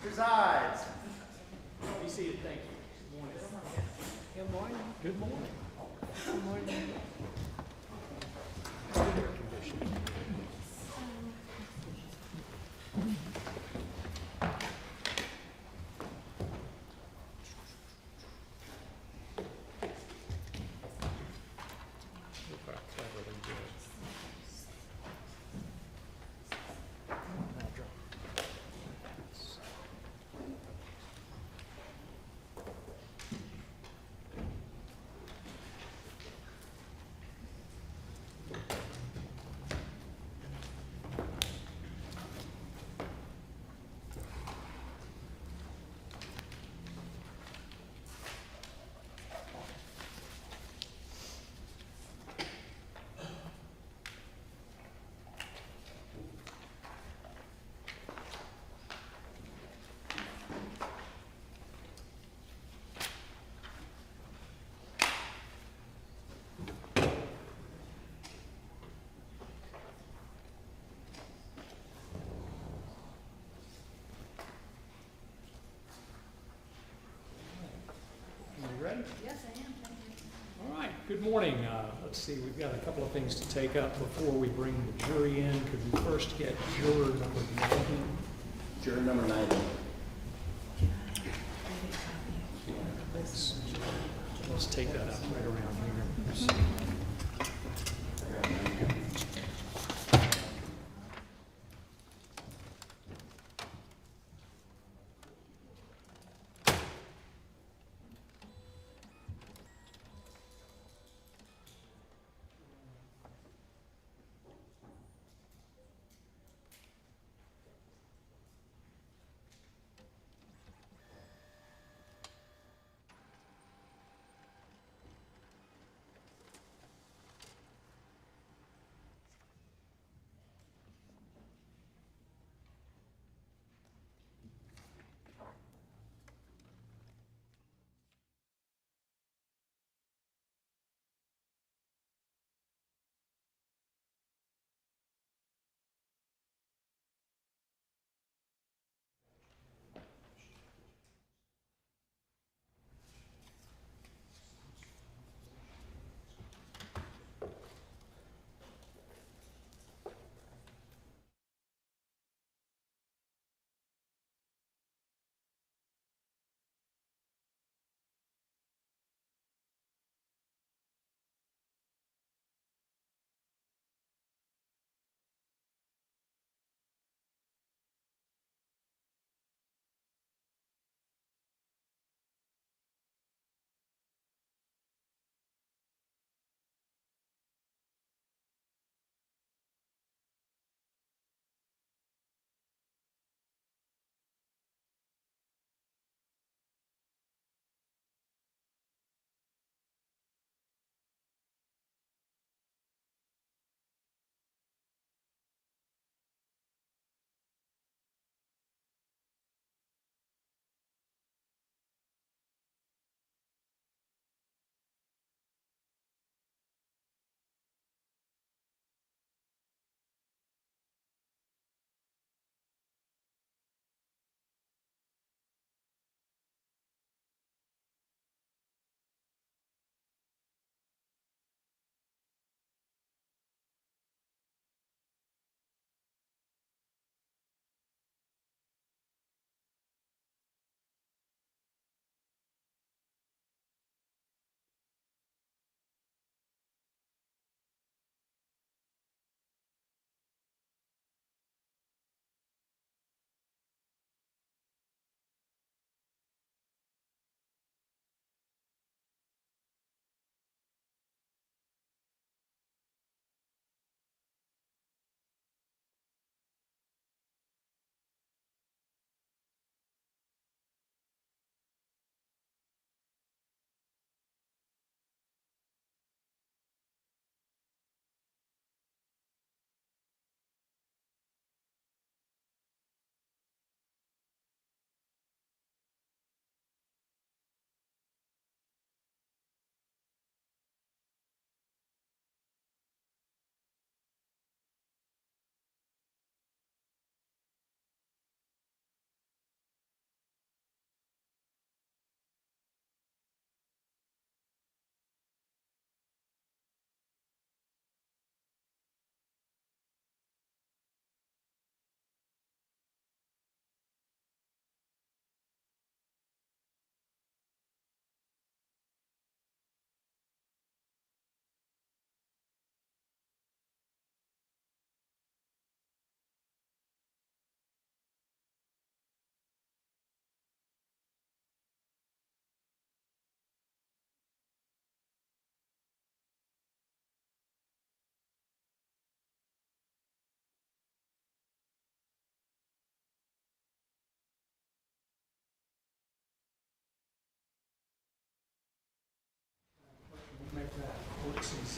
Presides. Be seated, thank you. Good morning. Good morning. Good morning. Good morning. How's the air conditioning? Look how cleverly good. Now drop. You ready? Yes, I am. Thank you. All right, good morning. Let's see, we've got a couple of things to take up before we bring the jury in. Could we first get juror number 90? Juror number 90. Let's take that up right around here.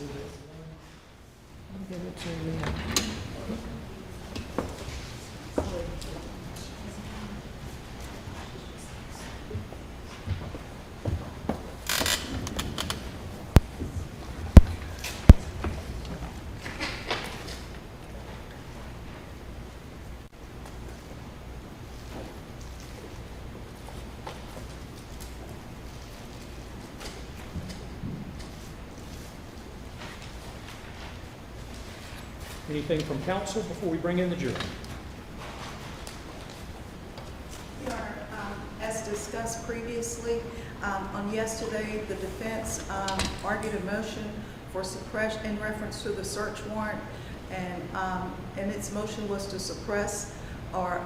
I'll give it to you. Anything from council before we bring in the jury? Your Honor, as discussed previously, on yesterday, the defense argued a motion for suppression in reference to the search warrant, and its motion was to suppress or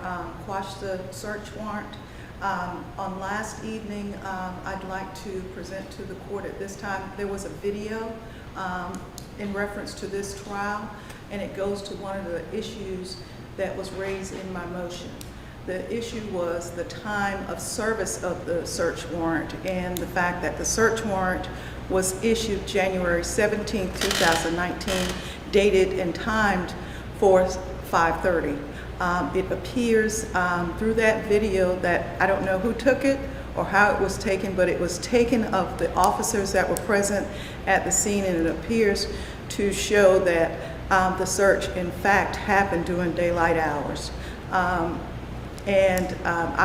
quash the search warrant. On last evening, I'd like to present to the court at this time, there was a video in reference to this trial, and it goes to one of the issues that was raised in my motion. The issue was the time of service of the search warrant and the fact that the search warrant was issued January 17, 2019, dated and timed for 5:30. It appears through that video that I don't know who took it or how it was taken, but it was taken of the officers that were present at the scene, and it appears to show that the search in fact happened during daylight hours. I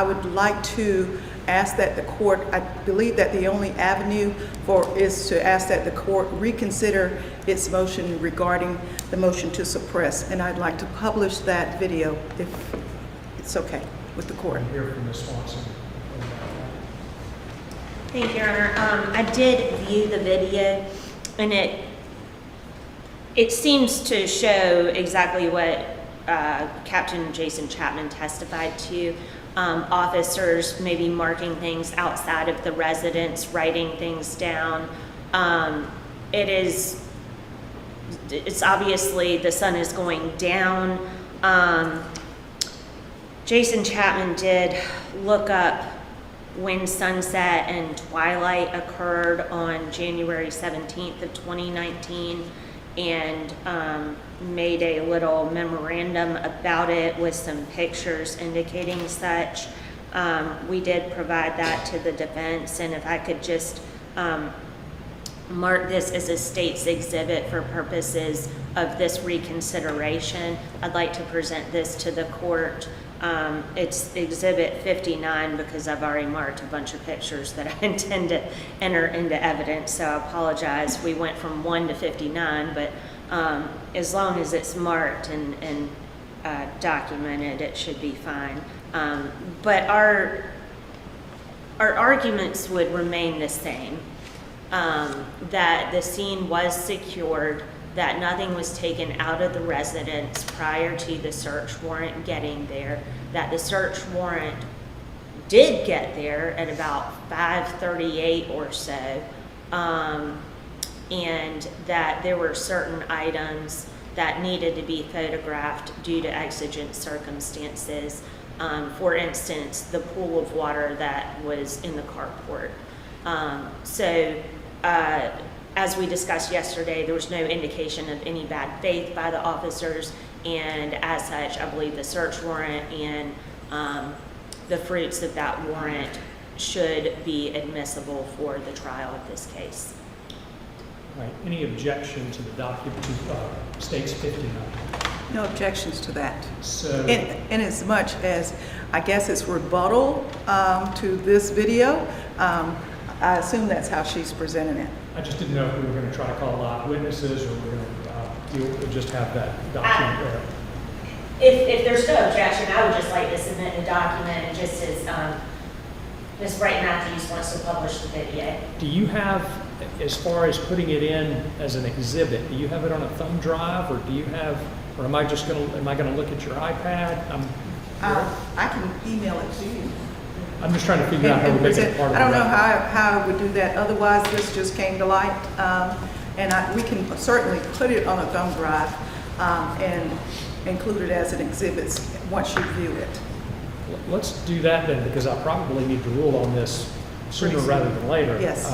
would like to ask that the court, I believe that the only avenue is to ask that the court reconsider its motion regarding the motion to suppress, and I'd like to publish that video if it's okay with the court. We'll hear from Ms. Swanson. Thank you, Your Honor. I did view the video, and it seems to show exactly what Captain Jason Chapman testified to. Officers maybe marking things outside of the residence, writing things down. It's obviously the sun is going down. Jason Chapman did look up when sunset and twilight occurred on January 17th of 2019 and made a little memorandum about it with some pictures indicating such. We did provide that to the defense, and if I could just mark this as a state's exhibit for purposes of this reconsideration, I'd like to present this to the court. It's exhibit 59 because I've already marked a bunch of pictures that I intend to enter into evidence, so I apologize. We went from 1 to 59, but as long as it's marked and documented, it should be fine. But our arguments would remain the same, that the scene was secured, that nothing was taken out of the residence prior to the search warrant getting there, that the search warrant did get there at about 5:38 or so, and that there were certain items that needed to be photographed due to exigent circumstances. For instance, the pool of water that was in the carport. As we discussed yesterday, there was no indication of any bad faith by the officers, and as such, I believe the search warrant and the fruits of that warrant should be admissible for the trial of this case. Right. Any objection to the document, to states 59? No objections to that. So, In as much as, I guess it's rebuttal to this video, I assume that's how she's presenting it. I just didn't know if we were going to try to call live witnesses or we're going to just have that document there. If there's no objection, I would just like to submit the document just as Ms. Wright Matthews wants to publish the video. Do you have, as far as putting it in as an exhibit, do you have it on a thumb drive, or do you have, or am I going to look at your iPad? I can email it to you. I'm just trying to figure out how we make it part of the I don't know record. how I would do that, otherwise this just came to light. We can certainly put it on a thumb drive and include it as an exhibit once you view it. Let's do that then, because I probably need to rule on this sooner rather than later. Yes.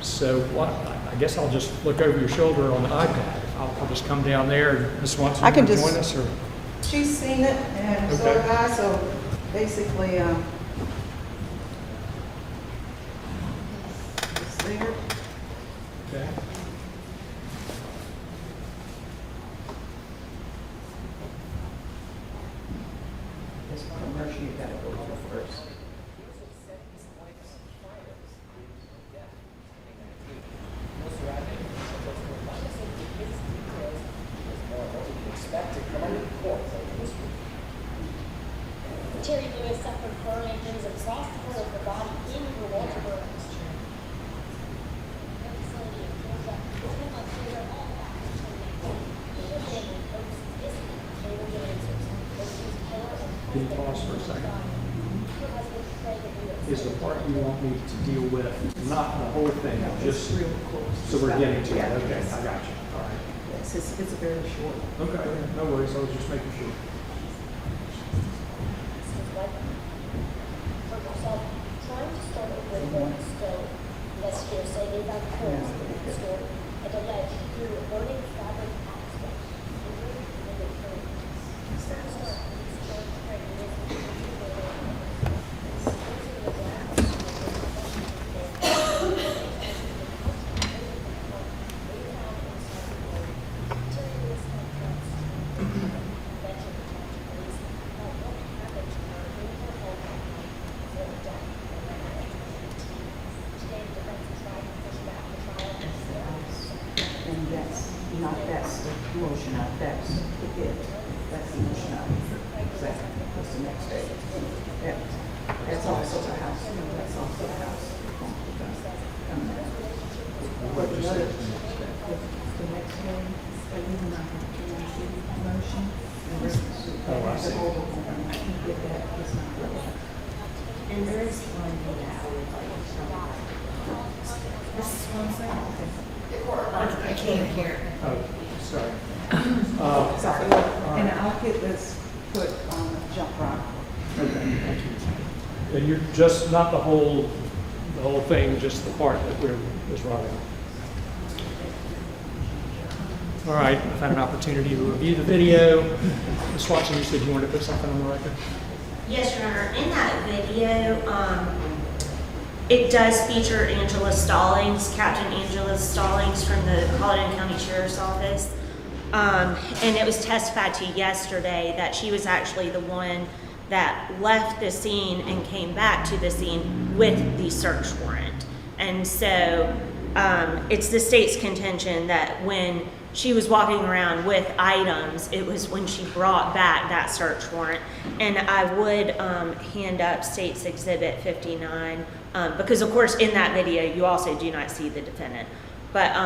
So what I guess I'll just look over your shoulder on the iPad. I'll just come down there. Ms. Swanson, I can you wanna just- join us, or? She's seen it, and so Okay. have I, so basically, it's there. Okay. This commercial, you gotta go over first. Terry Lewis suffered burn injuries across the front of her body in her water burns. Her facility in Georgia, 10 months later, all facts terminated. Her family hopes this week they will get answers. They choose Taylor and Can you pause for a second? her husband, Craig, Lewis. Is the part you want me to deal with, not the whole thing, just, Real close. so we're getting to it, Yeah. okay, I got you, all right. Yes, it's very short. Okay, no worries, I was just making sure. His wife hurt herself trying to start over with a stove. Investigators say they found holes in the store and alleged through burning fabric accident. Injury related to Start, George Craig Lewis, And that's the motion out, that's it. That's the motion out. That's the next day. Yeah. That's also the house, that's also the house. But the other, the next day, even not the motion, and reference to. Oh, I see. The whole one, I can get that, it's not relevant. And there is one that I would like to. Mrs. Swanson? I can't hear. Oh, sorry. Sorry, and I'll get this put on the jump rock. Okay, thank you. And you're just, not the whole thing, just the part that is running. All right, I've had an opportunity to review the video. Ms. Swanson, you said you wanted to put something on the record? Yes, Your Honor. In that video, it does feature Angela Stallings, Captain Angela Stallings from the Colleton County Sheriff's Office. And it was testified to yesterday that she was actually the one that left the scene and came back to the scene with the search warrant. And so it's the state's contention that when she was walking around with items, it was when she brought back that search warrant. And I would hand up State's Exhibit 59, because of course in that video you also do not see the defendant. But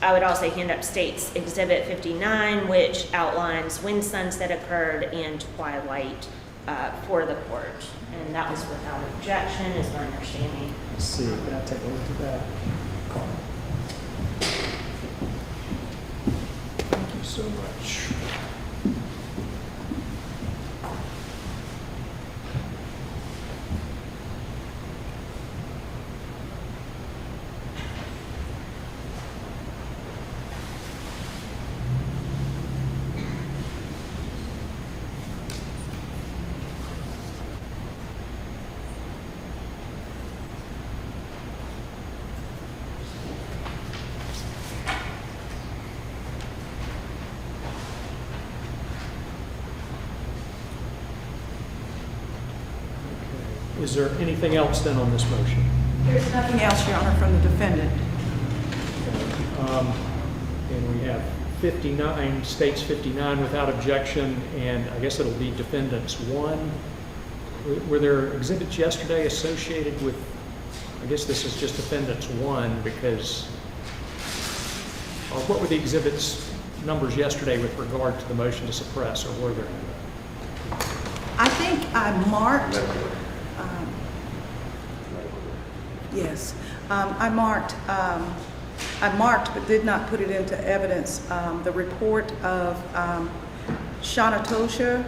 I would also hand up State's Exhibit 59, which outlines when sunset occurred and twilight for the court. And that was without objection, is my understanding. Let's see, can I take a look at that? Thank you so much. Is there anything else then on this motion? There's nothing else, Your Honor, from the defendant. And we have 59, States 59 without objection, and I guess it'll be Defendants 1. Were there exhibits yesterday associated with, I guess this is just Defendants 1, because, or what were the exhibits numbers yesterday with regard to the motion to suppress, or were there? I think I marked, yes, I marked but did not put it into evidence, the report of Shauna Tosha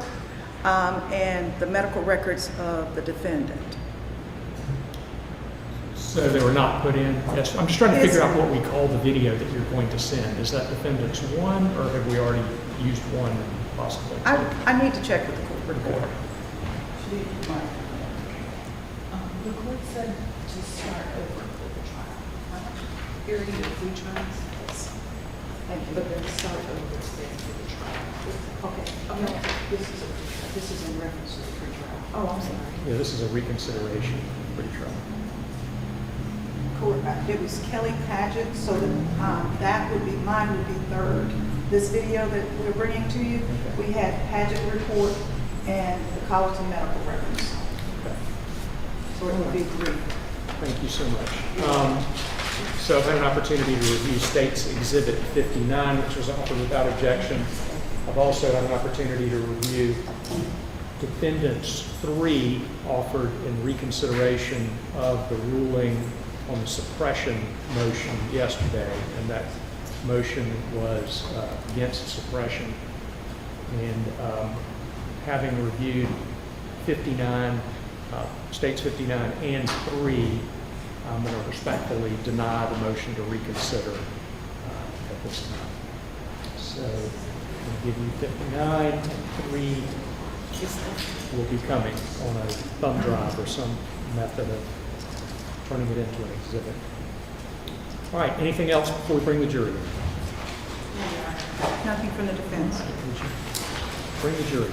and the medical records of the defendant. So they were not put in? Yes, I'm just trying to figure out what we call the video that you're going to send. Is that defendants one, or have we already used one possibly? I need to check with the court reporter. The court said to start over with the trial. Period of 3 trials. Yes. But then start over with the trial. Okay. No, this is in reference to the pre-trial. Oh, I'm sorry. Yeah, this is a reconsideration pre-trial. Court, it was Kelly Padgett, so that would be, mine would be third. This video that we're bringing to you, we had Padgett report and the Colleton medical records. Okay. So it would be 3. Thank you so much. So I've had an opportunity to review State's Exhibit 59, which was offered without objection. I've also had an opportunity to review Defendants 3 offered in reconsideration of the ruling on the suppression motion yesterday, and that motion was against suppression. And having reviewed 59, States 59 and 3, I'm going to respectfully deny the motion to reconsider at this time. So I'm going to give you 59 and 3 will be coming on a thumb drive or some method of turning it into an exhibit. All right, anything else before we bring the jury in? Nothing from the defense. Would you bring the jury?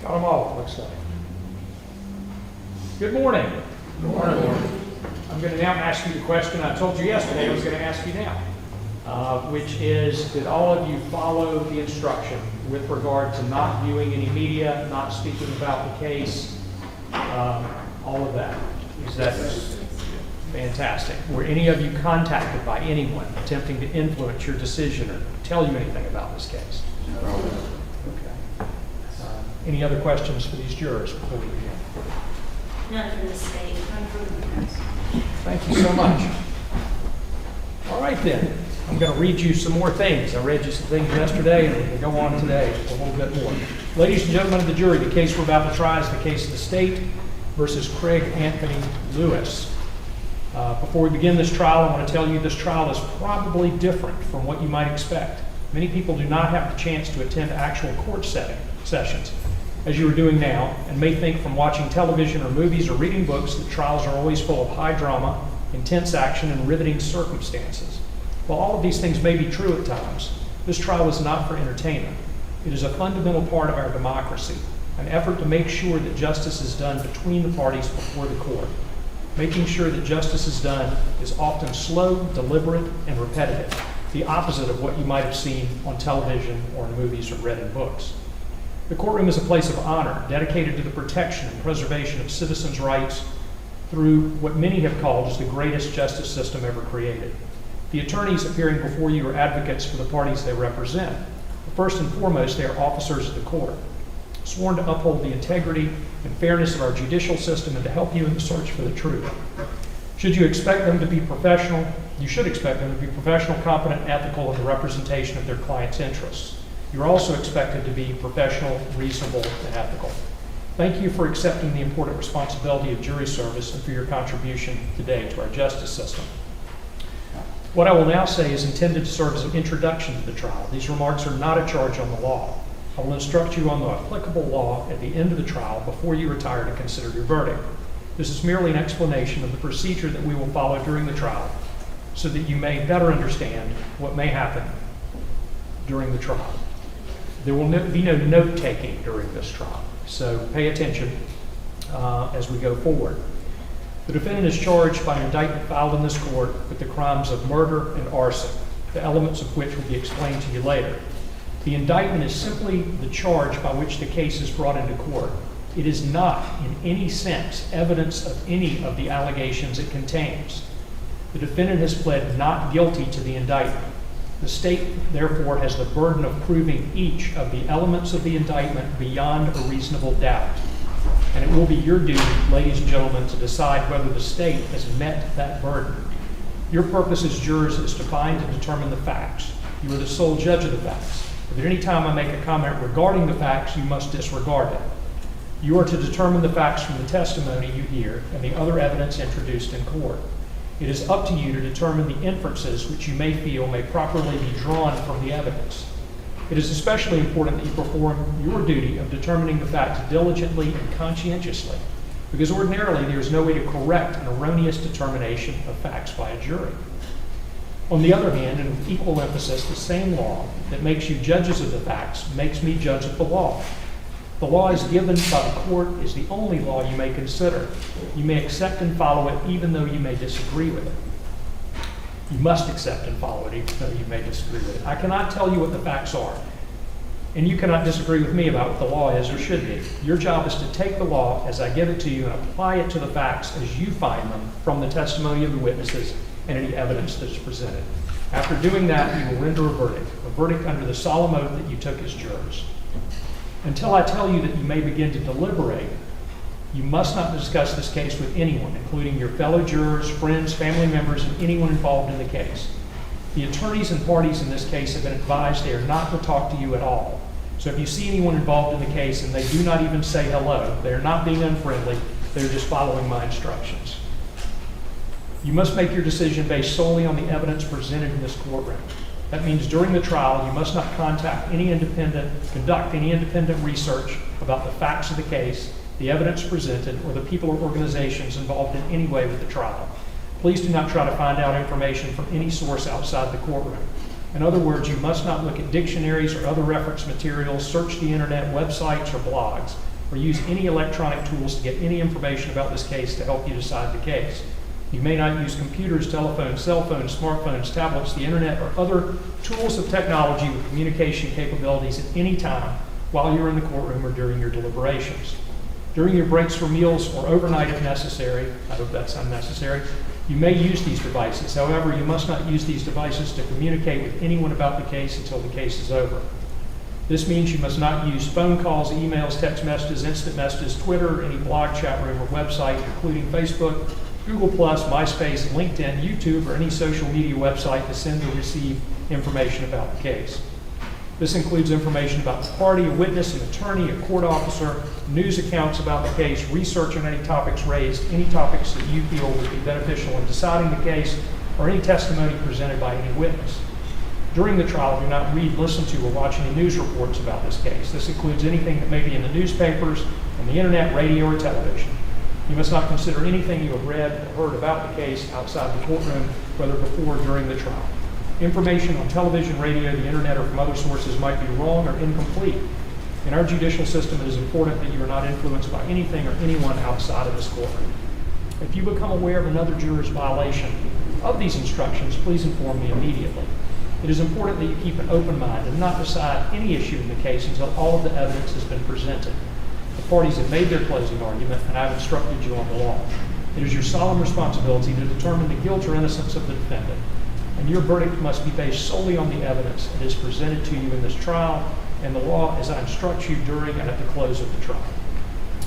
Got them all, it looks like. Good morning. Good morning. I'm going to now ask you the question I told you yesterday I was going to ask you now, which is, did all of you follow the instruction with regard to not viewing any media, not speaking about the case, all of that? Is that fantastic? Were any of you contacted by anyone attempting to influence your decision or tell you anything about this case? No. Okay. Any other questions for these jurors before we begin? None from the state. None from the defense. Thank you so much. All right then, I'm going to read you some more things. I read you some things yesterday, and we'll go on today a little bit more. Ladies and gentlemen of the jury, the case we're about to try is the case of the state versus Craig Anthony Lewis. Before we begin this trial, I want to tell you this trial is probably different from what you might expect. Many people do not have the chance to attend actual court sessions, as you are doing now, and may think from watching television or movies or reading books that trials are always full of high drama, intense action, and riveting circumstances. While all of these things may be true at times, this trial is not for entertainment. It is a fundamental part of our democracy, an effort to make sure that justice is done between the parties before the court. Making sure that justice is done is often slow, deliberate, and repetitive. the opposite of what you might have seen on television or in movies or read in books. The courtroom is a place of honor dedicated to the protection and preservation of citizens' rights through what many have called as the greatest justice system ever created. The attorneys appearing before you are advocates for the parties they represent. First and foremost, they are officers of the court, sworn to uphold the integrity and fairness of our judicial system and to help you in the search for the truth. Should you expect them to be professional, you should expect them to be professional, competent, ethical in the representation of their clients' interests. You're also expected to be professional, reasonable, and ethical. Thank you for accepting the important responsibility of jury service and for your contribution today to our justice system. What I will now say is intended to serve as an introduction to the trial. These remarks are not a charge on the law. I will instruct you on the applicable law at the end of the trial before you retire to consider your verdict. This is merely an explanation of the procedure that we will follow during the trial so that you may better understand what may happen during the trial. There will be no note-taking during this trial, so pay attention as we go forward. The defendant is charged by an indictment filed in this court with the crimes of murder and arson, the elements of which will be explained to you later. The indictment is simply the charge by which the case is brought into court. It is not, in any sense, evidence of any of the allegations it contains. The defendant has pled not guilty to the indictment. The state, therefore, has the burden of proving each of the elements of the indictment beyond a reasonable doubt. And it will be your duty, ladies and gentlemen, to decide whether the state has met that burden. Your purpose as jurors is to find and determine the facts. You are the sole judge of the facts. If at any time I make a comment regarding the facts, you must disregard it. You are to determine the facts from the testimony you hear and the other evidence introduced in court. It is up to you to determine the inferences which you may feel may properly be drawn from the evidence. It is especially important that you perform your duty of determining the facts diligently and conscientiously, because ordinarily there is no way to correct an erroneous determination of facts by a jury. On the other hand, and with equal emphasis, the same law that makes you judges of the facts makes me judge of the law. The law is given by the court is the only law you may consider. You may accept and follow it even though you may disagree with it. You must accept and follow it even though you may disagree with it. I cannot tell you what the facts are, and you cannot disagree with me about what the law is or should be. Your job is to take the law as I give it to you and apply it to the facts as you find them from the testimony of the witnesses and any evidence that is presented. After doing that, you will render a verdict under the solemn oath that you took as jurors. Until I tell you that you may begin to deliberate, you must not discuss this case with anyone, including your fellow jurors, friends, family members, and anyone involved in the case. The attorneys and parties in this case have been advised they are not to talk to you at all. So if you see anyone involved in the case and they do not even say hello, they are not being unfriendly, they're just following my instructions. You must make your decision based solely on the evidence presented in this courtroom. That means during the trial, you must not conduct any independent research about the facts of the case, the evidence presented, or the people or organizations involved in any way with the trial. Please do not try to find out information from any source outside the courtroom. In other words, you must not look at dictionaries or other reference materials, search the internet, websites, or blogs, or use any electronic tools to get any information about this case to help you decide the case. You may not use computers, telephones, cell phones, smartphones, tablets, the internet, or other tools of technology with communication capabilities at any time while you're in the courtroom or during your deliberations. During your breaks for meals or overnight if necessary, I hope that's unnecessary, you may use these devices. However, you must not use these devices to communicate with anyone about the case until the case is over. This means you must not use phone calls, emails, text messages, instant messages, Twitter, any blog, chat room, or website, including Facebook, Google+, MySpace, LinkedIn, YouTube, or any social media website to send or receive information about the case. This includes information about the party, a witness, an attorney, a court officer, news accounts about the case, research on any topics raised, any topics that you feel would be beneficial in deciding the case, or any testimony presented by any witness. During the trial, do not read, listen to, or watch any news reports about this case. This includes anything that may be in the newspapers, on the internet, radio, or television. You must not consider anything you have read or heard about the case outside the courtroom, whether before or during the trial. Information on television, radio, the internet, or from other sources might be wrong or incomplete. In our judicial system, it is important that you are not influenced by anything or anyone outside of this courtroom. If you become aware of another juror's violation of these instructions, please inform me immediately. It is important that you keep an open mind and not decide any issue in the case until all of the evidence has been presented. The parties have made their closing argument, and I've instructed you on the law. It is your solemn responsibility to determine the guilt or innocence of the defendant, and your verdict must be based solely on the evidence that is presented to you in this trial and the law as I instruct you during and at the close of the trial.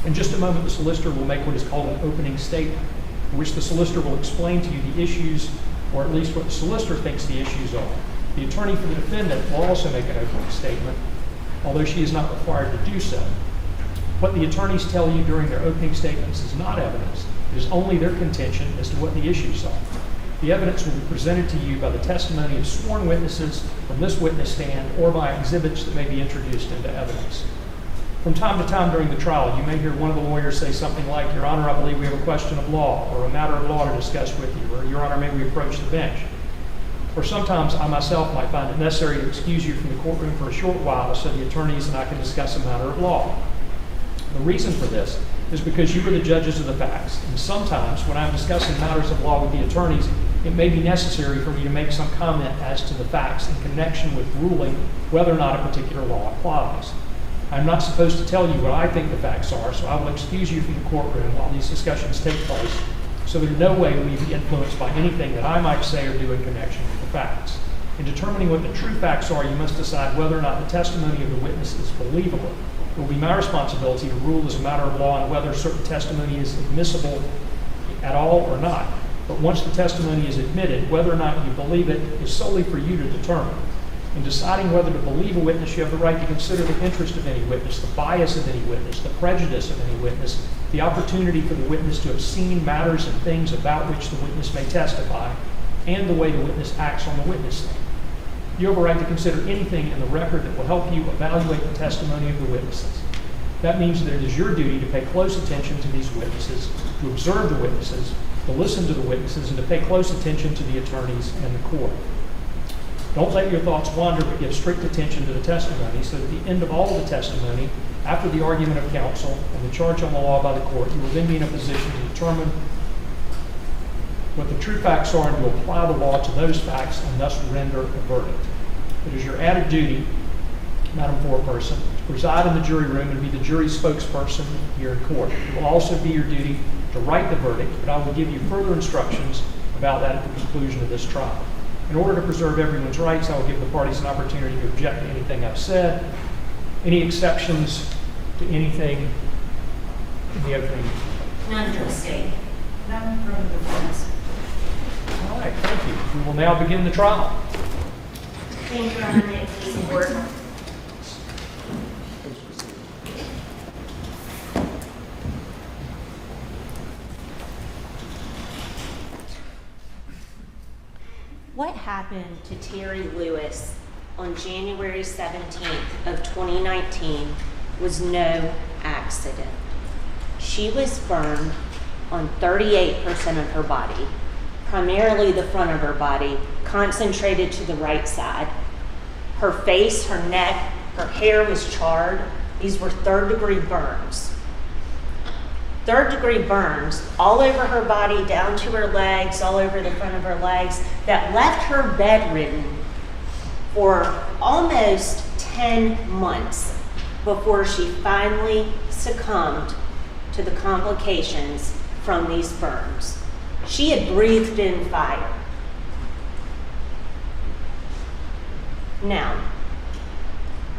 In just a moment, the solicitor will make what is called an opening statement, in which the solicitor will explain to you the issues, or at least what the solicitor thinks the issues are. The attorney for the defendant will also make an opening statement, although she is not required to do so. What the attorneys tell you during their opening statements is not evidence. It is only their contention as to what the issues are. The evidence will be presented to you by the testimony of sworn witnesses from this witness stand or by exhibits that may be introduced into evidence. From time to time during the trial, you may hear one of the lawyers say something like, "Your Honor, I believe we have a question of law or a matter of law to discuss with you," or "Your Honor, may we approach the bench?" Or sometimes I myself might find it necessary to excuse you from the courtroom for a short while so the attorneys and I can discuss a matter of law. The reason for this is because you are the judges of the facts, and sometimes when I'm discussing matters of law with the attorneys, it may be necessary for me to make some comment as to the facts in connection with ruling whether or not a particular law applies. I'm not supposed to tell you what I think the facts are, so I will excuse you from the courtroom while these discussions take place, so that in no way will you be influenced by anything that I might say or do in connection with the facts. In determining what the true facts are, you must decide whether or not the testimony of the witness is believable. It will be my responsibility to rule as a matter of law on whether certain testimony is admissible at all or not. But once the testimony is admitted, whether or not you believe it is solely for you to determine. In deciding whether to believe a witness, you have the right to consider the interest of any witness, the bias of any witness, the prejudice of any witness, the opportunity for the witness to have seen matters and things about which the witness may testify, and the way the witness acts on the witness stand. You have a right to consider anything in the record that will help you evaluate the testimony of the witnesses. That means that it is your duty to pay close attention to these witnesses, to observe the witnesses, to listen to the witnesses, and to pay close attention to the attorneys and the court. Don't let your thoughts wander, but give strict attention to the testimony, so that at the end of all of the testimony, after the argument of counsel and the charge on the law by the court, you will then be in a position to determine what the true facts are and to apply the law to those facts and thus render a verdict. It is your added duty, Madam Foreperson, to preside in the jury room and be the jury spokesperson here in court. It will also be your duty to write the verdict, but I will give you further instructions about that at the conclusion of this trial. In order to preserve everyone's rights, I will give the parties an opportunity to object to anything I've said. Any exceptions to anything in the opening? None from the state. None from the defense. All right, thank you. We will now begin the trial. Thank you, Your Honor. May it please the court. What happened to Terry Lewis on January 17th of 2019 was no accident. She was burned on 38% of her body, primarily the front of her body, concentrated to the right side. Her face, her neck, her hair was charred. These were third-degree burns. Third-degree burns all over her body, down to her legs, all over the front of her legs, that left her bedridden for almost 10 months before she finally succumbed to the complications from these burns. She had breathed in fire. Now,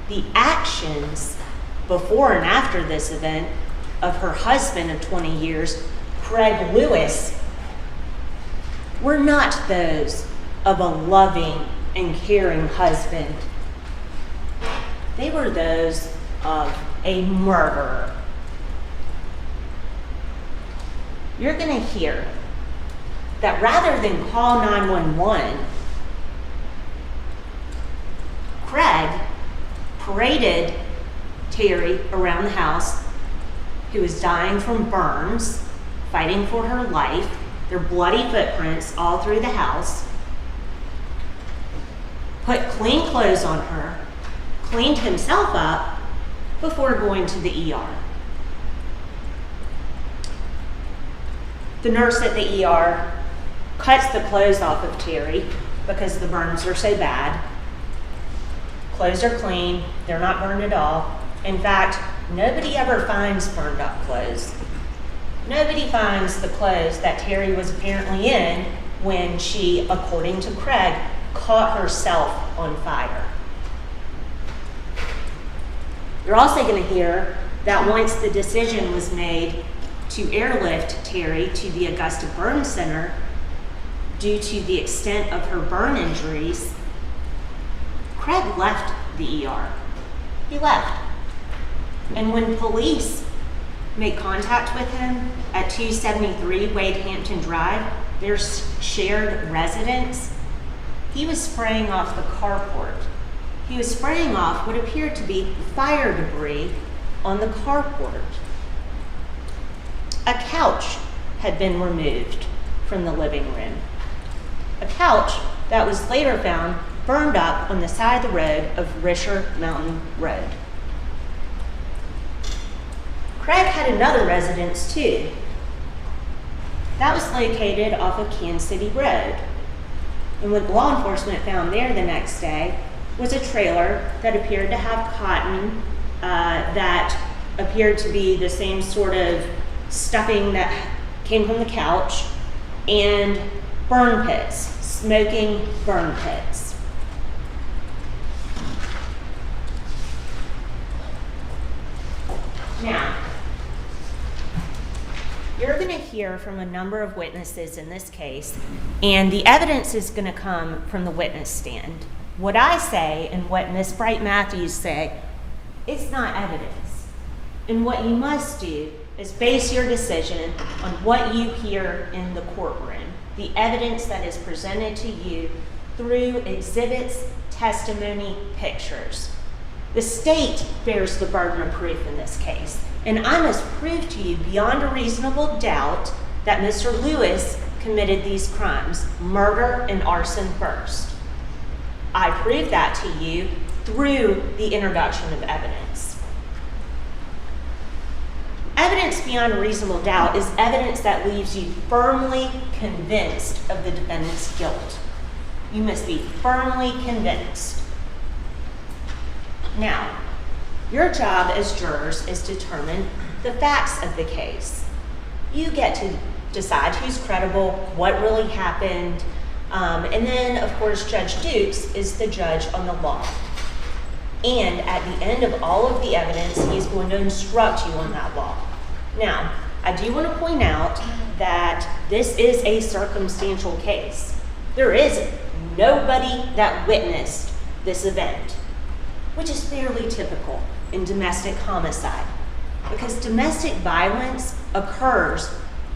the actions before and after this event of her husband of 20 years, Craig Lewis, were not those of a loving and caring husband. They were those of a murderer. You're going to hear that rather than call 911, Craig paraded Terry around the house, who was dying from burns, fighting for her life. There were bloody footprints all through the house. Put clean clothes on her, cleaned himself up before going to the ER. The nurse at the ER cuts the clothes off of Terry, because the burns are so bad. Clothes are clean, they're not burned at all. In fact, nobody ever finds burned up clothes. Nobody finds the clothes that Terry was apparently in when she, according to Craig, caught herself on fire. You're also going to hear that once the decision was made to airlift Terry to the Augusta Burn Center, due to the extent of her burn injuries, Craig left the ER. He left. And when police made contact with him at 273 Wade Hampton Drive, their shared residence, he was spraying off the carport. He was spraying off what appeared to be fire debris on the carport. A couch had been removed from the living room. A couch that was later found burned up on the side of the road of Risher Mountain Road. Craig had another residence too. That was located off of Kansas City Road. And what law enforcement found there the next day was a trailer that appeared to have cotton, that appeared to be the same sort of stuffing that came from the couch, and burn pits, smoking burn pits. Now, you're going to hear from a number of witnesses in this case, and the evidence is going to come from the witness stand. What I say and what Ms. Bright Matthews say, it's not evidence. And what you must do is base your decision on what you hear in the courtroom, the evidence that is presented to you through exhibits, testimony, pictures. The state bears the burden of proof in this case, and I must prove to you beyond a reasonable doubt that Mr. Lewis committed these crimes, murder and arson first. I prove that to you through the introduction of evidence. Evidence beyond a reasonable doubt is evidence that leaves you firmly convinced of the defendant's guilt. You must be firmly convinced. Now, your job as jurors is to determine the facts of the case. You get to decide who's credible, what really happened, and then, of course, Judge Dukes is the judge on the law. And at the end of all of the evidence, he's going to instruct you on that law. Now, I do want to point out that this is a circumstantial case. There is nobody that witnessed this event, which is fairly typical in domestic homicide, because domestic violence occurs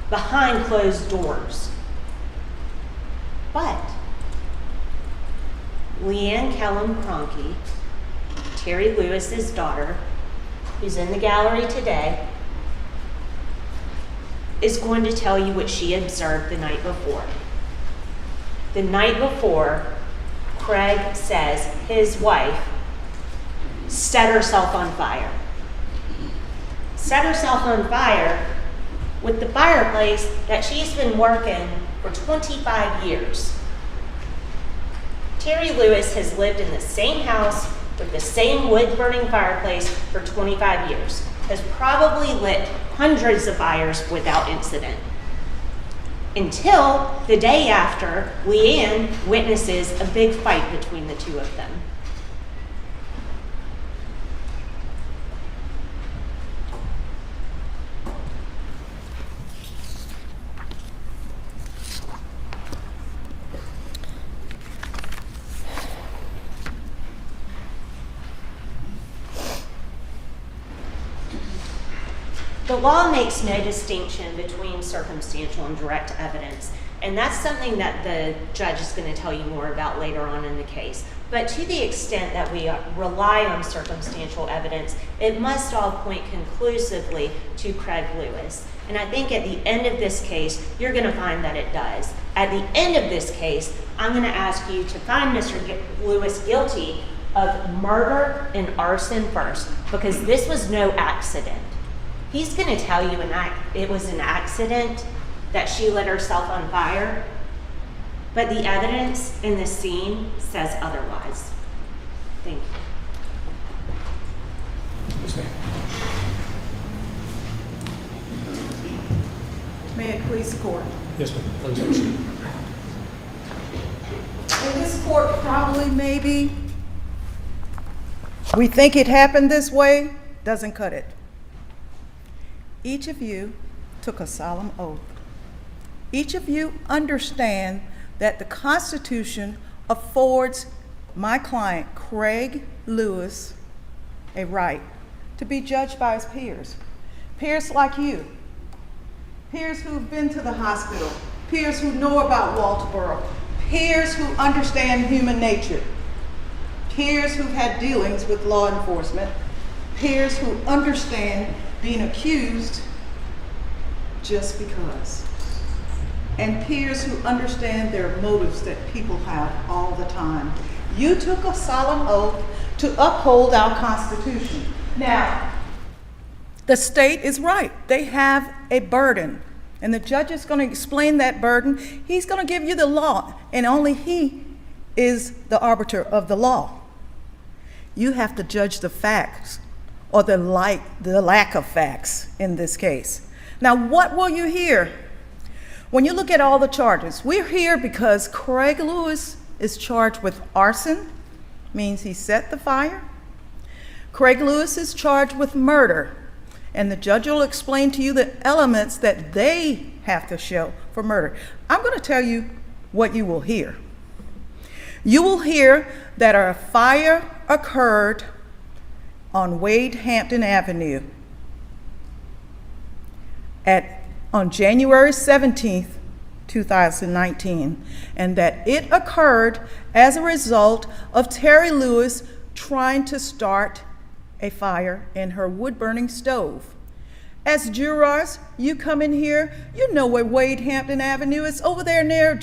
behind closed doors. But Leanne Kellum Kroenke, Terry Lewis's daughter, who's in the gallery today, is going to tell you what she observed the night before. The night before, Craig says his wife set herself on fire. Set herself on fire with the fireplace that she's been working for 25 years. Terry Lewis has lived in the same house with the same wood-burning fireplace for 25 years, has probably lit hundreds of fires without incident. Until the day after, Leanne witnesses a big fight between the two of them. The law makes no distinction between circumstantial and direct evidence, and that's something that the judge is going to tell you more about later on in the case. But to the extent that we rely on circumstantial evidence, it must all point conclusively to Craig Lewis. And I think at the end of this case, you're going to find that it does. At the end of this case, I'm going to ask you to find Mr. Lewis guilty of murder and arson first, because this was no accident. He's going to tell you it was an accident that she lit herself on fire, but the evidence in the scene says otherwise. Thank you. Yes, ma'am. May it please the court. Yes, ma'am. Please proceed. In this court, probably, maybe, we think it happened this way, doesn't cut it. Each of you took a solemn oath. Each of you understand that the Constitution affords my client, Craig Lewis, a right to be judged by his peers. Peers like you. Peers who've been to the hospital. Peers who know about Walterboro. Peers who understand human nature. Peers who've had dealings with law enforcement. Peers who understand being accused just because. And peers who understand their motives that people have all the time. You took a solemn oath to uphold our Constitution. Now, the state is right. They have a burden. And the judge is going to explain that burden. He's going to give you the law, and only he is the arbiter of the law. You have to judge the facts, or the lack of facts in this case. Now, what will you hear? When you look at all the charges, we're here because Craig Lewis is charged with arson, means he set the fire. Craig Lewis is charged with murder, and the judge will explain to you the elements that they have to show for murder. I'm going to tell you what you will hear. You will hear that a fire occurred on Wade Hampton Avenue on January 17th, 2019, and that it occurred as a result of Terry Lewis trying to start a fire in her wood-burning stove. As jurors, you come in here, you know where Wade Hampton Avenue is, over there near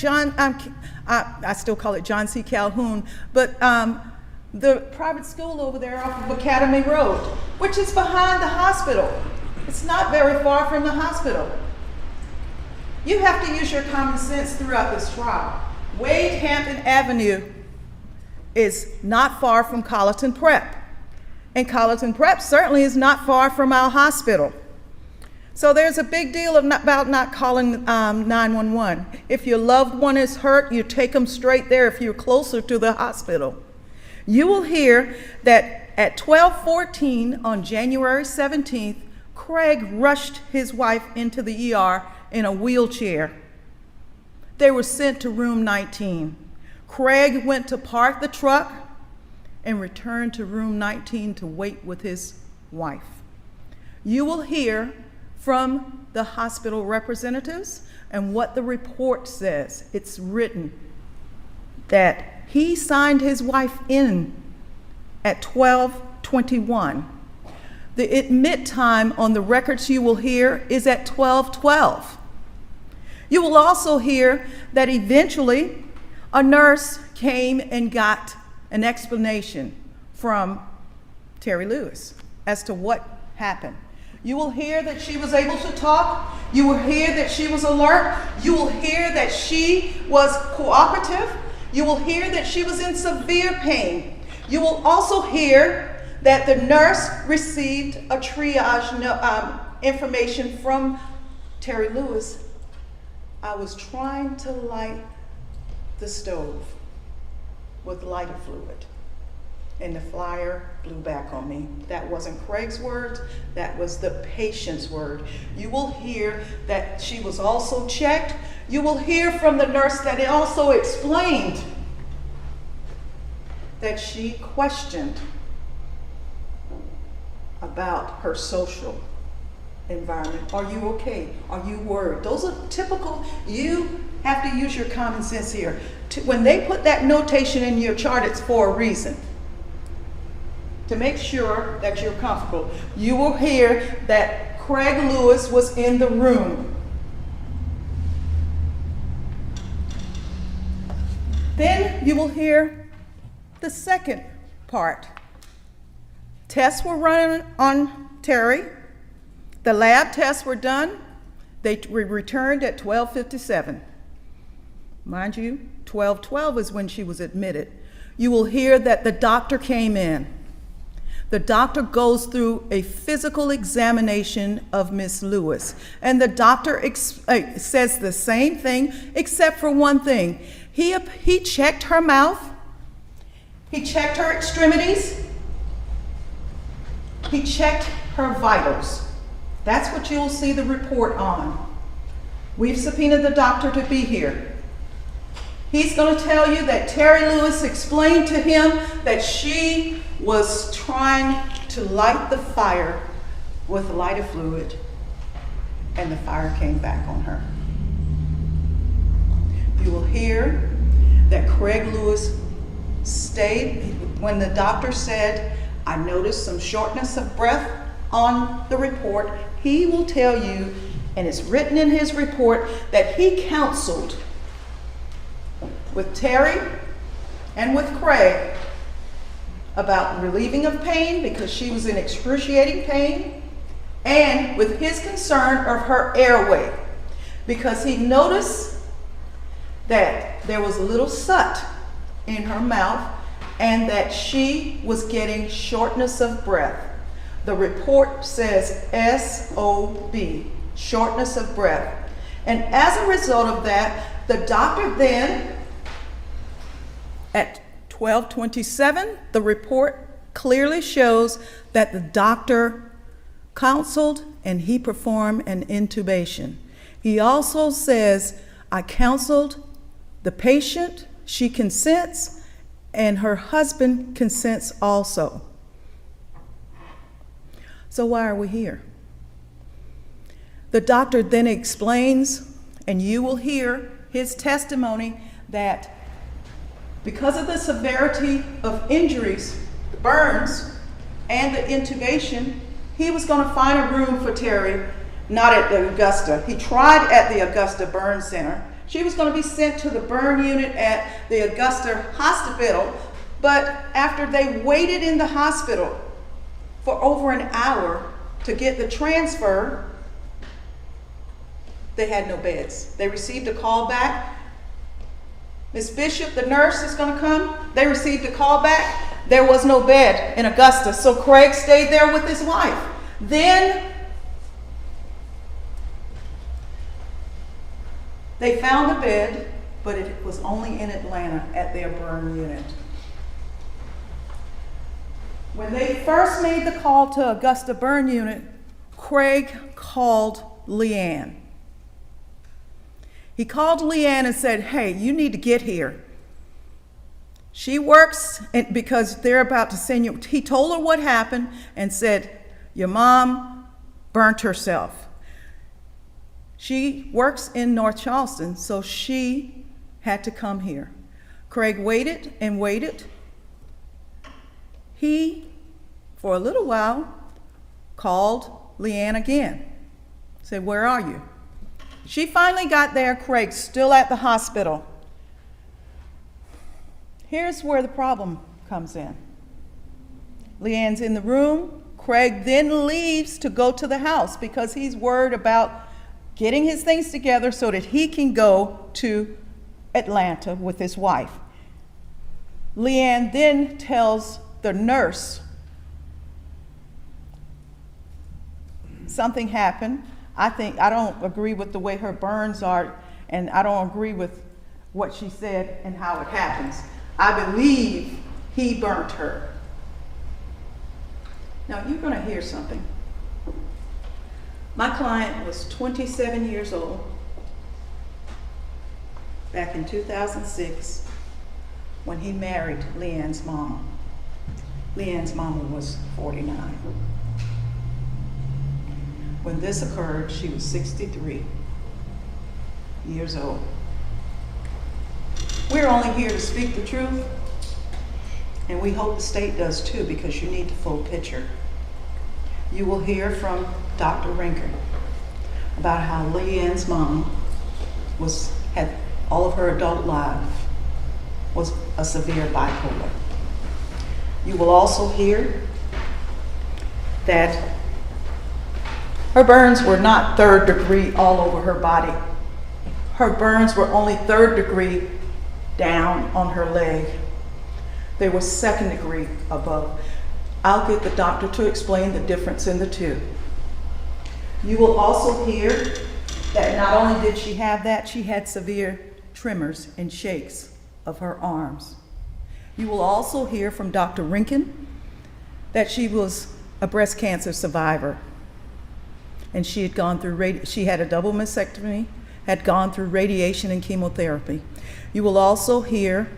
I still call it John C. Calhoun, but the private school over there off of Academy Road, which is behind the hospital. It's not very far from the hospital. You have to use your common sense throughout this trial. Wade Hampton Avenue is not far from Colleton Prep. And Colleton Prep certainly is not far from our hospital. So there's a big deal about not calling 911. If your loved one is hurt, you take them straight there if you're closer to the hospital. You will hear that at 12:14 on January 17th, Craig rushed his wife into the ER in a wheelchair. They were sent to room 19. Craig went to park the truck and returned to room 19 to wait with his wife. You will hear from the hospital representatives and what the report says. It's written that he signed his wife in at 12:21. The admit time on the records you will hear is at 12:12. You will also hear that eventually a nurse came and got an explanation from Terry Lewis as to what happened. You will hear that she was able to talk. You will hear that she was alert. You will hear that she was cooperative. You will hear that she was in severe pain. You will also hear that the nurse received a triage information from Terry Lewis. I was trying to light the stove with lighter fluid, and the flyer blew back on me. That wasn't Craig's words, that was the patient's word. You will hear that she was also checked. You will hear from the nurse that it also explained that she questioned about her social environment. Are you okay? Are you worried? Those are typical. You have to use your common sense here. When they put that notation in your chart, it's for a reason. To make sure that you're comfortable. You will hear that Craig Lewis was in the room. Then you will hear the second part. Tests were running on Terry. The lab tests were done. They returned at 12:57. mind you, 12/12 is when she was admitted, you will hear that the doctor came in. The doctor goes through a physical examination of Miss Lewis, and the doctor says the same thing except for one thing. He checked her mouth, he checked her extremities, he checked her vitals. That's what you'll see the report on. We've subpoenaed the doctor to be here. He's going to tell you that Terry Lewis explained to him that she was trying to light the fire with lighter fluid, and the fire came back on her. You will hear that Craig Lewis stayed when the doctor said, I noticed some shortness of breath on the report. He will tell you, and it's written in his report, that he counseled with Terry and with Craig about relieving of pain because she was in excruciating pain, and with his concern of her airway because he noticed that there was a little soot in her mouth and that she was getting shortness of breath. The report says SOB, shortness of breath. And as a result of that, the doctor then, at 12/27, the report clearly shows that the doctor counseled and he performed an intubation. He also says, I counseled the patient, she consents, and her husband consents also. So why are we here? The doctor then explains, and you will hear his testimony, that because of the severity of injuries, the burns, and the intubation, he was going to find a room for Terry, not at the Augusta. He tried at the Augusta Burn Center. She was going to be sent to the burn unit at the Augusta Hospital, but after they waited in the hospital for over an hour to get the transfer, they had no beds. They received a call back. Miss Bishop, the nurse, is going to come. They received a call back. There was no bed in Augusta, so Craig stayed there with his wife. Then they found a bed, but it was only in Atlanta at their burn unit. When they first made the call to Augusta Burn Unit, Craig called Leanne. He called Leanne and said, hey, you need to get here. She works, because they're about to send you. He told her what happened and said, your mom burnt herself. She works in North Charleston, so she had to come here. Craig waited and waited. He, for a little while, called Leanne again. Said, where are you? She finally got there. Craig's still at the hospital. Here's where the problem comes in. Leanne's in the room. Craig then leaves to go to the house because he's worried about getting his things together so that he can go to Atlanta with his wife. Leanne then tells the nurse something happened. I don't agree with the way her burns are, and I don't agree with what she said and how it happens. I believe he burnt her. Now you're going to hear something. My client was 27 years old back in 2006 when he married Leanne's mom. Leanne's mama was 49. When this occurred, she was 63 years old. We're only here to speak the truth, and we hope the state does too, because you need the full picture. You will hear from Dr. Rinker about how Leanne's mom had all of her adult life was a severe bipolar. You will also hear that her burns were not third degree all over her body. Her burns were only 3rd degree down on her leg. They were 2nd degree above. I'll get the doctor to explain the difference in the two. You will also hear that not only did she have that, she had severe tremors and shakes of her arms. You will also hear from Dr. Rinkin that she was a breast cancer survivor, and she had gone through she had a double mastectomy, had gone through radiation and chemotherapy. You will also hear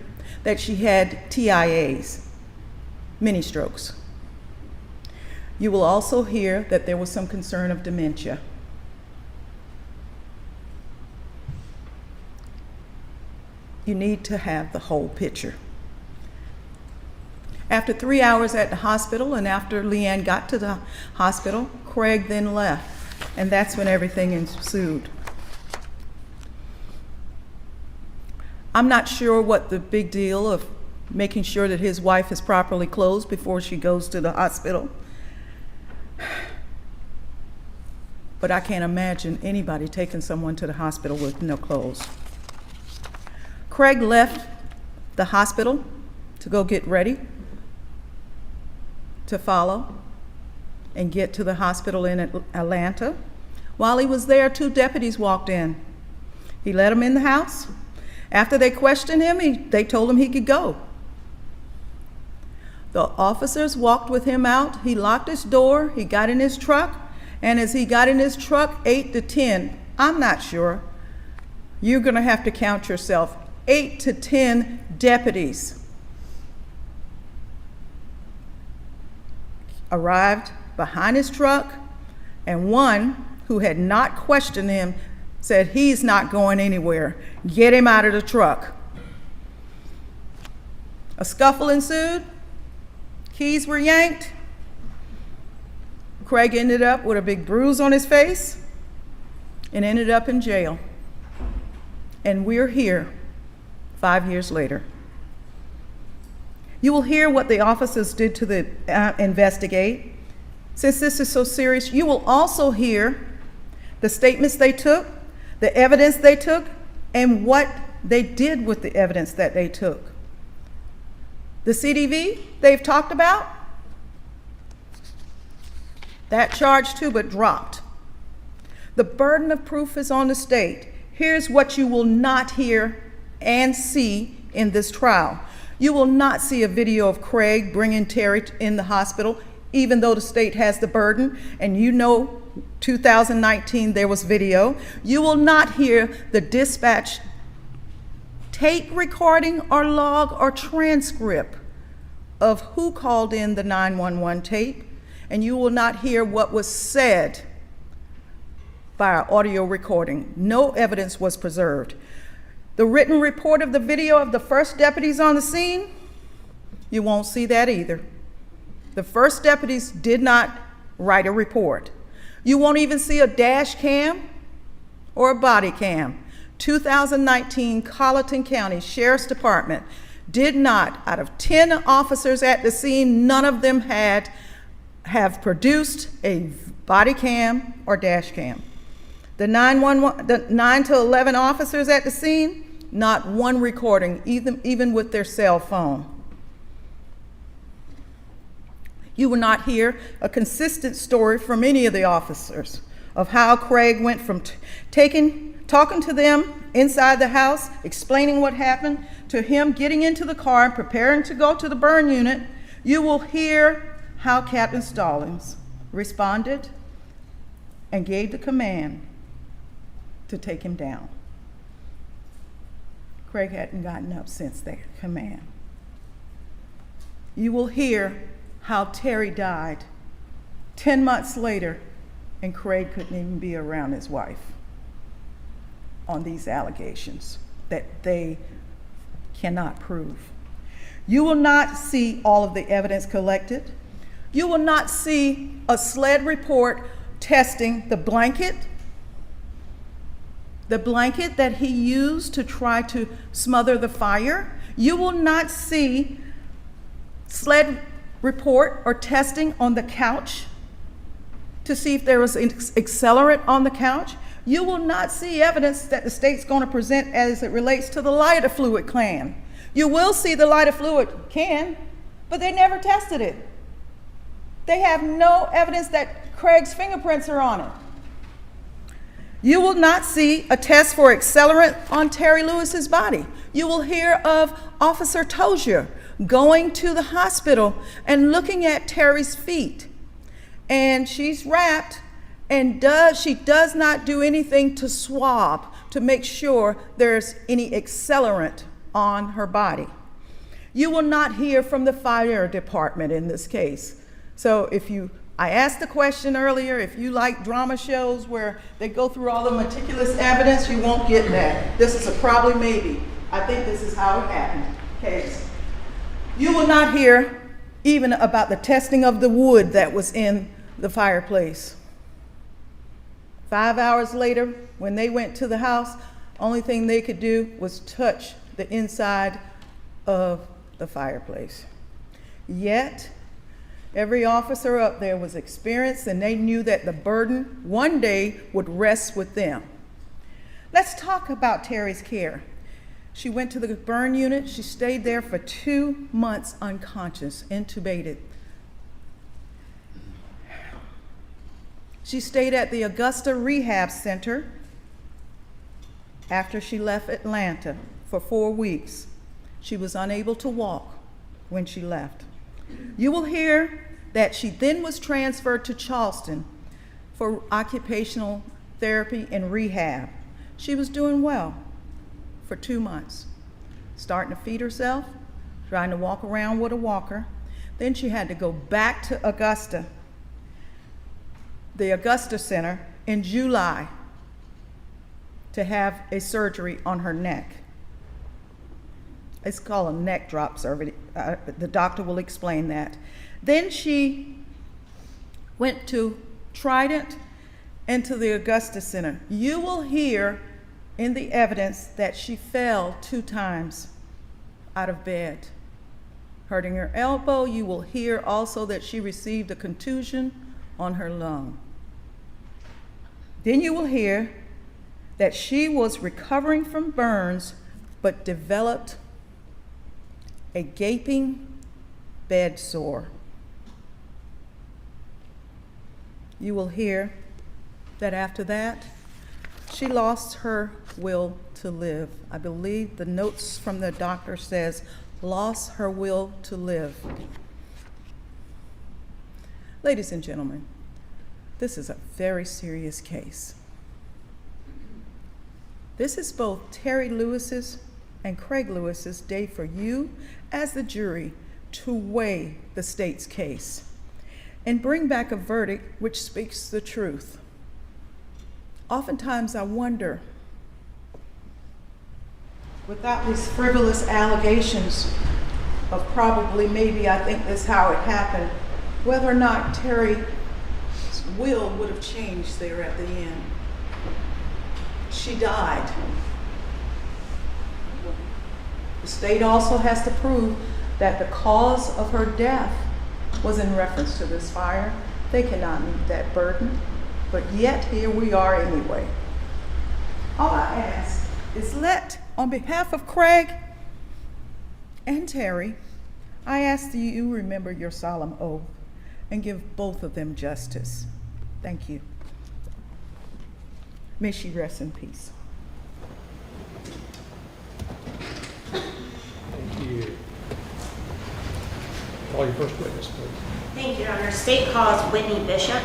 that she had TIAs, mini strokes. You will also hear that there was some concern of dementia. You need to have the whole picture. After 3 hours at the hospital and after Leanne got to the hospital, Craig then left, and that's when everything ensued. I'm not sure what the big deal of making sure that his wife is properly clothed before she goes to the hospital. But I can't imagine anybody taking someone to the hospital with no clothes. Craig left the hospital to go get ready to follow and get to the hospital in Atlanta. While he was there, 2 deputies walked in. He let them in the house. After they questioned him, they told him he could go. The officers walked with him out. He locked his door. He got in his truck. And as he got in his truck, 8 to 10, I'm not sure, you're going to have to count yourself, 8 to 10 deputies arrived behind his truck, and one who had not questioned him said, "He's not going anywhere. Get him out of the truck." A scuffle ensued. Keys were yanked. Craig ended up with a big bruise on his face and ended up in jail. And we're here 5 years later. You will hear what the officers did to investigate. Since this is so serious, you will also hear the statements they took, the evidence they took, and what they did with the evidence that they took. The CDV they've talked about, that charge too, but dropped. The burden of proof is on the state. Here's what you will not hear and see in this trial. You will not see a video of Craig bringing Terry in the hospital, even though the state has the burden, and you know 2019 there was video. You will not hear the dispatch tape recording or log or transcript of who called in the 911 tape, and you will not hear what was said by our audio recording. No evidence was preserved. The written report of the video of the first deputies on the scene, you won't see that either. The first deputies did not write a report. You won't even see a dash cam or a body cam. 2019 Colleton County Sheriff's Department did not, out of 10 officers at the scene, none of them have produced a body cam or dash cam. The 9 to 11 officers at the scene, not one recording, even with their cell phone. You will not hear a consistent story from any of the officers of how Craig went from talking to them inside the house, explaining what happened, to him getting into the car and preparing to go to the burn unit. You will hear how Captain Stallings responded and gave the command to take him down. Craig hadn't gotten up since that command. You will hear how Terry died 10 months later, and Craig couldn't even be around his wife on these allegations that they cannot prove. You will not see all of the evidence collected. You will not see a SLED report testing the blanket that he used to try to smother the fire. You will not see SLED report or testing on the couch to see if there was accelerant on the couch. You will not see evidence that the state's going to present as it relates to the lighter fluid can. You will see the lighter fluid can, but they never tested it. They have no evidence that Craig's fingerprints are on it. You will not see a test for accelerant on Terry Lewis's body. You will hear of Officer Tozier going to the hospital and looking at Terry's feet. And she's wrapped, and she does not do anything to swab to make sure there's any accelerant on her body. You will not hear from the fire department in this case. So I asked the question earlier, if you like drama shows where they go through all the meticulous evidence, you won't get that. This is a probably maybe. I think this is how it happened. Case. You will not hear even about the testing of the wood that was in the fireplace. 5 hours later, when they went to the house, only thing they could do was touch the inside of the fireplace. Yet, every officer up there was experienced, and they knew that the burden one day would rest with them. Let's talk about Terry's care. She went to the burn unit. She stayed there for 2 months unconscious, intubated. She stayed at the Augusta Rehab Center after she left Atlanta for 4 weeks. She was unable to walk when she left. You will hear that she then was transferred to Charleston for occupational therapy and rehab. She was doing well for 2 months, starting to feed herself, trying to walk around with a walker. Then she had to go back to Augusta, the Augusta Center, in July to have a surgery on her neck. It's called a neck drop surgery. The doctor will explain that. Then she went to Trident and to the Augusta Center. You will hear in the evidence that she fell 2 times out of bed, hurting her elbow. You will hear also that she received a contusion on her lung. Then you will hear that she was recovering from burns but developed a gaping bed sore. You will hear that after that, she lost her will to live. I believe the notes from the doctor says, lost her will to live. Ladies and gentlemen, this is a very serious case. This is both Terry Lewis's and Craig Lewis's day for you as the jury to weigh the state's case and bring back a verdict which speaks the truth. Oftentimes I wonder, without these frivolous allegations of probably, maybe, I think this is how it happened, whether or not Terry's will would have changed there at the end. She died. The state also has to prove that the cause of her death was in reference to this fire. They cannot meet that burden, but yet here we are anyway. All I ask is on behalf of Craig and Terry, I ask that you remember your solemn oath and give both of them justice. Thank you. May she rest in peace. Thank you. Call your first witness, please. Thank you, Your Honor. State calls Whitney Bishop.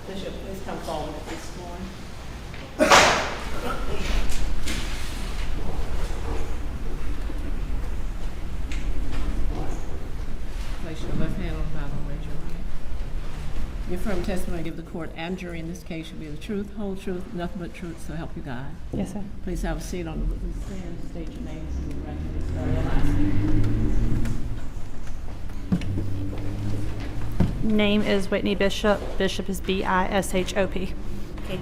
Bishop, please come forward at this morning. Place your left hand on the Bible, raise your right. Your firm testimony give the court and jury in this case should be the truth, whole truth, nothing but truth, so help you God. Yes, sir. Please have a seat on the witness stand. State your names and the record. Spell your last name. Name is Whitney Bishop. Bishop is Bishop. Okay,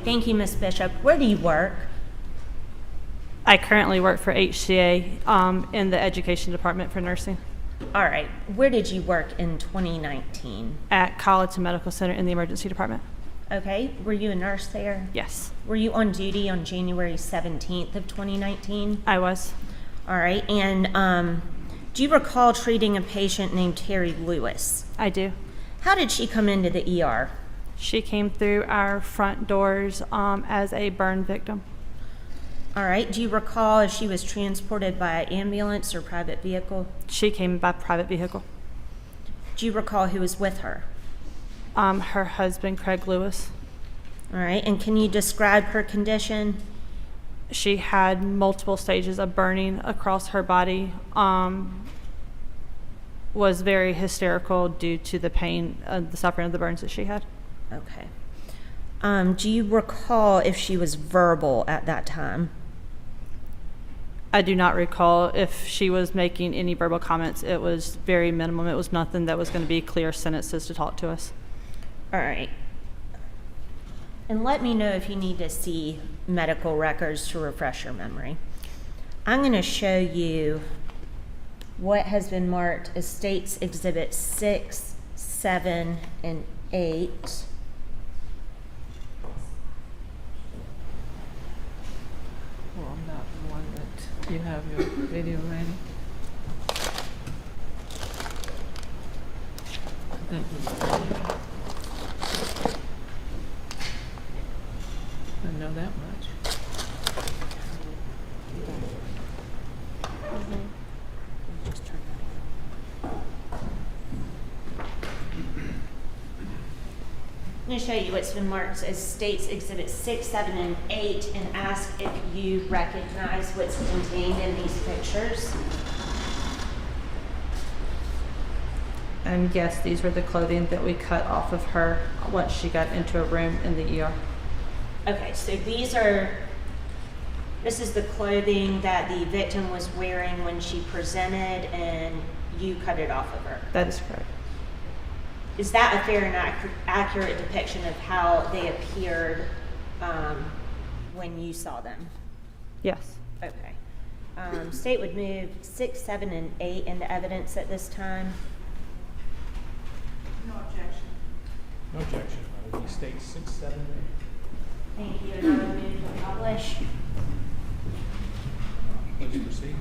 thank you, Ms. Bishop. Where do you work? I currently work for HCA in the education department for nursing All right, where did you work in 2019? at Colleton Medical Center in the emergency department. Okay, were you a nurse there? Yes, Were you on duty on January 17th of 2019? I was. All right, and do you recall treating a patient named Terry Lewis? I do. How did she come into the ER? She came through our front doors as a burn victim. All right, do you recall if she was transported by ambulance or private vehicle? She came by private vehicle. Do you recall who was with her? Her husband, Craig Lewis. All right, and can you describe her condition? She had multiple stages of burning across her body. Was very hysterical due to the pain, the suffering of the burns that she had. Okay. Do you recall if she was verbal at that time? I do not recall if she was making any verbal comments. It was very minimum. It was nothing that was going to be clear sentences to talk to us. All right. And let me know if you need to see medical records to refresh your memory. I'm going to show you what has been marked as States Exhibit 6, 7, and 8. Well, I'm not the one that you have your video ready. Thank you. I know that much. I'm going to show you what's been marked as States Exhibit 6, 7, and 8 and ask if you recognize what's contained in these pictures. And yes, these were the clothing that we cut off of her once she got into a room in the ER. Okay, so this is the clothing that the victim was wearing when she presented and you cut it off of her. That is correct. Is that a fair and accurate depiction of how they appeared when you saw them? Yes. Okay. State would move 6, 7, and 8 into evidence at this time. No objection. No objection. That would be States 6, 7, and 8. Thank you, and I would move to publish. Please proceed.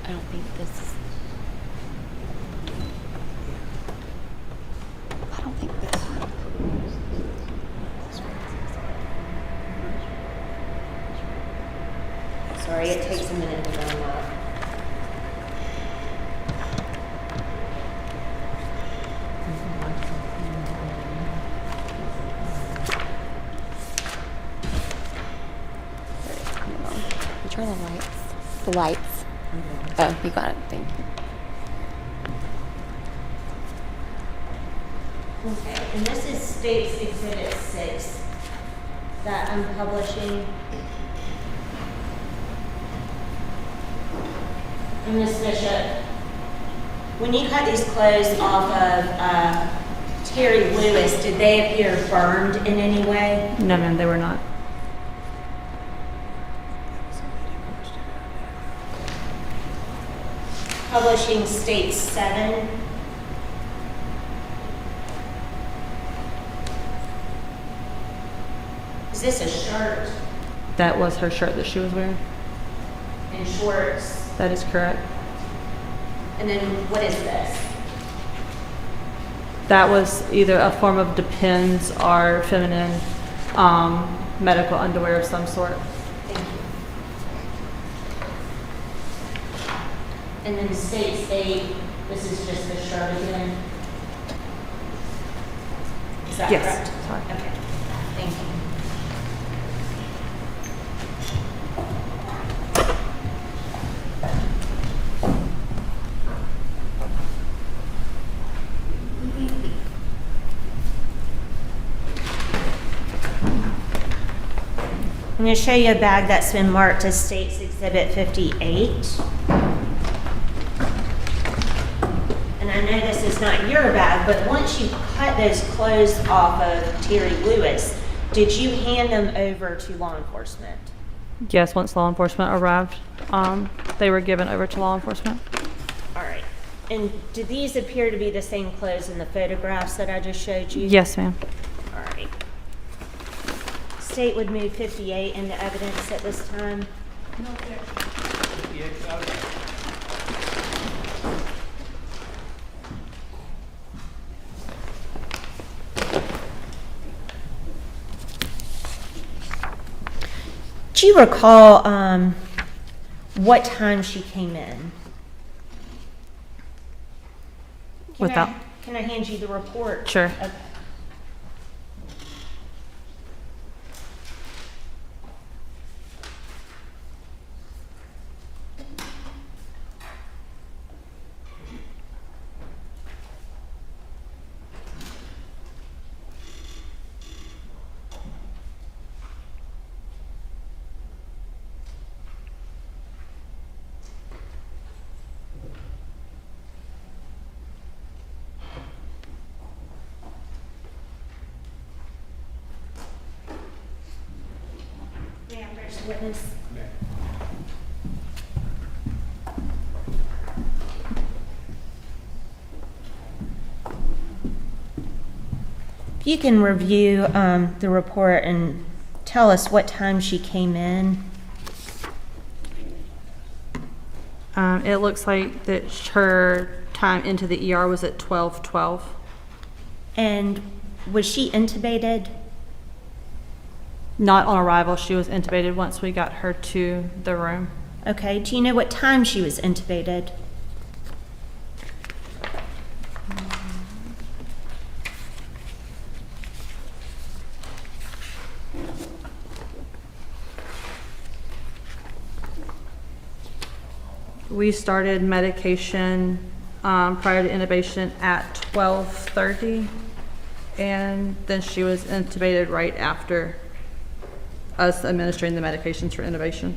I don't think this is. I don't think this. Sorry, it takes a minute to run up. Which are the lights? The lights. Oh, you got it. Thank you. Okay, and this is States Exhibit 6 that I'm publishing. And Ms. Bishop, when you cut these clothes off of Terry Lewis, did they appear burned in any way? No, ma'am, they were not. Publishing States 7. Is this a shirt? That was her shirt that she was wearing. and shorts. That is correct. And then what is this? That was either a form of Depends or feminine medical underwear of some sort. Thank you. And then state, this is just the shirt again? Is that Yes. correct? Sorry. Okay, thank you. I'm going to show you a bag that's been marked as State's Exhibit 58. And I know this is not your bag, but once you cut those clothes off of Terry Lewis, did you hand them over to law enforcement? Yes, once law enforcement arrived, they were given over to law enforcement. All right. And do these appear to be the same clothes in the photographs that I just showed you? Yes, ma'am. All right. State would move 58 into evidence at this time. Do you recall what time she came in? Can I hand you the report? Sure. Okay. May I first witness? If you can review the report and tell us what time she came in. It looks like that her time into the ER was at 12:12. And was she intubated? Not on arrival, she was intubated once we got her to the room. Okay, do you know what time she was intubated? We started medication prior to intubation at 12:30, and then she was intubated right after us administering the medications for intubation.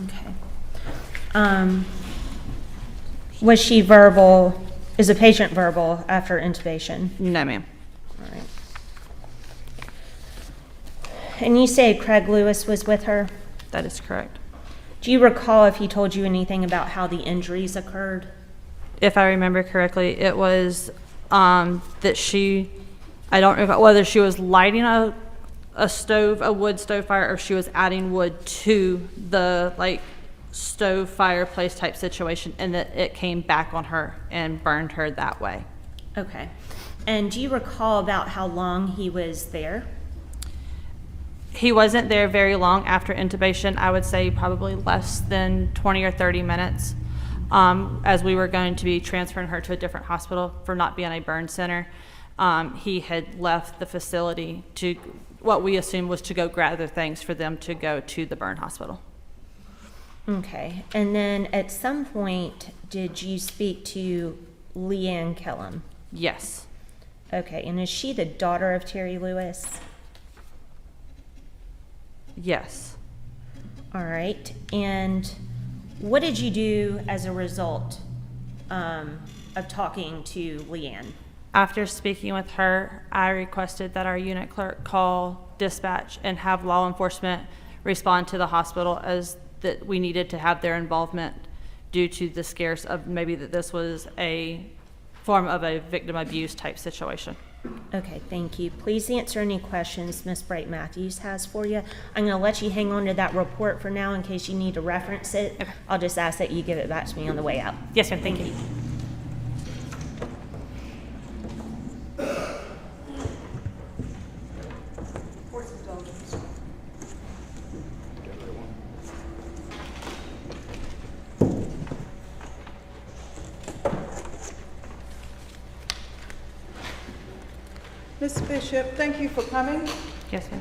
Okay. Was she verbal? Is a patient verbal after intubation? No, ma'am. All right. And you say Craig Lewis was with her? That is correct. Do you recall if he told you anything about how the injuries occurred? If I remember correctly, it was that she, I don't know whether she was lighting a wood stove fire, or she was adding wood to the stove fireplace type situation, and that it came back on her and burned her that way. Okay. And do you recall about how long he was there? He wasn't there very long after intubation. I would say probably less than 20 or 30 minutes, as we were going to be transferring her to a different hospital for not being a burn center. He had left the facility to what we assumed was to go gather things for them to go to the burn hospital. Okay. And then at some point, did you speak to Leanne Kellum? Yes. Okay. And is she the daughter of Terry Lewis? Yes. All right. And what did you do as a result of talking to Leanne? After speaking with her, I requested that our unit clerk call dispatch and have law enforcement respond to the hospital, as that we needed to have their involvement due to the scares of maybe that this was a form of a victim abuse type situation. Okay, thank you. Please answer any questions Ms. Bright Matthews has for you. I'm going to let you hang on to that report for now in case you need to reference it. Okay. I'll just ask that you give it back to me on the way out. Yes, ma'am, thank you. Ms. Bishop, thank you for coming. Yes, ma'am.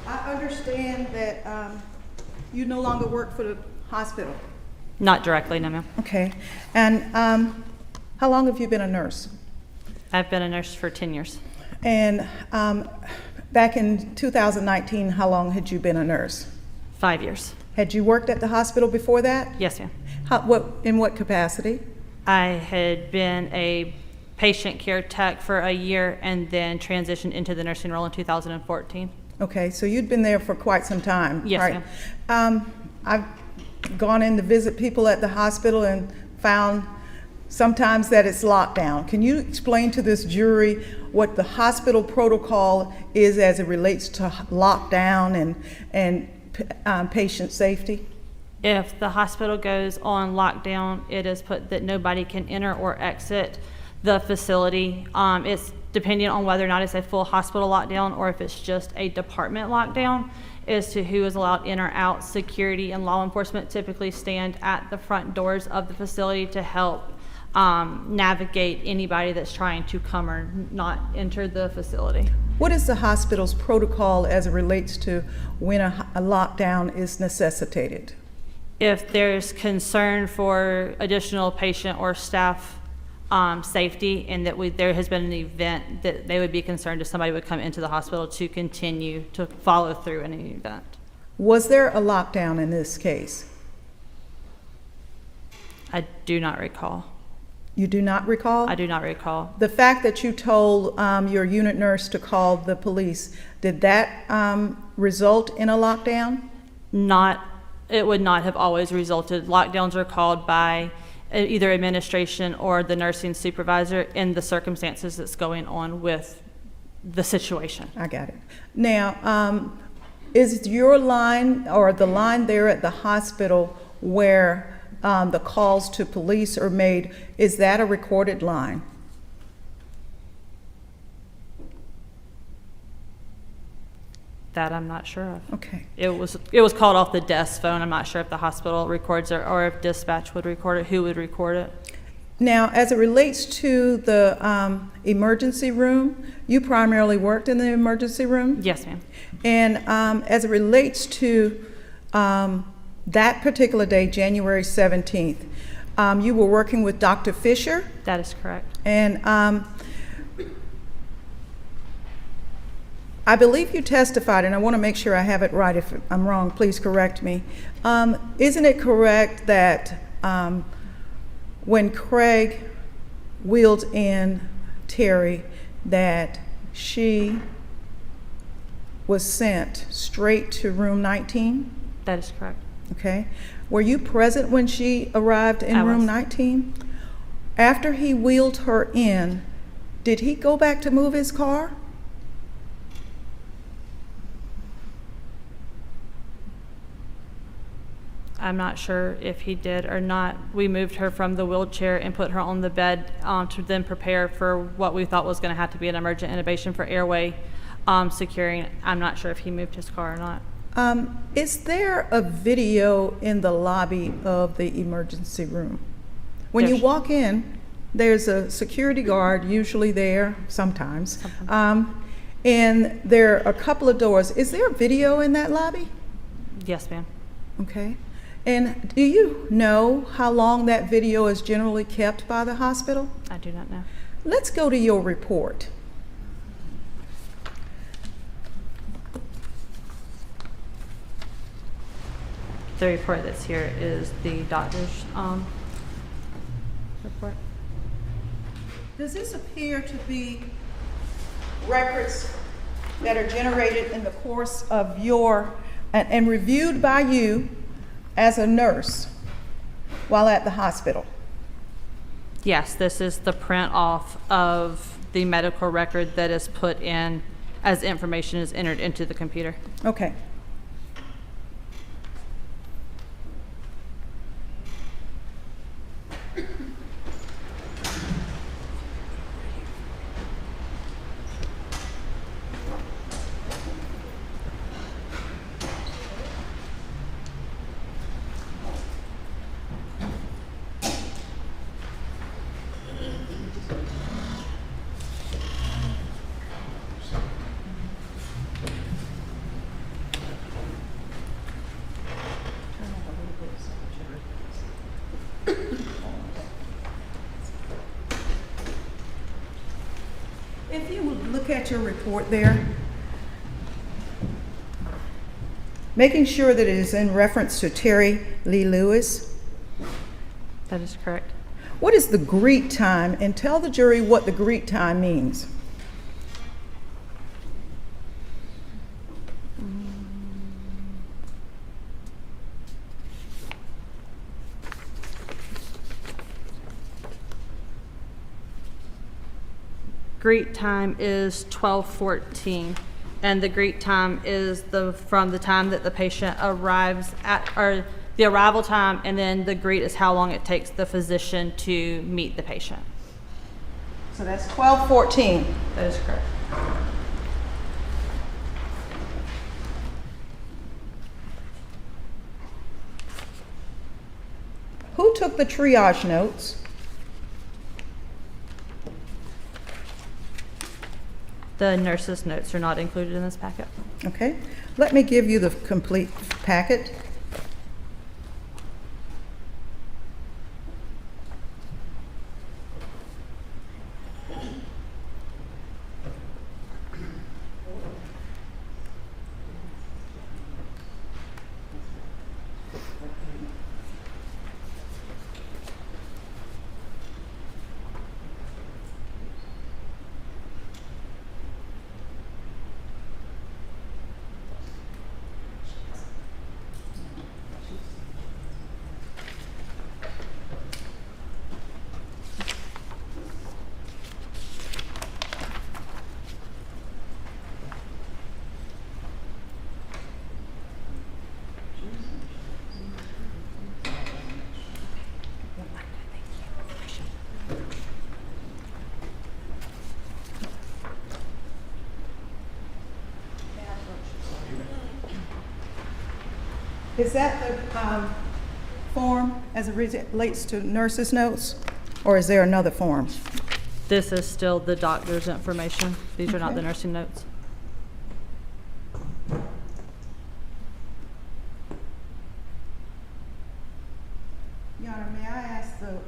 I understand that you no longer work for the hospital. Not directly, no, ma'am. Okay. And how long have you been a nurse? I've been a nurse for 10 years. And back in 2019, how long had you been a nurse? 5 years. Had you worked at the hospital before that? Yes, ma'am. In what capacity? I had been a patient care tech for a year and then transitioned into the nursing role in 2014. Okay, so you'd been there for quite some time. Yes, right? ma'am. I've gone in to visit people at the hospital and found sometimes that it's locked down. Can you explain to this jury what the hospital protocol is as it relates to lockdown and patient safety? If the hospital goes on lockdown, it is put that nobody can enter or exit the facility. It's depending on whether or not it's a full hospital lockdown or if it's just a department lockdown as to who is allowed in or out. Security and law enforcement typically stand at the front doors of the facility to help navigate anybody that's trying to come or not enter the facility. What is the hospital's protocol as it relates to when a lockdown is necessitated? If there's concern for additional patient or staff safety and that there has been an event, that they would be concerned if somebody would come into the hospital to continue to follow through in an event. Was there a lockdown in this case? I do not recall. You do not recall? I do not recall. The fact that you told your unit nurse to call the police, did that result in a lockdown? It would not have always resulted. Lockdowns are called by either administration or the nursing supervisor in the circumstances that's going on with the situation. I got it. Now, is your line or the line there at the hospital where the calls to police are made, is that a recorded line? That I'm not sure of. Okay. It was called off the desk phone. I'm not sure if the hospital records it or if dispatch would record it, who would record it. Now, as it relates to the emergency room, you primarily worked in the emergency room? Yes, ma'am. And as it relates to that particular day, January 17th, you were working with Dr. Fisher? That is correct. And I believe you testified, and I want to make sure I have it right. If I'm wrong, please correct me. Isn't it correct that when Craig wheeled in Terry, that she was sent straight to room 19? That is correct. Okay. Were you present when she arrived in I room was. 19? After he wheeled her in, did he go back to move his car? I'm not sure if he did or not. We moved her from the wheelchair and put her on the bed to then prepare for what we thought was going to have to be an emergent intubation for airway securing. I'm not sure if he moved his car or not. Is there a video in the lobby of the emergency room? When you walk in, there's a security guard usually there, sometimes, and there are a couple of doors. Is there a video in that lobby? Yes, ma'am. Okay. And do you know how long that video is generally kept by the hospital? I do not know. Let's go to your report. The report that's here is the doctor's report. Does this appear to be records that are generated in the course of your, and reviewed by you as a nurse while at the hospital? Yes, this is the print off of the medical record that is put in as information is entered into the computer. Okay. If you would look at your report there, making sure that it is in reference to Terry Lee Lewis. That is correct. What is the greet time? And tell the jury what the greet time means. Greet time is 12:14, and the greet time is from the time that the patient arrives at, or the arrival time, and then the greet is how long it takes the physician to meet the patient. So that's 12:14. That is correct. Who took the triage notes? The nurse's notes are not included in this packet. Okay, let me give you the complete packet. Is that the form as it relates to nurse's notes, or is there another form? This is still the doctor's information. These are not the nursing notes. Your Honor, may I ask the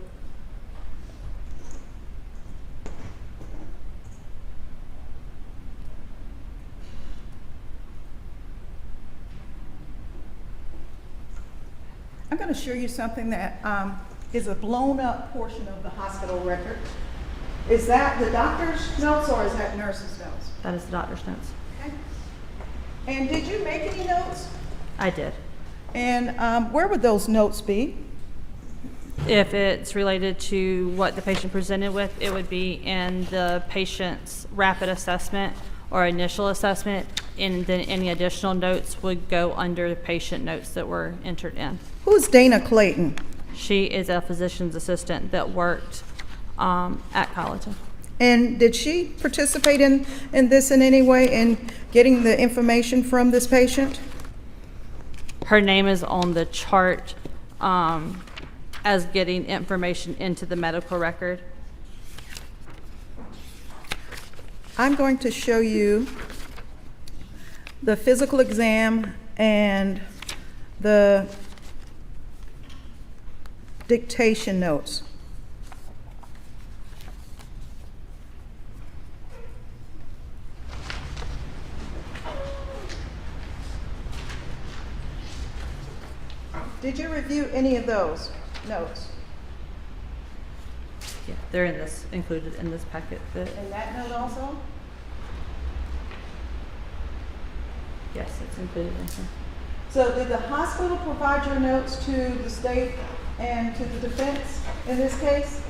I'm going to show you something that is a blown up portion of the hospital record. Is that the doctor's notes or is that nurse's notes? That is the doctor's notes. Okay. And did you make any notes? I did. And where would those notes be? If it's related to what the patient presented with, it would be in the patient's rapid assessment or initial assessment, and then any additional notes would go under the patient notes that were entered in. Who's Dana Clayton? She is a physician's assistant that worked at Colleton. And did she participate in this in any way, in getting the information from this patient? Her name is on the chart as getting information into the medical record. I'm going to show you the physical exam and the dictation notes. Did you review any of those notes? Yeah, they're in this, included in this packet. And that note also? Yes, it's included in here. So did the hospital provide your notes to the state and to the defense in this case?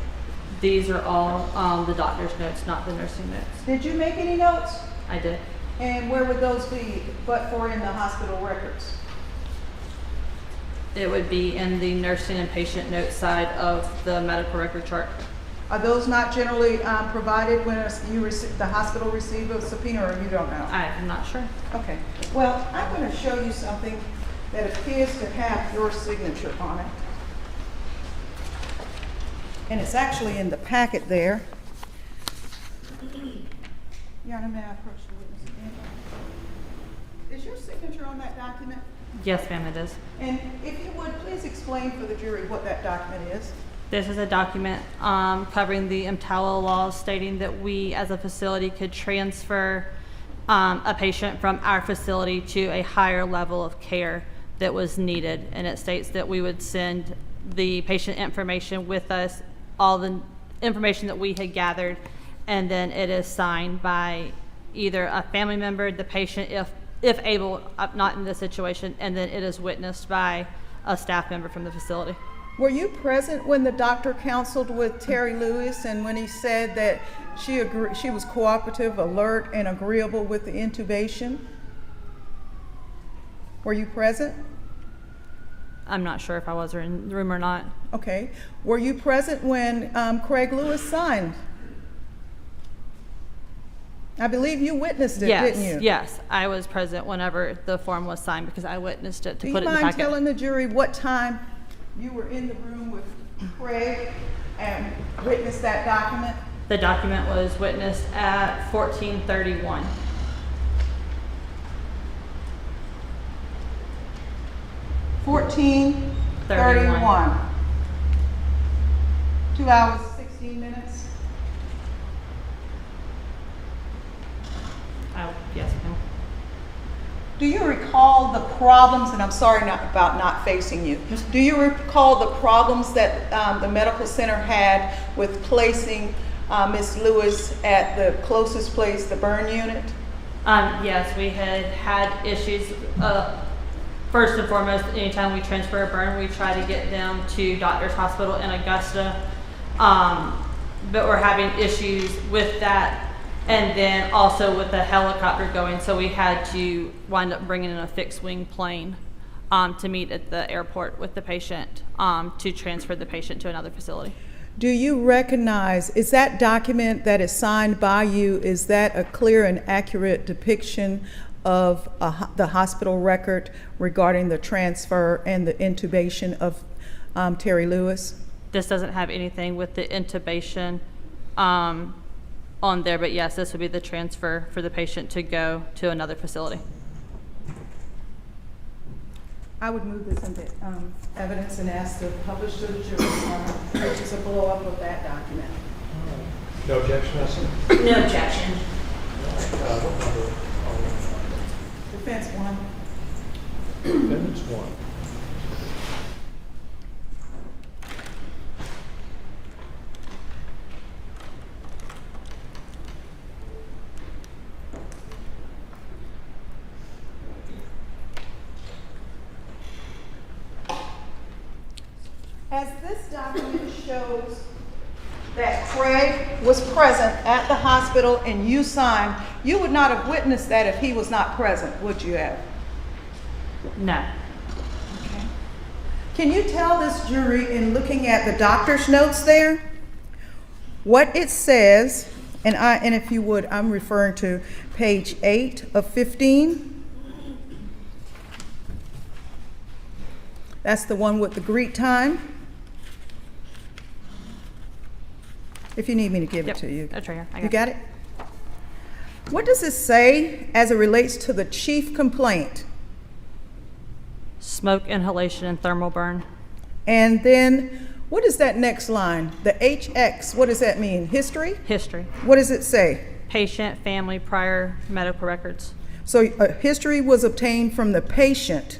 These are all the doctor's notes, not the nursing notes. Did you make any notes? I did. And where would those be, but for in the hospital records? It would be in the nursing and patient note side of the medical record chart. Are those not generally provided when the hospital receives a subpoena, or you don't know? I'm not sure. Okay. Well, I'm going to show you something that appears to have your signature on it. And it's actually in the packet there. Your Honor, may I approach the witness again? Is your signature on that document? Yes, ma'am, it is. And if you would, please explain for the jury what that document is. This is a document covering the EMTALA laws stating that we as a facility could transfer a patient from our facility to a higher level of care that was needed. And it states that we would send the patient information with us, all the information that we had gathered, and then it is signed by either a family member, the patient, if able, not in this situation, and then it is witnessed by a staff member from the facility. Were you present when the doctor counseled with Terry Lewis and when he said that she was cooperative, alert, and agreeable with the intubation? Were you present? I'm not sure if I was in the room or not. Okay. Were you present when Craig Lewis signed? I believe you witnessed it, didn't you? Yes, I was present whenever the form was signed because I witnessed it to Do put you it in the mind packet. telling the jury what time you were in the room with Craig and witnessed that document? The document was witnessed at 14:31. 14:31. 2 hours, 16 minutes. Oh, yes, ma'am. Do you recall the problems, and I'm sorry about not facing you, do you recall the problems that the medical center had with placing Ms. Lewis at the closest place, the burn unit? Yes, we had issues. First and foremost, anytime we transfer a burn, we try to get them to Doctors Hospital in Augusta. But we're having issues with that. And then also with the helicopter going, so we had to wind up bringing in a fixed wing plane to meet at the airport with the patient to transfer the patient to another facility. Do you recognize, is that document that is signed by you, is that a clear and accurate depiction of the hospital record regarding the transfer and the intubation of Terry Lewis? This doesn't have anything with the intubation on there, but yes, this would be the transfer for the patient to go to another facility. I would move this into evidence and ask to publish to the jury, which is a blow up of that document. No objection, I see. No objection. What number? Defense one. Defendants one. As this document shows that Craig was present at the hospital and you signed, you would not have witnessed that if he was not present, would you have? No. Okay. Can you tell this jury, in looking at the doctor's notes there, what it says, and if you would, I'm referring to page 8 of 15. That's the one with the greet time. If you need me to give it to you. That's right here. I You got it? What does it say as it relates to the chief complaint? Smoke inhalation and thermal burn. And then, what is that next line? The HX, what does that mean? History? History. What does it say? Patient, family, prior medical records. So history was obtained from the patient.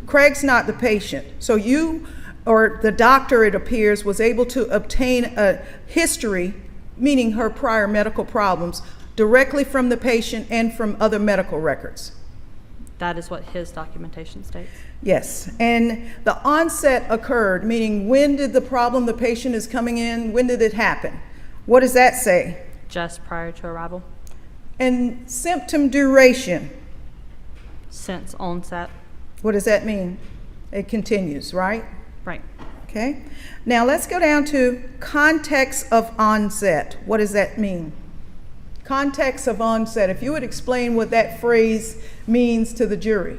Craig's not the patient. So you, or the doctor, it appears, was able to obtain a history, meaning her prior medical problems, directly from the patient and from other medical records. That is what his documentation states. Yes, and the onset occurred, meaning when did the problem, the patient is coming in, when did it happen? What does that say? Just prior to arrival, And symptom duration, since onset. what does that mean? It continues, right? Right. Okay. Now let's go down to context of onset. What does that mean? Context of onset. If you would explain what that phrase means to the jury.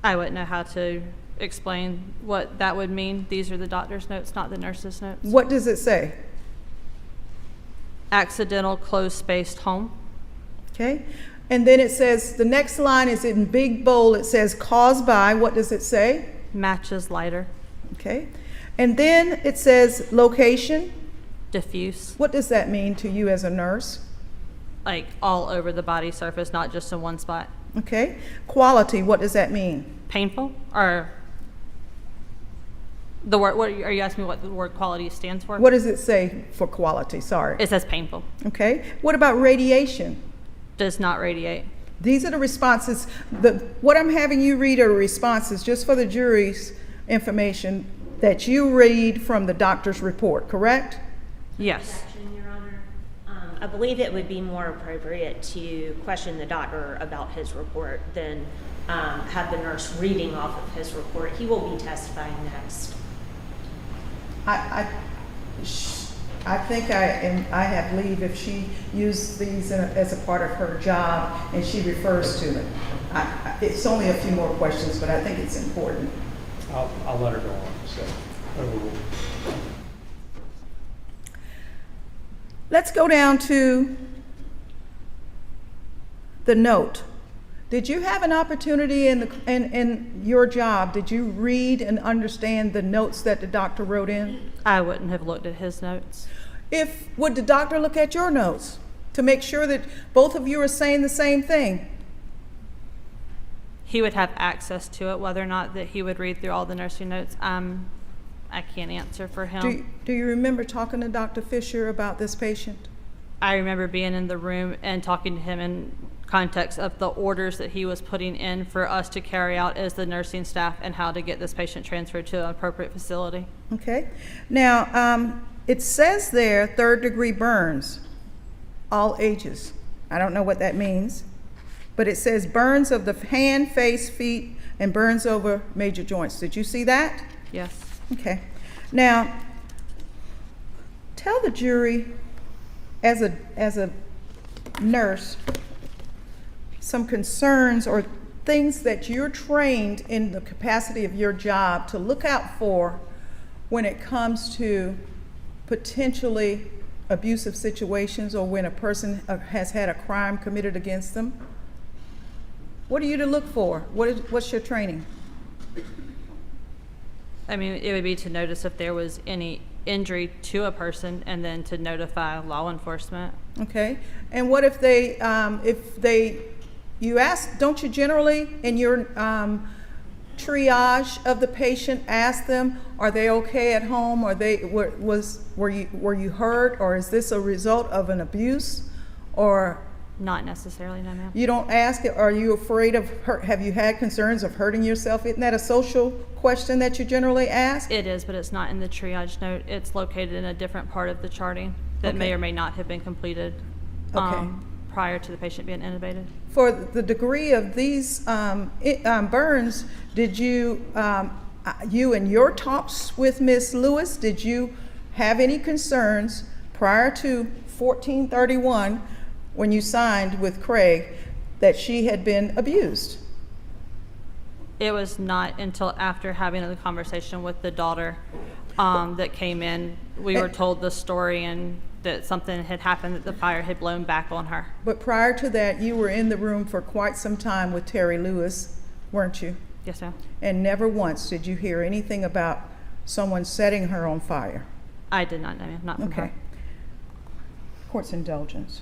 I wouldn't know how to explain what that would mean. These are the doctor's notes, not the nurse's notes. What does it say? Accidental closed-spaced home. Okay. And then it says, the next line is in big bold. It says caused by. What does it say? Matches lighter. Okay. And then it says location. Diffuse. What does that mean to you as a nurse? Like all over the body surface, not just in one spot. Okay. Quality. What does that mean? Painful? Or the word, what are you asking me what the word quality stands for? What does it say for quality? Sorry. It says painful. Okay. What about radiation? Does not radiate. These are the responses. What I'm having you read are responses just for the jury's information that you read from the doctor's report, correct? Yes. Objection, Your Honor. I believe it would be more appropriate to question the doctor about his report than have the nurse reading off of his report. He will be testifying next. I think I have leave if she used these as a part of her job and she refers to it. It's only a few more questions, but I think it's important. I'll let her go on, so. overruled. Let's go down to the note. Did you have an opportunity in your job, did you read and understand the notes that the doctor wrote in? I wouldn't have looked at his notes. Would the doctor look at your notes to make sure that both of you are saying the same thing? He would have access to it. Whether or not that he would read through all the nursing notes, I can't answer for him. Do you remember talking to Dr. Fisher about this patient? I remember being in the room and talking to him in context of the orders that he was putting in for us to carry out as the nursing staff and how to get this patient transferred to an appropriate facility. Okay. Now, it says there third-degree burns, all ages. I don't know what that means, but it says burns of the hand, face, feet, and burns over major joints. Did you see that? Yes. Okay. Now, tell the jury, as a nurse, some concerns or things that you're trained in the capacity of your job to look out for when it comes to potentially abusive situations or when a person has had a crime committed against them. What are you to look for? What's your training? I mean, it would be to notice if there was any injury to a person and then to notify law enforcement. Okay. And what if you ask, don't you generally in your triage of the patient ask them, are they okay at home? Were you hurt, or is this a result of an abuse? Or Not necessarily, no ma'am. you don't ask it, are you afraid of hurt? Have you had concerns of hurting yourself? Isn't that a social question that you generally ask? It is, but it's not in the triage note. It's located in a different part of the charting that may Okay. or may not have been completed Okay. prior to the patient being intubated. For the degree of these burns, did you in your talks with Ms. Lewis, did you have any concerns prior to 1431 when you signed with Craig that she had been abused? It was not until after having the conversation with the daughter that came in. We were told the story and that something had happened, that the fire had blown back on her. But prior to that, you were in the room for quite some time with Terry Lewis, weren't you? Yes, ma'am. And never once did you hear anything about someone setting her on fire? I did not know, ma'am, not from Okay. her. Court's indulgence.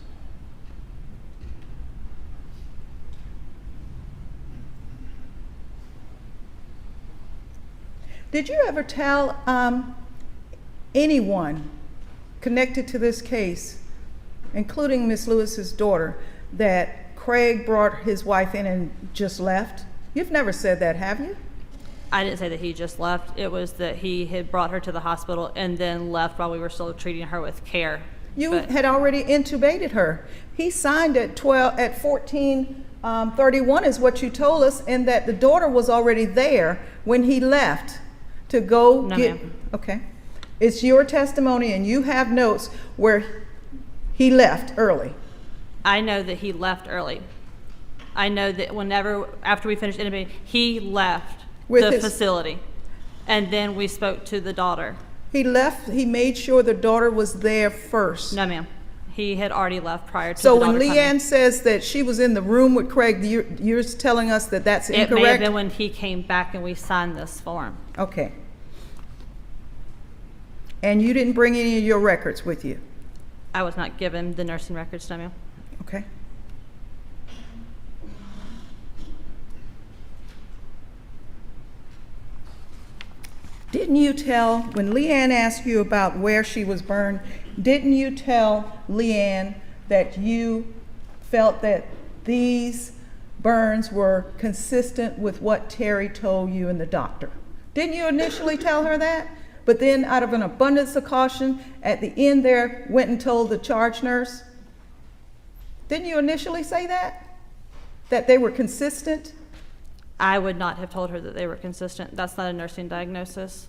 Did you ever tell anyone connected to this case, including Ms. Lewis's daughter, that Craig brought his wife in and just left? You've never said that, have you? I didn't say that he just left. It was that he had brought her to the hospital and then left while we were still treating her with care. You But had already intubated her. He signed at 14:31 is what you told us, and that the daughter was already there when he left to go No, get. ma'am. Okay. It's your testimony, and you have notes where he left early. I know that he left early. I know that after we finished intubating, he left With the his- facility. And then we spoke to the daughter. He left, he made sure the daughter was there first. No, ma'am. He had already left prior to So the when daughter Leanne coming. says that she was in the room with Craig, you're telling us that that's It may have incorrect? been when he came back and we signed this form. Okay. And you didn't bring any of your records with you? I was not given the nursing records, no, ma'am. Okay. Didn't you tell, when Leanne asked you about where she was burned, didn't you tell Leanne that you felt that these burns were consistent with what Terry told you and the doctor? Didn't you initially tell her that? But then out of an abundance of caution, at the end there, went and told the charge nurse? Didn't you initially say that? That they were consistent? I would not have told her that they were consistent. That's not a nursing diagnosis.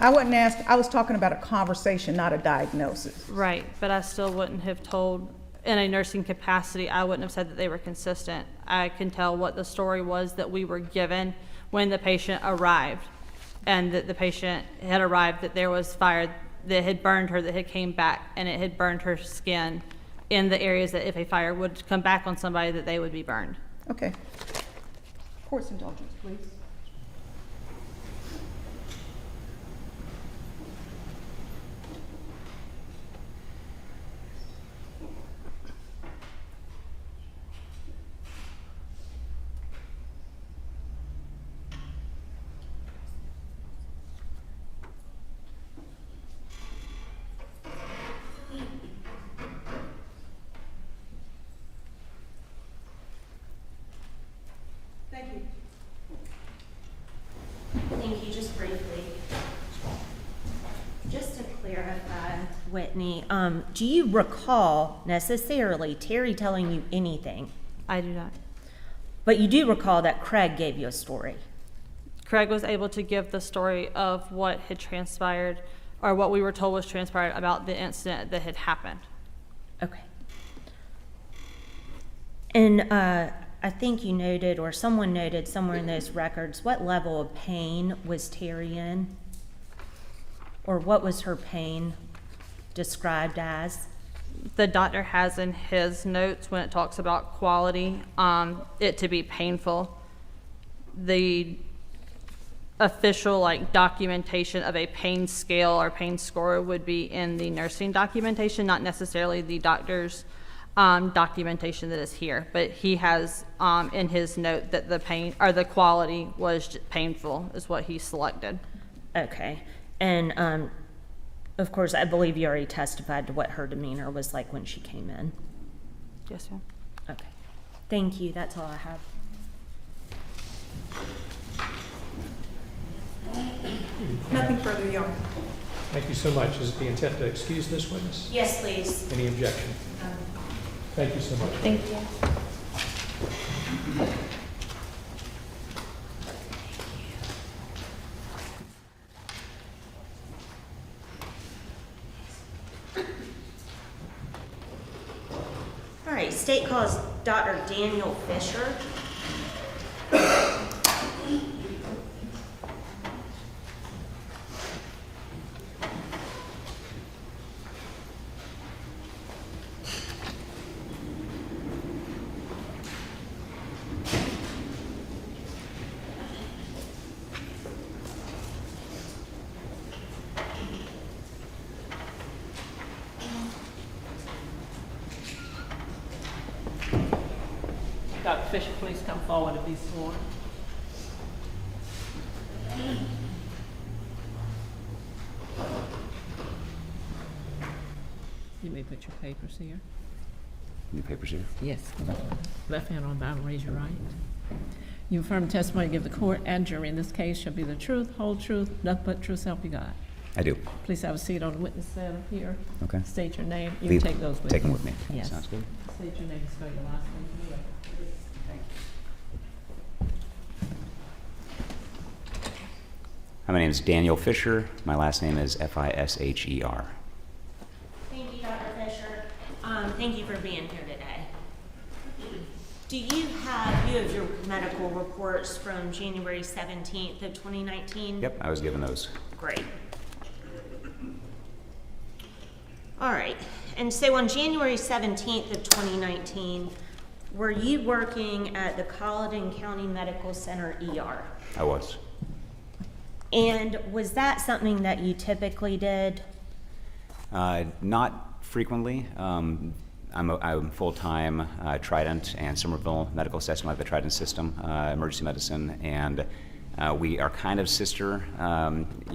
I wasn't asking, I was talking about a conversation, not a diagnosis. Right, but I still wouldn't have told, in a nursing capacity, I wouldn't have said that they were consistent. I can tell what the story was that we were given when the patient arrived, and that the patient had arrived, that there was fire that had burned her, that had came back, and it had burned her skin in the areas that if a fire would come back on somebody, that they would be burned. Okay. Course indulgence, please. Thank you. Thank you. Just briefly. Just to clarify, Whitney, do you recall necessarily Terry telling you anything? I do not. But you do recall that Craig gave you a story? Craig was able to give the story of what had transpired, or what we were told was transpired about the incident that had happened. Okay. And I think you noted, or someone noted somewhere in those records, what level of pain was Terry in? Or what was her pain described as? The doctor has in his notes, when it talks about quality, it to be painful. The official documentation of a pain scale or pain score would be in the nursing documentation, not necessarily the doctor's documentation that is here. But he has in his note that the pain or the quality was painful is what he selected. Okay. And of course, I believe you already testified to what her demeanor was like when she came in. Yes, ma'am. Okay. Thank you. That's all I have. Nothing further, Your Honor. Thank you so much. Is it the intent to excuse this witness? Yes, please. Any objection? Thank you so much. Thank you. All right, state calls Dr. Daniel Fisher. Dr. Fisher, please come forward and be sworn. You may put your papers here. New papers here. Yes. Left hand on the Bible, raise your right. You affirm testimony you give the court and jury in this case shall be the truth, whole truth, nothing but truth, so help you God. I do. Please have a seat on the witness stand up here. Okay. State your name. You Please can take those with you. take them with me. Yes. Sounds good. State your name and spell your last name. Hi, my name is Daniel Fisher. My last name is Fisher. Thank you, Dr. Fisher. Thank you for being here today. Do you have your medical reports from January 17th of 2019? Yep, I was given those. Great. All right. And so on January 17th of 2019, were you working at the Colleton County Medical Center ER? I was. And was that something that you typically did? Not frequently. I'm full-time Trident and Somerville medical system, like the Trident system, emergency medicine, and we are kind of sister,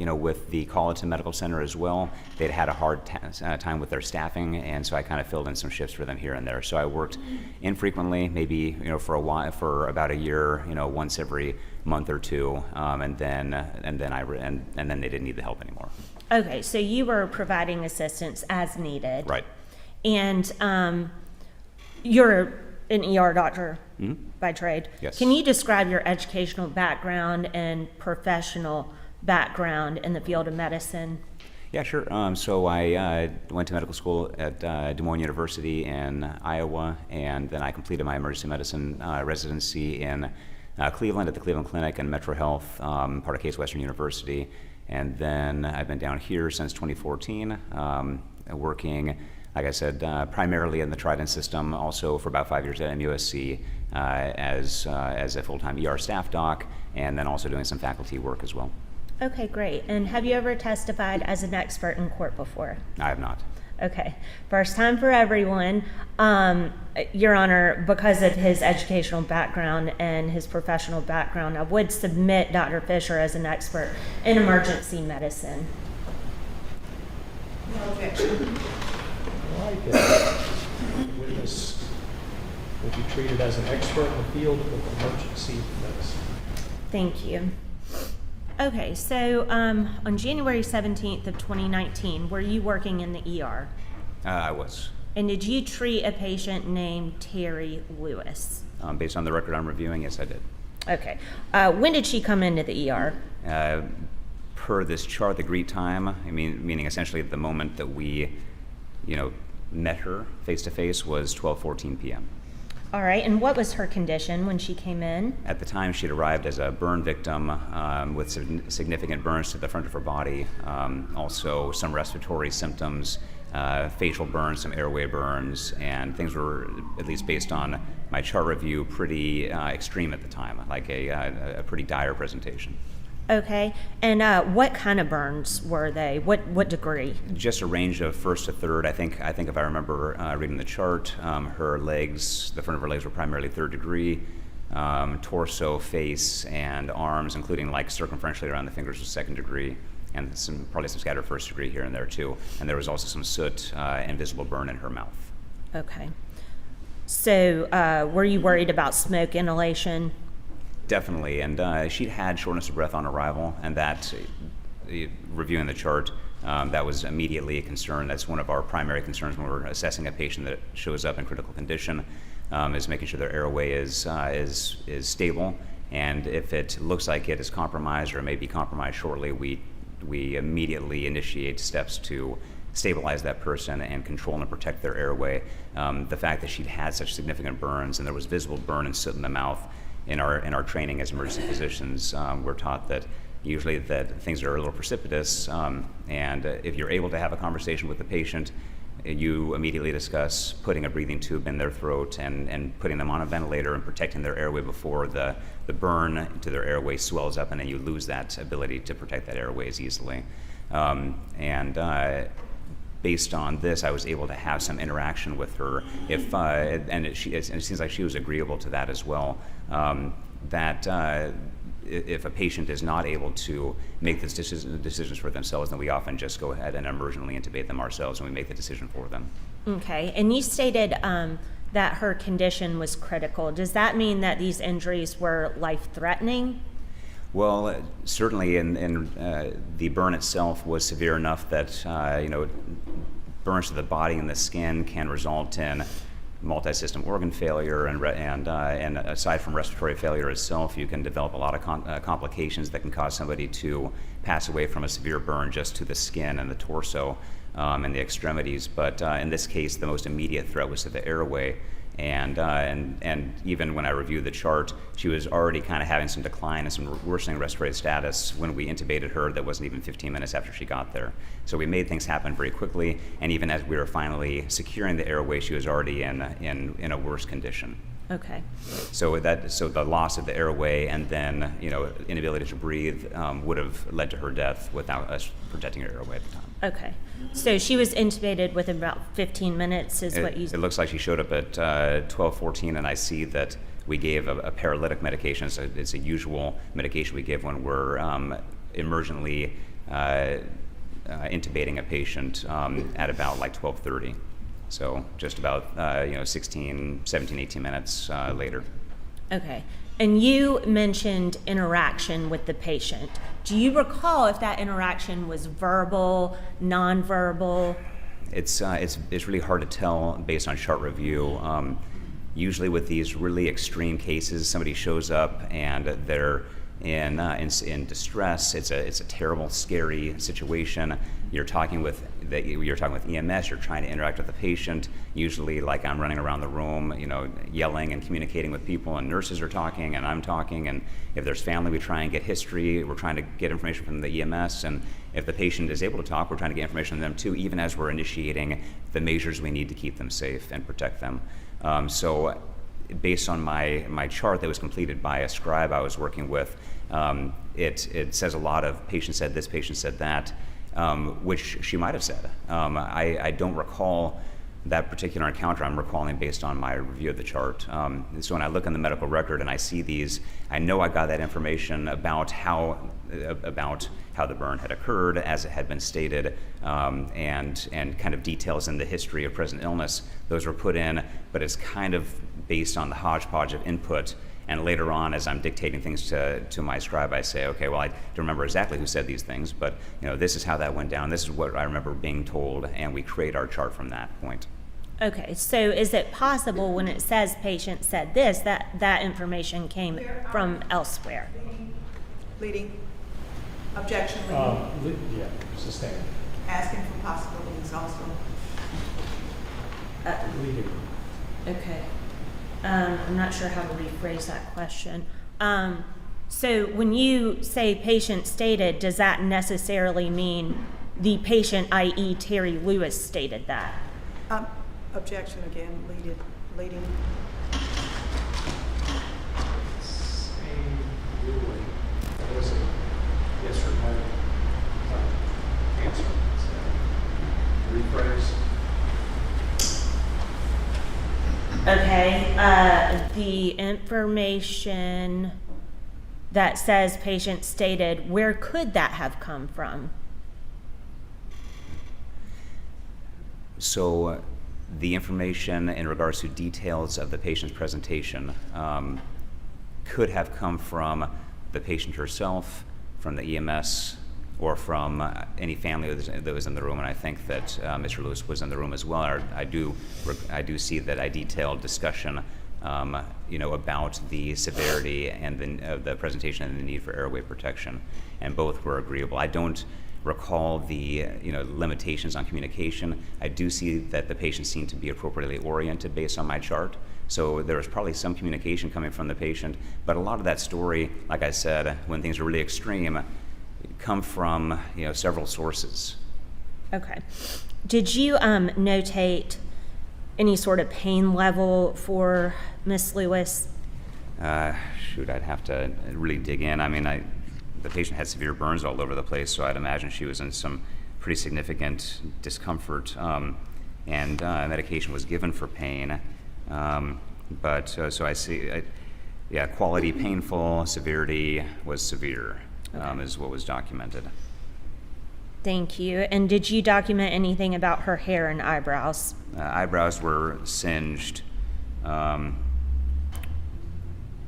with the Colleton Medical Center as well. They'd had a hard time with their staffing, and so I kind of filled in some shifts for them here and there. So I worked infrequently, maybe for a while, for about a year, once every month or two, and then they didn't need the help anymore. Okay, so you were providing assistance as needed. Right. And you're an ER doctor by trade. Yes. Can you describe your educational background and professional background in the field of medicine? Yeah, sure. So I went to medical school at Des Moines University in Iowa, and then I completed my emergency medicine residency in Cleveland at the Cleveland Clinic and Metro Health, part of Case Western University. And then I've been down here since 2014, working, like I said, primarily in the Trident system, also for about 5 years at MUSC as a full-time ER staff doc, and then also doing some faculty work as well. Okay, great. And have you ever testified as an expert in court before? I have not. Okay, first time for everyone. Your Honor, because of his educational background and his professional background, I would submit Dr. Fisher as an expert in emergency medicine. No objection. I like it. Witness will be treated as an expert in the field of emergency medicine. Thank you. Okay, so on January 17th of 2019, were you working in the ER? I was. And did you treat a patient named Terry Lewis? Based on the record I'm reviewing, yes, I did. Okay. When did she come into the ER? Per this chart, the greet time, meaning essentially the moment that we, met her face-to-face was 12:14 p.m. All right, and what was her condition when she came in? At the time, she'd arrived as a burn victim with significant burns to the front of her body, also some respiratory symptoms, facial burns, some airway burns, and things were, at least based on my chart review, pretty extreme at the time, like a pretty dire presentation. Okay, and what kind of burns were they? What degree? Just a range of first to third. I think if I remember reading the chart, her legs, the front of her legs were primarily third degree. Torso, face, and arms, including like circumferentially around the fingers, was second degree, and probably some scattered first degree here and there too. And there was also some soot and visible burn in her mouth. Okay. So were you worried about smoke inhalation? Definitely, and she'd had shortness of breath on arrival, and that, reviewing the chart, that was immediately a concern. That's one of our primary concerns when we're assessing a patient that shows up in critical condition, is making sure their airway is stable, and if it looks like it is compromised or may be compromised shortly, we immediately initiate steps to stabilize that person and control and protect their airway. The fact that she'd had such significant burns and there was visible burn and soot in the mouth. In our training as emergency physicians, we're taught that usually that things are a little precipitous, and if you're able to have a conversation with the patient, you immediately discuss putting a breathing tube in their throat and putting them on a ventilator and protecting their airway before the burn to their airway swells up, and then you lose that ability to protect that airway as easily. Based on this, I was able to have some interaction with her. It seems like she was agreeable to that as well. If a patient is not able to make these decisions for themselves, then we often just go ahead and emergently intubate them ourselves, and we make the decision for them. Okay, and you stated that her condition was critical. Does that mean that these injuries were life-threatening? Well, certainly, the burn itself was severe enough that burns to the body and the skin can result in multi-system organ failure, and aside from respiratory failure itself, you can develop a lot of complications that can cause somebody to pass away from a severe burn just to the skin and the torso and the extremities. But in this case, the most immediate threat was to the airway. And even when I reviewed the chart, she was already kind of having some decline and some worsening respiratory status when we intubated her. That wasn't even 15 minutes after she got there. So we made things happen very quickly, and even as we were finally securing the airway, she was already in a worse condition. Okay. So the loss of the airway and then inability to breathe would have led to her death without us protecting her airway at the time. Okay. So she was intubated within about 15 minutes is what you... It looks like she showed up at 12:14, and I see that we gave a paralytic medication. So it's a usual medication we give when we're emergently intubating a patient at about like 12:30. So just about 17, 18 minutes later. Okay. And you mentioned interaction with the patient. Do you recall if that interaction was verbal, nonverbal? It's really hard to tell based on chart review. Usually with these really extreme cases, somebody shows up and they're in distress. It's a terrible, scary situation. You're talking with EMS. You're trying to interact with the patient. Usually, like I'm running around the room, yelling and communicating with people, and nurses are talking, and I'm talking. And if there's family, we try and get history. We're trying to get information from the EMS, and if the patient is able to talk, we're trying to get information from them too, even as we're initiating the measures we need to keep them safe and protect them. So based on my chart that was completed by a scribe I was working with, it says a lot of patient said this, patient said that, which she might have said. I don't recall that particular encounter. I'm recalling based on my review of the chart. So when I look in the medical record and I see these, I know I got that information about how the burn had occurred as it had been stated, and kind of details in the history of present illness. Those were put in, but it's kind of based on the hodgepodge of input. And later on, as I'm dictating things to my scribe, I say, okay, well, I don't remember exactly who said these things, but this is how that went down. This is what I remember being told, and we create our chart from that point. Okay, so is it possible when it says patient said this, that information came from elsewhere? Leading. Objection leading. Yeah, sustained. Asking for possibilities also. Leading. Okay. I'm not sure how to rephrase that question. So when you say patient stated, does that necessarily mean the patient, i.e. Terry Lewis, stated that? Objection again, leading. Same ruling. That was a yes or no answer. So, rephrase. Okay, the information that says patient stated, where could that have come from? So the information in regards to details of the patient's presentation could have come from the patient herself, from the EMS, or from any family that was in the room. And I think that Mr. Lewis was in the room as well. I do see that I detailed discussion about the severity and the presentation and the need for airway protection, and both were agreeable. I don't recall the limitations on communication. I do see that the patient seemed to be appropriately oriented based on my chart. So there was probably some communication coming from the patient, but a lot of that story, like I said, when things are really extreme, come from several sources. Okay. Did you notate any sort of pain level for Miss Lewis? I'd have to really dig in. I mean, the patient had severe burns all over the place, so I'd imagine she was in some pretty significant discomfort, and medication was given for pain. So I see, quality painful, severity was severe, is what was documented. Thank you. And did you document anything about her hair and eyebrows? Eyebrows were singed. I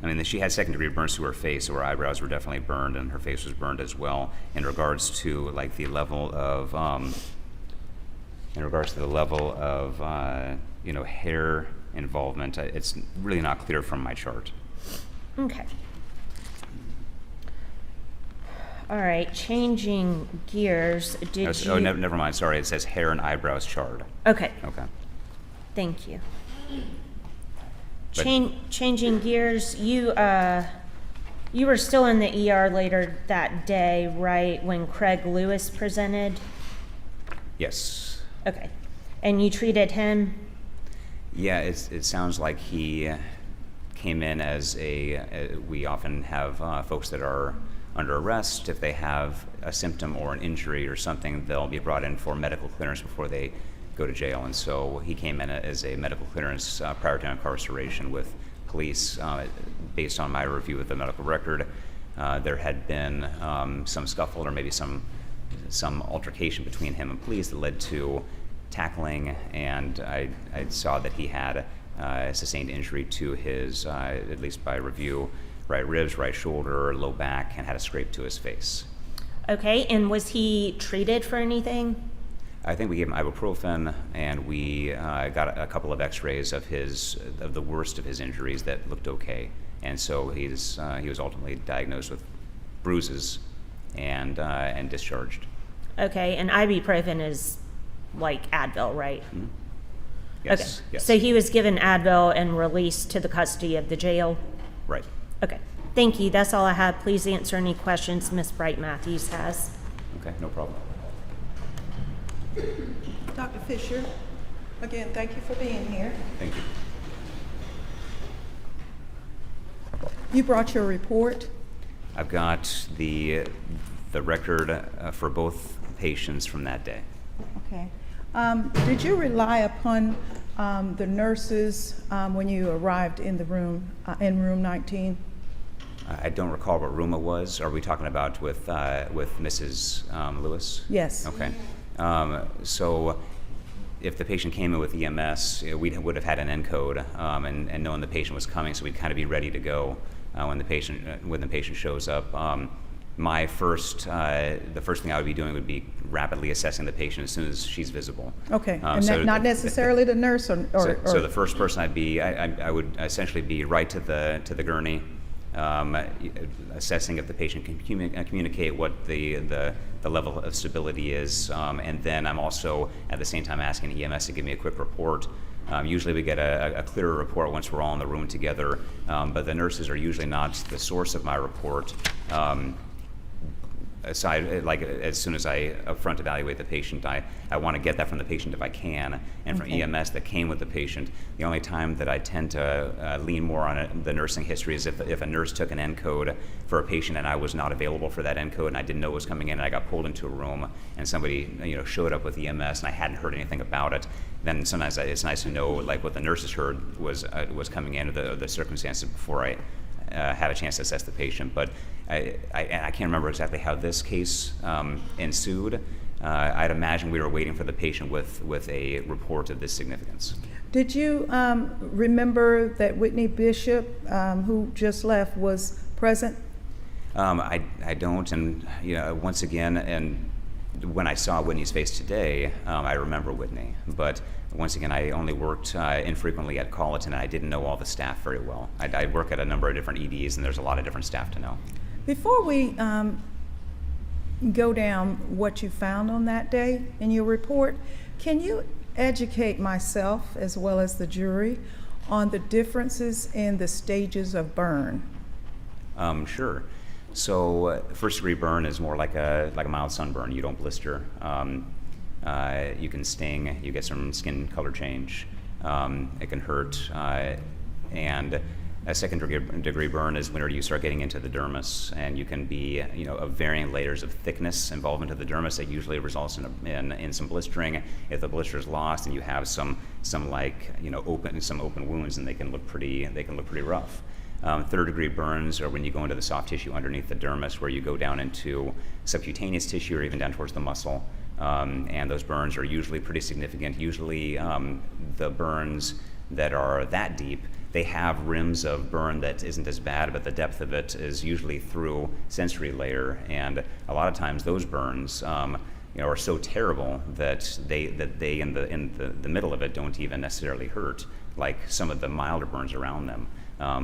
mean, she had second-degree burns to her face, so her eyebrows were definitely burned, and her face was burned as well. In regards to like the level of, hair involvement, it's really not clear from my chart. Okay. All right, changing gears, did you? Never mind, sorry, it says hair and eyebrows charred. Okay, Okay. thank you. But- Changing gears, you were still in the ER later that day, right, when Craig Lewis presented? Yes. Okay, and you treated him? Yeah, it sounds like he came in as we often have folks that are under arrest. If they have a symptom or an injury or something, they'll be brought in for medical clearance before they go to jail. And so he came in as a medical clearance prior to incarceration with police. Based on my review of the medical record, there had been some scuffle or maybe some altercation between him and police that led to tackling, and I saw that he had sustained injury to his, at least by review, right ribs, right shoulder, low back, and had a scrape to his face. Okay, and was he treated for anything? I think we gave him ibuprofen, and we got a couple of X-rays of the worst of his injuries that looked okay, and so he was ultimately diagnosed with bruises and discharged. Okay, and ibuprofen is like Advil, right? Mm-hmm. Yes. Okay. Yes. So he was given Advil and released to the custody of the jail? Right. Okay, thank you. That's all I have. Please answer any questions Ms. Bright Matthews has. Okay. No problem. Dr. Fisher, again, thank you for being here. Thank you. You brought your report. I've got the record for both patients from that day. Okay. Did you rely upon the nurses when you arrived in the room, in room 19? I don't recall what room it was. Are we talking about with Mrs. Lewis? Yes. Okay. So if the patient came in with EMS, we would have had an encode and known the patient was coming, so we'd kind of be ready to go when the patient shows up. The first thing I would be doing would be rapidly assessing the patient as soon as she's visible. Okay, and So not necessarily the nurse So the first person I would essentially be right to the gurney, assessing if the patient can communicate what the level of stability is, and then I'm also at the same time asking EMS to give me a quick report. Usually we get a clearer report once we're all in the room together, but the nurses are usually not the source of my report. Aside, like as soon as I upfront evaluate the patient, I want to get that from the patient if I can, and from Okay. EMS that came with the patient. The only time that I tend to lean more on the nursing history is if a nurse took an encode for a patient and I was not available for that encode and I didn't know it was coming in and I got pulled into a room and somebody showed up with EMS and I hadn't heard anything about it. Then sometimes it's nice to know like what the nurses heard was coming in or the circumstances before I had a chance to assess the patient. But I can't remember exactly how this case ensued. I'd imagine we were waiting for the patient with a report of this significance. Did you remember that Whitney Bishop, who just left, was present? I don't, and once again, and when I saw Whitney's face today, I remember Whitney. But once again, I only worked infrequently at Colleton, and I didn't know all the staff very well. I work at a number of different EDs, and there's a lot of different staff to know. Before we go down what you found on that day in your report, can you educate myself as well as the jury on the differences in the stages of burn? Sure. So first-degree burn is more like a mild sunburn. You don't blister. You can sting. You get some skin color change. It can hurt. And a second-degree burn is whenever you start getting into the dermis, and you can be, of varying layers of thickness involvement of the dermis. That usually results in some blistering. If the blister is lost, and you have some open wounds, and they can look pretty rough. Third-degree burns are when you go into the soft tissue underneath the dermis, where you go down into subcutaneous tissue or even down towards the muscle. And those burns are usually pretty significant. Usually the burns that are that deep, they have rims of burn that isn't as bad, but the depth of it is usually through sensory layer, and a lot of times those burns are so terrible that they in the middle of it don't even necessarily hurt, like some of the milder burns around them.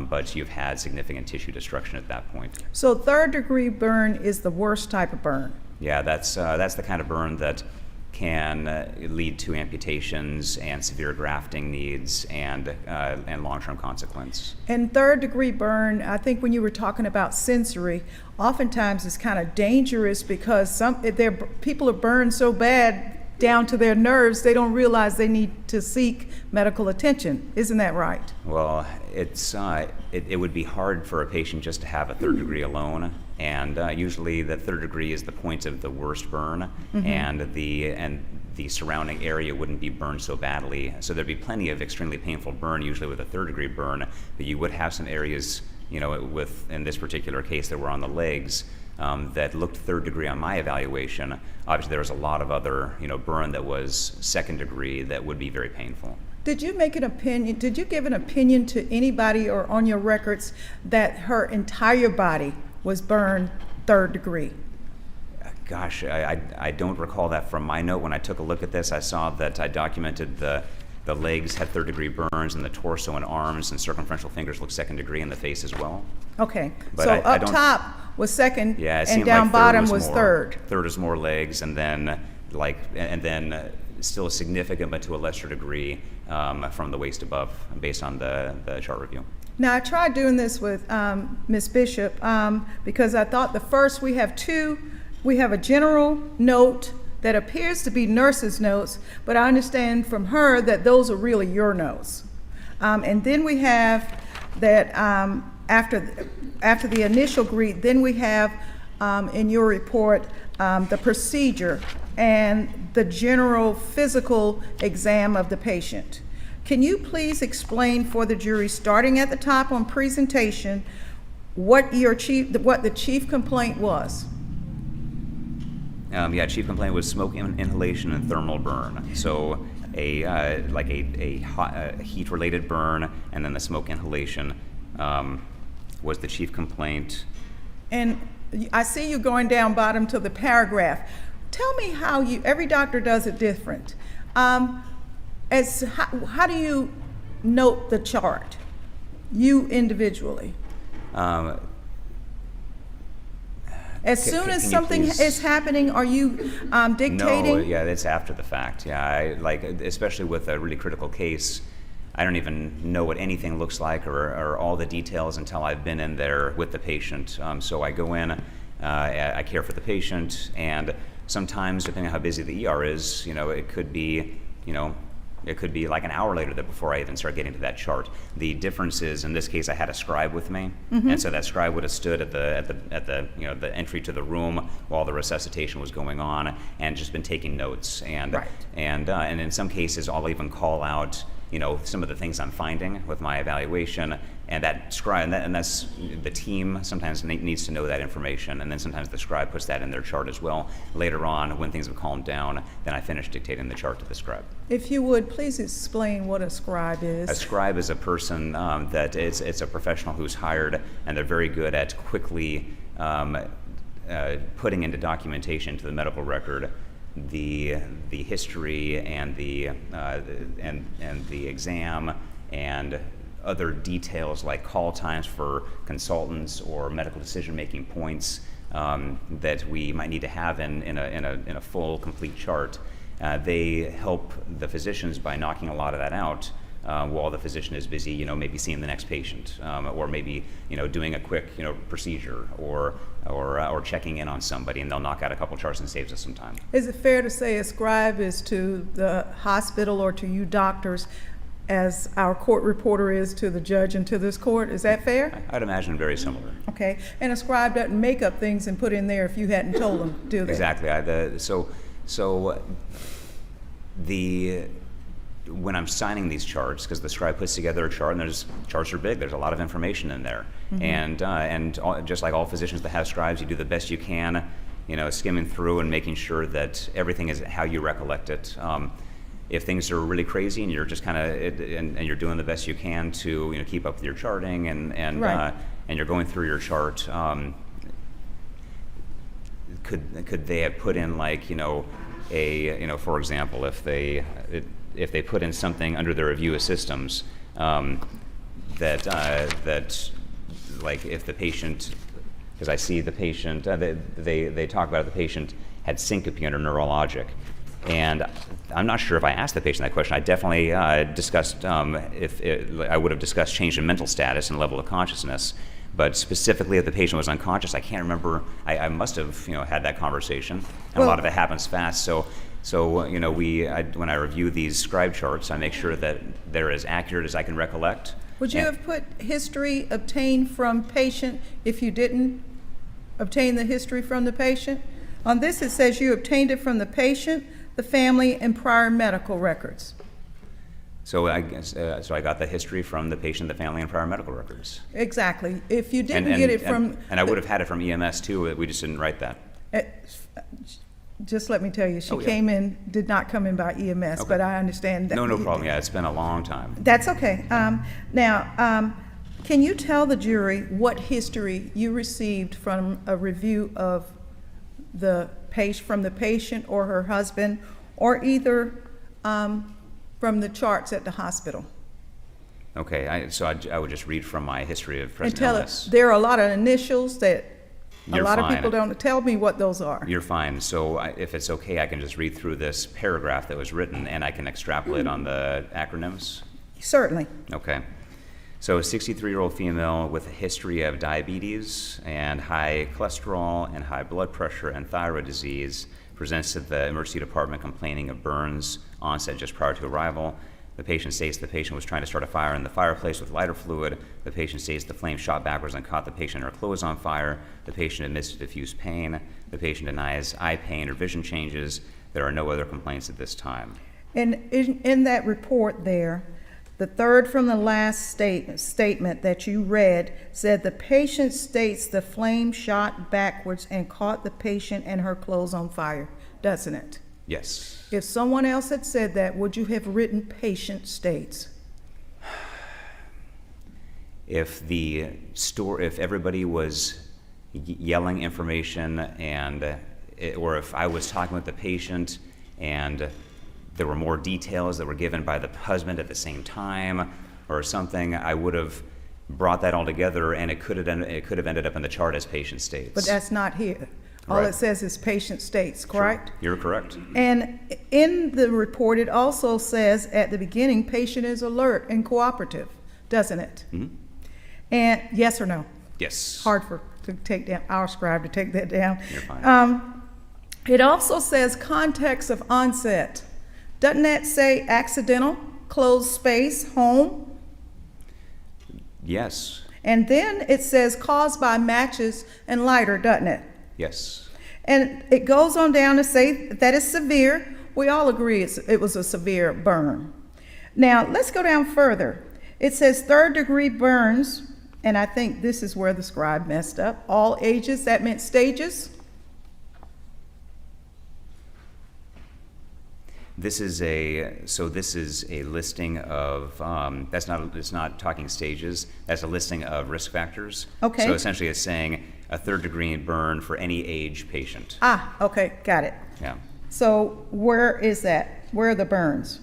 But you've had significant tissue destruction at that point. So 3rd-degree burn is the worst type of burn. Yeah, that's the kind of burn that can lead to amputations and severe grafting needs and long-term consequence. And 3rd-degree burn, I think when you were talking about sensory, oftentimes it's kind of dangerous because people are burned so bad down to their nerves, they don't realize they need to seek medical attention. Isn't that right? Well, it would be hard for a patient just to have a 3rd degree alone, and usually the 3rd degree is the point of the worst burn, and the surrounding area wouldn't be burned so badly. So there'd be plenty of extremely painful burn, usually with a 3rd degree burn, but you would have some areas, in this particular case that were on the legs, that looked 3rd degree on my evaluation. Obviously, there was a lot of other, burn that was 2nd degree that would be very painful. Did you make an opinion, did you give an opinion to anybody or on your records that her entire body was burned 3rd degree? Gosh, I don't recall that from my note. When I took a look at this, I saw that I documented the legs had 3rd degree burns, and the torso and arms and circumferential fingers looked 2nd degree, in the face as well. Okay, But so I up don't- top was 2nd, Yeah, it and seemed down like bottom third was more. 3rd. 3rd is more legs, and then still significant, but to a lesser degree from the waist above, based on the chart review. Now, I tried doing this with Ms. Bishop because I thought we have a general note that appears to be nurse's notes, but I understand from her that those are really your notes. And then we have that after the initial greet, then we have in your report the procedure and the general physical exam of the patient. Can you please explain for the jury, starting at the top on presentation, what the chief complaint was? Chief complaint was smoke inhalation and thermal burn. So a heat-related burn, and then the smoke inhalation was the chief complaint. And I see you going down bottom to the paragraph. Tell me how every doctor does it different. How do you note the chart, you individually? As soon as something is happening, are you dictating? No, yeah, it's after the fact. Yeah, especially with a really critical case, I don't even know what anything looks like or all the details until I've been in there with the patient. So I go in, I care for the patient, and sometimes, depending on how busy the ER is, it could be, it could be like an hour later before I even start getting to that chart. The difference is, in this case, I had a scribe with me, and so that scribe would have stood at the entry to the room while the resuscitation was going on, and just been taking notes. And Right. and in some cases, I'll even call out some of the things I'm finding with my evaluation, and that scribe, and that's the team sometimes needs to know that information, and then sometimes the scribe puts that in their chart as well. Later on, when things have calmed down, then I finish dictating the chart to the scribe. If you would, please explain what a scribe is. A scribe is a person that it's a professional who's hired, and they're very good at quickly putting into documentation to the medical record the history and the exam and other details like call times for consultants or medical decision-making points that we might need to have in a full, complete chart. They help the physicians by knocking a lot of that out while the physician is busy, maybe seeing the next patient, or maybe, doing a quick, procedure or checking in on somebody, and they'll knock out a couple charts and saves us some time. Is it fair to say a scribe is to the hospital or to you doctors as our court reporter is to the judge and to this court? Is that fair? I'd imagine very similar. Okay. And a scribe doesn't make up things and put in there if you hadn't told them, do they? Exactly. When I'm signing these charts, because the scribe puts together a chart, and charts are big, there's a lot of information in there, just like all physicians that have scribes, you do the best you can, skimming through and making sure that everything is how you recollect it. if things are really crazy and you're just kind of and you're doing the best you can to keep up with your charting and Right. And you're going through your chart, could they have put in like for example, if they put in something under the review of systems that like if the patient, because I see the patient, they talk about if the patient had syncope under neurologic. And I'm not sure if I asked the patient that question. I definitely discussed, I would have discussed change in mental status and level of consciousness. But specifically if the patient was unconscious, I can't remember. I must have had that conversation. And a lot of it happens fast. So when I review these scribe charts, I make sure that they're as accurate as I can recollect. Would you have put history obtained from patient if you didn't obtain the history from the patient? On this, it says you obtained it from the patient, the family, and prior medical records. So I guess, so I got the history from the patient, the family, and prior medical records. Exactly. If you didn't get it from... And I would have had it from EMS too, we just didn't write that. Just let me tell you, she Oh, yeah. came in, did not come in by EMS, Okay. but I understand that. No problem. Yeah, it's been a long time. That's okay. Now, can you tell the jury what history you received from a review of from the patient or her husband, or either from the charts at the hospital? Okay, so I would just read from my history of And present tell illness. us, there are a lot of initials that a You're lot fine. of people don't tell me what those are. You're fine. So if it's okay, I can just read through this paragraph that was written and I can extrapolate on the acronyms. Certainly. Okay. So a 63-year-old female with a history of diabetes and high cholesterol and high blood pressure and thyroid disease presents to the emergency department complaining of burns onset just prior to arrival. The patient states the patient was trying to start a fire in the fireplace with lighter fluid. The patient states the flame shot backwards and caught the patient and her clothes on fire. The patient admits to diffuse pain. The patient denies eye pain or vision changes. There are no other complaints at this time. And in that report there, the third from the last statement that you read said the patient states the flame shot backwards and caught the patient and her clothes on fire, doesn't it? Yes. If someone else had said that, would you have written patient states? If if everybody was yelling information or if I was talking with the patient and there were more details that were given by the husband at the same time or something, I would have brought that all together and it could have ended up in the chart as patient states. But that's not here. All Right. it says is patient states, correct? Sure. You're correct. And in the report, it also says at the beginning, patient is alert and cooperative, doesn't it? Mhm. And yes or no? Yes. Hard to take down, our scribe to take that down. You're fine. It also says context of onset. Doesn't that say accidental, closed space, home? Yes. And then it says caused by matches and lighter, doesn't it? Yes. And it goes on down to say that it's severe. We all agree it was a severe burn. Now, let's go down further. It says third-degree burns, and I think this is where the scribe messed up. All ages, that meant stages? This is a listing of it's not talking stages. That's a listing of risk factors. Okay. So essentially, it's saying a third-degree burn for any age patient. Okay, got it. Yeah. So where is that? Where are the burns?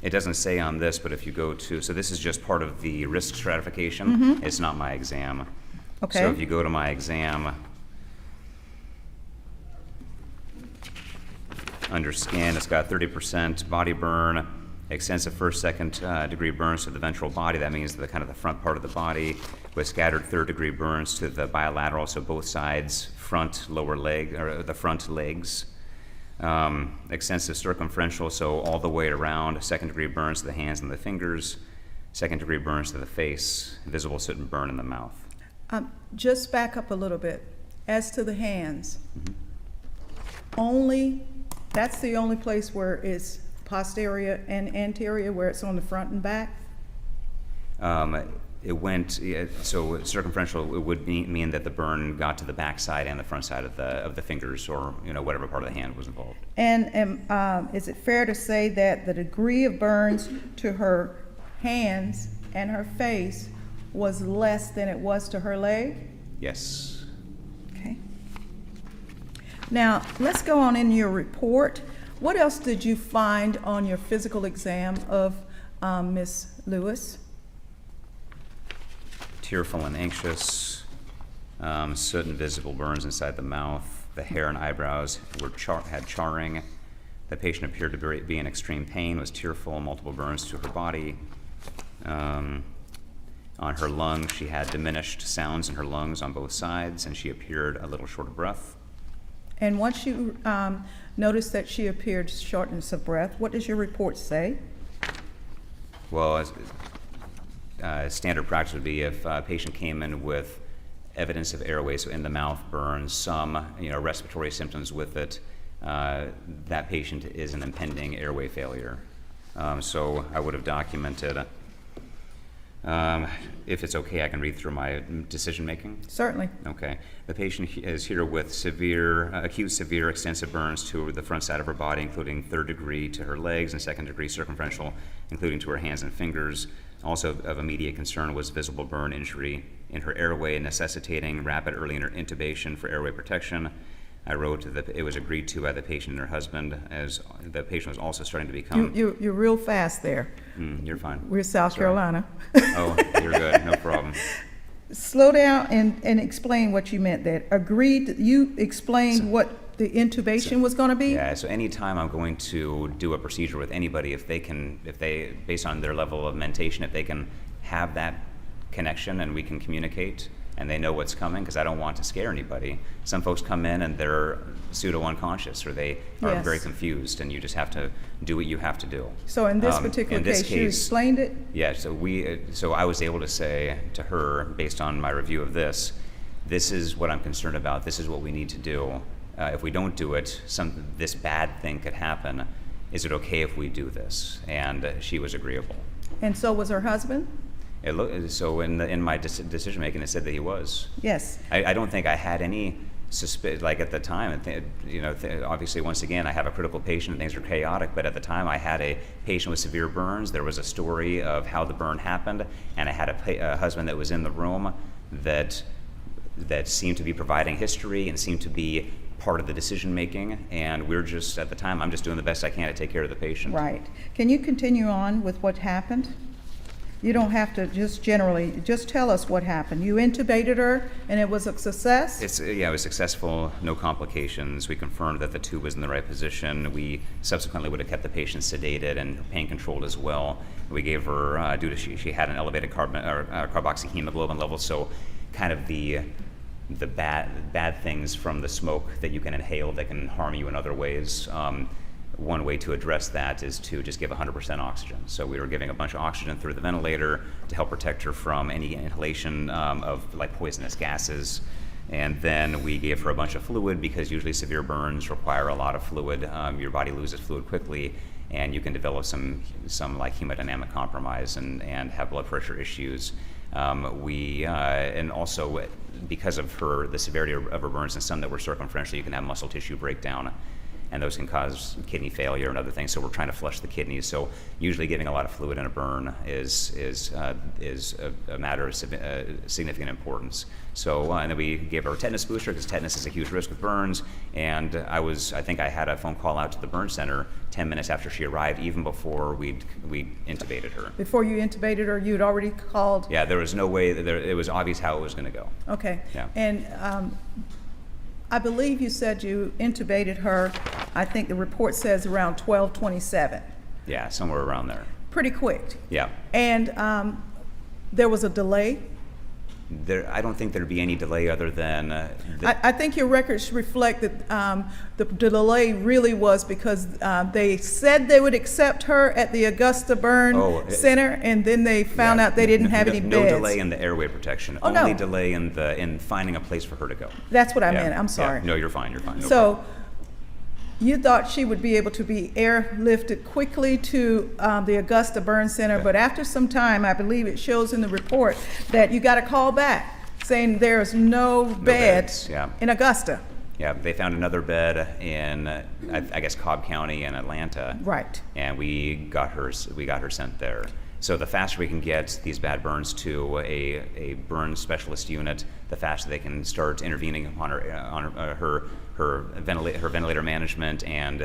It doesn't say on this, but if you go to, so this is just part of the risk stratification. It's not my exam. Okay. So if you go to my exam, under skin, it's got 30% body burn, extensive first, second degree burns to the ventral body. That means the kind of the front part of the body, with scattered third degree burns to the bilateral, so both sides, front, lower leg, or the front legs. Extensive circumferential, so all the way around. Second degree burns to the hands and the fingers. Second degree burns to the face. Visible soot and burn in the mouth. Just back up a little bit. As to the hands, that's the only place where it's posterior and anterior, where it's on the front and back? It went, so circumferential would mean that the burn got to the back side and the front side of the fingers, or whatever part of the hand was involved. And is it fair to say that the degree of burns to her hands and her face was less than it was to her leg? Yes. Okay. Now, let's go on in your report. What else did you find on your physical exam of Miss Lewis? Tearful and anxious, soot and visible burns inside the mouth. The hair and eyebrows had charring. The patient appeared to be in extreme pain, was tearful, multiple burns to her body. On her lungs, she had diminished sounds in her lungs on both sides, and she appeared a little short of breath. And once you noticed that she appeared shortness of breath, what does your report say? Well, standard practice would be if a patient came in with evidence of airway, so in the mouth burns, some respiratory symptoms with it, that patient is an impending airway failure. So I would have documented. If it's okay, I can read through my decision making. Certainly. Okay. The patient is here with acute severe extensive burns to the front side of her body, including 3rd degree to her legs and 2nd degree circumferential, including to her hands and fingers. Also of immediate concern was visible burn injury in her airway, necessitating rapid early intubation for airway protection. I wrote that it was agreed to by the patient and her husband, as the patient was also starting to become... You're real fast there. You're fine. We're South Sorry. Carolina. Oh, you're good. No problem. Slow down and explain what you meant there. Agreed, you explained what the intubation was going to be? Yeah, so anytime I'm going to do a procedure with anybody, if they, based on their level of mentation, if they can have that connection and we can communicate and they know what's coming, because I don't want to scare anybody. Some folks come in and they're pseudo-unconscious, or they are very confused, and you just have to do what you have to do. So in this particular case, you explained it? Yeah, so I was able to say to her, based on my review of this is what I'm concerned about, this is what we need to do. If we don't do it, this bad thing could happen. Is it okay if we do this? And she was agreeable. And so was her husband? So in my decision making, it said that he was. Yes. I don't think I had any like at the time. Obviously, once again, I have a critical patient. Things are chaotic, but at the time, I had a patient with severe burns. There was a story of how the burn happened, and I had a husband that was in the room that seemed to be providing history and seemed to be part of the decision making. And we're just at the time, I'm just doing the best I can to take care of the patient. Right. Can you continue on with what happened? You don't have to just tell us what happened. You intubated her, and it was a success? It was successful, no complications. We confirmed that the tube was in the right position. We subsequently would have kept the patient sedated and pain controlled as well. We gave her, due to she had an elevated carboxyhemoglobin level, so kind of the bad things from the smoke that you can inhale that can harm you in other ways. One way to address that is to just give 100% oxygen. So we were giving a bunch of oxygen through the ventilator to help protect her from any inhalation of like poisonous gases. And then we gave her a bunch of fluid, because usually severe burns require a lot of fluid. Your body loses fluid quickly, and you can develop some like hemodynamic compromise and have blood pressure issues. And also because of the severity of her burns and some that were circumferential, you can have muscle tissue breakdown, and those can cause kidney failure and other things. So we're trying to flush the kidneys. So usually giving a lot of fluid in a burn is a matter of significant importance. So and then we gave her a tetanus booster, because tetanus is a huge risk with burns. And I think I had a phone call out to the burn center 10 minutes after she arrived, even before we intubated her. Before you intubated her, you had already called? Yeah, there was no way it was obvious how it was going to go. Okay. Yeah. And I believe you said you intubated her, I think the report says around 12:27. Yeah, somewhere around there. Pretty quick. Yeah. And there was a delay? I don't think there'd be any delay other than... I think your records reflect that the delay really was because they said they would accept her at the Augusta Burn Center, and then they found out they didn't have any beds. No delay in the airway protection. Only delay in finding a place for her to go. That's what I meant. I'm sorry. Yeah. No, you're fine. You're fine. No so problem. you thought she would be able to be airlifted quickly to the Augusta Burn Center, but after some time, I believe it shows in the report that you got a call back saying there's no bed beds, yeah. in Augusta. Yeah, they found another bed in, I guess, Cobb County in Atlanta. Right. And we got her sent there. So the faster we can get these bad burns to a burn specialist unit, the faster they can start intervening upon her ventilator management and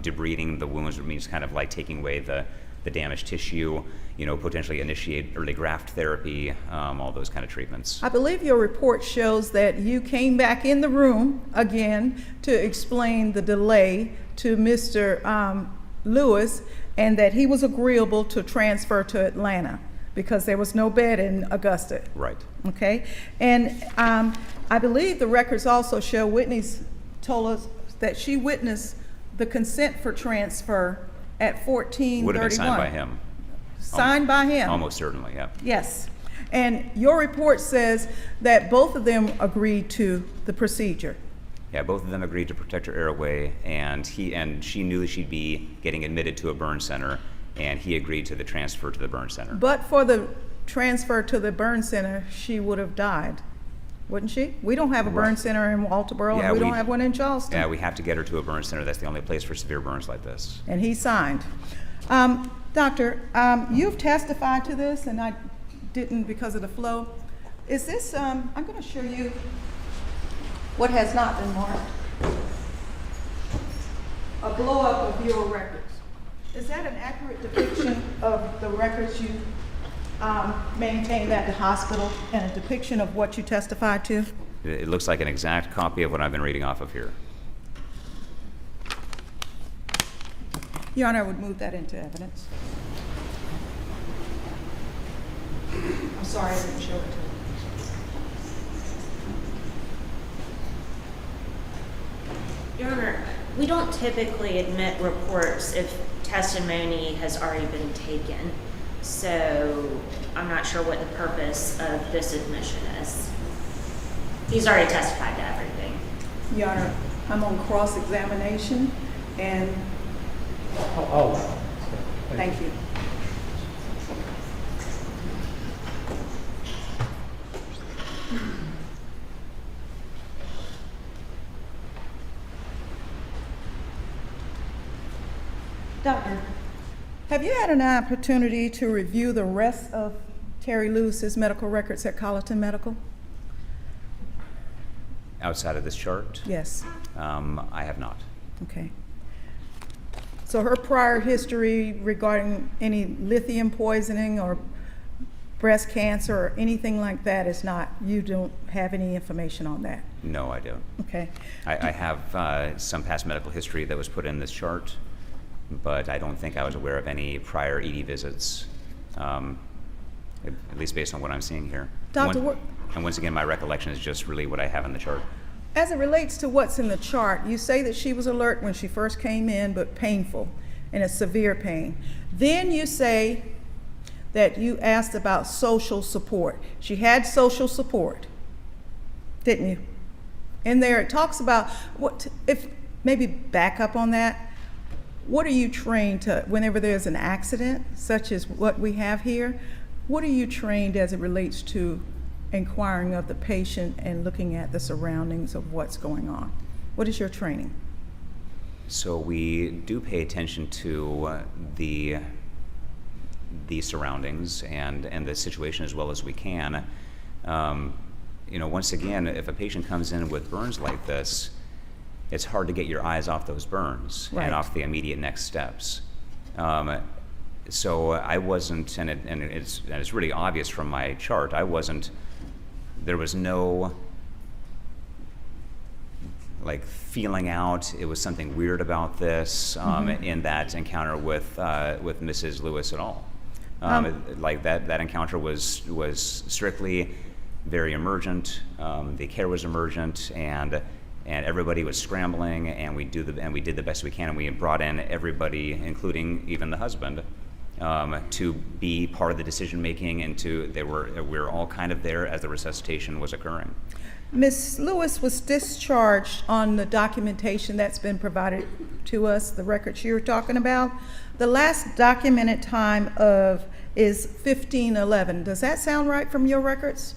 debriding the wounds, which means kind of like taking away the damaged tissue, potentially initiate early graft therapy, all those kind of treatments. I believe your report shows that you came back in the room again to explain the delay to Mr. Lewis, and that he was agreeable to transfer to Atlanta because there was no bed in Augusta. Right. Okay? And I believe the records also show Whitney's told us that she witnessed the consent for transfer at 1431. Would have been signed by him. Signed by him? Almost certainly, yeah. Yes. And your report says that both of them agreed to the procedure. Yeah, both of them agreed to protect her airway, and she knew that she'd be getting admitted to a burn center, and he agreed to the transfer to the burn center. But for the transfer to the burn center, she would have died, wouldn't she? We don't have a burn center in Walterboro, and we don't have one in Charleston. Yeah, we have to get her to a burn center. That's the only place for severe burns like this. And he signed. Doctor, you've testified to this, and I didn't because of the flow. Is this, I'm going to show you what has not been marked. A blow-up of your records. Is that an accurate depiction of the records you maintained at the hospital and a depiction of what you testified to? It looks like an exact copy of what I've been reading off of here. Your Honor, I would move that into evidence. I'm sorry I didn't show it to you. Your Honor, we don't typically admit reports if testimony has already been taken. So I'm not sure what the purpose of this admission is. He's already testified to everything. Your Honor, I'm on cross-examination, and thank you. Doctor, have you had an opportunity to review the rest of Terry Lewis's medical records at Colleton Medical? Outside of this chart? Yes. I have not. Okay. So her prior history regarding any lithium poisoning or breast cancer or anything like that is not, you don't have any information on that? No, I don't. Okay. I have some past medical history that was put in this chart, but I don't think I was aware of any prior ED visits, at least based on what I'm seeing here. Doctor, and once again, my recollection is just really what I have in the chart. as it relates to what's in the chart, you say that she was alert when she first came in, but painful, and a severe pain. Then you say that you asked about social support. She had social support, didn't you? In there it talks about what, if maybe back up on that. What are you trained to, whenever there's an accident, such as what we have here, what are you trained as it relates to inquiring of the patient and looking at the surroundings of what's going on? What is your training? So we do pay attention to the surroundings and the situation as well as we can. Once again, if a patient comes in with burns like this, it's hard to get your eyes off those burns Right. and off the immediate next steps. So I wasn't, and it's really obvious from my chart, there was no feeling out, it was something weird about this in that encounter with Mrs. Lewis at all. That encounter was strictly very emergent. The care was emergent, and everybody was scrambling, and we did the best we can, and we brought in everybody, including even the husband, to be part of the decision making, and we were all kind of there as the resuscitation was occurring. Ms. Lewis was discharged on the documentation that's been provided to us, the records you're talking about. The last documented time is 15/11. Does that sound right from your records?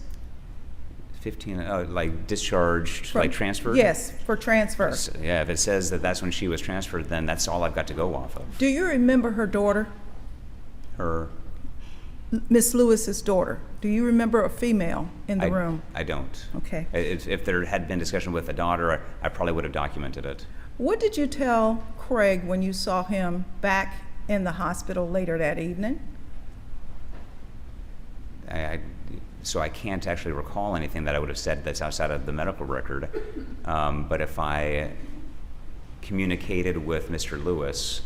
15, like discharged, like transferred? Yes, for transfer. Yeah, if it says that that's when she was transferred, then that's all I've got to go off of. Do you remember her daughter, Her, Miss Lewis's daughter? Do you remember a female in the room? I don't. Okay. If there had been discussion with the daughter, I probably would have documented it. What did you tell Craig when you saw him back in the hospital later that evening? So I can't actually recall anything that I would have said that's outside of the medical record. But if I communicated with Mr. Lewis,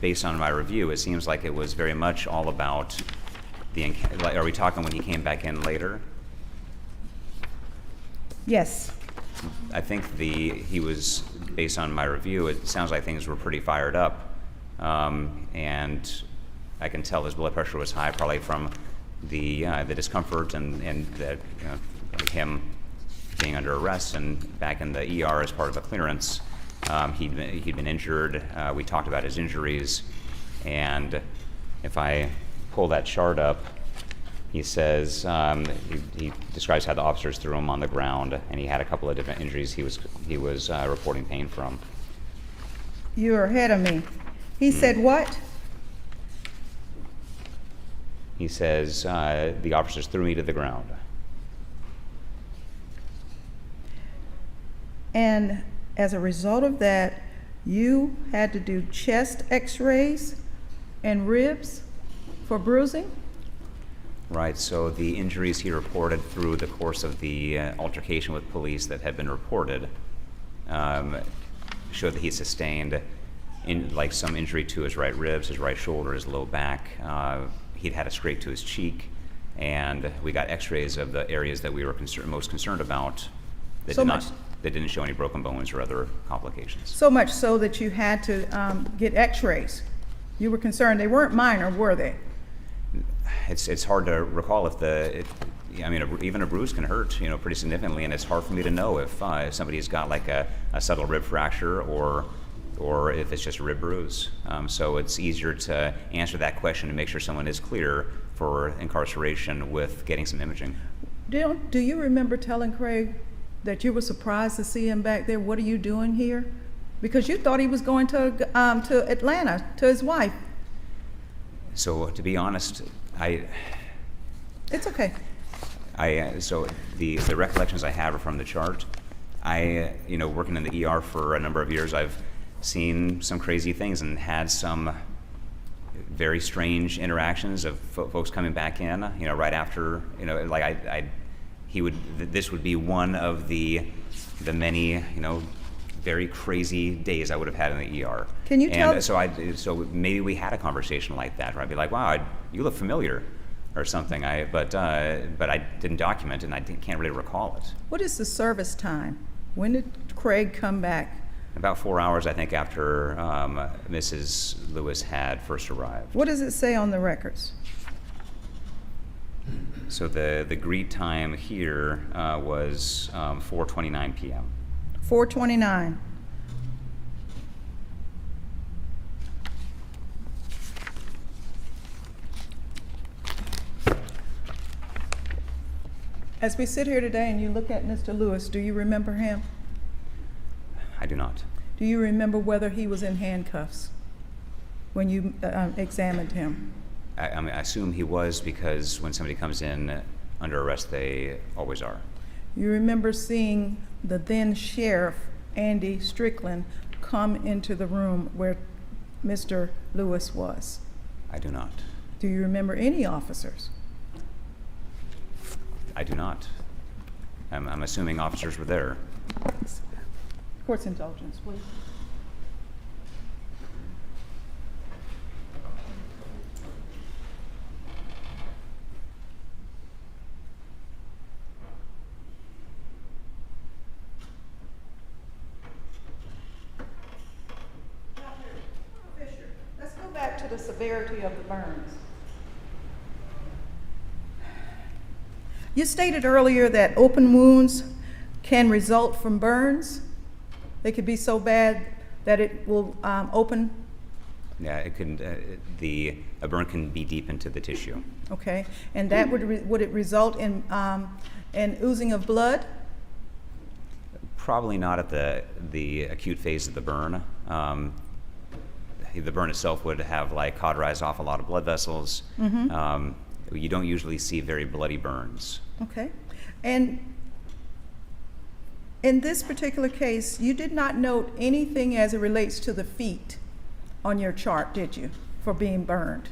based on my review, it seems like it was very much all about are we talking when he came back in later? Yes. I think he was, based on my review, it sounds like things were pretty fired up. And I can tell his blood pressure was high, probably from the discomfort and him being under arrest and back in the ER as part of a clearance. He'd been injured. We talked about his injuries, and if I pull that chart up, he says he describes how the officers threw him on the ground, and he had a couple of different injuries he was reporting pain from. You're ahead of me. He said what? He says the officers threw me to the ground. And as a result of that, you had to do chest x-rays and ribs for bruising? Right, so the injuries he reported through the course of the altercation with police that had been reported showed that he sustained some injury to his right ribs, his right shoulder, his low back. He'd had a scrape to his cheek, and we got x-rays of the areas that we were most concerned about that didn't show any broken bones or other complications. So much so that you had to get x-rays. You were concerned. They weren't minor, were they? It's hard to recall even a bruise can hurt, pretty significantly, and it's hard for me to know if somebody's got like a subtle rib fracture or if it's just a rib bruise. So it's easier to answer that question and make sure someone is clear for incarceration with getting some imaging. Do you remember telling Craig that you were surprised to see him back there? What are you doing here? Because you thought he was going to Atlanta to his wife. So to be honest, It's okay. So the recollections I have are from the chart. Working in the ER for a number of years, I've seen some crazy things and had some very strange interactions of folks coming back in, right after, this would be one of the many, very crazy days I would have had in the ER. Can you tell? So maybe we had a conversation like that, where I'd be like, wow, you look familiar, or something. But I didn't document it, and I can't really recall it. What is the service time? When did Craig come back? About 4 hours, I think, after Mrs. Lewis had first arrived. What does it say on the records? So the greet time here was 4:29 p.m. 4:29. As we sit here today and you look at Mr. Lewis, do you remember him? I do not. Do you remember whether he was in handcuffs when you examined him? I assume he was, because when somebody comes in under arrest, they always are. You remember seeing the then sheriff, Andy Strickland, come into the room where Mr. Lewis was? I do not. Do you remember any officers? I do not. I'm assuming officers were there. Court's indulgence, please. Let's go back to the severity of the burns. You stated earlier that open wounds can result from burns. They could be so bad that it will open. Yeah, it can. A burn can be deep into the tissue. Okay, and that would it result in oozing of blood? Probably not at the acute phase of the burn. The burn itself would have like cauterized off a lot of blood vessels. You don't usually see very bloody burns. Okay, and in this particular case, you did not note anything as it relates to the feet on your chart, did you, for being burned?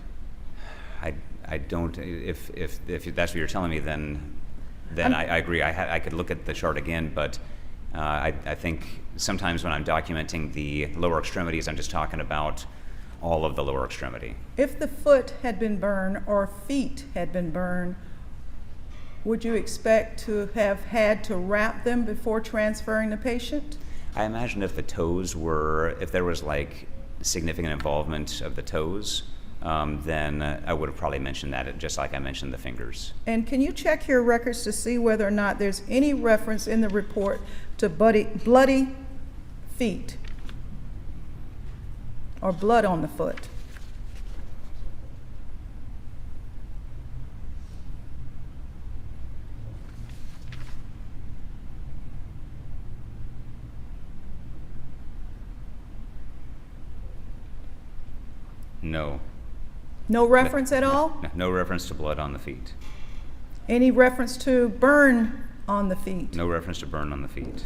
I don't. If that's what you're telling me, then I agree. I could look at the chart again, but I think sometimes when I'm documenting the lower extremities, I'm just talking about all of the lower extremity. If the foot had been burned or feet had been burned, would you expect to have had to wrap them before transferring the patient? I imagine if there was like significant involvement of the toes, then I would have probably mentioned that, just like I mentioned the fingers. And can you check your records to see whether or not there's any reference in the report to bloody feet or blood on the foot? No. No reference at all? No reference to blood on the feet. Any reference to burn on the feet? No reference to burn on the feet.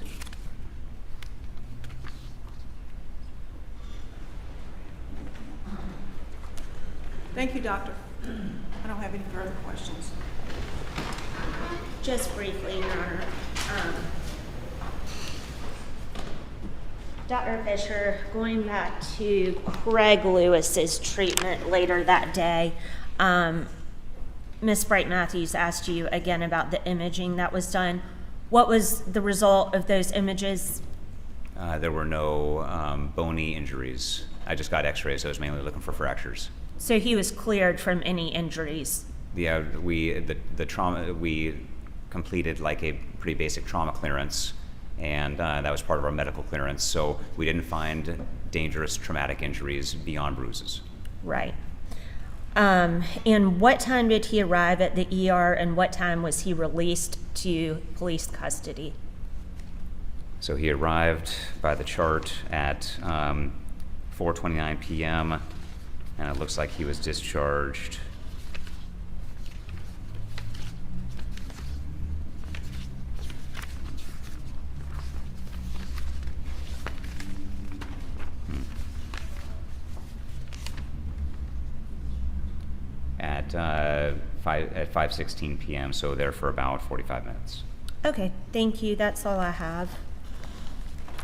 Thank you, doctor. I don't have any further questions. Just briefly, Your Honor. Dr. Fisher, going back to Craig Lewis's treatment later that day, Ms. Bright Matthews asked you again about the imaging that was done. What was the result of those images? There were no bony injuries. I just got x-rays, so I was mainly looking for fractures. So he was cleared from any injuries? Yeah, the trauma, we completed like a pretty basic trauma clearance, and that was part of our medical clearance, so we didn't find dangerous traumatic injuries beyond bruises. Right. And what time did he arrive at the ER, and what time was he released to police custody? So he arrived by the chart at 4:29 p.m., and it looks like he was discharged at 5:16 p.m., so there for about 45 minutes. Okay, thank you. That's all I have.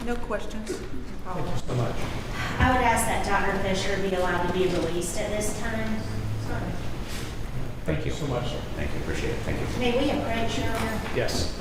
No questions? Thank you so much. I would ask that Dr. Fisher be allowed to be released at this time. Thank you so much, sir. Thank you, appreciate it, thank you. May we approach, Your Honor? Yes.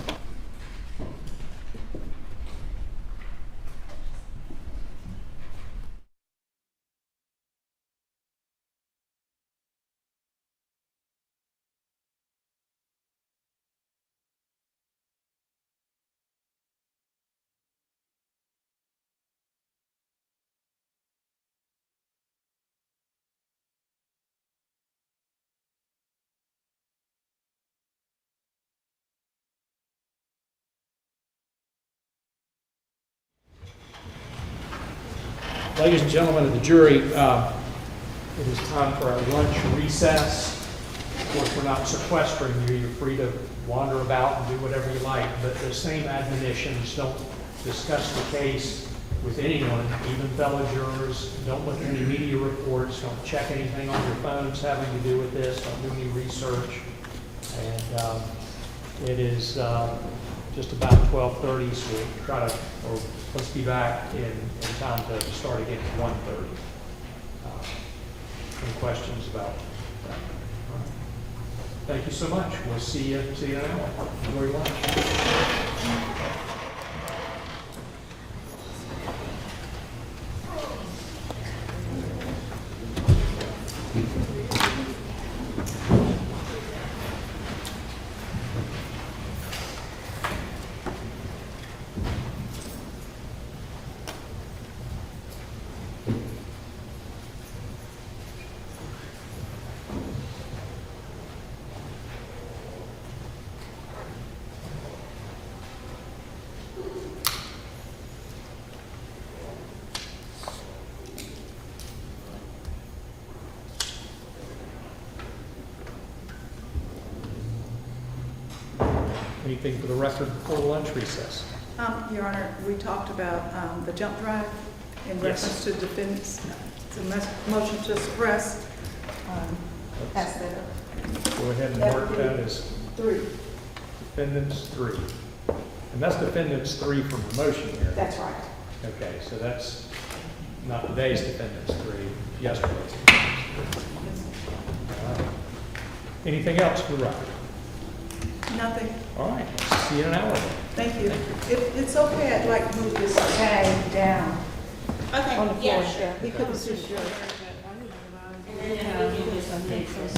Ladies and gentlemen of the jury, it is time for our lunch recess. Of course, we're not sequestering you. You're free to wander about and do whatever you like, but the same admonitions: don't discuss the case with anyone, even fellow jurors. Don't look at any media reports. Don't check anything on your phones having to do with this. Don't do any research. And it is just about 12:30, so we'll try to, or let's be back in time to start again at 1:30. Any questions about that? All right. Thank you so much. We'll see you in an hour. Enjoy your lunch. Anything for the record before lunch recess? Your Honor, we talked about the jump drive in Yes. reference to defendants. It's a motion to suppress. Pass that up. Go ahead and mark that as 3. defendants 3. And that's defendants 3 from the motion here. That's right. Okay, so that's not today's defendants 3, yesterday's defendants 3. All right. Anything else for the record? Nothing. All right, see you in an hour then. Thank you. If it's okay, I'd like to move this tag down Okay, on the floor. yeah, sure. Because it's just. And then we can just take this.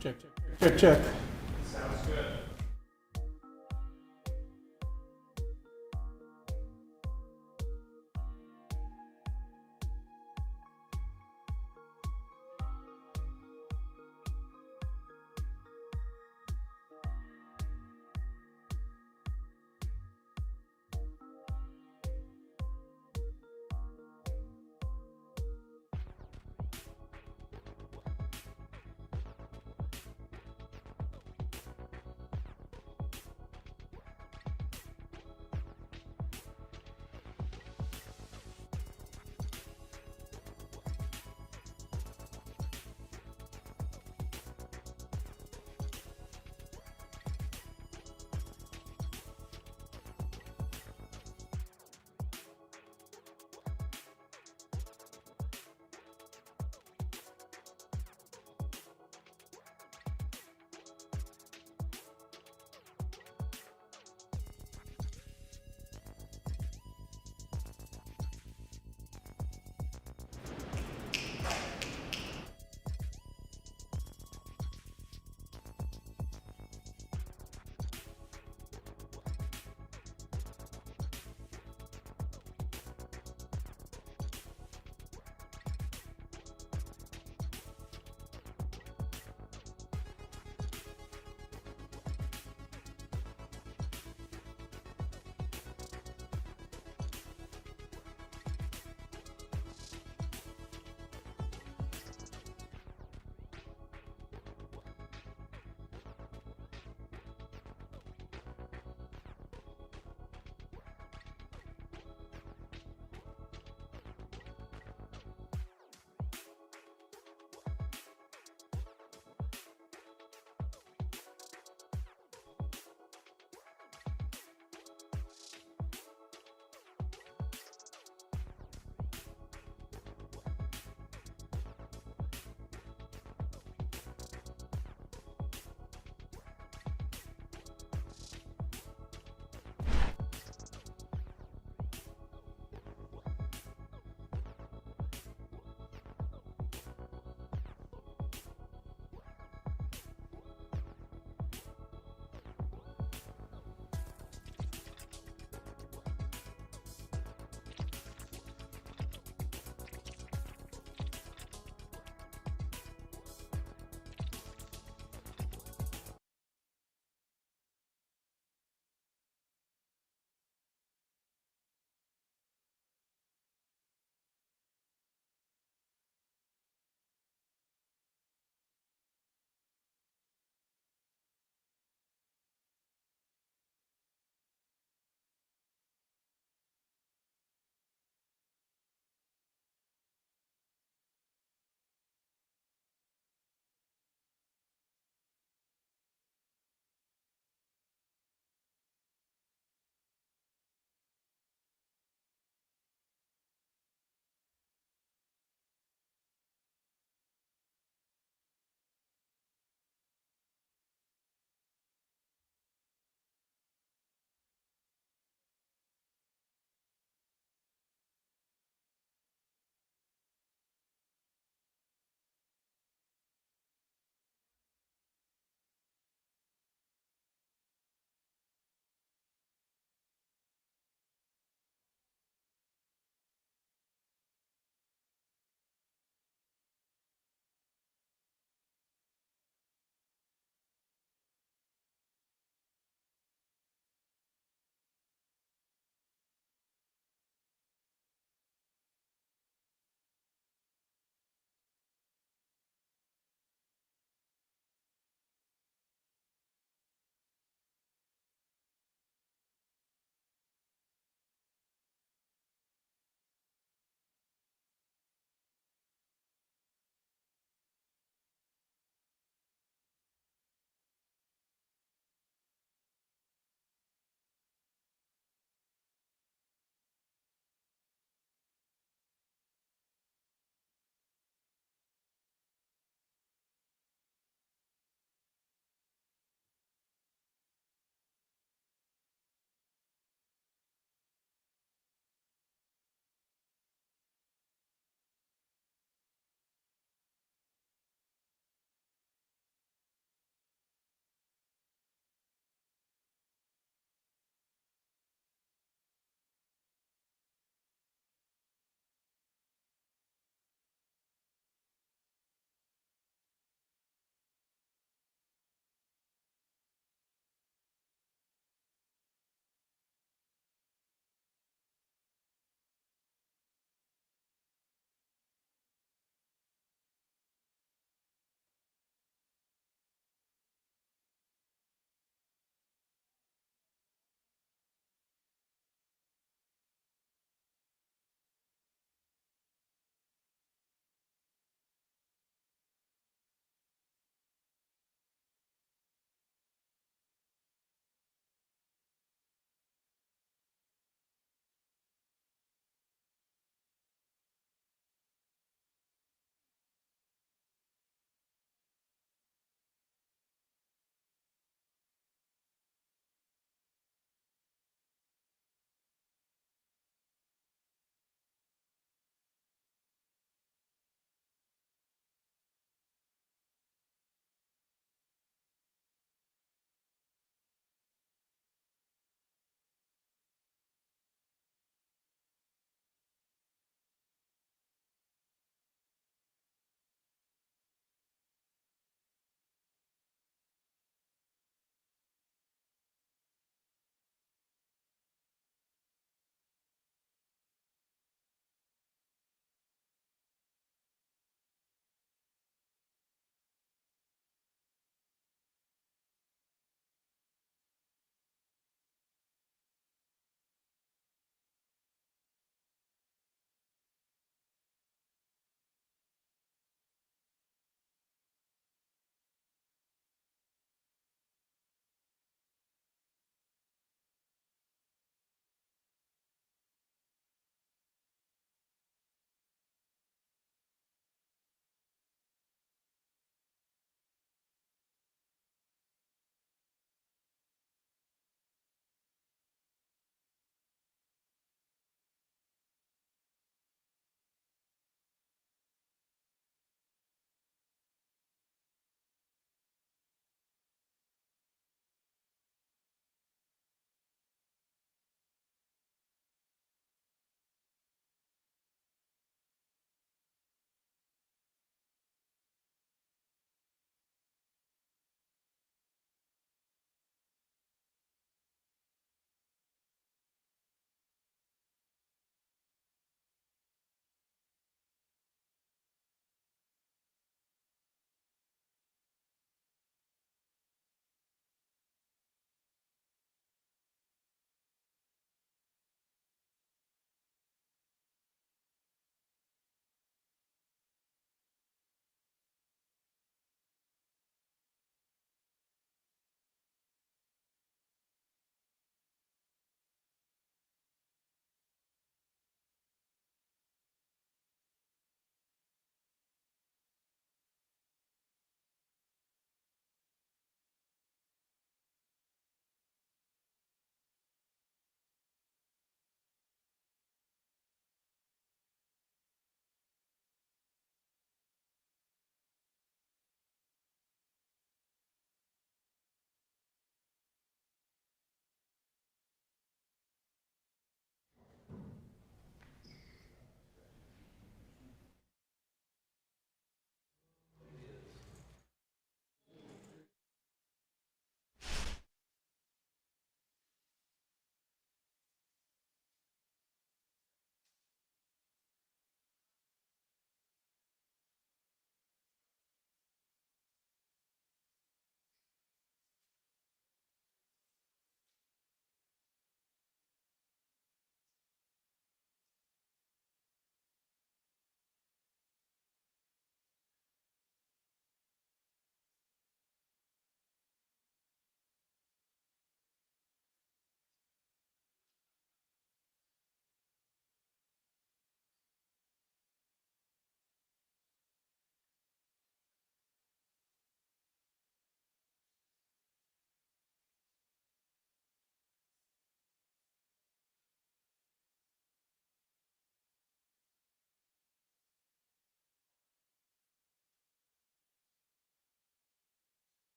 Check, check, check. Sounds good.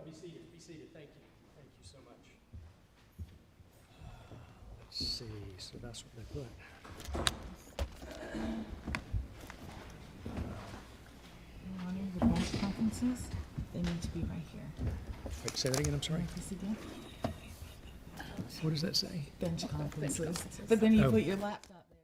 Be seated, thank you. Thank you so much. Let's see, so that's what they put. The bench conferences, they need to be right here. Wait, say that again, I'm sorry. Write this again. What does that say? Bench conferences. But then you Oh. put your laptop there.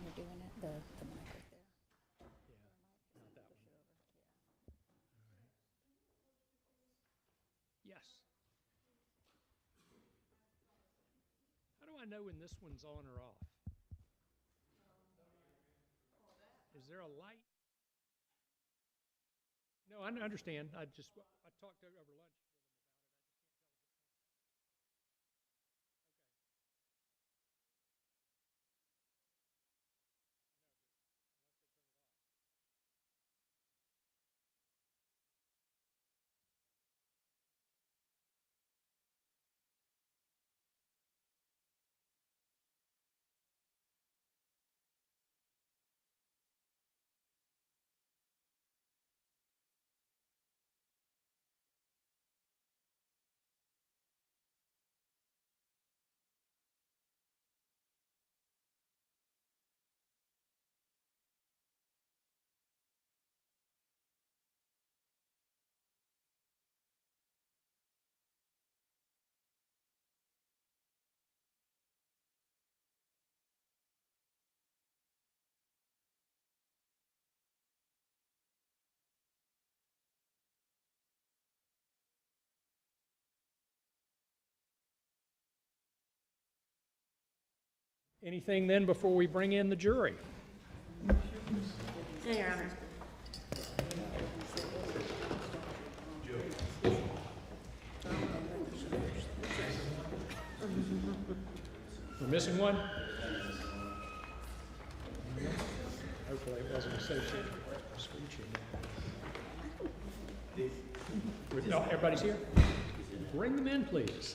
You're doing it, the mic right there. Not that one. Yes. How do I know when this one's on or off? Is there a light? No, I understand. I talked over lunch with them about it. Anything then before we bring in the jury? No, Your Honor. We're missing one? Hopefully it wasn't associated with screeching. No, everybody's here? Bring them in, please.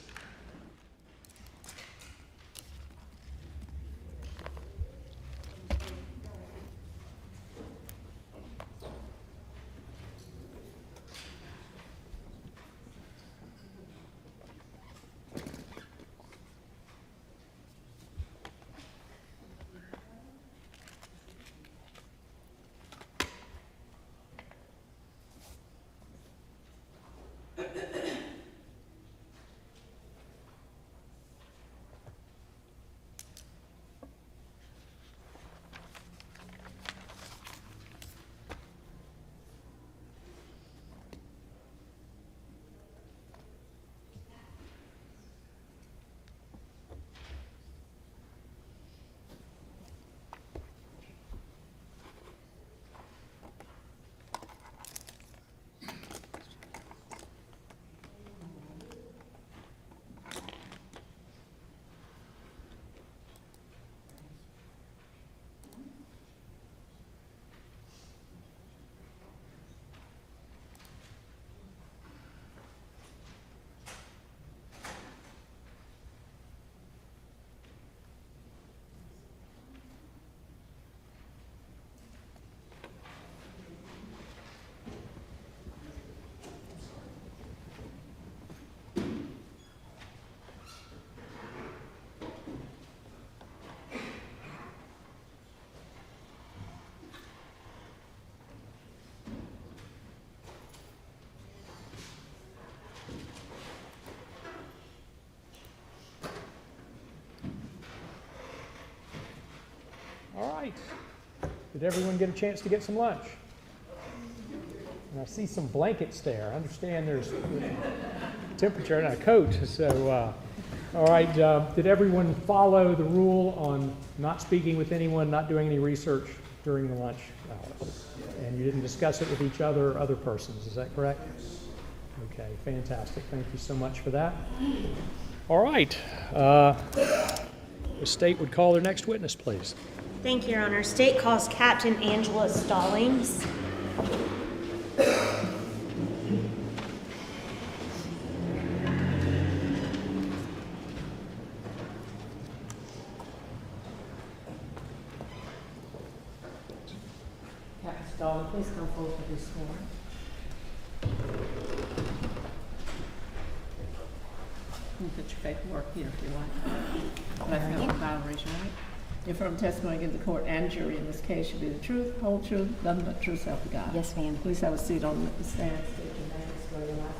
All right. Did everyone get a chance to get some lunch? And I see some blankets there. I understand there's temperature and a coat. So, all right. Did everyone follow the rule on not speaking with anyone, not doing any research during the lunch hours? And you didn't discuss it with each other or other persons. Is that correct? Okay. Fantastic. Thank you so much for that. All right. The state would call their next witness, please. Thank you, Your Honor. State calls Captain Angela Stallings. Captain Stallings, please come forward to be sworn. You can put your paperwork here if you like. Left hand on the Bible, raise your right. Your firm testimony gives the court and jury in this case should be the truth, whole truth, nothing but true self to God. Yes, ma'am. Please have a seat on the stand. State your name, swear your life.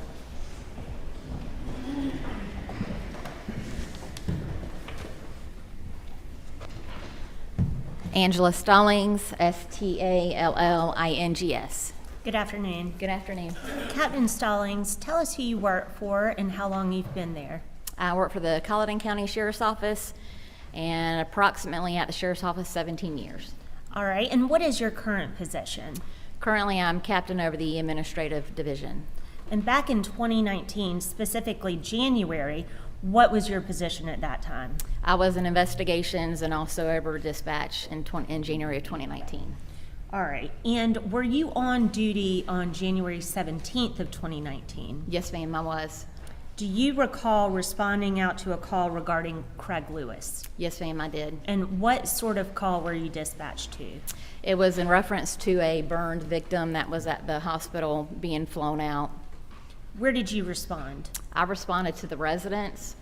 Angela Stallings, Stallings. Good afternoon. Good afternoon. Captain Stallings, tell us who you work for and how long you've been there. I work for the Colleton County Sheriff's Office and approximately at the Sheriff's Office 17 years. All right, and what is your current position? Currently, I'm captain over the administrative division. And back in 2019, specifically January, what was your position at that time? I was in investigations and also over dispatch in January of 2019. All right, and were you on duty on January 17th of 2019? Yes, ma'am, I was. Do you recall responding out to a call regarding Craig Lewis? Yes, ma'am, I did. And what sort of call were you dispatched to? It was in reference to a burned victim that was at the hospital being flown out. Where did you respond? I responded to the residence,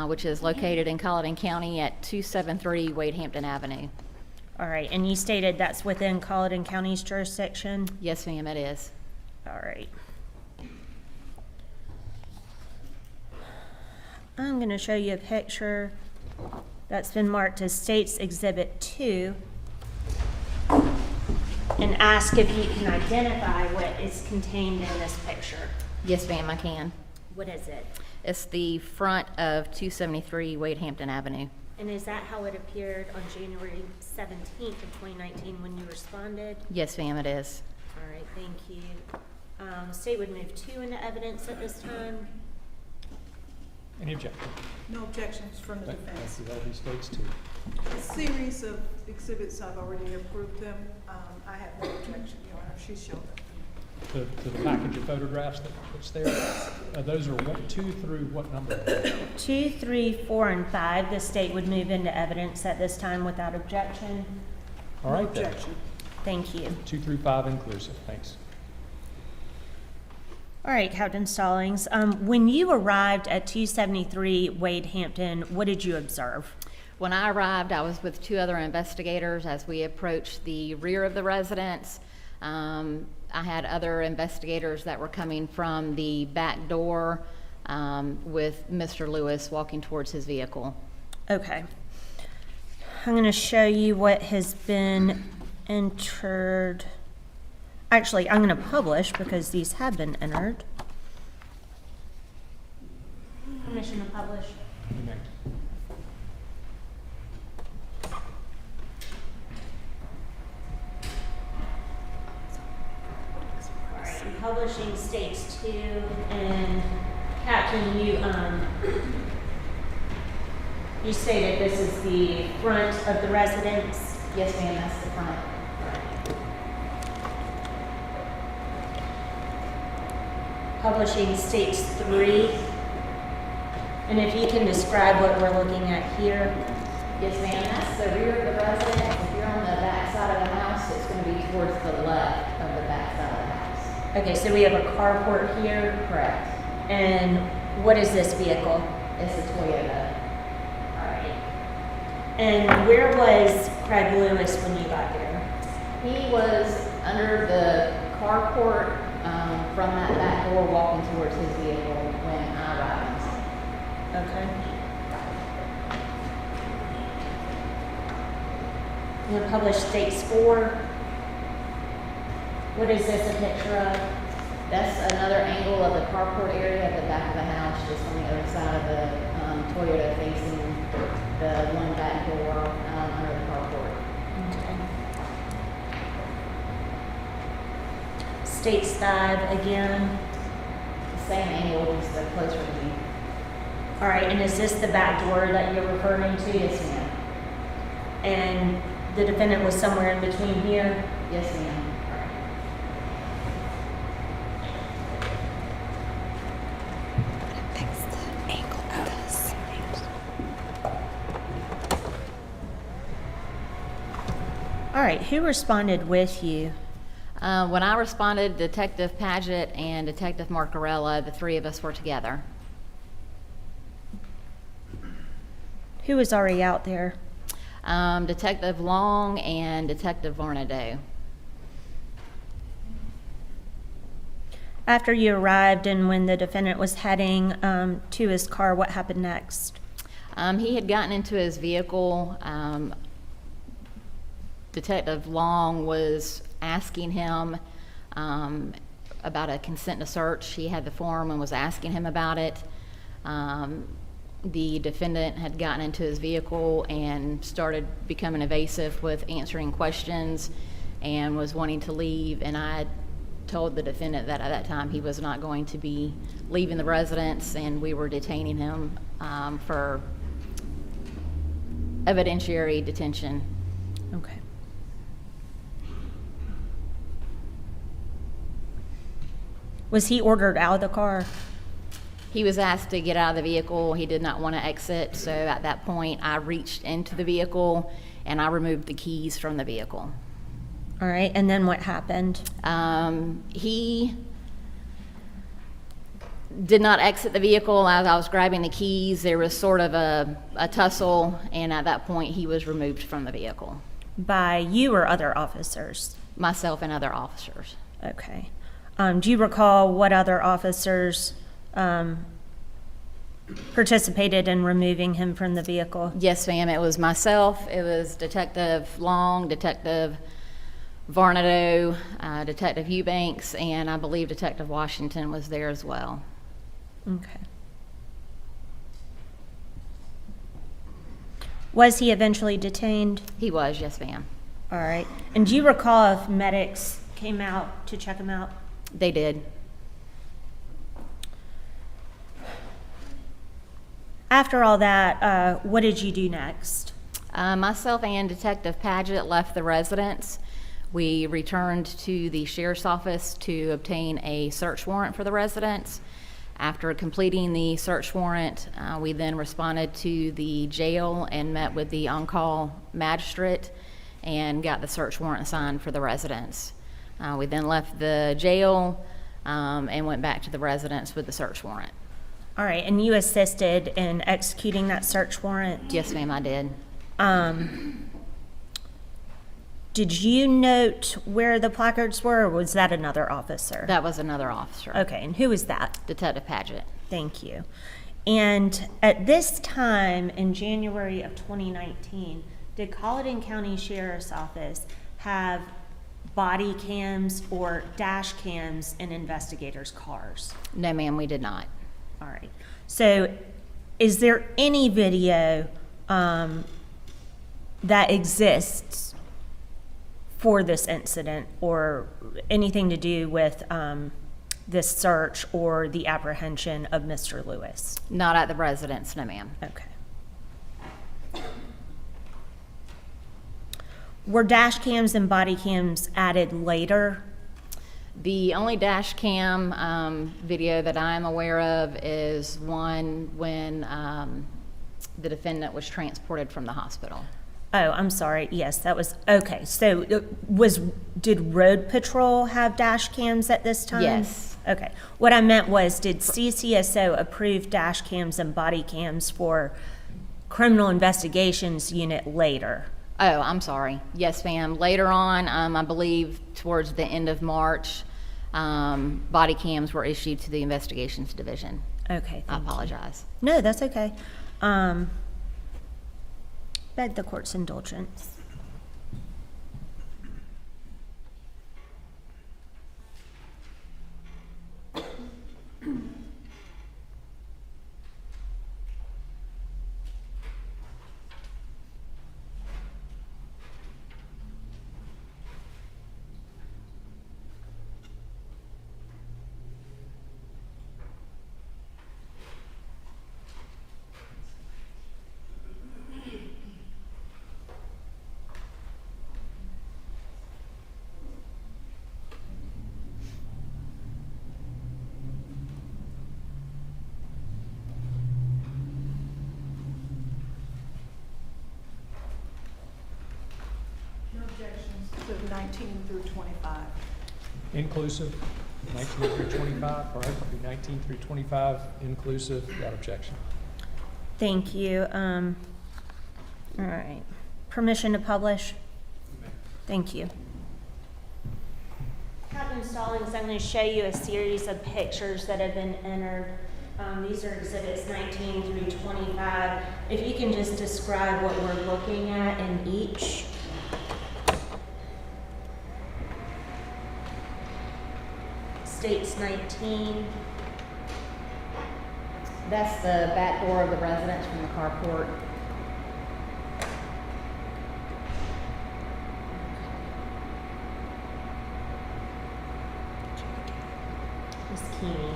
which is located in Colleton County at 273 Wade Hampton Avenue. All right, and you stated that's within Colleton County's jurisdiction? Yes, ma'am, it is. All right. I'm going to show you a picture that's been marked as State's Exhibit 2 and ask if you can identify what is contained in this picture. Yes, ma'am, I can. What is it? It's the front of 273 Wade Hampton Avenue. And is that how it appeared on January 17th of 2019 when you responded? Yes, ma'am, it is. All right, thank you. State would move 2 into evidence at this time. Any objection? No objections from the defense. Thank you. That'll be State's 2. A series of exhibits, I've already approved them. I have no objection, Your Honor. She showed them. To the package of photographs that's there, those are 2 through what number? 2, 3, 4, and 5. The state would move into evidence at this time without objection. All right, No then. objection. Thank you. 2 through 5 inclusive. Thanks. All right, Captain Stallings. When you arrived at 273 Wade Hampton, what did you observe? When I arrived, I was with 2 other investigators as we approached the rear of the residence. I had other investigators that were coming from the back door with Mr. Lewis walking towards his vehicle. Okay. I'm going to show you what has been entered. Actually, I'm going to publish because these have been entered. Permission to publish. You may. Publishing states 2, and Captain, you stated this is the front of the residence. Yes, ma'am, that's the front. Publishing states 3, and if you can describe what we're looking at here. Yes, ma'am, that's the rear of the residence. If you're on the back side of the house, it's going to be towards the left of the back side of the house. Okay, so we have a carport here, Correct. and what is this vehicle? It's a Toyota. All right. And where was Craig Lewis when you got here? He was under the carport from that back door walking towards his vehicle when I arrived. Okay. I'm going to publish states 4. What is this a picture of? That's another angle of the carport area at the back of the house, just on the other side of the Toyota facing the one back door under the carport. Okay. States 5 again. The same angle, just the closer view. All right, and is this the back door that you're referring to? Yes, ma'am. And the defendant was somewhere in between here? Yes, ma'am. All right, who responded with you? When I responded, Detective Padgett and Detective Marcarella, the three of us were together. Who was already out there? Detective Long and Detective Varnadoe. After you arrived and when the defendant was heading to his car, what happened next? He had gotten into his vehicle. Detective Long was asking him about a consent to search. He had the form and was asking him about it. The defendant had gotten into his vehicle and started becoming evasive with answering questions and was wanting to leave, and I told the defendant that at that time he was not going to be leaving the residence, and we were detaining him for evidentiary detention. Okay. Was he ordered out of the car? He was asked to get out of the vehicle. He did not want to exit, so at that point I reached into the vehicle and I removed the keys from the vehicle. All right, and then what happened? He did not exit the vehicle. As I was grabbing the keys, there was sort of a tussle, and at that point he was removed from the vehicle. By you or other officers? Myself and other officers. Okay. Do you recall what other officers participated in removing him from the vehicle? Yes, ma'am. It was myself. It was Detective Long, Detective Varnadoe, Detective Eubanks, and I believe Detective Washington was there as well. Okay. Was he eventually detained? He was, yes, ma'am. All right. And do you recall if medics came out to check him out? They did. After all that, what did you do next? Myself and Detective Padgett left the residence. We returned to the sheriff's office to obtain a search warrant for the residence. After completing the search warrant, we then responded to the jail and met with the on-call magistrate and got the search warrant signed for the residence. We then left the jail and went back to the residence with the search warrant. All right, and you assisted in executing that search warrant? Yes, ma'am, I did. Did you note where the placards were, or was that another officer? That was another officer. Okay, and who was that? Detective Padgett. Thank you. And at this time, in January of 2019, did Colleton County Sheriff's Office have body cams or dash cams in investigators' cars? No, ma'am, we did not. All right. So is there any video that exists for this incident or anything to do with this search or the apprehension of Mr. Lewis? Not at the residence, no, ma'am. Okay. Were dash cams and body cams added later? The only dash cam video that I'm aware of is one when the defendant was transported from the hospital. Oh, I'm sorry. Yes, that was, okay. So did Road Patrol have dash cams at this time? Yes. Okay. What I meant was, did CCSO approve dash cams and body cams for Criminal Investigations Unit later? Oh, I'm sorry. Yes, ma'am. Later on, I believe towards the end of March, body cams were issued to the Investigations Division. Okay. I apologize. No, that's okay. Beg the court's indulgence. 19 through 25. Inclusive, 19 through 25, all right, it'll be 19 through 25 inclusive, without objection. Thank you. All right. Permission to publish? Thank you. Captain Stallings, I'm going to show you a series of pictures that have been entered. These are exhibits 19 through 25. If you can just describe what we're looking at in each. States 19. That's the back door of the residence from the carport. Miss Keeney.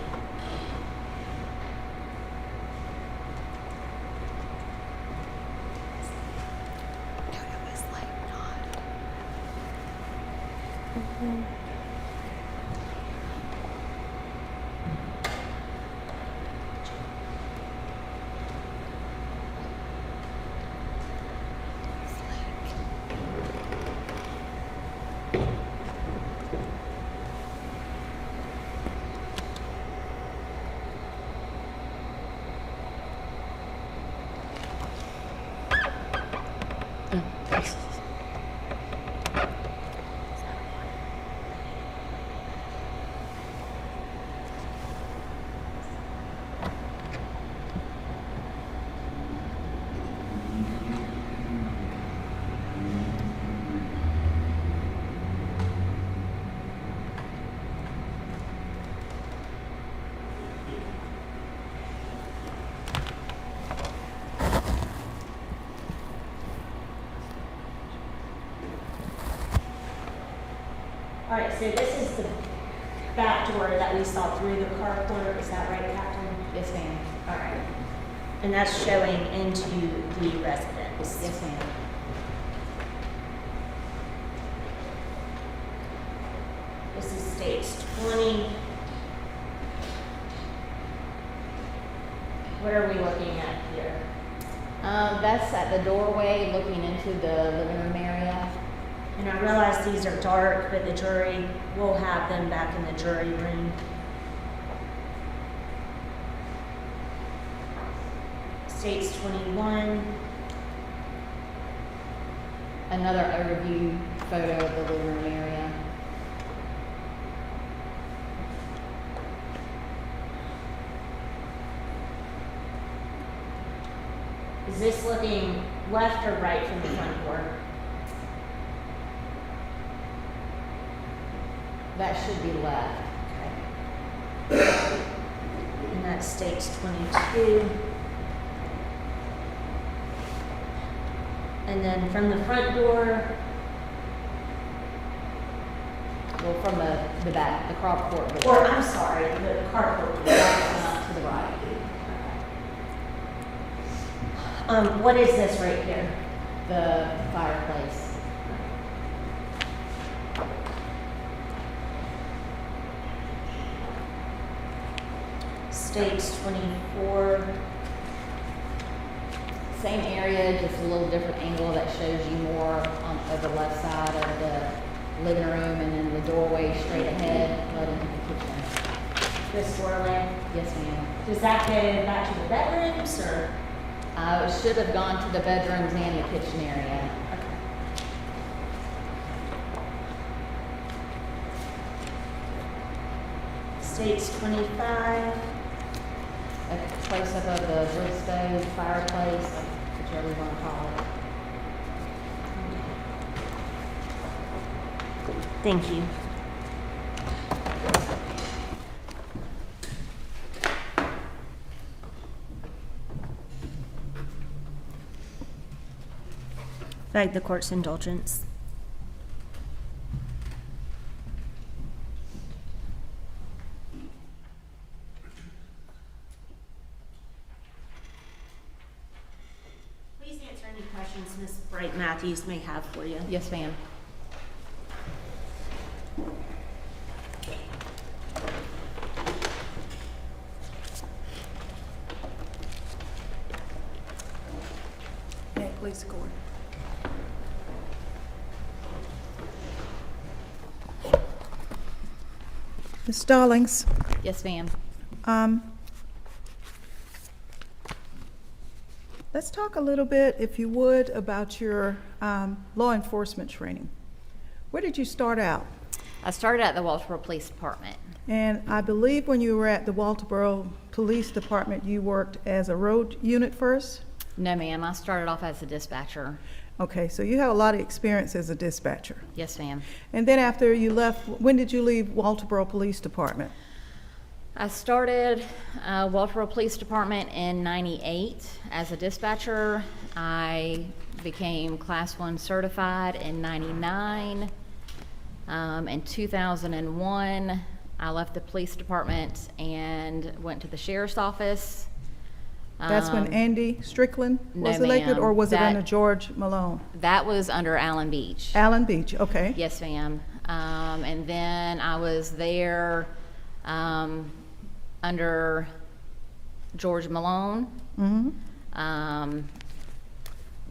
All right, so this is the back door that we saw through the carport. Is that right, Captain? Yes, ma'am. All right. And that's showing into the residence. Yes, ma'am. This is states 20. What are we looking at here? That's at the doorway looking into the living room area. And I realize these are dark, but the jury will have them back in the jury room. States 21. Another overview photo of the living room area. Is this looking left or right from the front door? That should be left. Okay. And that's states 22. And then from the front door, Well, from the back, the carport. or I'm sorry, the carport. To the right. What is this right here? The fireplace. States 24. Same area, just a little different angle that shows you more of the left side of the living room, and then the doorway straight ahead, led into the kitchen. This doorway. Yes, ma'am. Does that go back to the bedrooms or? It should have gone to the bedrooms and the kitchen area. States 25. A place above the wood stove, fireplace, whichever you want to call it. Thank you. Beg the court's indulgence. Please answer any questions Ms. Bright Matthews may have for you. Yes, ma'am. May it please the court. Ms. Stallings, Yes, ma'am. let's talk a little bit, if you would, about your law enforcement training. Where did you start out? I started at the Walterboro Police Department. And I believe when you were at the Walterboro Police Department, you worked as a road unit first? No, ma'am. I started off as a dispatcher. Okay, so you have a lot of experience as a dispatcher. Yes, ma'am. And then after you left, when did you leave Walterboro Police Department? I started Walterboro Police Department in '98 as a dispatcher. I became Class 1 certified in '99. In 2001, I left the police department and went to the sheriff's office. That's when Andy Strickland was no, elected, ma'am. or was it That- under George Malone? That was under Allen Beach. Allen Beach, okay. Yes, ma'am. And then I was there under George Malone.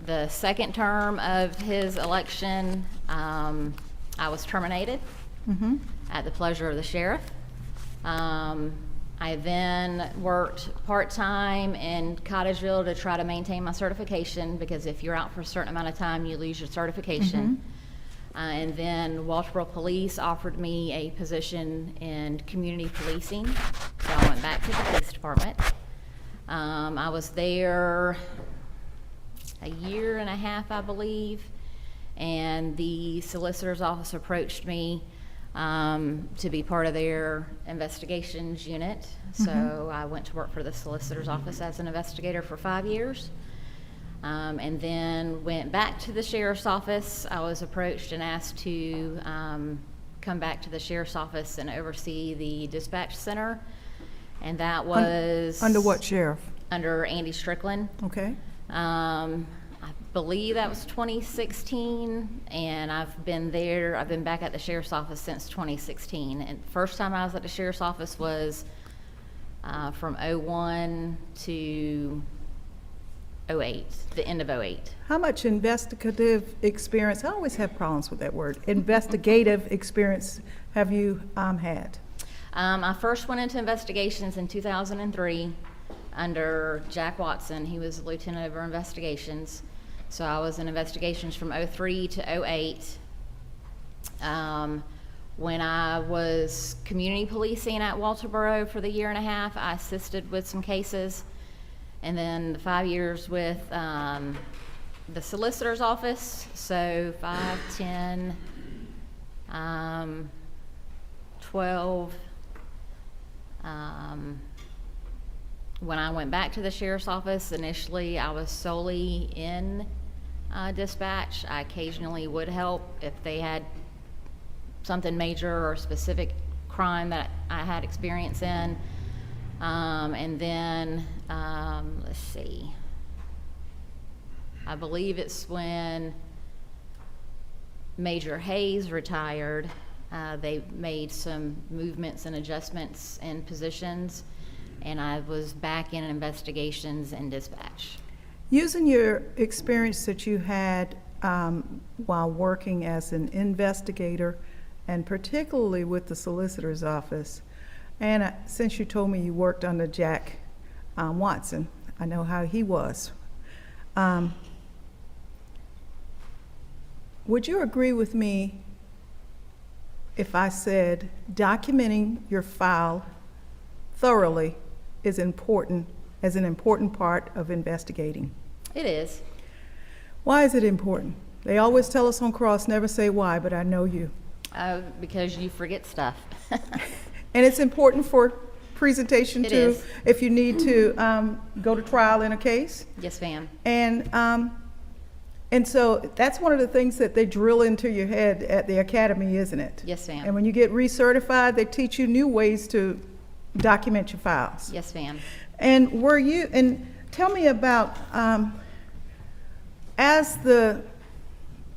The second term of his election, I was terminated at the pleasure of the sheriff. I then worked part-time in Cottageville to try to maintain my certification, because if you're out for a certain amount of time, you lose your certification. And then Walterboro Police offered me a position in community policing, so I went back to the police department. I was there a year and a half, I believe, and the solicitor's office approached me to be part of their investigations unit. So I went to work for the solicitor's office as an investigator for 5 years. And then went back to the sheriff's office. I was approached and asked to come back to the sheriff's office and oversee the dispatch center. And that was... Under what sheriff? Under Andy Strickland. Okay. I believe that was 2016, and I've been back at the sheriff's office since 2016. And the first time I was at the sheriff's office was from '01 to '08, the end of '08. How much investigative experience, I always have problems with that word, investigative experience have you had? I first went into investigations in 2003 under Jack Watson. He was lieutenant over investigations. So I was in investigations from '03 to '08. When I was community policing at Walterboro for the year and a half, I assisted with some cases. And then the 5 years with the solicitor's office, so 5, 10, 12. When I went back to the sheriff's office, initially I was solely in dispatch. I occasionally would help if they had something major or specific crime that I had experience in. And then, let's see, I believe it's when Major Hayes retired, they made some movements and adjustments in positions, and I was back in investigations and dispatch. Using your experience that you had while working as an investigator, and particularly with the solicitor's office, and since you told me you worked under Jack Watson, I know how he was. Would you agree with me if I said documenting your file thoroughly is important, as an important part of investigating? It is. Why is it important? They always tell us on cross, never say why, but I know you. Because you forget stuff. And it's important for presentation It too, is. if you need to go to trial in a case. Yes, ma'am. And so that's one of the things that they drill into your head at the academy, isn't it? Yes, ma'am. And when you get recertified, they teach you new ways to document your files. Yes, ma'am. And tell me about,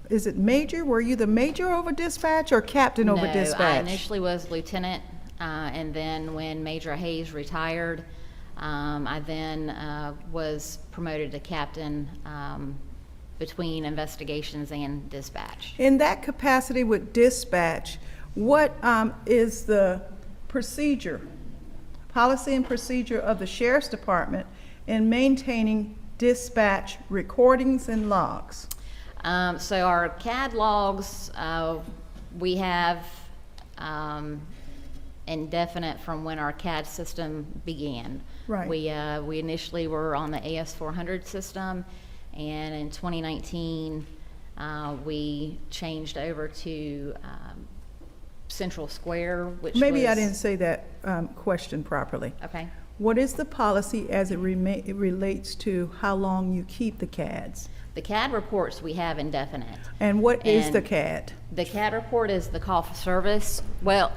is it major? Were you the major over dispatch or captain over No, dispatch? I initially was lieutenant, and then when Major Hayes retired, I then was promoted to captain between investigations and dispatch. In that capacity with dispatch, what is the procedure, policy and procedure of the Sheriff's Department in maintaining dispatch recordings and logs. So our CAD logs, we have indefinite from when our CAD system began. Right. We initially were on the AS400 system, and in 2019, we changed over to Central Square, which Maybe I was- didn't say that question properly. Okay. What is the policy as it relates to how long you keep the CADs? The CAD reports we have indefinite. And what is the And CAD? The CAD report is the call for service. Well,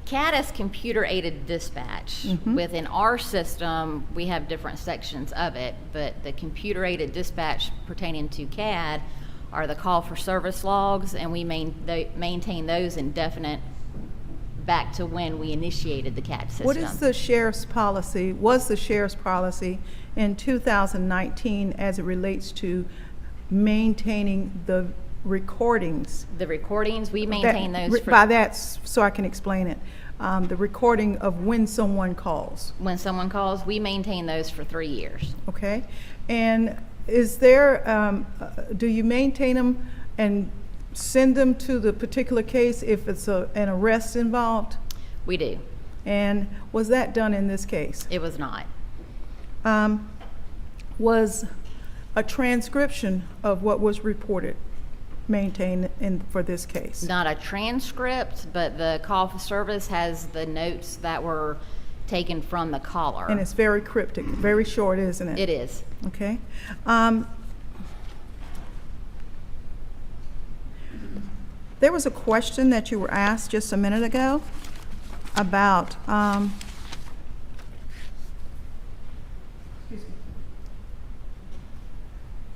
CAD is computer-aided dispatch. Within our system, we have different sections of it, but the computer-aided dispatch pertaining to CAD are the call for service logs, and we maintain those indefinite back to when we initiated the CAD system. What is the sheriff's policy, was the sheriff's policy in 2019 as it relates to maintaining the recordings? The recordings, we maintain those for By that, so I can explain it, the recording of when someone calls, when someone calls, we maintain those for 3 years. okay? And is there, do you maintain them and send them to the particular case if it's an arrest involved? We do. And was that done in this case? It was not. Was a transcription of what was reported maintained for this case? Not a transcript, but the call for service has the notes that were taken from the caller. And it's very cryptic, very short, isn't it? It is. Okay. There was a question that you were asked just a minute ago about,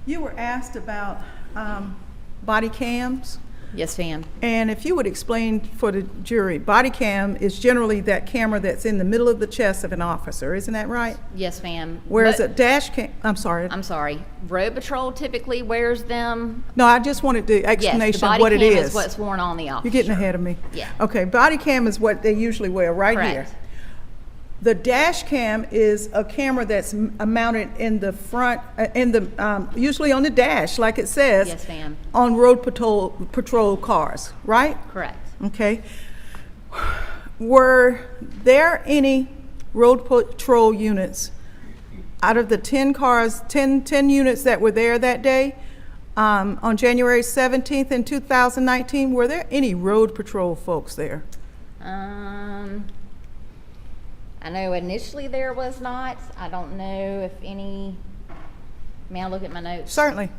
you were asked about body cams. Yes, ma'am. And if you would explain for the jury, body cam is generally that camera that's in the middle of the chest of an officer, isn't that right? Yes, ma'am. Whereas But- a dash cam, I'm sorry. I'm sorry. Road Patrol typically wears them. No, I just wanted the Yes, explanation the of body what it cam is. is what's worn on the officer. You're getting ahead of me. Yeah. Okay, body cam is what they usually wear right here. Correct. The dash cam is a camera that's mounted in the front, usually on the dash, like it says. Yes, ma'am. On road patrol cars, right? Correct. Okay. Were there any road patrol units out of the 10 cars, 10 units that were there that day, on January 17th in 2019, were there any road patrol folks there? I know initially there was not. I don't know if any, may I look at my notes? Certainly.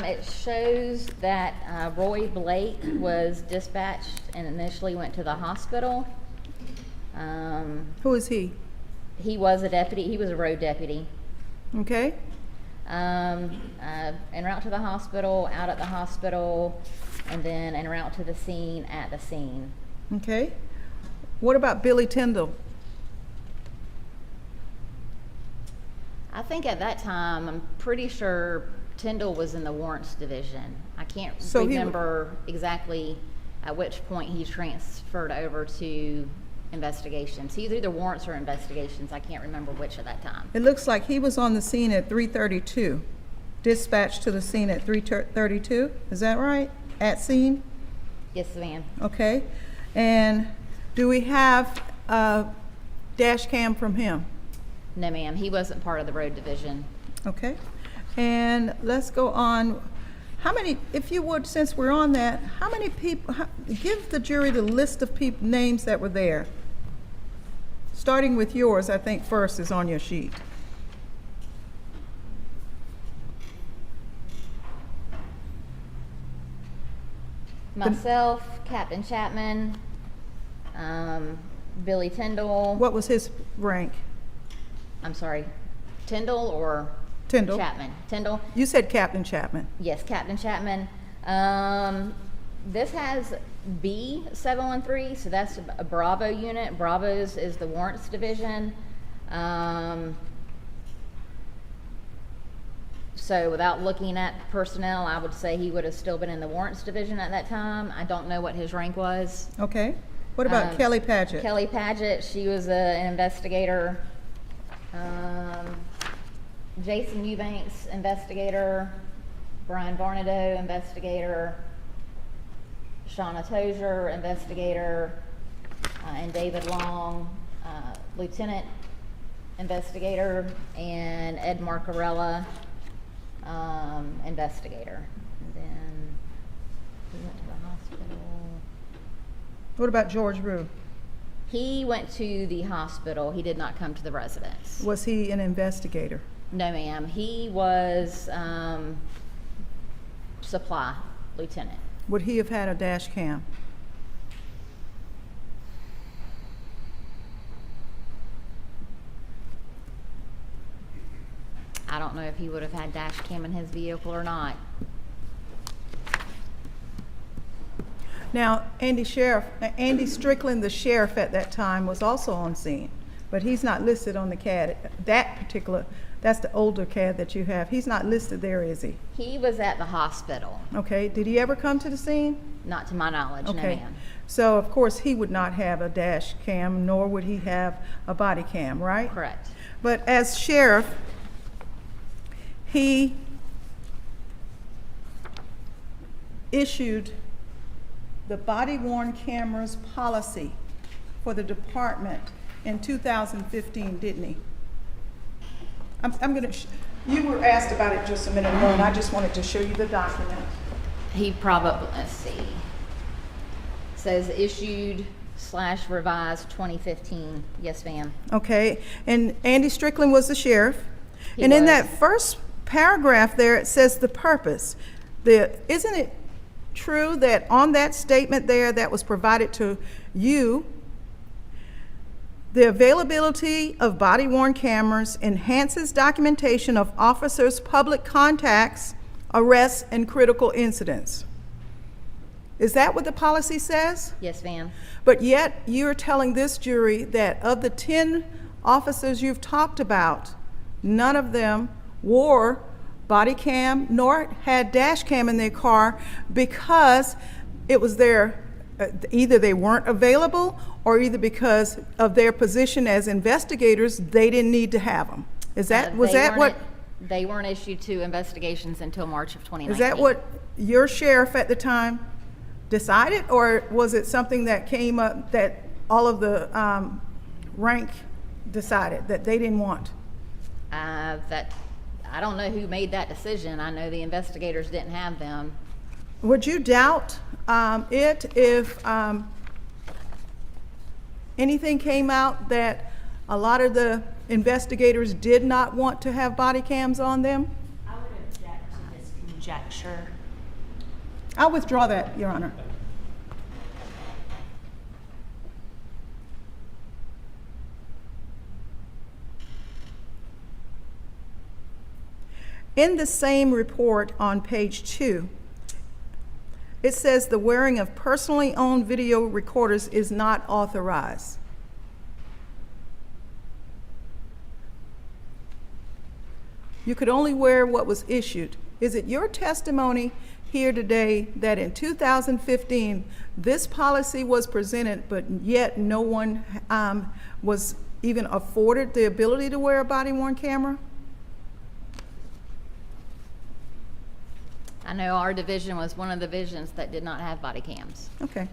It shows that Roy Blake was dispatched and initially went to the hospital. Who is he? He was a deputy. He was a road deputy. Okay. En route to the hospital, out at the hospital, and then en route to the scene, at the scene. Okay. What about Billy Tyndall? I think at that time, I'm pretty sure Tyndall was in the warrants division. I can't So he remember exactly at which point he transferred over to investigations. He was either warrants or investigations. I can't remember which at that time. It looks like he was on the scene at 3:32, dispatched to the scene at 3:32. Is that right? At scene? Yes, ma'am. Okay. And do we have a dash cam from him? No, ma'am. He wasn't part of the road division. Okay. And let's go on. How many, if you would, since we're on that, how many people, give the jury the list of names that were there. Starting with yours, I think first is on your sheet. Myself, Captain Chapman, Billy Tyndall. What was his rank? I'm sorry. Tyndall or Tyndall. Chapman? Tyndall? You said Captain Chapman. Yes, Captain Chapman. This has B713, so that's a Bravo unit. Bravo's is the warrants division. So without looking at personnel, I would say he would have still been in the warrants division at that time. I don't know what his rank was. Okay. What about Kelly Padgett? Kelly Padgett, she was an investigator. Jason Eubanks, investigator. Brian Varnadoe, investigator. Shauna Tozier, investigator. And David Long, lieutenant investigator. And Ed Marcarella, investigator. And then he went to the hospital. What about George Rue? He went to the hospital. He did not come to the residence. Was he an investigator? No, ma'am. He was supply lieutenant. Would he have had a dash cam? I don't know if he would have had dash cam in his vehicle or not. Now, Andy Strickland, the sheriff at that time, was also on scene, but he's not listed on the CAD. That's the older CAD that you have. He's not listed there, is he? He was at the hospital. Okay. Did he ever come to the scene? Not to my knowledge, no, Okay. ma'am. So, of course, he would not have a dash cam, nor would he have a body cam, right? Correct. But as sheriff, he issued the body-worn cameras policy for the department in 2015, didn't he? You were asked about it just a minute ago, and I just wanted to show you the document. He probably, let's see, says issued / revised 2015. Yes, ma'am. Okay, and Andy Strickland was the sheriff. He And in was. that first paragraph there, it says the purpose. Isn't it true that on that statement there that was provided to you, the availability of body-worn cameras enhances documentation of officers' public contacts, arrests, and critical incidents? Is that what the policy says? Yes, ma'am. But yet you're telling this jury that of the 10 officers you've talked about, none of them wore body cam nor had dash cam in their car because it was either they weren't available or either because of their position as investigators, they didn't need to have them. They weren't issued to investigations until March of 2019. Is that what your sheriff at the time decided, or was it something that came up that all of the rank decided that they didn't want? I don't know who made that decision. I know the investigators didn't have them. Would you doubt it if anything came out that a lot of the investigators did not want to have body cams on them? I would object to this conjecture. I'll withdraw that, Your Honor. In the same report on page 2, it says the wearing of personally owned video recorders is not authorized. You could only wear what was issued. Is it your testimony here today that in 2015 this policy was presented, but yet no one was even afforded the ability to wear a body-worn camera? I know our division was one of the divisions that did not have body cams. Okay.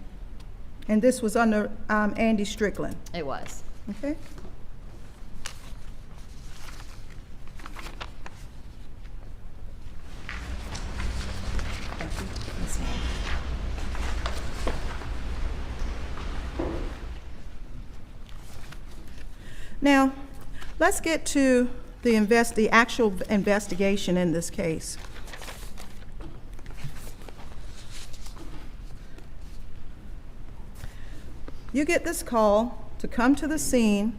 And this was under Andy Strickland? It was. Okay. Thank you. Yes, ma'am. Now, let's get to the actual investigation in this case. You get this call to come to the scene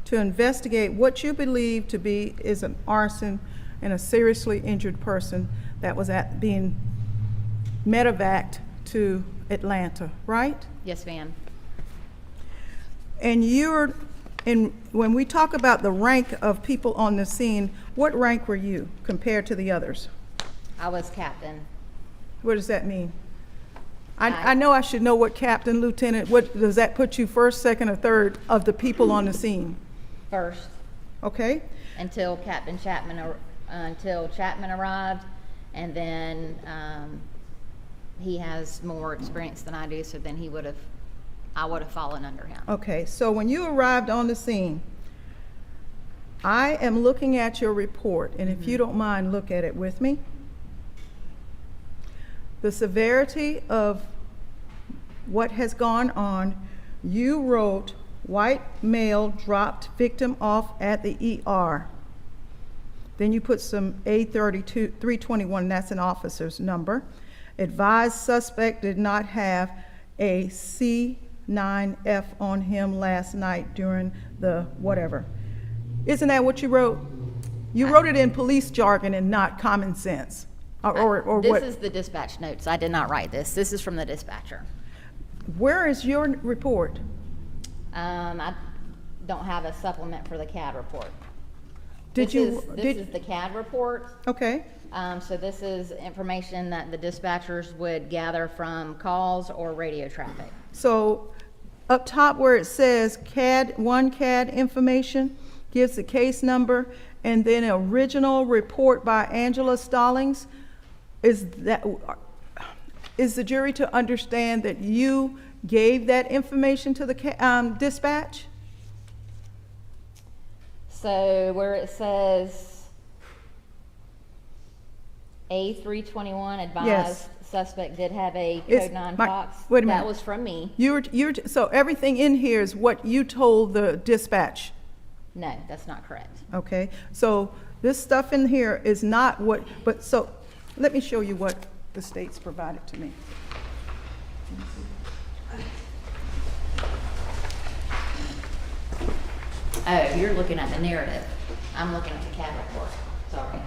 to investigate what you believe to be is an arson and a seriously injured person that was being medevaced to Atlanta, right? Yes, ma'am. And when we talk about the rank of people on the scene, what rank were you compared to the others? I was captain. What does that mean? I know I should know what captain, lieutenant, what does that put you first, second, or third of the people on the scene? First, Okay? until Chapman arrived, and then he has more experience than I do, so then I would have fallen under him. Okay, so when you arrived on the scene, I am looking at your report, and if you don't mind, look at it with me. The severity of what has gone on, you wrote, white male dropped victim off at the ER. Then you put some A32, 321, that's an officer's number. Advised suspect did not have a C9F on him last night during the whatever. Isn't that what you wrote? You wrote it in police jargon and not common sense. Or This what? is the dispatch notes. I did not write this. This is from the dispatcher. Where is your report? I don't have a supplement for the CAD report. Did This you? is the CAD report. Okay. So this is information that the dispatchers would gather from calls or radio traffic. So up top where it says CAD information gives the case number and then an original report by Angela Stallings. Is the jury to understand that you gave that information to the dispatch? So where it says A321 advised Yes. suspect did have a It's- code 9 my- Fox. wait a minute. That was from me. So everything in here is what you told the dispatch? No, that's not correct. Okay, so this stuff in here is not what, but so, let me show you what the state's provided to me. Oh, you're looking at the narrative. I'm looking at the CAD report. Sorry.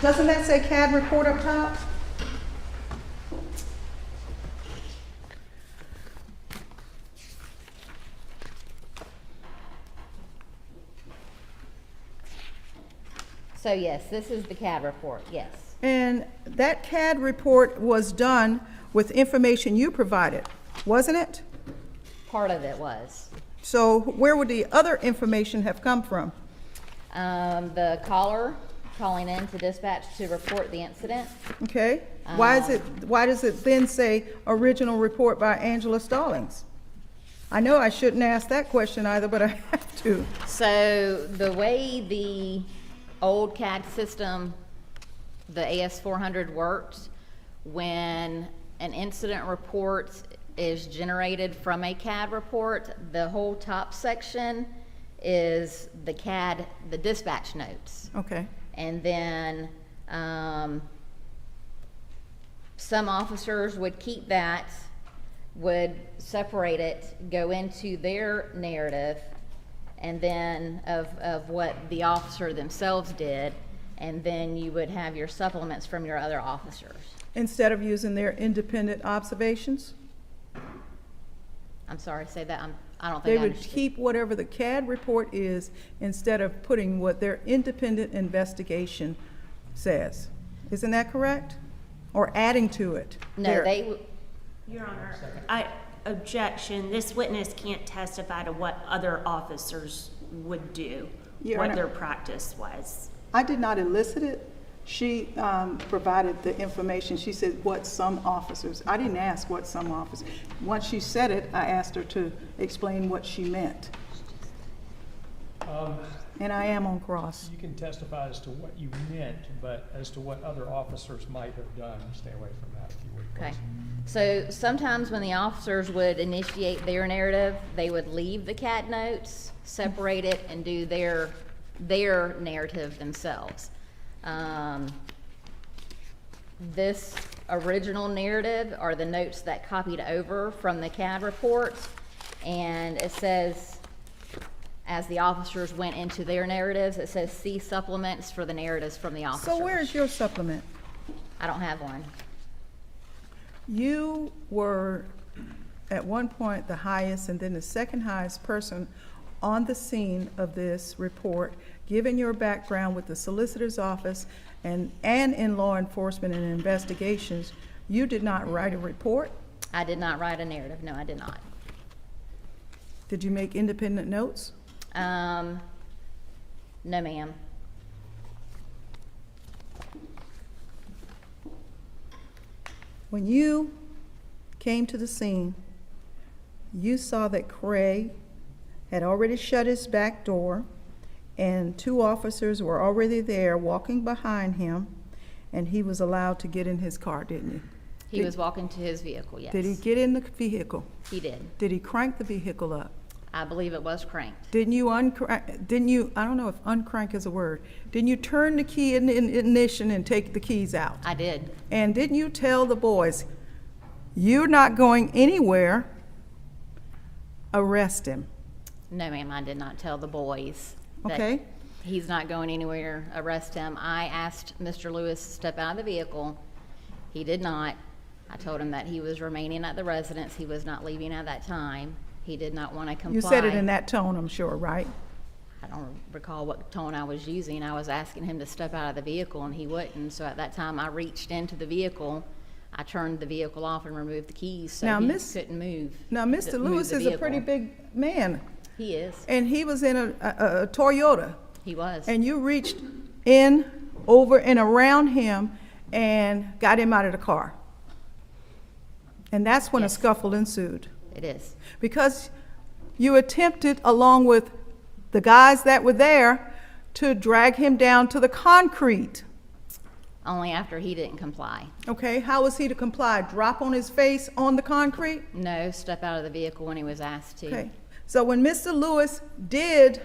Doesn't that say CAD report up top? So yes, this is the CAD report, yes. And that CAD report was done with information you provided, wasn't it? Part of it was. So where would the other information have come from? The caller calling in to dispatch to report the incident. Okay, why does it then say original report by Angela Stallings? I know I shouldn't ask that question either, but I have to. So the way the old CAD system, the AS400 worked, when an incident report is generated from a CAD report, the whole top section is the CAD, the dispatch notes. Okay, And then some officers would keep that, would separate it, go into their narrative, and then of what the officer themselves did, and then you would have your supplements from your other officers. instead of using their independent observations? I'm sorry, say that, I don't They think I would understood. keep whatever the CAD report is instead of putting what their independent investigation says. Isn't that correct? Or adding to it? No, Their- they, Your Honor, objection, this witness can't testify to what other officers would do, Your what Honor. their practice was. I did not elicit it. She provided the information. She said what some officers, I didn't ask what some officers. Once she said it, I asked her to explain what she meant. And I am on cross. You can testify as to what you meant, but as to what other officers might have done, stay away from that if you would, okay. please. So sometimes when the officers would initiate their narrative, they would leave the CAD notes, separate it, and do their narrative themselves. This original narrative are the notes that copied over from the CAD report, and it says as the officers went into their narratives, it says see supplements for the narratives from the officers. So where's your supplement? I don't have one. You were at one point the highest and then the second highest person on the scene of this report, given your background with the solicitor's office and in law enforcement and investigations. You did not write a report? I did not write a narrative. No, I did not. Did you make independent notes? No, ma'am. When you came to the scene, you saw that Craig had already shut his back door and 2 officers were already there walking behind him, and he was allowed to get in his car, didn't he? He was walking to his vehicle, yes. Did he get in the vehicle? He did. Did he crank the vehicle up? I believe it was cranked. Didn't you, I don't know if uncrank is a word, didn't you turn the key in the ignition and take the keys out? I did. And didn't you tell the boys, you're not going anywhere, arrest him? No, ma'am, I did not tell the boys that Okay. he's not going anywhere, arrest him. I asked Mr. Lewis to step out of the vehicle. He did not. I told him that he was remaining at the residence. He was not leaving at that time. He did not want to comply. You said it in that tone, I'm sure, right? I don't recall what tone I was using. I was asking him to step out of the vehicle, and he wouldn't. So at that time, I reached into the vehicle. I turned the vehicle off and removed the keys so Now, he Mr. couldn't move. Lewis the is a pretty vehicle. big man, He is. and he was in a Toyota, He was. and you reached in, over, and around him and got him out of the car. And that's when Yes. a scuffle ensued. It is. Because you attempted, along with the guys that were there, to drag him down to the concrete. Only after he didn't comply. Okay, how was he to comply? Drop on his face on the concrete? No, step out of the vehicle when he was asked to. Okay, so when Mr. Lewis did,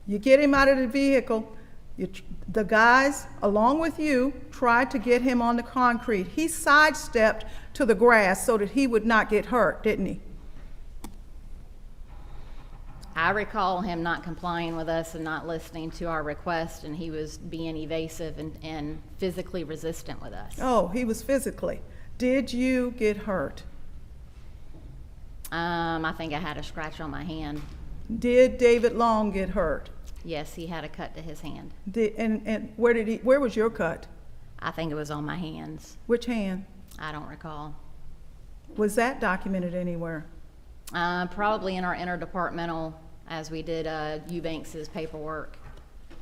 you get him out of the vehicle, the guys, along with you, tried to get him on the concrete. He sidestepped to the grass so that he would not get hurt, didn't he? I recall him not complying with us and not listening to our request, and he was being evasive and physically resistant with us. Oh, he was physically. Did you get hurt? I think I had a scratch on my hand. Did David Long get hurt? Yes, he had a cut to his hand. And where was your cut? I think it was on my hands. Which hand? I don't recall. Was that documented anywhere? Probably in our interdepartmental, as we did Eubanks's paperwork.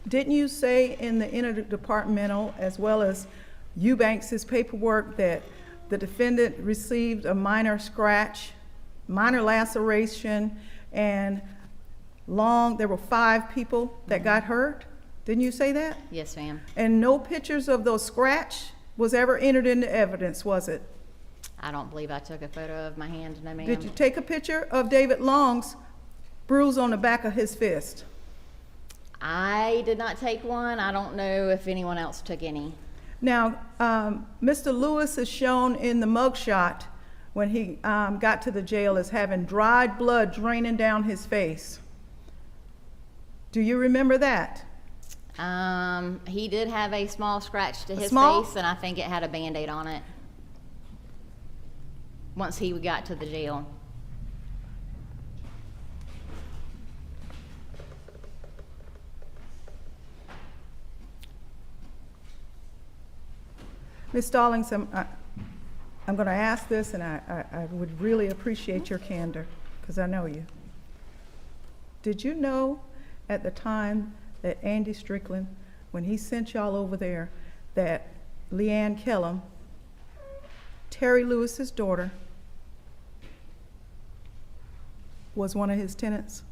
Didn't you say in the interdepartmental as well as Eubanks's paperwork that the defendant received a minor scratch, minor laceration, and there were 5 people that got hurt? Didn't you say that? Yes, ma'am. And no pictures of those scratch was ever entered into evidence, was it? I don't believe I took a photo of my hand, no, ma'am. Did you take a picture of David Long's bruise on the back of his fist? I did not take one. I don't know if anyone else took any. Now, Mr. Lewis is shown in the mugshot when he got to the jail as having dried blood draining down his face. Do you remember that? He did have a small scratch to his small? face, and I think it had a Band-Aid on it once he got to the jail. Ms. Stallings, I'm going to ask this, and I would really appreciate your candor, because I know you. Did you know at the time that Andy Strickland, when he sent y'all over there, that Leanne Kellum, Terry Lewis's daughter, was one of his tenants?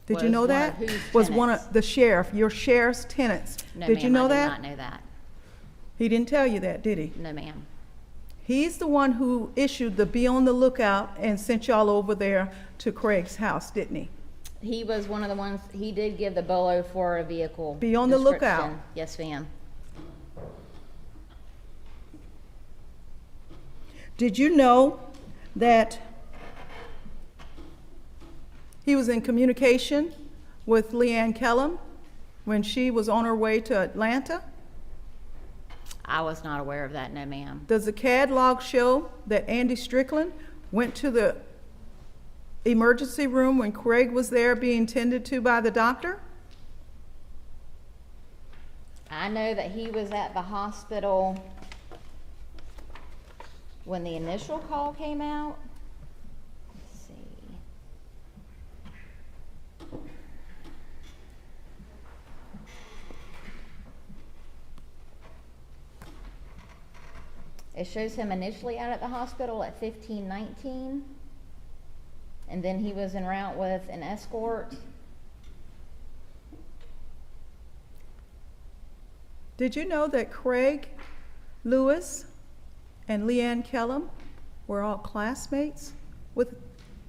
Did you know that? Whose Was one tenants? of the sheriff, your sheriff's tenants. No, Did you ma'am, know I that? did not know that. He didn't tell you that, did he? No, ma'am. He's the one who issued the be on the lookout and sent y'all over there to Craig's house, didn't he? He was one of the ones, he did give the BOLO for a vehicle. Be on the lookout. description. Yes, ma'am. Did you know that He was in communication with Leanne Kellum when she was on her way to Atlanta? I was not aware of that, no ma'am. Does the CAD log show that Andy Strickland went to the emergency room when Craig was there being tended to by the doctor? I know that he was at the hospital when the initial call came out. Let's see. It shows him initially out at the hospital at 15:19, and then he was en route with an escort. Did you know that Craig Lewis and Leanne Kellum were all classmates with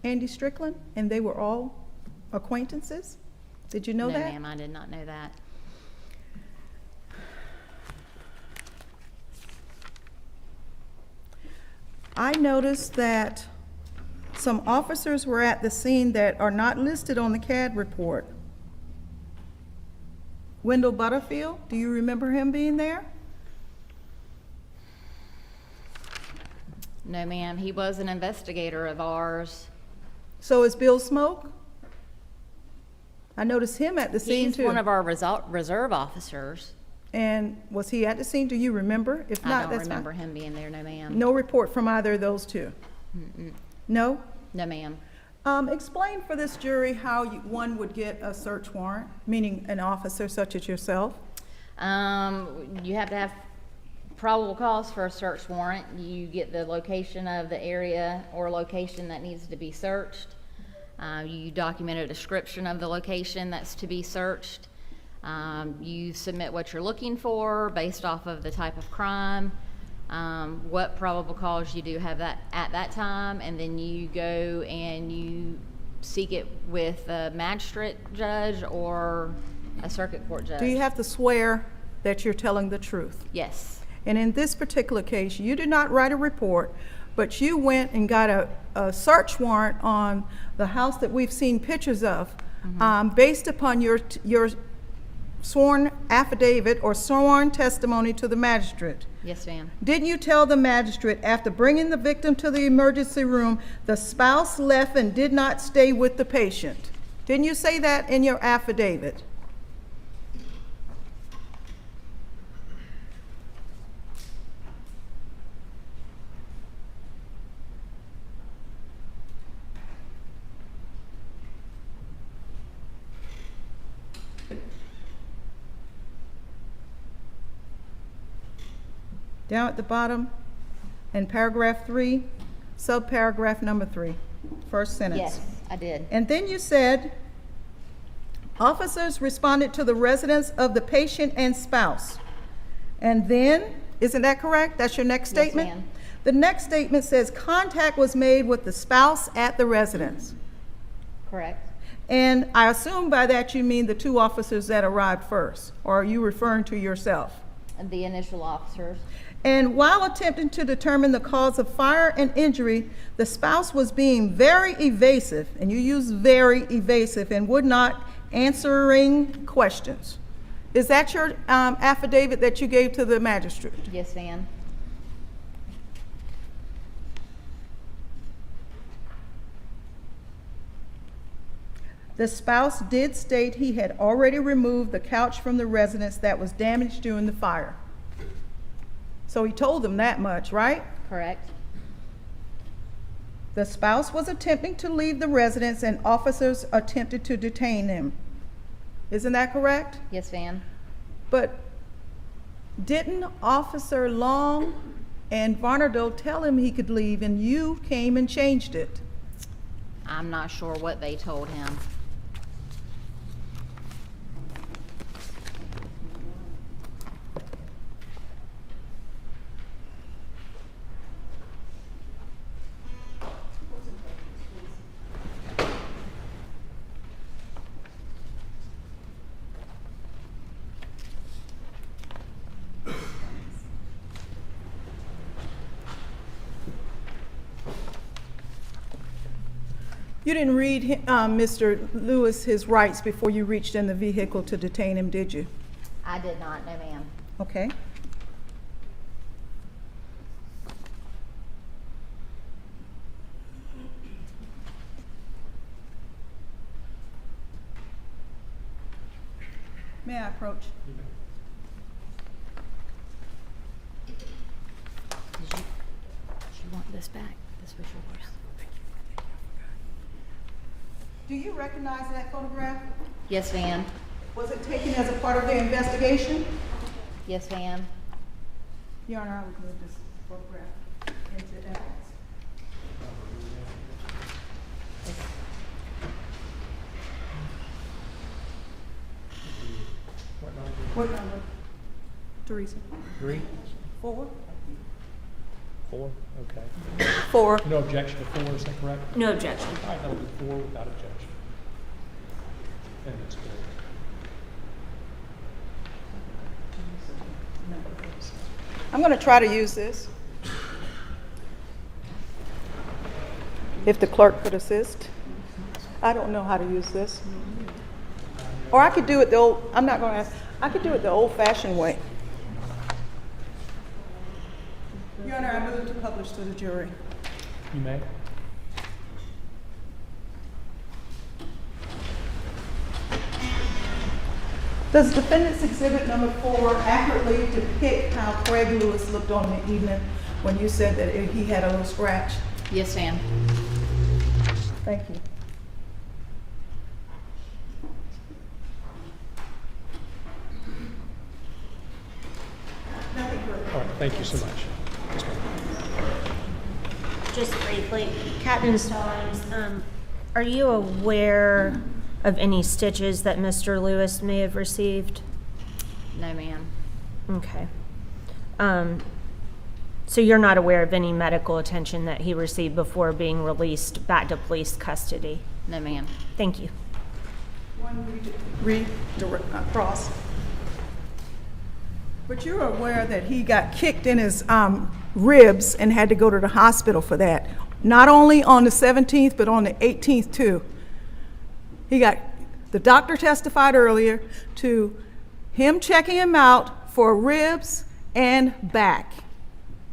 Andy Strickland, and they were all acquaintances? Did you know No, that? ma'am, I did not know that. I noticed that some officers were at the scene that are not listed on the CAD report. Wendell Butterfield, do you remember him being there? No, ma'am, he was an investigator of ours. So is Bill Smoke? I noticed him at the scene too. He's one of our reserve officers. And was he at the scene? Do you remember? If I not, don't that's fine. remember him being there, no ma'am. No report from either of those two? No? No, ma'am. Explain for this jury how one would get a search warrant, meaning an officer such as yourself. You have to have probable cause for a search warrant. You get the location of the area or location that needs to be searched. You document a description of the location that's to be searched. You submit what you're looking for based off of the type of crime, what probable cause you do have that at that time, and then you go and you seek it with a magistrate judge or a circuit court judge. Do you have to swear that you're telling the truth? Yes. And in this particular case, you did not write a report, but you went and got a search warrant on the house that we've seen pictures of, based upon your sworn affidavit or sworn testimony to the magistrate. Yes, ma'am. Didn't you tell the magistrate after bringing the victim to the emergency room, the spouse left and did not stay with the patient? Didn't you say that in your affidavit? Down at the bottom, in paragraph 3, subparagraph number 3, first sentence. Yes, I did. And then you said, officers responded to the residence of the patient and spouse. And then, isn't that correct? That's your next statement? Yes, ma'am. The next statement says contact was made with the spouse at the residence. Correct. And I assume by that you mean the two officers that arrived first, or are you referring to yourself? The initial officers. And while attempting to determine the cause of fire and injury, the spouse was being very evasive, and you use very evasive, and would not answering questions. Is that your affidavit that you gave to the magistrate? Yes, ma'am. The spouse did state he had already removed the couch from the residence that was damaged during the fire. So he told them that much, right? Correct. The spouse was attempting to leave the residence and officers attempted to detain him. Isn't that correct? Yes, ma'am. But didn't Officer Long and Varnadoe tell him he could leave and you came and changed it? I'm not sure what they told him. You didn't read Mr. Lewis his rights before you reached in the vehicle to detain him, did you? I did not, no ma'am. Okay. May I approach? Did you want this back? This was yours. Do you recognize that photograph? Yes, ma'am. Was it taken as a part of the investigation? Yes, ma'am. Your Honor, I would move this photograph into evidence. What number? Teresa. 3? 4? 4? Okay. 4. No objection to 4, is that correct? No objection. All right, that'll be 4 without objection. And it's good. I'm going to try to use this. If the clerk could assist. I don't know how to use this. Or I could do it the old, I'm not going to ask, I could do it the old-fashioned way. Your Honor, I move to publish to the jury. You may. Does defendant's exhibit number 4 accurately depict how Craig Lewis looked on the evening when you said that he had a little scratch? Yes, ma'am. Thank you. Nothing further. All right, thank you so much. Yes, ma'am. Just briefly, Captain Stallings, are you aware of any stitches that Mr. Lewis may have received? No, ma'am. Okay. So you're not aware of any medical attention that he received before being released back to police custody? No, ma'am. Thank you. Read across. But you're aware that he got kicked in his ribs and had to go to the hospital for that. Not only on the 17th, but on the 18th too. The doctor testified earlier to him checking him out for ribs and back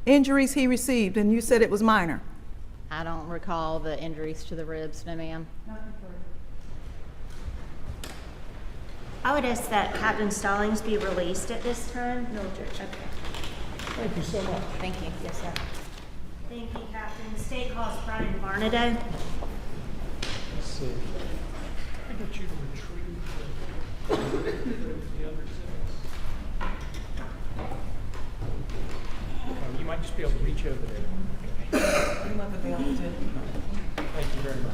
injuries he received, and you said it was minor. I don't recall the injuries to the ribs, no, ma'am. I would ask that Captain Stallings be released at this time. No objection. Okay. Thank you so much. Thank you. Yes, sir. Thank you, Captain. The state calls Brian Varnadoe. Let's see. I get you to retrieve the other exhibits. You might just be able to reach over there. Thank you very much.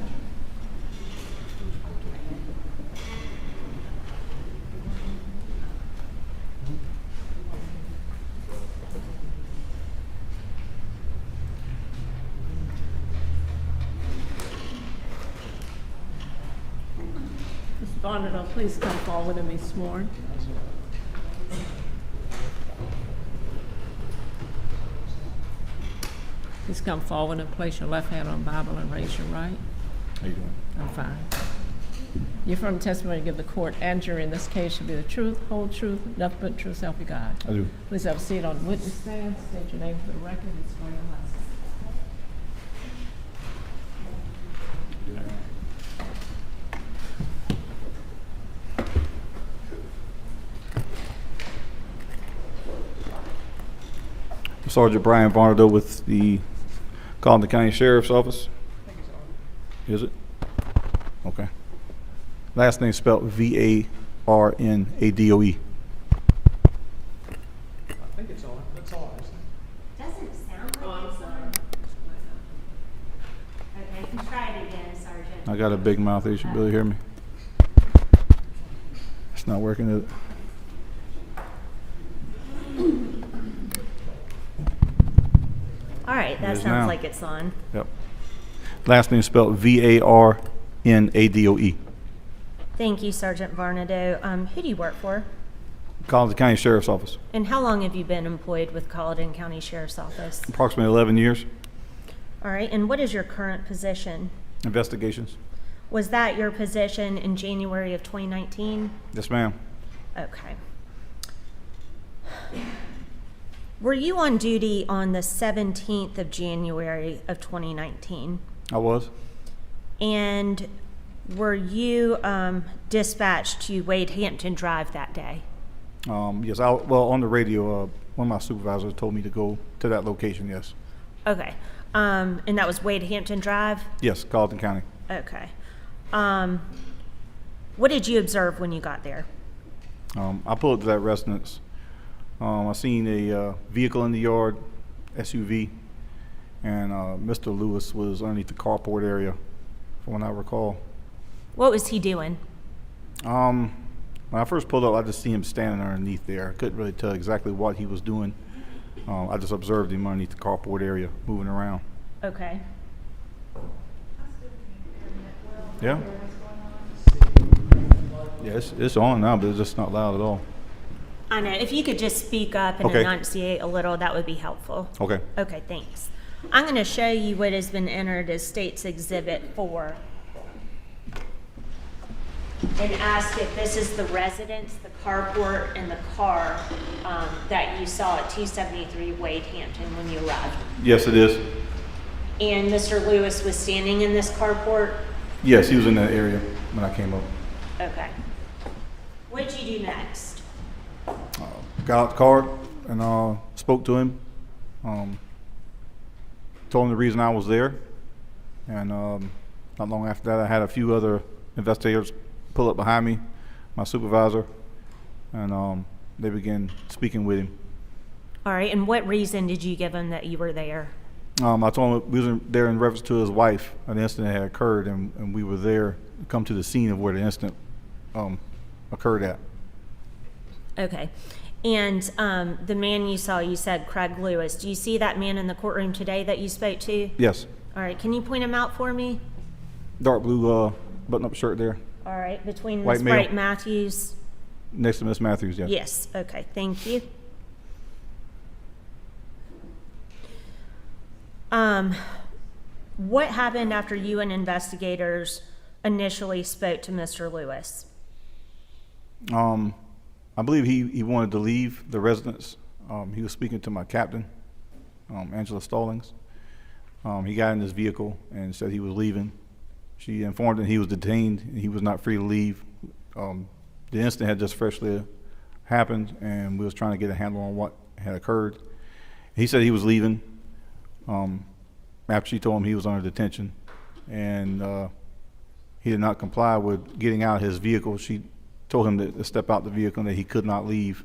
Mr. Varnadoe, please come forward and be sworn. Please come forward and place your left hand on the Bible and raise your right. How you doing? I'm fine. Your firm testimony to give the court and jury in this case should be the truth, whole truth, nothing but truth, so help you God. I do. Please have a seat on the witness stand. State your name for the record and swear your license. Sergeant Brian Varnadoe with the Colleton County Sheriff's Office. Is it? Okay. Last name spelled Varnadoe. I think it's on. That's all. Doesn't sound like it's on. Okay, try it again, Sergeant. I got a big mouth. You should really hear me. It's not working, is it? All right, that It is sounds now. like it's on. Yep. Last name spelled Varnadoe. Thank you, Sergeant Varnadoe. Who do you work for? Colleton County Sheriff's Office. And how long have you been employed with Colleton County Sheriff's Office? Approximately 11 years. All right, and what is your current position? Investigations. Was that your position in January of 2019? Yes, ma'am. Okay. Were you on duty on the 17th of January of 2019? I was. And were you dispatched to Wade Hampton Drive that day? Yes, well, on the radio, one of my supervisors told me to go to that location, yes. Okay. And that was Wade Hampton Drive? Yes, Colleton County. Okay. What did you observe when you got there? I pulled up to that residence. I seen a vehicle in the yard, SUV, and Mr. Lewis was underneath the carport area, from what I recall. What was he doing? When I first pulled up, I just see him standing underneath there. I couldn't really tell exactly what he was doing. I just observed him underneath the carport area, moving around. Okay. Yeah. Yeah, it's on now, but it's just not loud at all. I know. If you could just speak up and Okay. enunciate a little, that would be helpful. Okay. Okay, thanks. I'm going to show you what has been entered as State's Exhibit 4. And ask if this is the residence, the carport, and the car that you saw at 273 Wade Hampton when you arrived. Yes, it is. And Mr. Lewis was standing in this carport? Yes, he was in that area when I came up. Okay. What did you do next? Got out the car and spoke to him. Told him the reason I was there. And not long after that, I had a few other investigators pull up behind me, my supervisor, and they began speaking with him. All right, and what reason did you give him that you were there? I told him we was there in reference to his wife. An incident had occurred, and we were there to come to the scene of where the incident occurred at. Okay. And the man you saw, you said Craig Lewis. Do you see that man in the courtroom today that you spoke to? Yes. All right, can you point him out for me? Dark blue button-up shirt there. All right, between White Miss male. Bright Matthews. Next to Miss Matthews, yes. Yes, okay, thank you. What happened after you and investigators initially spoke to Mr. Lewis? I believe he wanted to leave the residence. He was speaking to my captain, Angela Stallings. He got in his vehicle and said he was leaving. She informed him he was detained and he was not free to leave. The incident had just freshly happened and we was trying to get a handle on what had occurred. He said he was leaving after she told him he was under detention, and he did not comply with getting out of his vehicle. She told him to step out the vehicle and that he could not leave.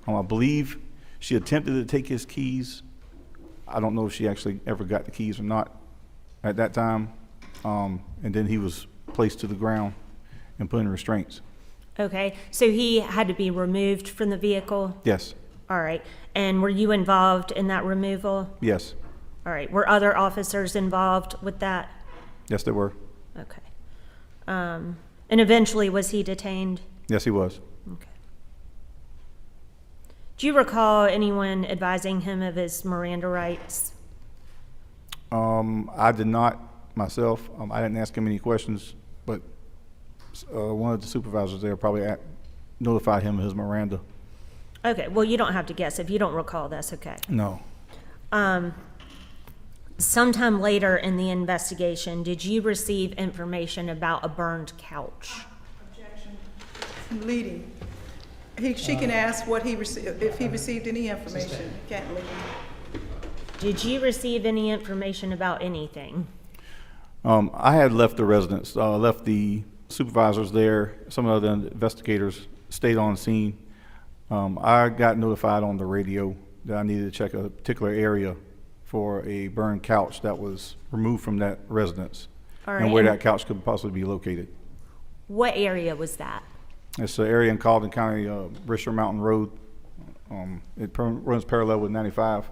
I believe she attempted to take his keys. I don't know if she actually ever got the keys or not at that time. And then he was placed to the ground and put in restraints. Okay, so he had to be removed from the vehicle? Yes. All right, and were you involved in that removal? Yes. All right, were other officers involved with that? Yes, they were. Okay. And eventually, was he detained? Yes, he was. Okay. Do you recall anyone advising him of his Miranda rights? I did not myself. I didn't ask him any questions, but one of the supervisors there probably notified him of his Miranda. Okay, well, you don't have to guess. If you don't recall, that's okay. No. Sometime later in the investigation, did you receive information about a burned couch? Objection. Leading. She can ask what he received, if he received any information. Can't lead. Did you receive any information about anything? I had left the residence, left the supervisors there. Some of the other investigators stayed on scene. I got notified on the radio that I needed to check a particular area for a burned couch that was removed from that residence, All right, and where and that couch could possibly be located. what area was that? It's an area in Colleton County, Risher Mountain Road. It runs parallel with 95.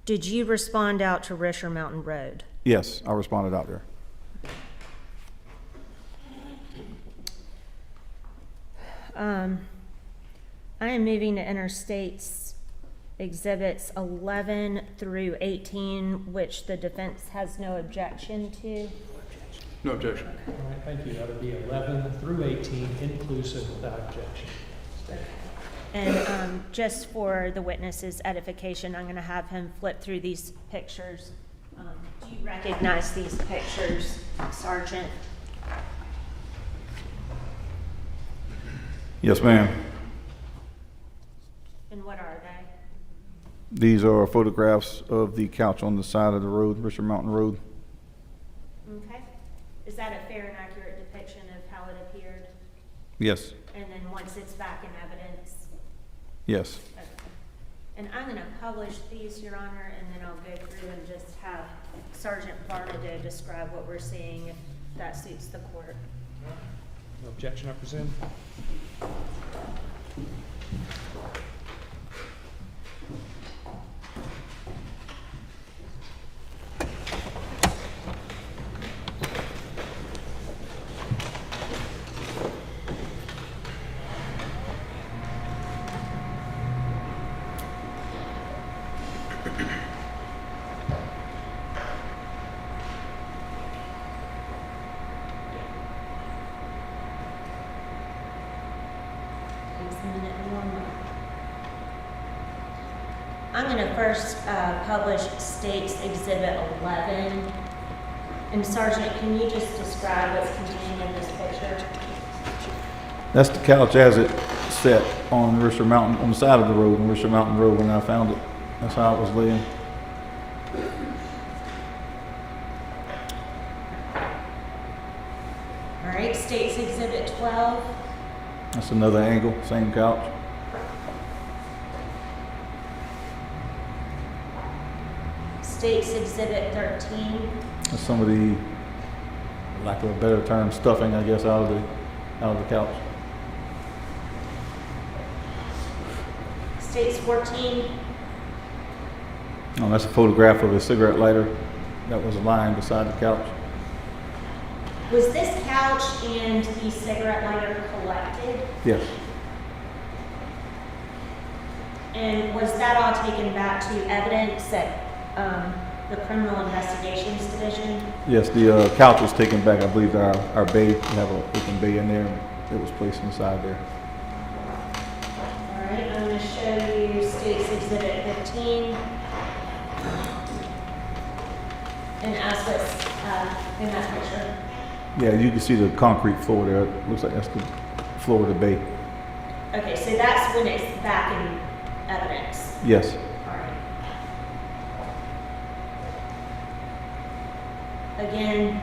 Did you respond out to Risher Mountain Road? Yes, I responded out there. I am moving to enter State's exhibits 11 through 18, which the defense has no objection to. No objection. All right, thank you. That would be 11 through 18, inclusive, without objection. And just for the witness's edification, I'm going to have him flip through these pictures. Do you recognize these pictures, Sergeant? Yes, ma'am. And what are they? These are photographs of the couch on the side of the road, Richard Mountain Road. Okay. Is that a fair and accurate depiction of how it appeared? Yes, And then once it's back in evidence? yes. Okay. And I'm going to publish these, Your Honor, and then I'll go through and just have Sergeant Varnadoe describe what we're seeing, if that suits the court. No objection, I presume? I'm going to first publish State's Exhibit 11. And Sergeant, can you just describe what's contained in this picture? That's the couch as it set on Richard Mountain, on the side of the road, on Richard Mountain Road when I found it. That's how it was laying. All right, State's Exhibit 12. That's another angle, same couch. State's Exhibit 13. That's some of the, lack of a better term, stuffing, I guess, out of the couch. State's 14. Oh, that's a photograph of a cigarette lighter that was lying beside the couch. Was this couch and the cigarette lighter collected? Yes, And was that all taken back to evidence at the Criminal Investigations Division? yes, the couch was taken back, I believe, to our bay. We have an open bay in there. It was placed inside there. All right, I'm going to show you State's Exhibit 15. And ask what's in that picture. Yeah, you can see the concrete floor there. It looks like that's the floor of the bay. Okay, so that's when it's back in evidence. Yes, All right. Again,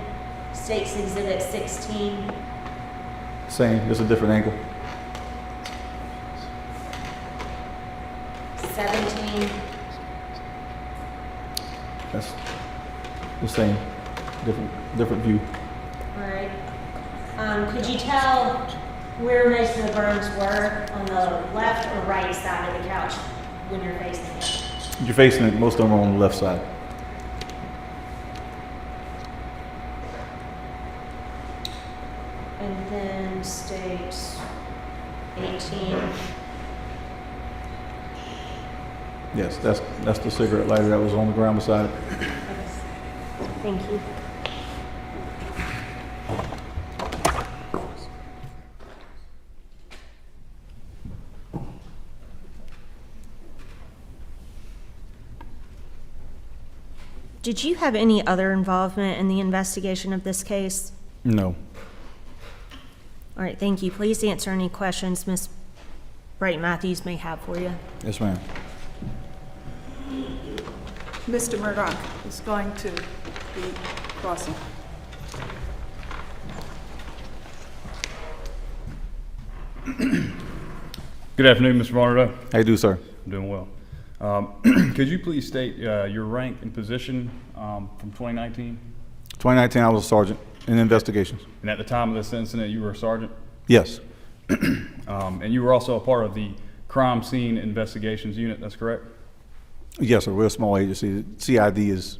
State's Exhibit 16. same, just a different angle. 17. That's the same, different view. All right. Could you tell where most of the burns were, on the left or right side of the couch when you're facing it? You're facing it, most of them are on the left side. And then State 18. Yes, that's the cigarette lighter that was on the ground beside it. Thank you. Did you have any other involvement in the investigation of this case? No. All right, thank you. Please answer any questions Ms. Bright Matthews may have for you. Yes, ma'am. Mr. Murdoch is going to be crossing. Good afternoon, Mr. Varnadoe. How you do, sir? I'm doing well. Could you please state your rank and position from 2019? 2019, I was a sergeant in investigations. And at the time of this incident, you were a sergeant? Yes, And you were also a part of the crime scene investigations unit, that's correct? yes, sir. We're a small agency. CID is,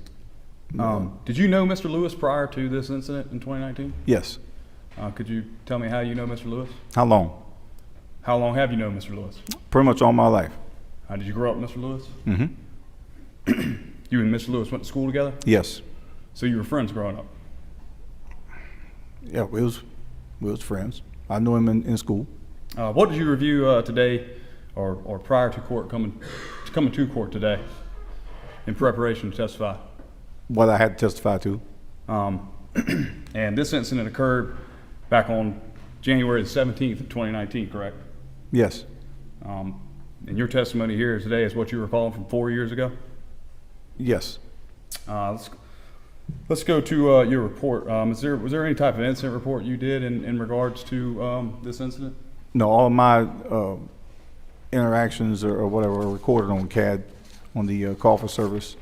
Did you know Mr. Lewis prior to this incident in 2019? yes. Could you tell me how you know Mr. Lewis? How long? How long have you known Mr. Lewis? Pretty much all my life. Did you grow up with Mr. Lewis? Mm-hmm. You and Mr. Lewis went to school together? Yes. So you were friends growing up? Yeah, we was friends. I knew him in school. What did you review today or prior to court coming to court today in preparation to testify? What I had to testify to. And this incident occurred back on January the 17th of 2019, correct? Yes. And your testimony here today is what you recall from 4 years ago? Yes. Let's go to your report. Was there any type of incident report you did in regards to this incident? No, all of my interactions or whatever are recorded on CAD, on the call for service.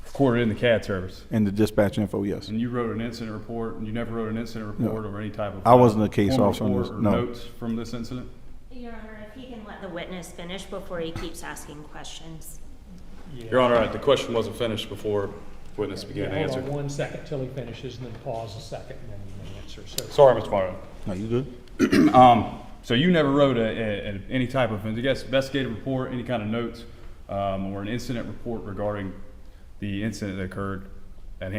Recorded in the CAD service? And the dispatch info, yes. And you wrote an incident report, and you never wrote an incident report or any type of... I wasn't a case formal officer on this, report or no. notes from this incident? Your Honor, if he can let the witness finish before he keeps asking questions. Your Honor, the question wasn't finished before witness began to Hold answer. on 1 second till he finishes, and then pause a second, and then you may answer. So, Sorry, Mr. Varnadoe. No, you good? So you never wrote any type of investigative report, any kind of notes, or an incident report regarding the incident that occurred at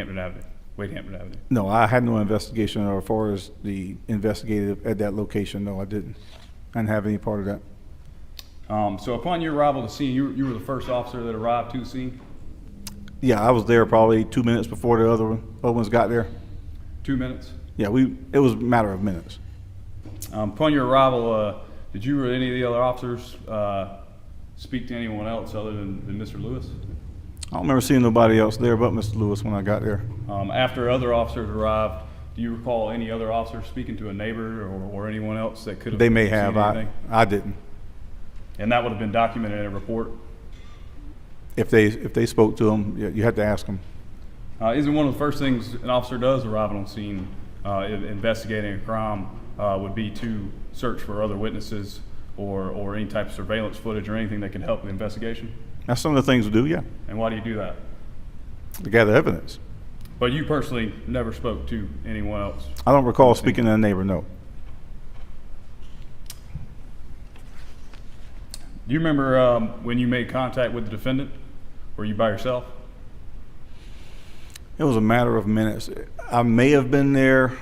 Wade Hampton Avenue? No, I had no investigation, or as far as the investigative at that location, no, I didn't. I didn't have any part of that. So upon your arrival to the scene, you were the first officer that arrived to the scene? Yeah, I was there probably 2 minutes before the other ones got there. 2 minutes? Yeah, it was a matter of minutes. Upon your arrival, did you or any of the other officers speak to anyone else other than Mr. Lewis? I don't remember seeing nobody else there but Mr. Lewis when I got there. After other officers arrived, do you recall any other officers speaking to a neighbor or anyone else that could have They may seen have. anything? I didn't. And that would have been documented in a report? If they spoke to him, you had to ask him. Isn't one of the first things an officer does arriving on scene, investigating a crime, would be to search for other witnesses or any type of surveillance footage or anything that can help the investigation? That's some of the things we do, yeah. And why do you do that? To gather evidence. But you personally never spoke to anyone else? I don't recall speaking to a neighbor, no. Do you remember when you made contact with the defendant? Were you by yourself? It was a matter of minutes. I may have been there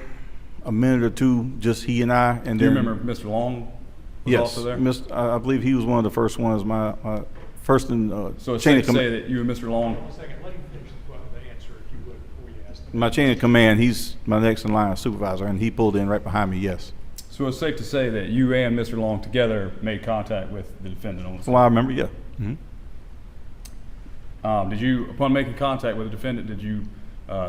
a minute or two, just he and I. And Do you then, remember Mr. Long was yes, also there? I believe he was one of the first ones. My first in So it's chain safe of to say that you and Mr. Long, 1 second, let him finish the answer if you would before you ask the my chain of command. He's my next in line supervisor, and he pulled in right behind me. Yes. so it's safe to say that you and Mr. Long together made contact with the defendant on the scene? Well, I remember. Yeah. Mm-hmm. Did you, upon making contact with the defendant, did you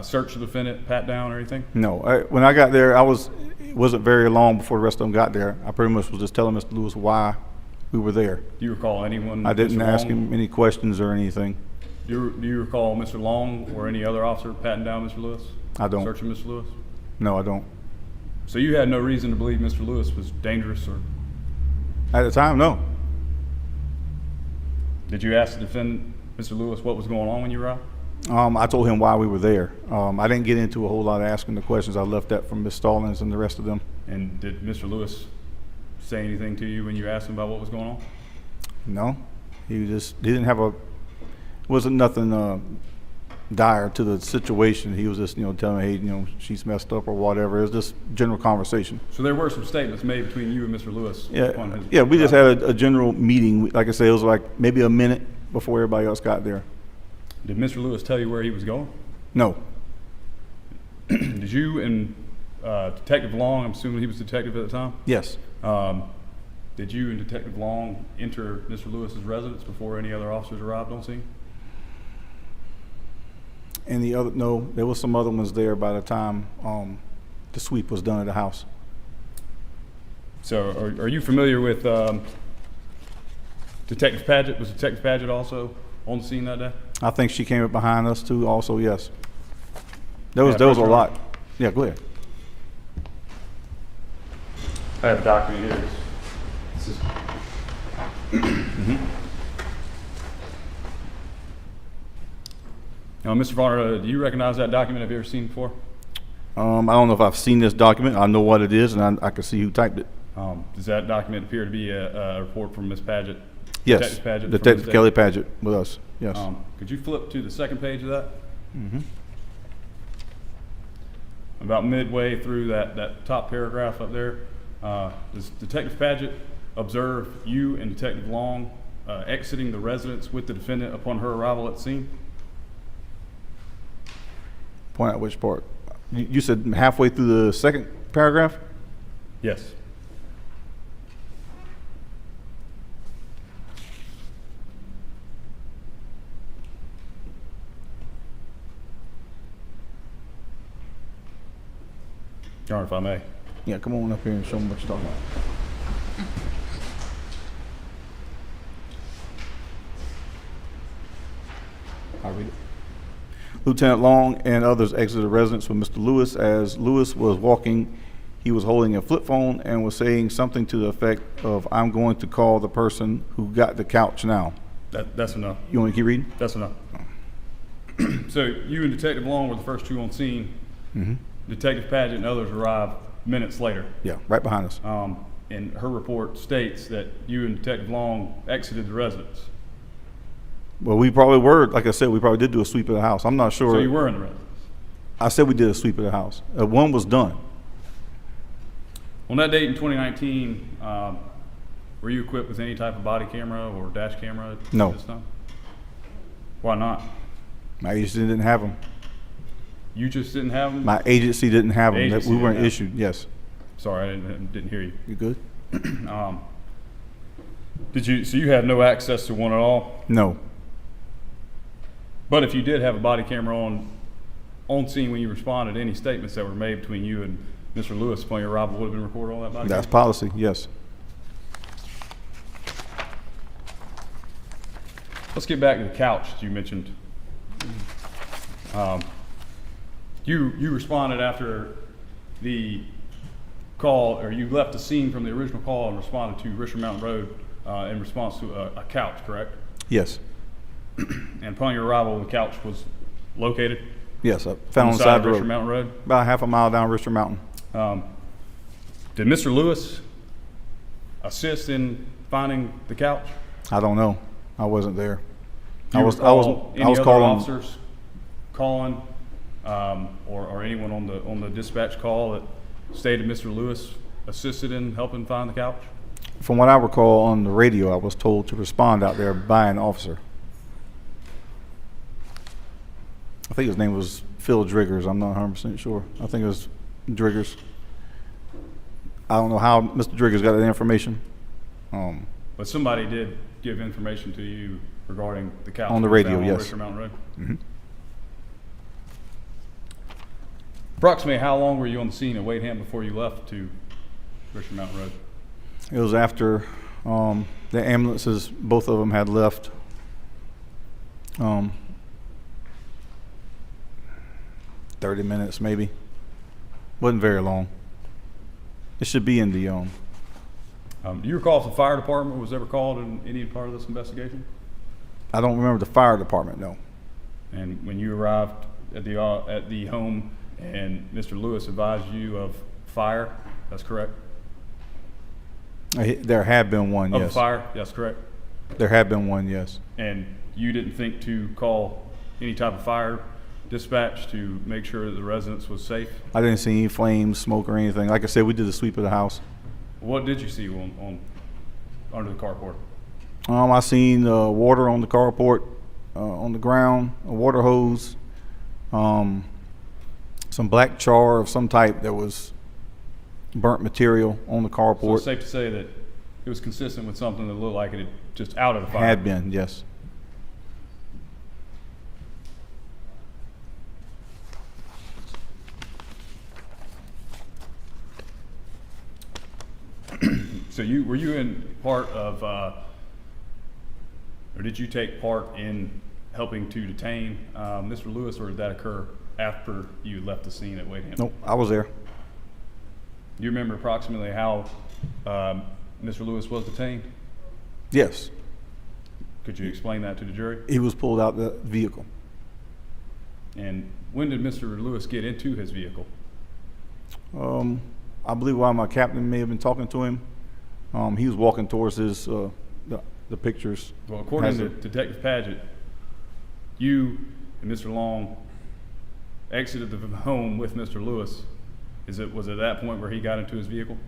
search the defendant, pat down or anything? No, when I got there, it wasn't very long before the rest of them got there. I pretty much was just telling Mr. Lewis why we were there. Do you recall anyone? I didn't Mr. ask Long? him any questions or anything. Do you recall Mr. Long or any other officer patting down Mr. Lewis? I don't. Searching Mr. Lewis? No, I don't. So you had no reason to believe Mr. Lewis was dangerous, or At the time, no. did you ask the defendant, Mr. Lewis, what was going on when you arrived? I told him why we were there. I didn't get into a whole lot of asking the questions. I left that from Ms. Stallings and the rest of them. And did Mr. Lewis say anything to you when you asked him about what was going on? No, he didn't have it wasn't nothing dire to the situation. He was just, telling me, hey, she's messed up or whatever. It was just general conversation. So there were some statements made between you and Mr. Lewis? upon his Yeah, we just arrival. had a general meeting. Like I said, it was like maybe a minute before everybody else got there. Did Mr. Lewis tell you where he was going? No. Did you and Detective Long, I'm assuming he was detective at the time? Yes. Did you and Detective Long enter Mr. Lewis's residence before any other officers arrived on scene? And no, there was some other ones there by the time the sweep was done at the house. So are you familiar with Detective Padgett? Was Detective Padgett also on the scene that day? I think she came up behind us too also, yes. There was Yeah, a First lot. Yeah, go ahead. I have a document here. This is Now, Mr. Varnadoe, do you recognize that document? Have you ever seen it before? I don't know if I've seen this document. I know what it is, and I can see who typed it. Does that document appear to be a report from Ms. Padgett? Yes, Detective Padgett from Detective the Kelly state? Padgett with us, yes. Could you flip to the second page of that? Mhm. About midway through that top paragraph up there, does Detective Padgett observe you and Detective Long exiting the residence with the defendant upon her arrival at the scene? Point out which part. You said halfway through the second paragraph? Yes. Your Honor, if I may. Yeah, come on up here and show them what you're talking about. I'll read it. Lieutenant Long and others exited the residence with Mr. Lewis. As Lewis was walking, he was holding a flip phone and was saying something to the effect of, "I'm going to call the person who got the couch now." That's enough. You want to keep reading? That's enough. So you and Detective Long were the first two on scene. Mm-hmm. Detective Padgett and others arrived minutes later. Yeah, right behind us. And her report states that you and Detective Long exited the residence. Well, we probably were, like I said, we probably did do a sweep of the house. I'm not sure. So you were in the residence. I said we did a sweep of the house. One was done. On that date in 2019, were you equipped with any type of body camera or dash camera at No. this time? Why not? My agency didn't have them. You just didn't have them? My agency didn't have them. Agency We weren't didn't have issued, yes. Sorry, I didn't hear you. You good? So you had no access to one at all? No. But if you did have a body camera on scene when you responded, any statements that were made between you and Mr. Lewis upon your arrival would have been recorded on that body That's camera? policy, yes. Let's get back to the couch that you mentioned. You responded after the call, or you left the scene from the original call and responded to Richard Mountain Road in response to a couch, correct? Yes. And upon your arrival, the couch was located Yes, I found on the side of the Richard road. Mountain Road. About half a mile down Richard Mountain. Did Mr. Lewis assist in finding the couch? I don't know. I wasn't there. Do you recall any I was other calling. officers calling, or anyone on the dispatch call that stated Mr. Lewis assisted in helping find the couch? From what I recall on the radio, I was told to respond out there by an officer. I think his name was Phil Driggers. I'm not 100% sure. I think it was Driggers. I don't know how Mr. Driggers got that information. But somebody did give information to you regarding the couch On the that was radio, found on yes. Richard Mountain Road. Mhm. Approximately how long were you on the scene at Wadeham before you left to Richard Mountain Road? It was after the ambulances, both of them had left. 30 minutes maybe. Wasn't very long. It should be in the Do you recall if the fire department was ever called in any part of this investigation? I don't remember the fire department, no. And when you arrived at the home and Mr. Lewis advised you of fire, that's correct? There had been one, Of yes. fire, that's correct? There had been one, yes. And you didn't think to call any type of fire dispatch to make sure that the residence was safe? I didn't see any flames, smoke, or anything. Like I said, we did a sweep of the house. What did you see on under the carport? I seen water on the carport, on the ground, a water hose, some black char of some type that was burnt material on the So carport. it's safe to say that it was consistent with something that looked like it had just out of the fire? Had been, yes. So were you in part of, or did you take part in helping to detain Mr. Lewis, or did that occur after you left the scene at Wadeham? Nope, I was there. Do you remember approximately how Mr. Lewis was detained? Yes, Could you explain that to the jury? he was pulled out the vehicle. And when did Mr. Lewis get into his vehicle? I believe while my captain may have been talking to him, he was walking towards his the pictures. Well, according has to it. Detective Padgett, you and Mr. Long exited the home with Mr. Lewis. Was it at that point where he got into his vehicle?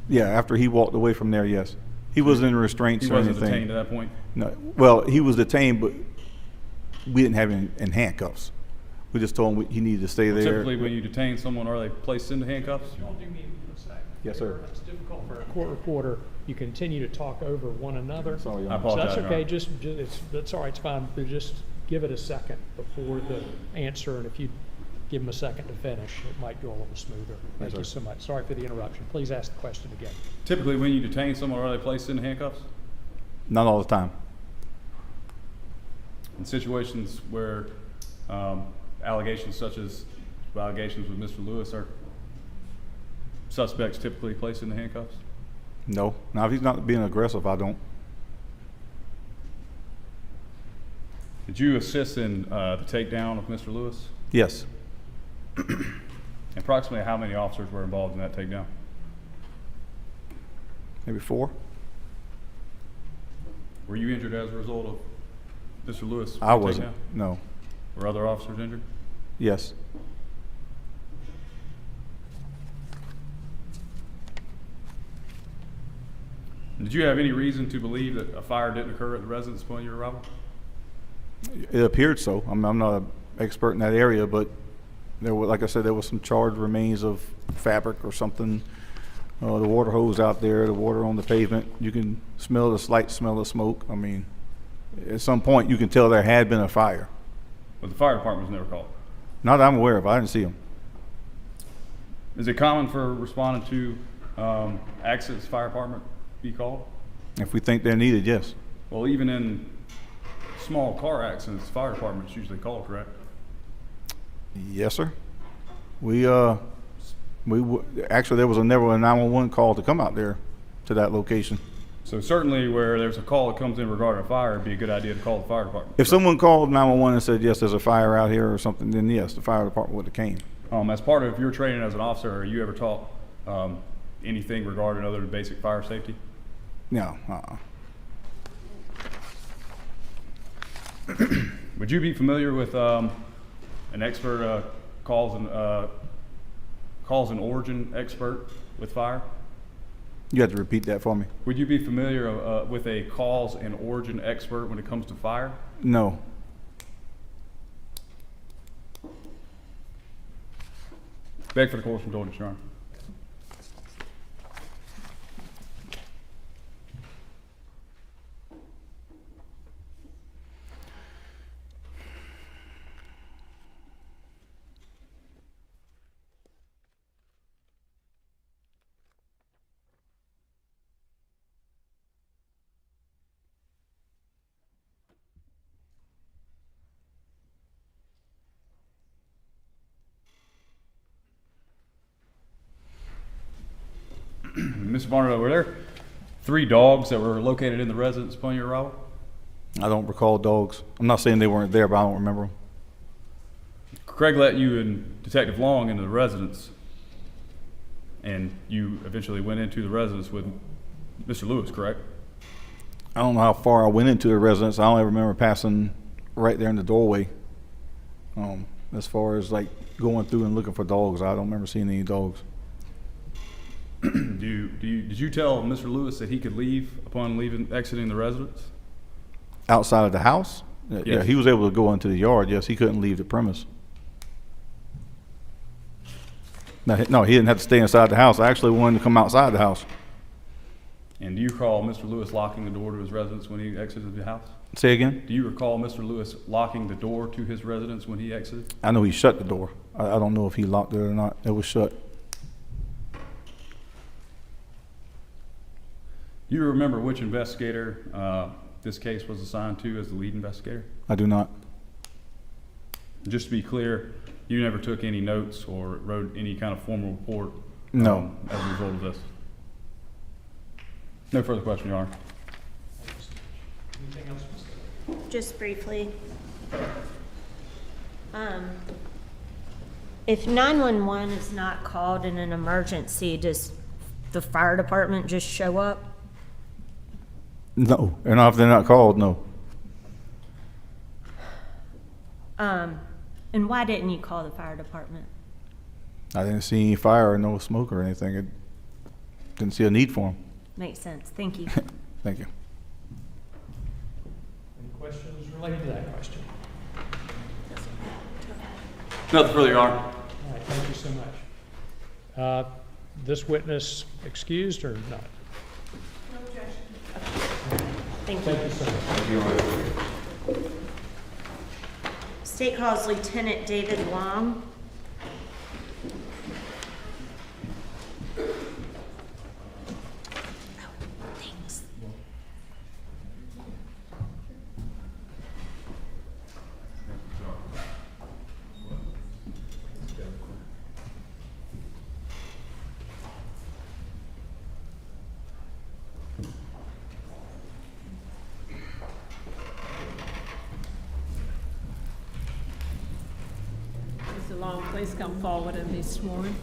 Yeah, after he walked away from there, yes. He wasn't in restraints He or wasn't anything. detained at that point? No, well, he was detained, but we didn't have him in handcuffs. We just told him he needed to stay there. Typically, when you detain someone, are they placed into handcuffs? Y'all do me a second. Yes, sir. It's difficult for a court reporter. You continue to talk over one another. Sorry, Your I Honor. So apologize. that's Your okay, Honor. that's all right, it's fine, but just give it a second before the answer, and if you give them a second to finish, it might go a little smoother. Thank you so much. Sorry for the interruption. Please ask the question again. Typically, when you detain someone, are they placed into handcuffs? Not all the time. In situations where allegations such as allegations with Mr. Lewis, are suspects typically placed into handcuffs? No. Now, if he's not being aggressive, I don't. Did you assist in the takedown of Mr. Lewis? Yes. Approximately how many officers were involved in that takedown? Maybe 4. Were you injured as a result of Mr. Lewis' I wasn't. takedown? No. Were other officers injured? Yes. Did you have any reason to believe that a fire didn't occur at the residence upon your arrival? It appeared so. I'm not an expert in that area, but there were, like I said, there was some charred remains of fabric or something. The water hose out there, the water on the pavement. You can smell the slight smell of smoke. I mean, at some point you can tell there had been a fire. But the fire department was never called. Not that I'm aware of. I didn't see them. Is it common for responding to accidents, fire department be called? If we think they're needed, yes. Well, even in small car accidents, fire department's usually called, correct? Yes, sir. Actually there was never a 911 call to come out there to that location. So certainly where there's a call that comes in regarding a fire, it'd be a good idea to call the fire department. If someone called 911 and said, yes, there's a fire out here or something, then yes, the fire department would have came. As part of your training as an officer, are you ever taught anything regarding other than basic fire safety? No. Would you be familiar with an expert cause and origin expert with fire? You have to repeat that for me. Would you be familiar with a cause and origin expert when it comes to fire? No. Beg for the court's indulgence, Your Honor. Mr. Varnadoe, were there 3 dogs that were located in the residence upon your arrival? I don't recall dogs. I'm not saying they weren't there, but I don't remember them. Craig let you and Detective Long into the residence, and you eventually went into the residence with Mr. Lewis, correct? I don't know how far I went into the residence. I only remember passing right there in the doorway. As far as like going through and looking for dogs, I don't remember seeing any dogs. Did you tell Mr. Lewis that he could leave upon exiting the residence? Outside of the house? Yeah, Yes. he was able to go into the yard. Yes, he couldn't leave the premise. No, he didn't have to stay inside the house. I actually wanted him to come outside the house. And do you recall Mr. Lewis locking the door to his residence when he exited the house? Say again? Do you recall Mr. Lewis locking the door to his residence when he exited? I know he shut the door. I don't know if he locked it or not. It was shut. Do you remember which investigator this case was assigned to as the lead investigator? I do not. Just to be clear, you never took any notes or wrote any kind of formal report No. as a result of this? No further question, Your Honor. Anything else, Mr. Just briefly. If 911 is not called in an emergency, does the fire department just show up? No, and if they're not called, no. And why didn't you call the fire department? I didn't see any fire or no smoke or anything. I didn't see a need for them. Makes sense. Thank you. Thank you. Any questions related to that question? Nothing further, Your Honor. All right, thank you so much. This witness excused or not? Thank you. Thank you so much. State calls Lieutenant David Long. Thanks. Mr. Long, please come forward and be sworn.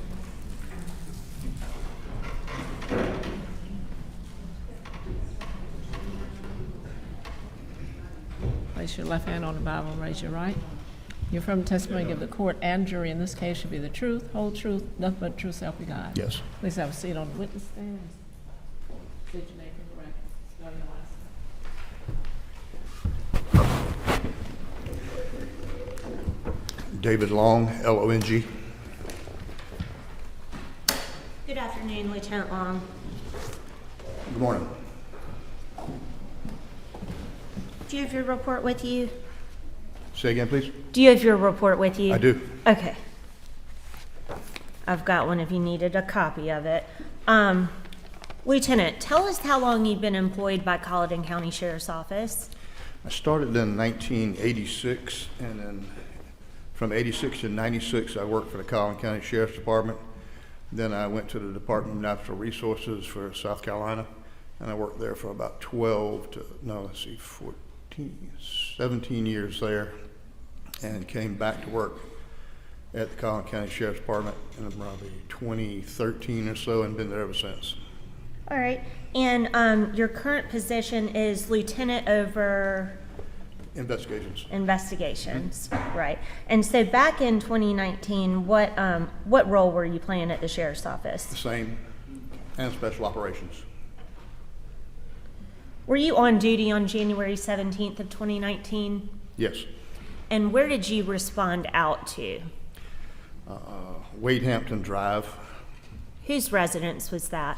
Place your left hand on the Bible and raise your right. You affirm the testimony of the court and jury in this case should be the truth, whole truth, nothing but the truth, so help you God. Yes. Please have a seat on the witness stand. State your name for the record. Spell your last name. David Long, L-O-N-G. Good afternoon, Lieutenant Long. Good morning. Do you have your report with you? Say again, please. Do you have your report with you? I do. Okay. I've got one if you needed a copy of it. Lieutenant, tell us how long you've been employed by Colleton County Sheriff's Office. I started in 1986, and then from 86 to 96, I worked for the Colleton County Sheriff's Department. Then I went to the Department of Natural Resources for South Carolina, and I worked there for about 17 years there, and came back to work at the Colleton County Sheriff's Department in probably 2013 or so, and been there ever since. All right. And your current position is lieutenant over Investigations. right? And so back in 2019, what role were you playing at the sheriff's office? The same, and special operations. Were you on duty on January 17th of 2019? Yes. And where did you respond out to? Wade Hampton Drive, Whose residence was that?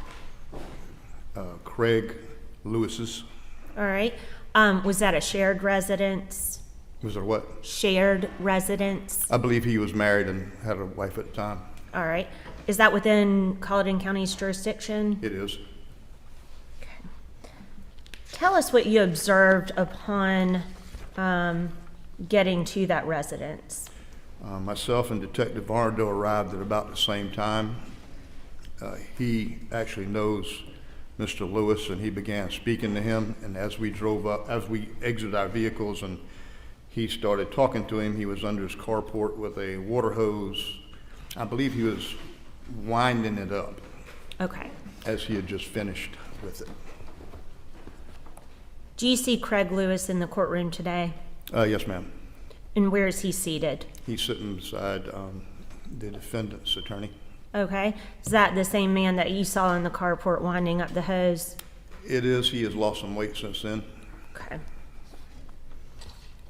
Craig Lewis's. All right. Was that a shared residence? Was it what? Shared residence? I believe he was married and had a wife at the time. All right. Is that within Colleton County's jurisdiction? It is. Tell us what you observed upon getting to that residence. Myself and Detective Varnadoe arrived at about the same time. He actually knows Mr. Lewis, and he began speaking to him. And as we drove up, as we exited our vehicles, and he started talking to him, he was under his carport with a water hose. I believe he was winding it up. Okay. As he had just finished with it. Do you see Craig Lewis in the courtroom today? Yes, ma'am. And where is he seated? He's sitting beside the defendant's attorney. Okay. Is that the same man that you saw in the carport winding up the hose? It is. He has lost some weight since then. Okay.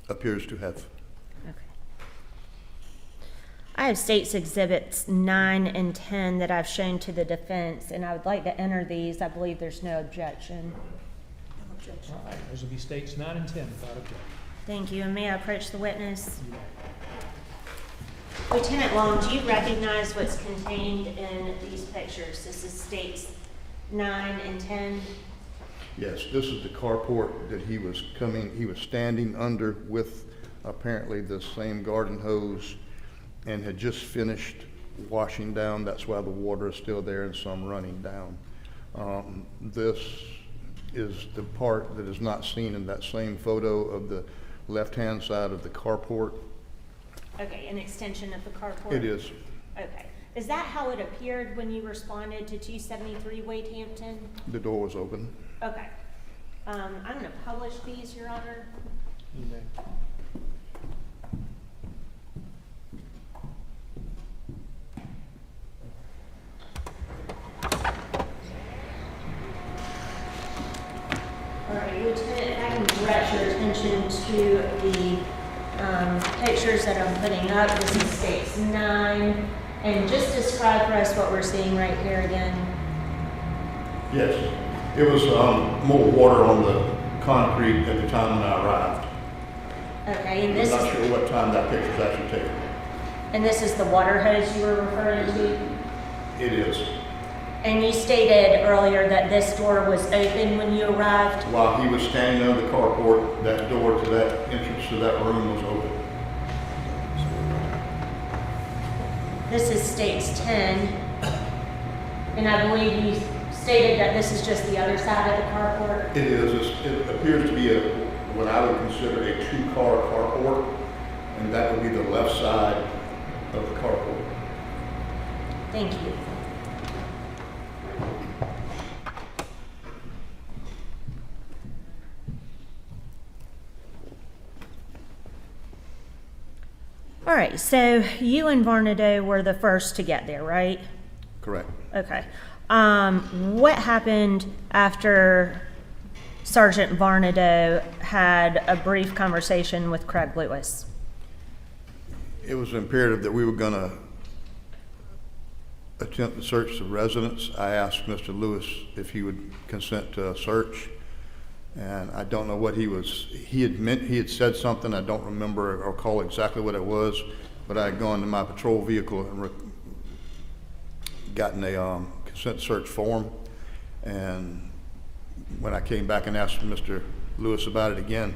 Appears to have. Okay. I have states exhibits 9 and 10 that I've shown to the defense, and I would like to enter these. I believe there's no objection. All right, those will be states 9 and 10 without objection. Thank you. And may I approach the witness? Lieutenant Long, do you recognize what's contained in these pictures? This is states 9 and 10. Yes, this is the carport that he was standing under with apparently the same garden hose, and had just finished washing down. That's why the water is still there and some running down. This is the part that is not seen in that same photo of the left-hand side of the carport. Okay, an extension of the carport? It is. Okay. Is that how it appeared when you responded to 273 Wade Hampton? The door was open. Okay. I'm gonna publish these, Your Honor. All right, Lieutenant, if I can direct your attention to the pictures that I'm putting up. This is States 9. And just describe for us what we're seeing right here again. Yes, it was more water on the concrete at the time when I arrived. Okay, and I'm this not is, sure what time that picture's actually taken. and this is the water hose you were referring to? It is. And you stated earlier that this door was open when you arrived? While he was standing on the carport, that door to that entrance to that room was open. This is States 10. And I believe you stated that this is just the other side of the carport? It is. It appears to be what I would consider a two-car carport, and that would be the left side of the carport. Thank you. All right, so you and Varnadoe were the first to get there, right? Correct. Okay. What happened after Sergeant Varnadoe had a brief conversation with Craig Lewis? It was imperative that we were going to attempt to search the residence. I asked Mr. Lewis if he would consent to a search, and I don't know what he had said something. I don't remember or recall exactly what it was, but I had gone to my patrol vehicle and gotten a consent search form, and when I came back and asked Mr. Lewis about it again,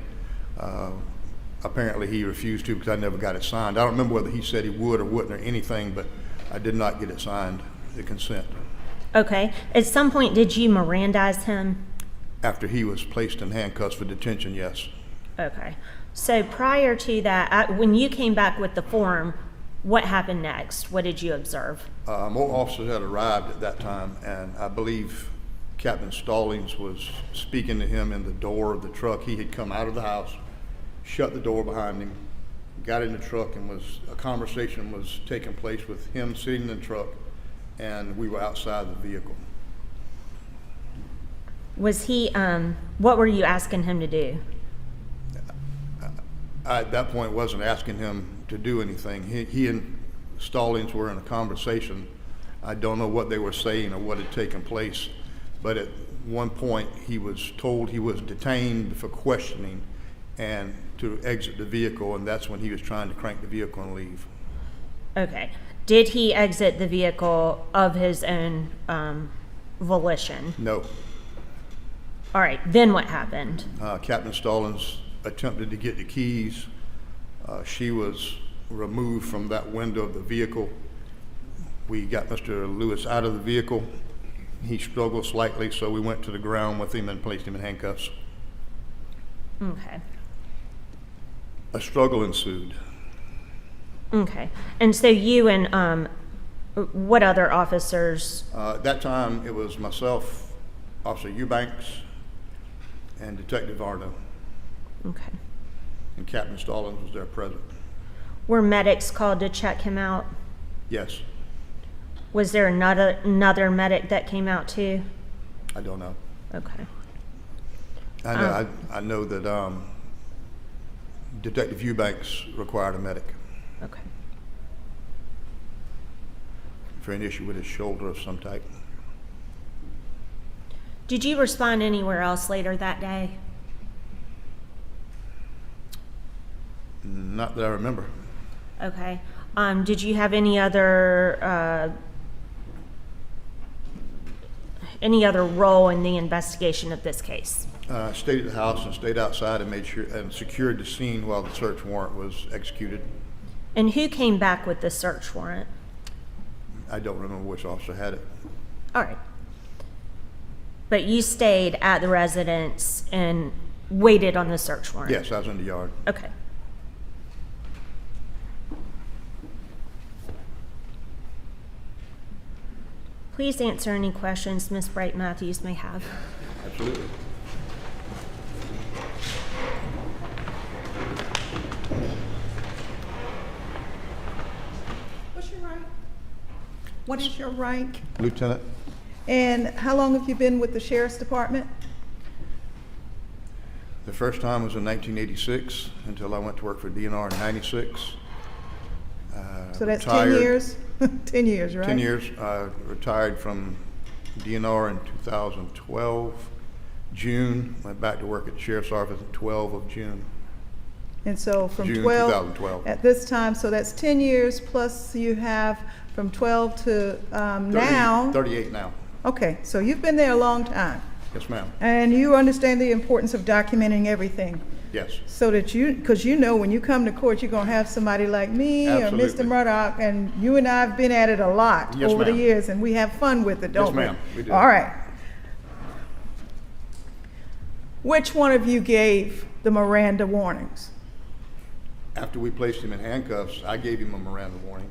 apparently he refused to because I never got it signed. I don't remember whether he said he would or wouldn't or anything, but I did not get it signed, the consent. Okay. At some point, did you Mirandize him? After he was placed in handcuffs for detention, yes. Okay. So prior to that, when you came back with the form, what happened next? What did you observe? More officers had arrived at that time, and I believe Captain Stallings was speaking to him in the door of the truck. He had come out of the house, shut the door behind him, got in the truck, and a conversation was taking place with him sitting in the truck, and we were outside the vehicle. Was he, what were you asking him to do? I, at that point, wasn't asking him to do anything. He and Stallings were in a conversation. I don't know what they were saying or what had taken place, but at one point he was told he was detained for questioning and to exit the vehicle, and that's when he was trying to crank the vehicle and leave. Okay. Did he exit the vehicle of his own volition? No. All right. Then what happened? Captain Stallings attempted to get the keys. She was removed from that window of the vehicle. We got Mr. Lewis out of the vehicle. He struggled slightly, so we went to the ground with him and placed him in handcuffs. Okay. A struggle ensued. Okay. And so you and what other officers? At that time, it was myself, Officer Eubanks, and Detective Varnadoe. Okay. And Captain Stallings was there present. Were medics called to check him out? Yes. Was there another medic that came out too? I don't know. Okay. I know that Detective Eubanks required a medic Okay. for an issue with his shoulder of some type. Did you respond anywhere else later that day? Not that I remember. Okay. Did you have any other role in the investigation of this case? Stayed at the house and stayed outside and made sure and secured the scene while the search warrant was executed. And who came back with the search warrant? I don't remember which officer had it. All right. But you stayed at the residence and waited on the search warrant? Yes, I was in the yard. Okay. Please answer any questions Ms. Bright Matthews may have. Absolutely. What is your rank? Lieutenant, And how long have you been with the Sheriff's Department? the first time was in 1986 until I went to work for DNR in 96. So that's 10 Retired- years? 10 years, right? 10 years. Retired from DNR in 2012, June. Went back to work at the Sheriff's Office in 12 of June. And so from June 12, 2012. at this time, so that's 10 years, plus you have from 12 to now. 38 now. Okay, so you've been there a long time. Yes, ma'am. And you understand the importance of documenting everything. Yes. So that because you know when you come to court, you're going to have somebody like me Absolutely. or Mr. Murdoch, and you and I have been at it a lot Yes, over the ma'am. years, and we have fun with it, don't we? ma'am, we do. All right. Which one of you gave the Miranda warnings? After we placed him in handcuffs, I gave him a Miranda warning.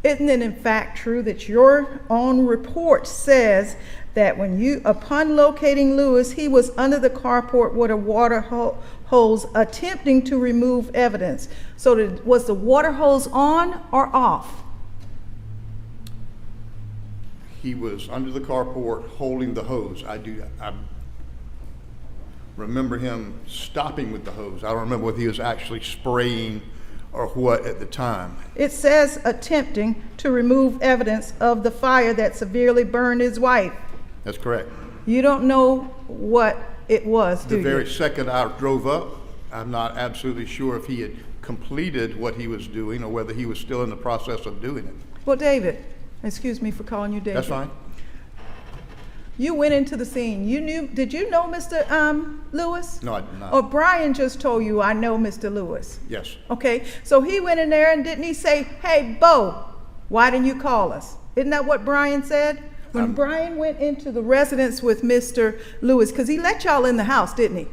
Isn't it in fact true that your own report says that when you, upon locating Lewis, he was under the carport with a water hose attempting to remove evidence? So was the water hose on or off? He was under the carport holding the hose. I remember him stopping with the hose. I don't remember whether he was actually spraying or what at the time. It says attempting to remove evidence of the fire that severely burned his wife. That's correct. You don't know what it was, do The you? very second I drove up, I'm not absolutely sure if he had completed what he was doing or whether he was still in the process of doing it. Well, David, excuse me for calling you David. That's fine. You went into the scene. Did you know Mr. Lewis? No, I did not. Or Brian just told you, I know Mr. Lewis. Yes. Okay, so he went in there and didn't he say, hey, Bo, why didn't you call us? Isn't that what Brian said? When Brian went into the residence with Mr. Lewis, because he let y'all in the house, didn't he?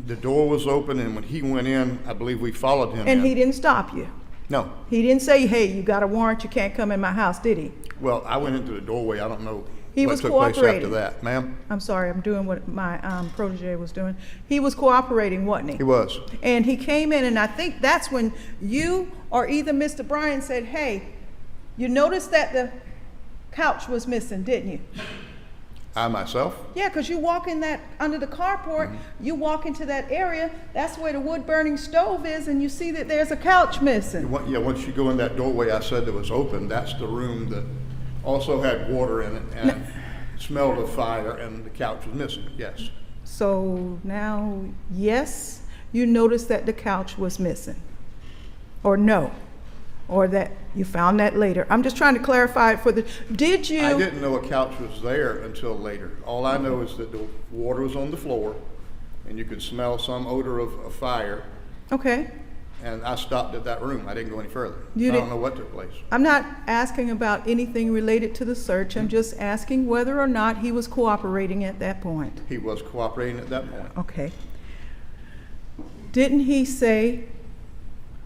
The door was open, and when he went in, I believe we followed him And in. he didn't stop you. No. He didn't say, hey, you got a warrant, you can't come in my house, did he? Well, I went into the doorway. I don't know He what was took place after cooperating. that. Ma'am? I'm sorry, I'm doing what my protege was doing. He was cooperating, wasn't he? He was. And he came in, and I think that's when you or either Mr. Bryan said, hey, you noticed that the couch was missing, didn't you? I myself? Yeah, because you walk in that, under the carport, you walk into that area, that's where the wood-burning stove is, and you see that there's a couch missing. Yeah, once you go in that doorway I said that was open, that's the room that also had water in it and smelled of fire, and the couch was missing, yes. So now, yes, you noticed that the couch was missing, or no? Or that you found that later? I'm just trying to clarify it for the, did you? I didn't know a couch was there until later. All I know is that the water was on the floor, and you could smell some odor of fire, Okay. and I stopped at that room. I didn't go any further. You I don't didn't- know what took place. I'm not asking about anything related to the search. I'm just asking whether or not he was cooperating at that point. He was cooperating at that point. Okay. Didn't he say,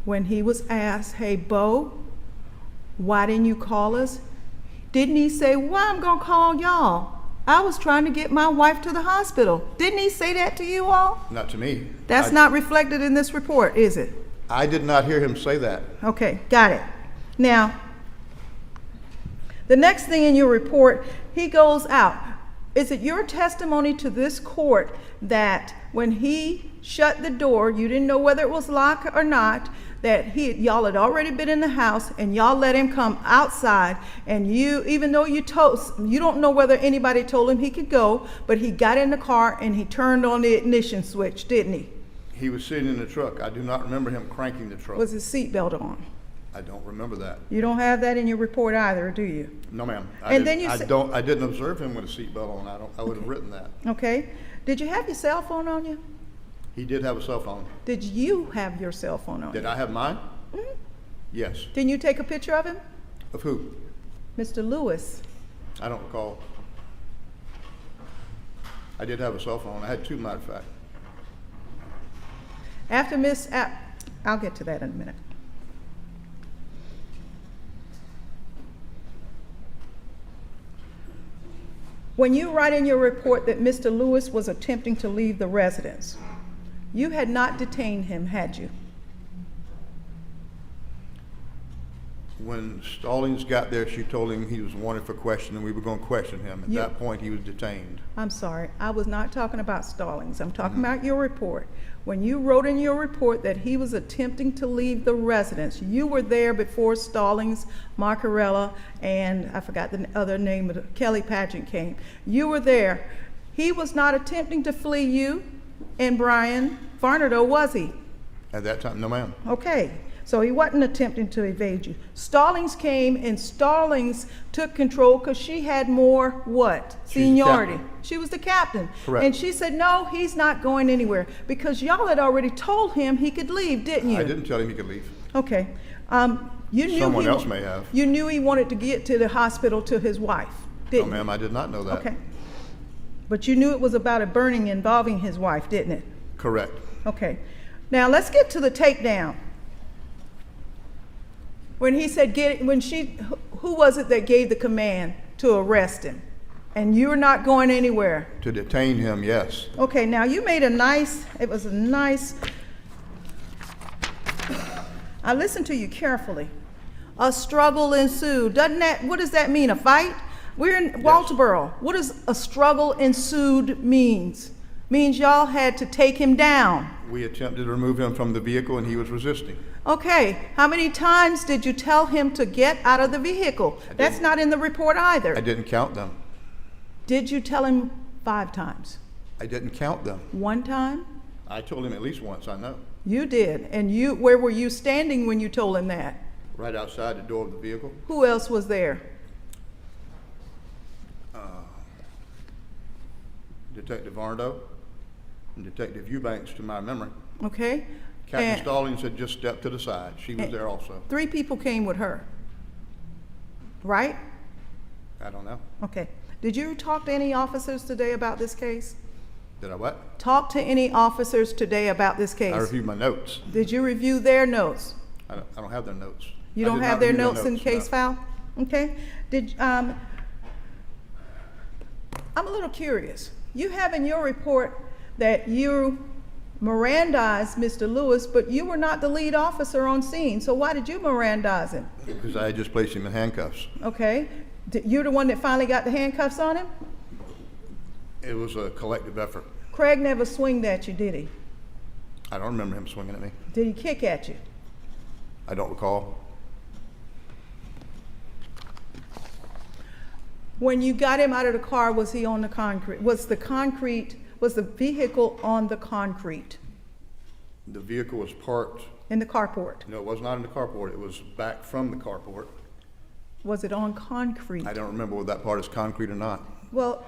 when he was asked, hey, Bo, why didn't you call us? Didn't he say, why I'm gonna call y'all? I was trying to get my wife to the hospital. Didn't he say that to you all? Not to me. That's not reflected in this report, is it? I did not hear him say that. Okay, got it. Now, the next thing in your report, he goes out. Is it your testimony to this court that when he shut the door, you didn't know whether it was locked or not, that y'all had already been in the house and y'all let him come outside, and you, even though you don't know whether anybody told him he could go, but he got in the car and he turned on the ignition switch, didn't he? He was sitting in the truck. I do not remember him cranking the truck. Was his seatbelt on? I don't remember that. You don't have that in your report either, do you? No, ma'am. And then you I said- didn't observe him with a seatbelt on. I would have written that. Okay. Did you have your cell phone on you? He did have a cell phone. Did you have your cell phone on Did you? I have mine? Yes. Didn't you take a picture of him? Of who? Mr. Lewis. I don't recall. I did have a cell phone. I had two, matter of fact. After I'll get to that in a minute. When you write in your report that Mr. Lewis was attempting to leave the residence, you had not detained him, had you? When Stallings got there, she told him he was wanted for questioning, we were going to question him. At that point, he was detained. I'm sorry, I was not talking about Stallings. I'm talking about your report. When you wrote in your report that he was attempting to leave the residence, you were there before Stallings, Marcarella, and I forgot the other name of Kelly Padgett came. You were there. He was not attempting to flee you and Brian Varnadoe, was he? At that time, no ma'am. Okay, so he wasn't attempting to evade you. Stallings came and Stallings took control because she had more what? She's the Seniority. captain. She was the captain. Correct. And she said, no, he's not going anywhere because y'all had already told him he could leave, didn't you? I didn't tell him he could leave. Okay. You knew Someone else may have. You knew he wanted to get to the hospital to his wife, No didn't you? ma'am, I did not know that. Okay. But you knew it was about a burning involving his wife, didn't it? Correct. Okay. Now let's get to the takedown. When he said who was it that gave the command to arrest him? And you're not going anywhere. To detain him, yes. Okay, now you made it was a nice, I listened to you carefully. A struggle ensued. What does that mean, a fight? We're in Walterboro. What does a struggle ensued means? Means y'all had to take him down. We attempted to remove him from the vehicle and he was resisting. Okay, how many times did you tell him to get out of the vehicle? That's not in the report either. I didn't count them. Did you tell him 5 times? I didn't count them. 1 time? I told him at least once, I know. You did. And where were you standing when you told him that? Right outside the door of the vehicle. Who else was there? Detective Varnadoe and Detective Eubanks, to my memory. Okay. Captain Stallings had just stepped to the side. She was there also. 3 people came with her, right? I don't know. Okay. Did you talk to any officers today about this case? Did I what? Talk to any officers today about this case? I reviewed my notes. Did you review their notes? I don't have their notes. You I don't did have not their review notes in case no. file? Okay. I'm a little curious. You have in your report that you Mirandized Mr. Lewis, but you were not the lead officer on scene. So why did you Mirandize him? Because I had just placed him in handcuffs. Okay. You're the one that finally got the handcuffs on him? It was a collective effort. Craig never swinged at you, did he? I don't remember him swinging at me. Did he kick at you? I don't recall. When you got him out of the car, was he on the concrete? Was the vehicle on the concrete? The vehicle was parked. In the carport? No, it was not in the carport. It was back from the carport. Was it on concrete? I don't remember whether that part is concrete or not. Well,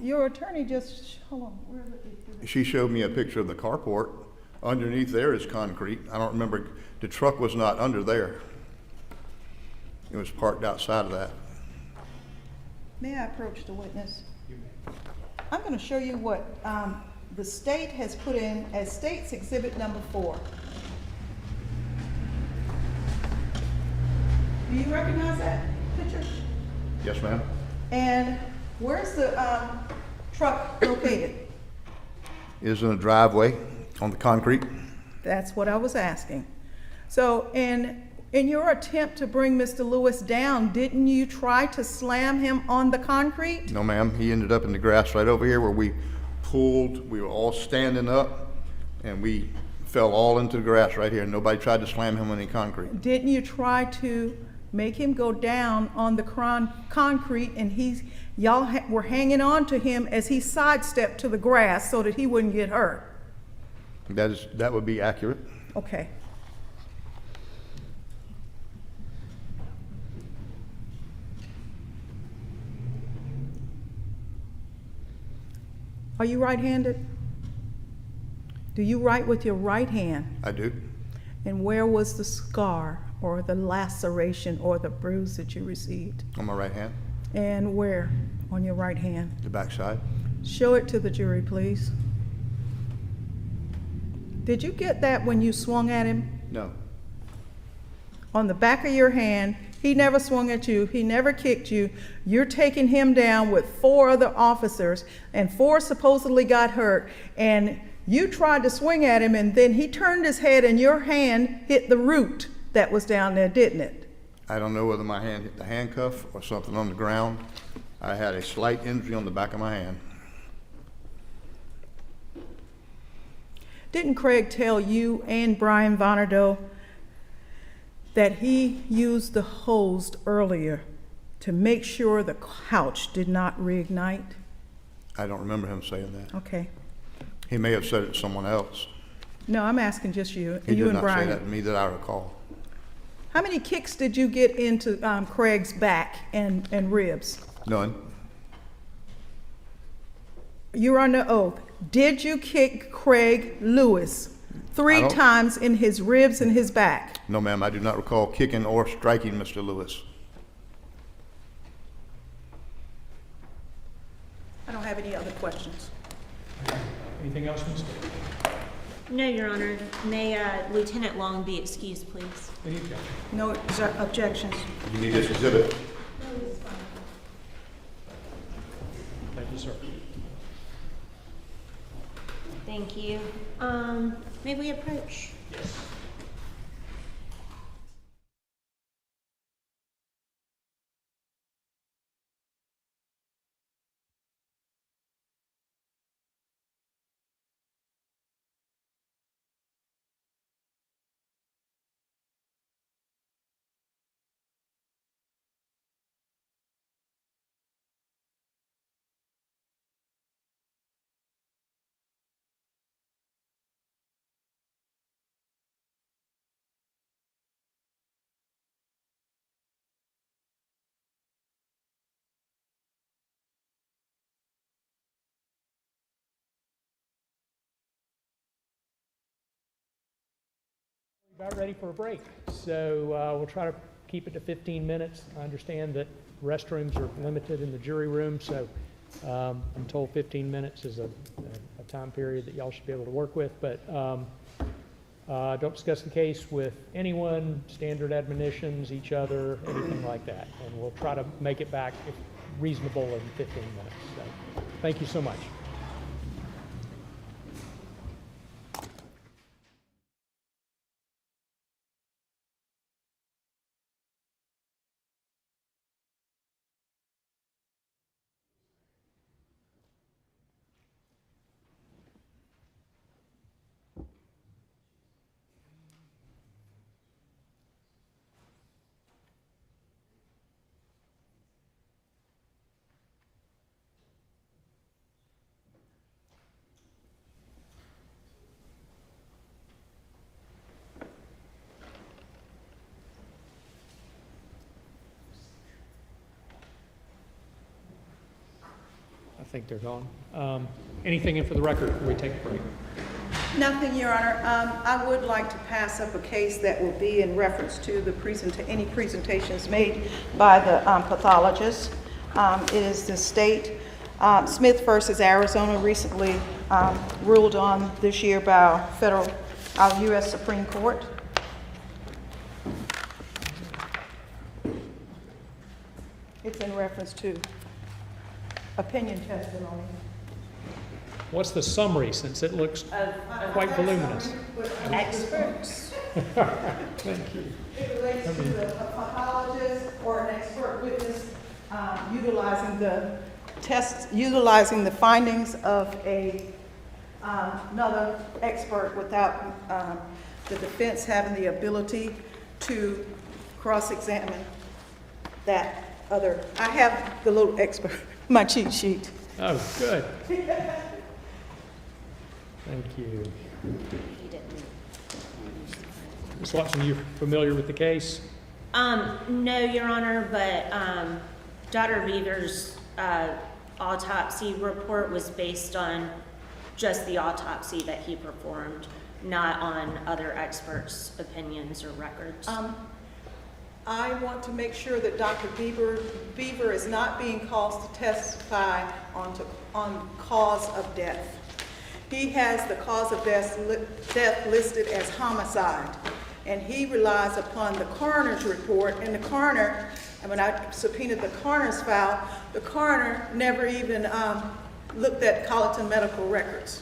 your attorney just, hold on, where is it? She showed me a picture of the carport. Underneath there is concrete. I don't remember, the truck was not under there. It was parked outside of that. May I approach the witness? I'm going to show you what the state has put in as State's Exhibit Number 4. Do you recognize that picture? Yes, ma'am. And where's the truck located? It is in a driveway on the concrete. That's what I was asking. So in your attempt to bring Mr. Lewis down, didn't you try to slam him on the concrete? No, ma'am. He ended up in the grass right over here where we pulled. We were all standing up, and we fell all into the grass right here. Nobody tried to slam him on any concrete. Didn't you try to make him go down on the concrete, and y'all were hanging on to him as he sidestepped to the grass so that he wouldn't get hurt? That would be accurate. Okay. Are you right-handed? Do you write with your right hand? I do. And where was the scar or the laceration or the bruise that you received? On my right hand. And where on your right hand? The back side. Show it to the jury, please. Did you get that when you swung at him? No. On the back of your hand, he never swung at you, he never kicked you. You're taking him down with 4 other officers, and 4 supposedly got hurt. And you tried to swing at him, and then he turned his head and your hand hit the root that was down there, didn't it? I don't know whether my hand hit the handcuff or something on the ground. I had a slight injury on the back of my hand. Didn't Craig tell you and Brian Varnadoe that he used the hose earlier to make sure the couch did not reignite? I don't remember him saying that. Okay. He may have said it to someone else. No, I'm asking just you. He you did and not Brian. say that to me that I recall. How many kicks did you get into Craig's back and ribs? None. You're under oath. Did you kick Craig Lewis I 3 don't- times in his ribs and his back? No, ma'am, I do not recall kicking or striking Mr. Lewis. I don't have any other questions. Anything else, Ms. No, Your Honor. May Lieutenant Long be excused, please? Any objection? No objections. You need this exhibit. Thank you, sir. Thank you. May we approach? Yes. About ready for a break, so we'll try to keep it to 15 minutes. I understand that restrooms are limited in the jury room, so I'm told 15 minutes is a time period that y'all should be able to work with, but don't discuss the case with anyone, standard admonitions, each other, anything like that, and we'll try to make it back if reasonable in 15 minutes. So, thank you so much. I think they're gone. Anything in for the record before we take a break? Nothing, Your Honor. I would like to pass up a case that will be in reference to the any presentations made by the pathologist. It is the state, Smith versus Arizona, recently ruled on this year by our U.S. Supreme Court. It's in reference to opinion testimony. What's the summary, since it looks quite voluminous? Experts. Thank you. It relates to a pathologist or an expert witness utilizing the findings of another expert without the defense having the ability to cross-examine that other. I have the little expert, my cheat sheet. Oh, good. Thank you. Ms. Watson, you familiar with the case? No, Your Honor, but Dr. Beaver's autopsy report was based on just the autopsy that he performed, not on other experts' opinions or records. I want to make sure that Dr. Beaver is not being called to testify on cause of death. He has the cause of death listed as homicide, and he relies upon the coroner's report, and the coroner, and when I subpoenaed the coroner's file, the coroner never even looked at Colleton medical records.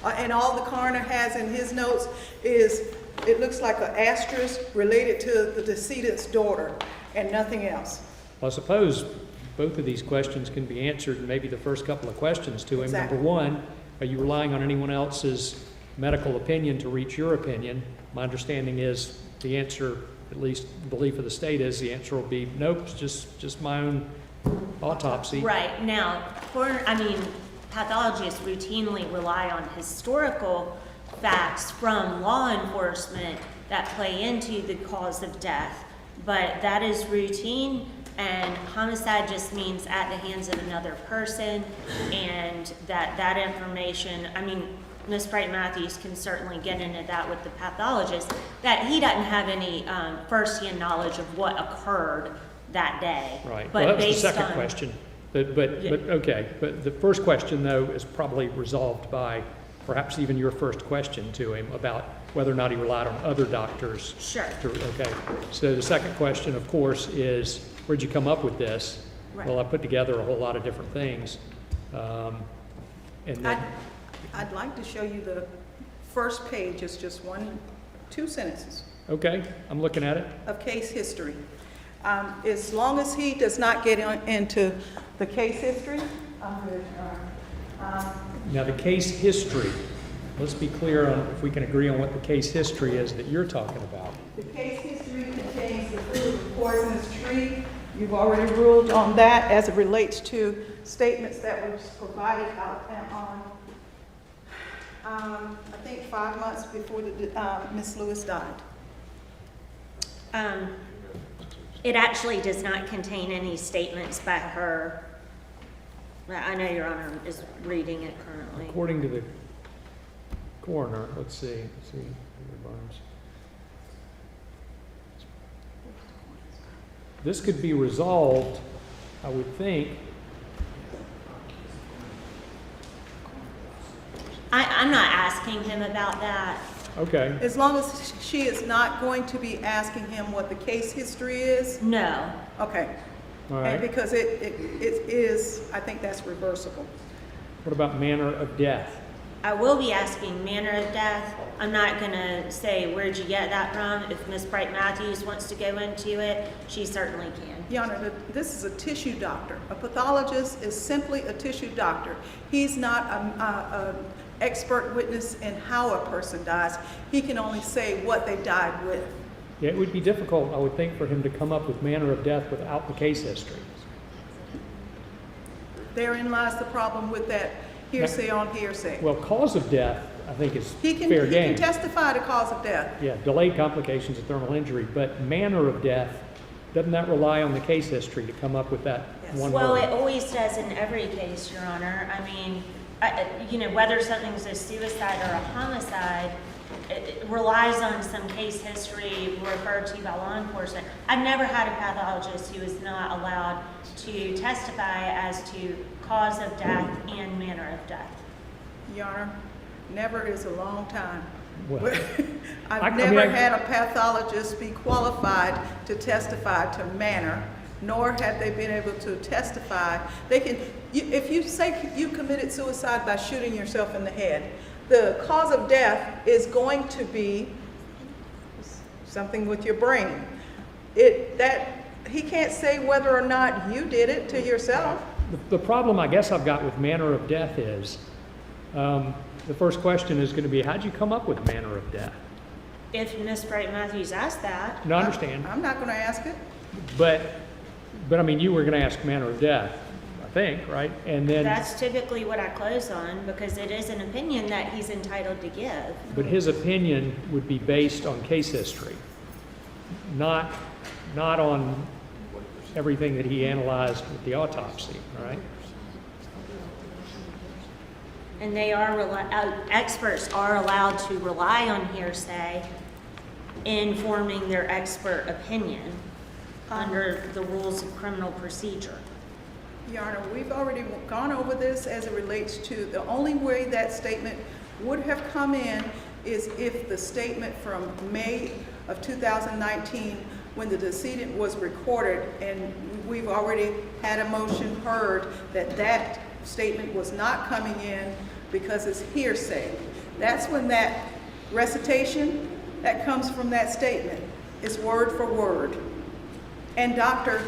And all the coroner has in his notes is it looks like an asterisk related to the decedent's daughter and nothing else. Well, I suppose both of these questions can be answered in maybe the first couple of questions to him. Exactly. Number one, are you relying on anyone else's medical opinion to reach your opinion? My understanding is the answer, at least belief of the state is, the answer will be, nope, it's just my own autopsy. Right, now, pathologists routinely rely on historical facts from law enforcement that play into the cause of death, but that is routine, and homicide just means at the hands of another person, and that information, Ms. Bright-Matthews can certainly get into that with the pathologist, that he doesn't have any first-hand knowledge of what occurred that day. Right, But well, that was the based second on- question. But the first question, though, is probably resolved by perhaps even your first question to him about whether or not he relied on other doctors. Sure. Okay, so the second question, of course, is where'd you come up with this? Right. Well, I put together a whole lot of different things. And then, I'd like to show you the first page, it's just 2 sentences okay, I'm looking at it. of case history. As long as he does not get into the case history, I'm good. Now, the case history, let's be clear on if we can agree on what the case history is that you're talking about. The case history contains the food of poisonous tree. You've already ruled on that as it relates to statements that were provided out on, I think 5 months before Miss Lewis died. It actually does not contain any statements by her. I know Your Honor is reading it currently. According to the coroner, let's see. This could be resolved, I would think. I'm not asking him about that. Okay, As long as she is not going to be asking him what the case history is, No. okay. all And right. because it is, I think that's reversible. What about manner of death? I will be asking manner of death. I'm not gonna say, where'd you get that from? If Ms. Bright-Matthews wants to go into it, she certainly can. Your Honor, this is a tissue doctor. A pathologist is simply a tissue doctor. He's not an expert witness in how a person dies. He can only say what they died with. Yeah, it would be difficult, I would think, for him to come up with manner of death without the case history. Therein lies the problem with that hearsay on hearsay. Well, cause of death, I think, is He can fair game. testify to cause of death. Yeah, delayed complications of thermal injury, but manner of death, doesn't that rely on the case history to come up with that Yes. one Well, word? it always does in every case, Your Honor. Whether something's a suicide or a homicide, it relies on some case history referred to by law enforcement. I've never had a pathologist who is not allowed to testify as to cause of death and manner of death. Your Honor, never is a long time. Well, I've never had a pathologist be qualified to testify to manner, nor have they been able to testify. If you say you committed suicide by shooting yourself in the head, the cause of death is going to be something with your brain. He can't say whether or not you did it to yourself. The problem I guess I've got with manner of death is, the first question is going to be, how'd you come up with manner of death? If Ms. Bright-Matthews asked that, No, I understand, I'm not going to ask it. but I mean, you were going to ask manner of death, I think, right? And then, that's typically what I close on because it is an opinion that he's entitled to give. but his opinion would be based on case history, not on everything that he analyzed with the autopsy, all right? And experts are allowed to rely on hearsay in forming their expert opinion under the rules of criminal procedure. Your Honor, we've already gone over this as it relates to the only way that statement would have come in is if the statement from May of 2019 when the decedent was recorded, and we've already had a motion heard that statement was not coming in because it's hearsay. That's when that recitation that comes from that statement is word for word. And the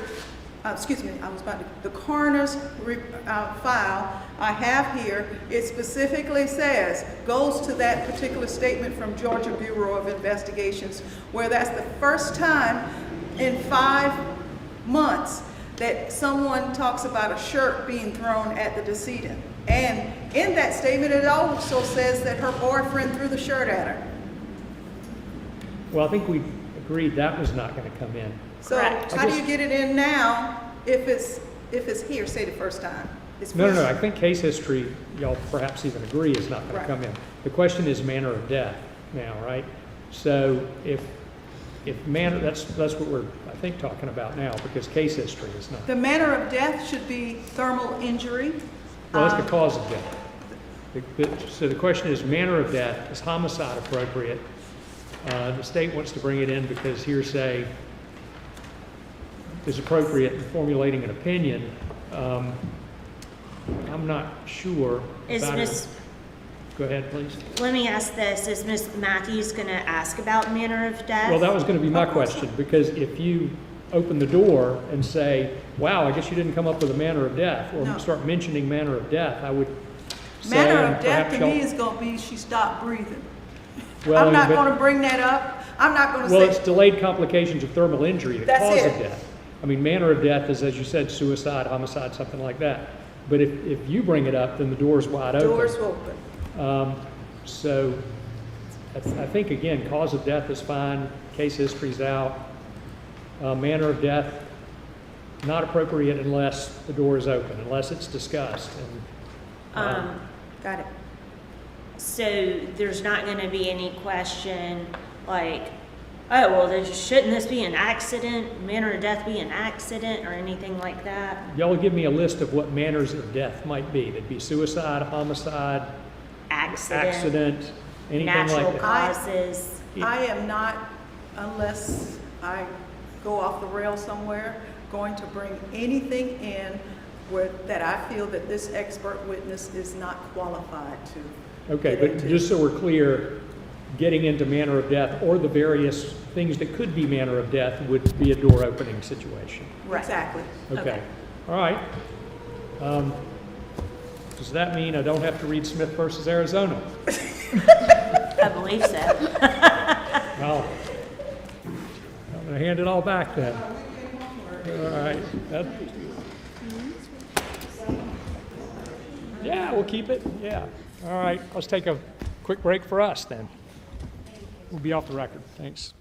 coroner's file I have here, it specifically says, goes to that particular statement from Georgia Bureau of Investigations, where that's the first time in 5 months that someone talks about a shirt being thrown at the decedent. And in that statement, it also says that her boyfriend threw the shirt at her. Well, I think we agreed that was not going to come in. So how do you get it in now if it's hearsay the first time? No. I think case history, y'all perhaps even agree, is not going to come in. The question is manner of death now, right? So if manner, that's what we're, I think, talking about now, because case history is not. The manner of death should be thermal injury. Well, that's the cause of death. So the question is manner of death, is homicide appropriate? The state wants to bring it in because hearsay is appropriate in formulating an opinion. I'm not sure. Go ahead, please. Let me ask this, is Ms. Matthews going to ask about manner of death? Well, that was going to be my question, because if you open the door and say, wow, I guess you didn't come up with a manner of death, or start mentioning manner of death, I would say... Manner of death to me is going to be she stopped breathing. Well, I'm not going to bring that up. I'm not going to say... Well, it's delayed complications of thermal injury, the cause it. of death. I mean, manner of death is, as you said, suicide, homicide, something like that. But if you bring it up, then the door's wide open. Door's open. So I think, again, cause of death is fine, case history's out. Manner of death, not appropriate unless the door is open, unless it's discussed. And, got it. So there's not going to be any question like, oh, well, shouldn't this be an accident, manner of death be an accident, or anything like that? y'all give me a list of what manners of death might be. That'd be suicide, homicide, accident, anything natural like that. causes. I am not, unless I go off the rail somewhere, going to bring anything in that I feel that this expert witness is not qualified to. Okay, but just so we're clear, getting into manner of death or the various things that could be manner of death would be a door opening situation. Right. Exactly. Okay. All right. Does that mean I don't have to read Smith versus Arizona? I believe so. Well, I'm going to hand it all back then. All right. Yeah, we'll keep it. Yeah. All right. Let's take a quick break for us then. We'll be off the record. Thanks.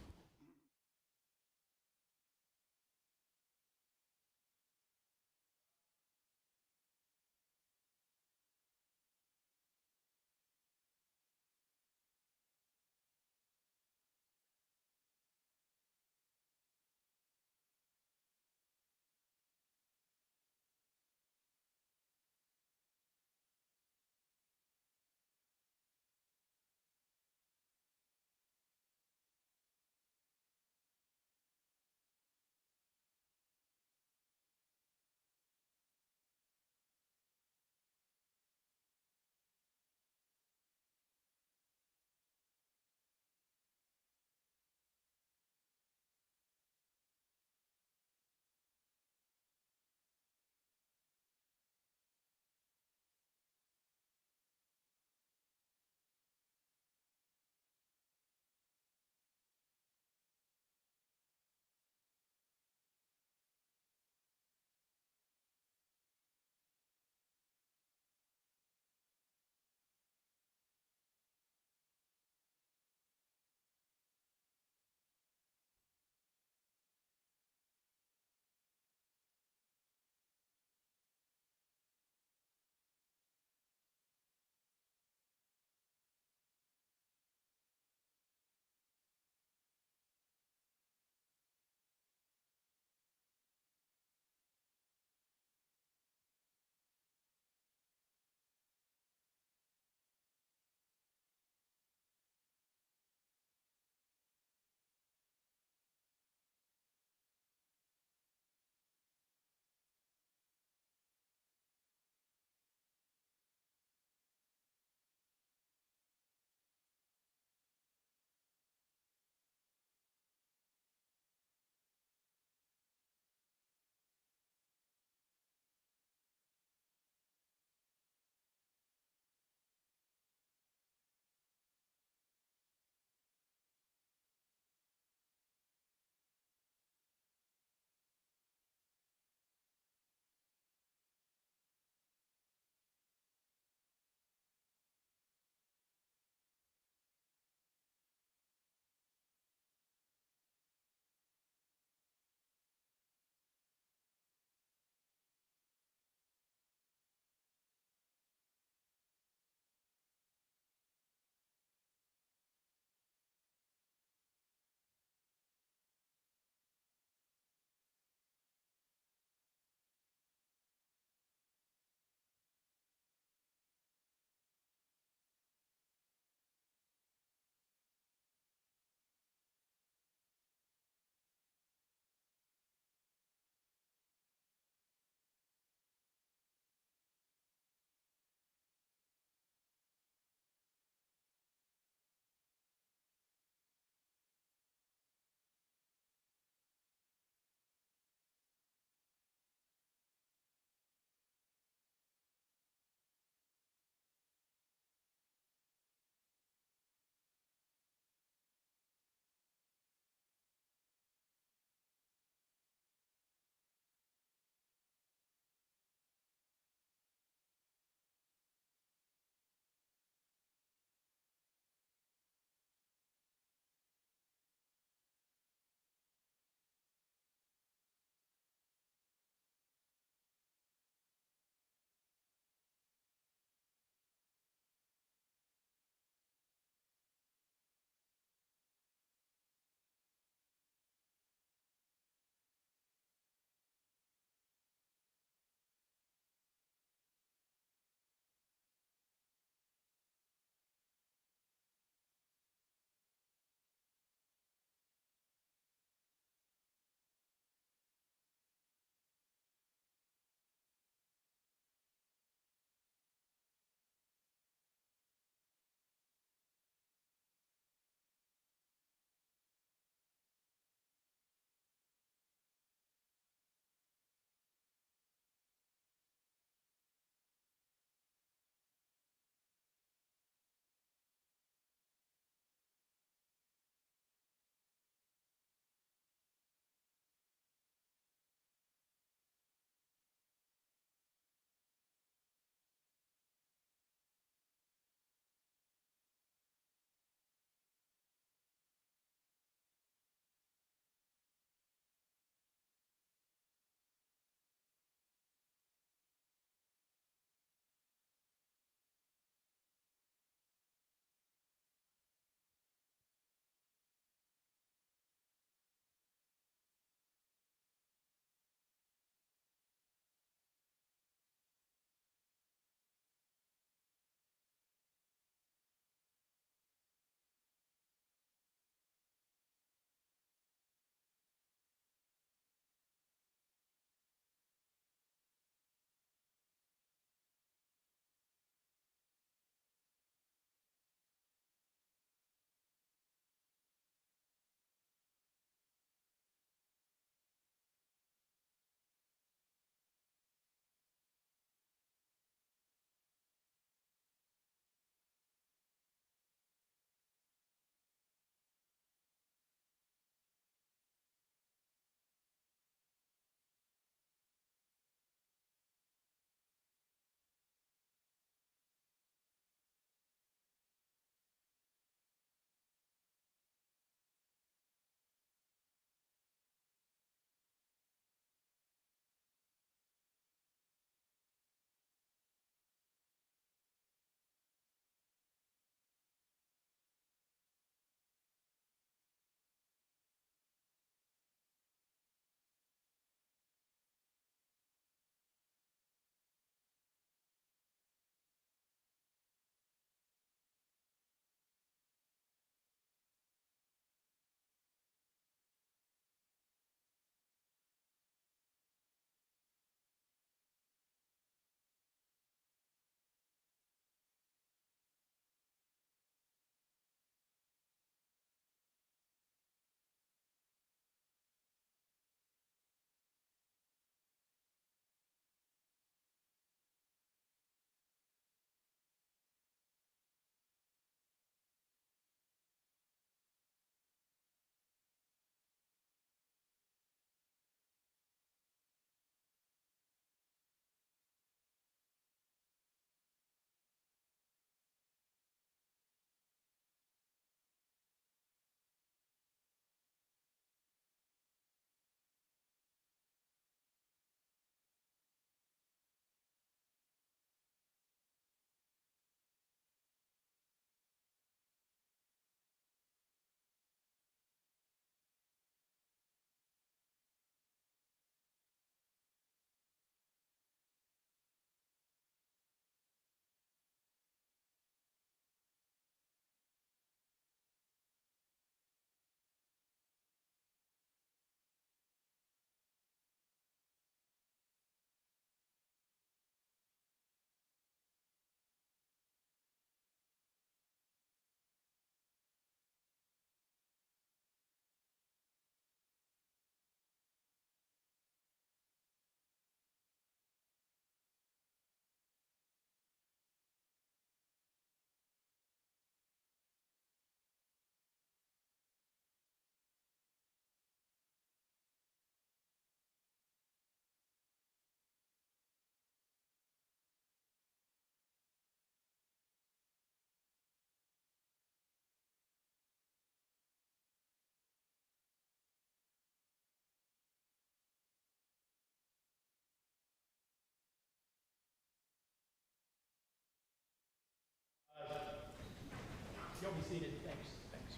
be seated. Thanks. Thanks.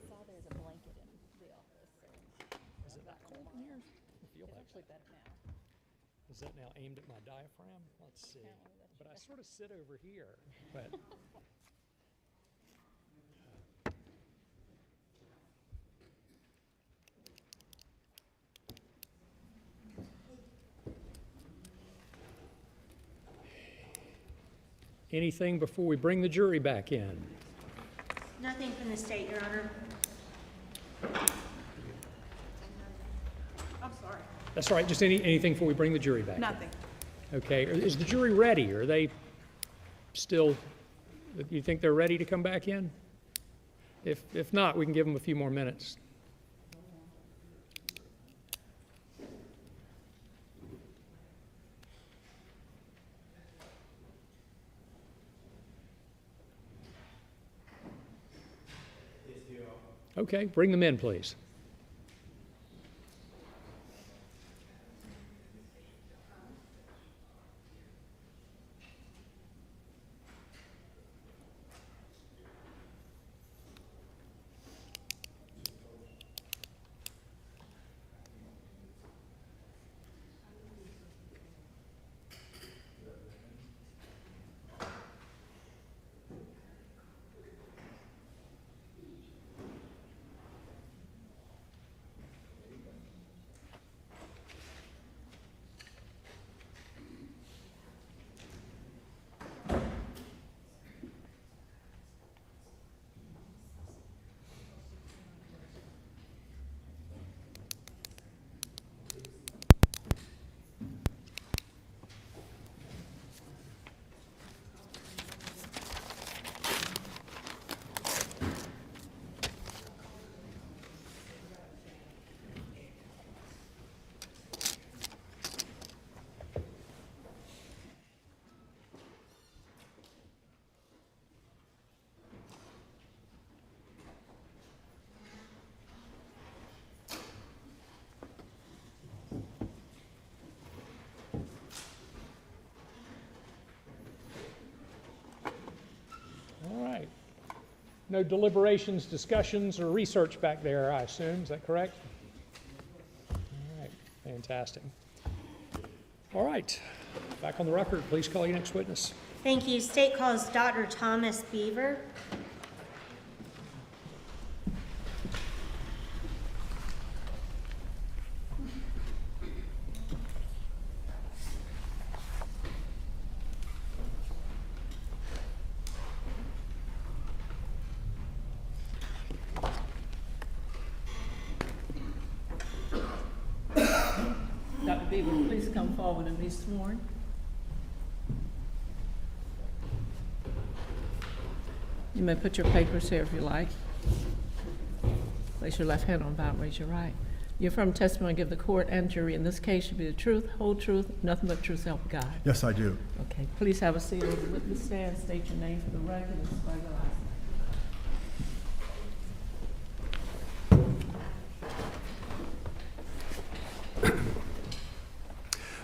Saw there's a blanket in the office. Is it that cold in here? I feel It's that. actually better now. Is that now aimed at my diaphragm? Let's see. Apparently that's But I sort of sit over here. But anything before we bring the jury back in? Nothing from the state, Your Honor. I'm sorry. That's all right. Just anything before we bring the jury back in? Nothing. Okay. Is the jury ready? Are they still, you think they're ready to come back in? If not, we can give them a few more minutes. Okay, bring them in, please. All right. No deliberations, discussions, or research back there, I assume. Is that correct? All right. Fantastic. All right. Back on the record. Please call your next witness. Thank you. State calls Dr. Thomas Beaver. Dr. Beaver, please come forward and be sworn. You may put your papers here if you like. Place your left hand on the Bible, raise your right. Your affirmative testimony give the court and jury in this case should be the truth, whole truth, nothing but truth, so help you God. Yes, I do. Okay, please have a seat at the witness stand, state your name for the record, and swear your license.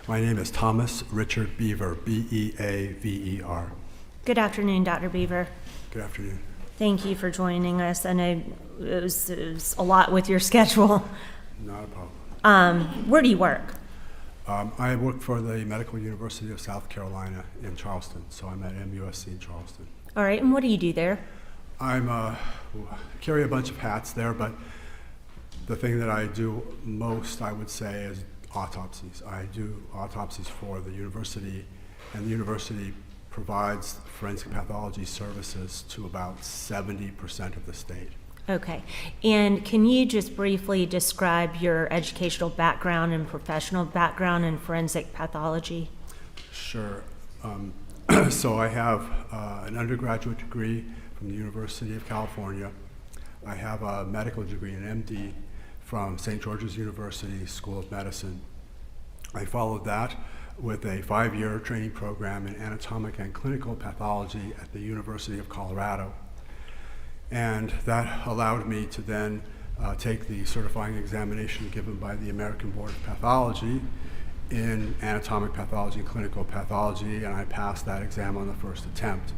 My name is Thomas Richard Beaver, B-E-A-V-E-R. Good afternoon, Dr. Beaver. Good afternoon. Thank you for joining us. I know it was a lot with your schedule. Not a problem. Where do you work? I work for the Medical University of South Carolina in Charleston, so I'm at MUSC in Charleston. All right, and what do you do there? I carry a bunch of hats there, but the thing that I do most, I would say, is autopsies. I do autopsies for the university, and the university provides forensic pathology services to about 70% of the state. Okay, and can you just briefly describe your educational background and professional background in forensic pathology? Sure. So I have an undergraduate degree from the University of California. I have a medical degree, an MD, from St. George's University School of Medicine. I followed that with a 5-year training program in anatomic and clinical pathology at the University of Colorado. And that allowed me to then take the certifying examination given by the American Board of Pathology in anatomic pathology and clinical pathology, and I passed that exam on the first attempt.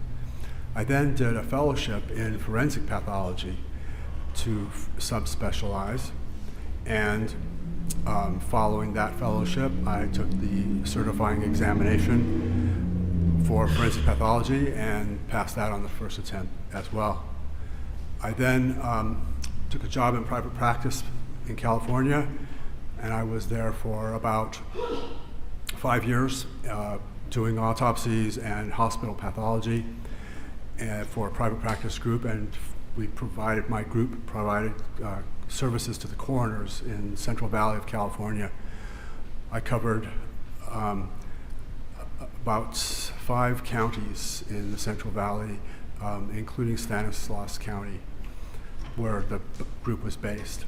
I then did a fellowship in forensic pathology to subspecialize, and following that fellowship, I took the certifying examination for forensic pathology and passed that on the first attempt as well. I then took a job in private practice in California, and I was there for about 5 years doing autopsies and hospital pathology for a private practice group, and my group provided services to the coroners in Central Valley of California. I covered about 5 counties in the Central Valley, including Stanislaus County, where the group was based.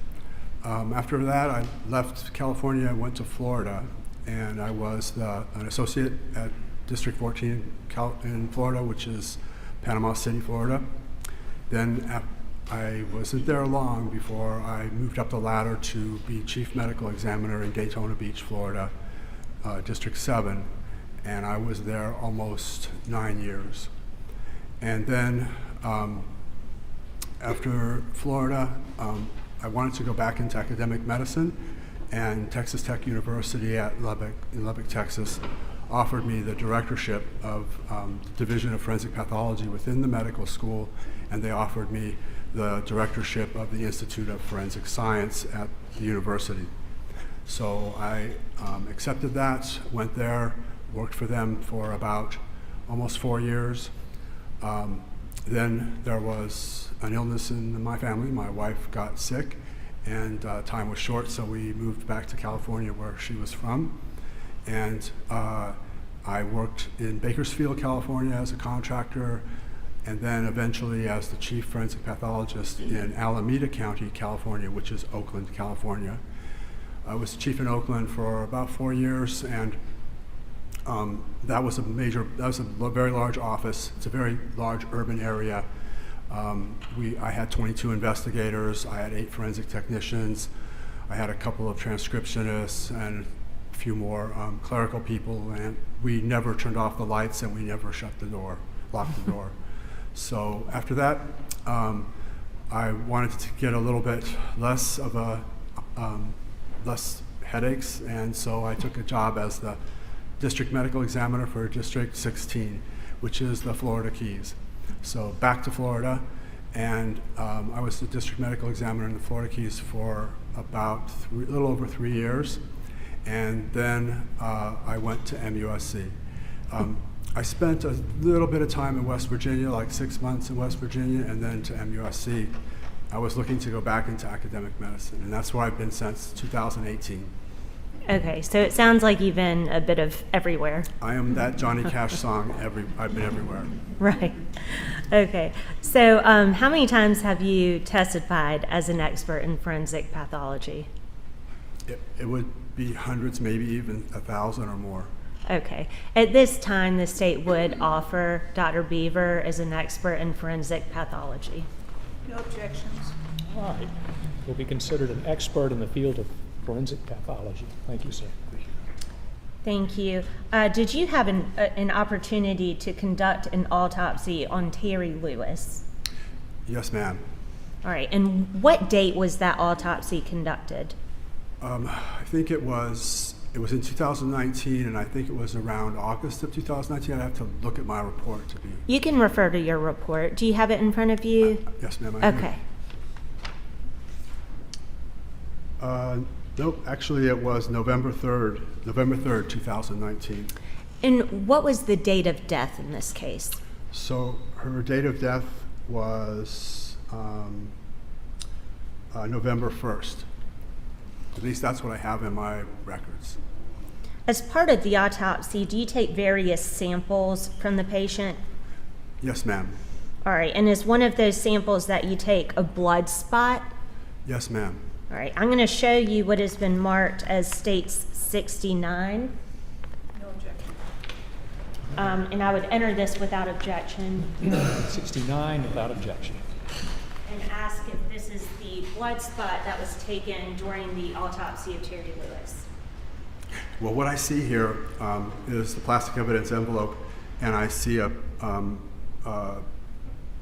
After that, I left California and went to Florida, and I was an associate at District 14 in Florida, which is Panama City, Florida. Then I wasn't there long before I moved up the ladder to be chief medical examiner in Daytona Beach, Florida, District 7, and I was there almost 9 years. And then after Florida, I wanted to go back into academic medicine, and Texas Tech University in Lubbock, Texas, offered me the directorship of the Division of Forensic Pathology within the medical school, and they offered me the directorship of the Institute of Forensic Science at the university. So I accepted that, went there, worked for them for about almost 4 years. Then there was an illness in my family. My wife got sick, and time was short, so we moved back to California, where she was from. And I worked in Bakersfield, California as a contractor, and then eventually as the chief forensic pathologist in Alameda County, California, which is Oakland, California. I was chief in Oakland for about 4 years, and that was a very large office. It's a very large urban area. I had 22 investigators, I had 8 forensic technicians, I had a couple of transcriptionists and a few more clerical people, and we never turned off the lights and we never locked the door. So after that, I wanted to get a little bit less headaches, and so I took a job as the district medical examiner for District 16, which is the Florida Keys. So back to Florida, and I was the district medical examiner in the Florida Keys for about a little over 3 years, and then I went to MUSC. I spent a little bit of time in West Virginia, like 6 months in West Virginia, and then to MUSC. I was looking to go back into academic medicine, and that's where I've been since 2018. Okay, so it sounds like you've been a bit of everywhere. I am that Johnny Cash song, I've been everywhere. Right. Okay. So how many times have you testified as an expert in forensic pathology? It would be hundreds, maybe even 1,000 or more. Okay. At this time, the state would offer Dr. Beaver as an expert in forensic pathology. No objections. All right. Will be considered an expert in the field of forensic pathology. Thank you, sir. Thank you. Did you have an opportunity to conduct an autopsy on Terry Lewis? Yes, ma'am. All right. And what date was that autopsy conducted? I think it was in 2019, and I think it was around August of 2019. I'd have to look at my report to be. You can refer to your report. Do you have it in front of you? Yes, ma'am. I do. Okay. Nope, actually it was November 3rd, 2019. And what was the date of death in this case? So her date of death was November 1st. At least that's what I have in my records. As part of the autopsy, do you take various samples from the patient? Yes, ma'am. All right, and is one of those samples that you take a blood spot? Yes, ma'am. All right, I'm going to show you what has been marked as states 69. No objection. And I would enter this without objection. 69 without objection. And ask if this is the blood spot that was taken during the autopsy of Terry Lewis. Well, what I see here is the plastic evidence envelope, and I see a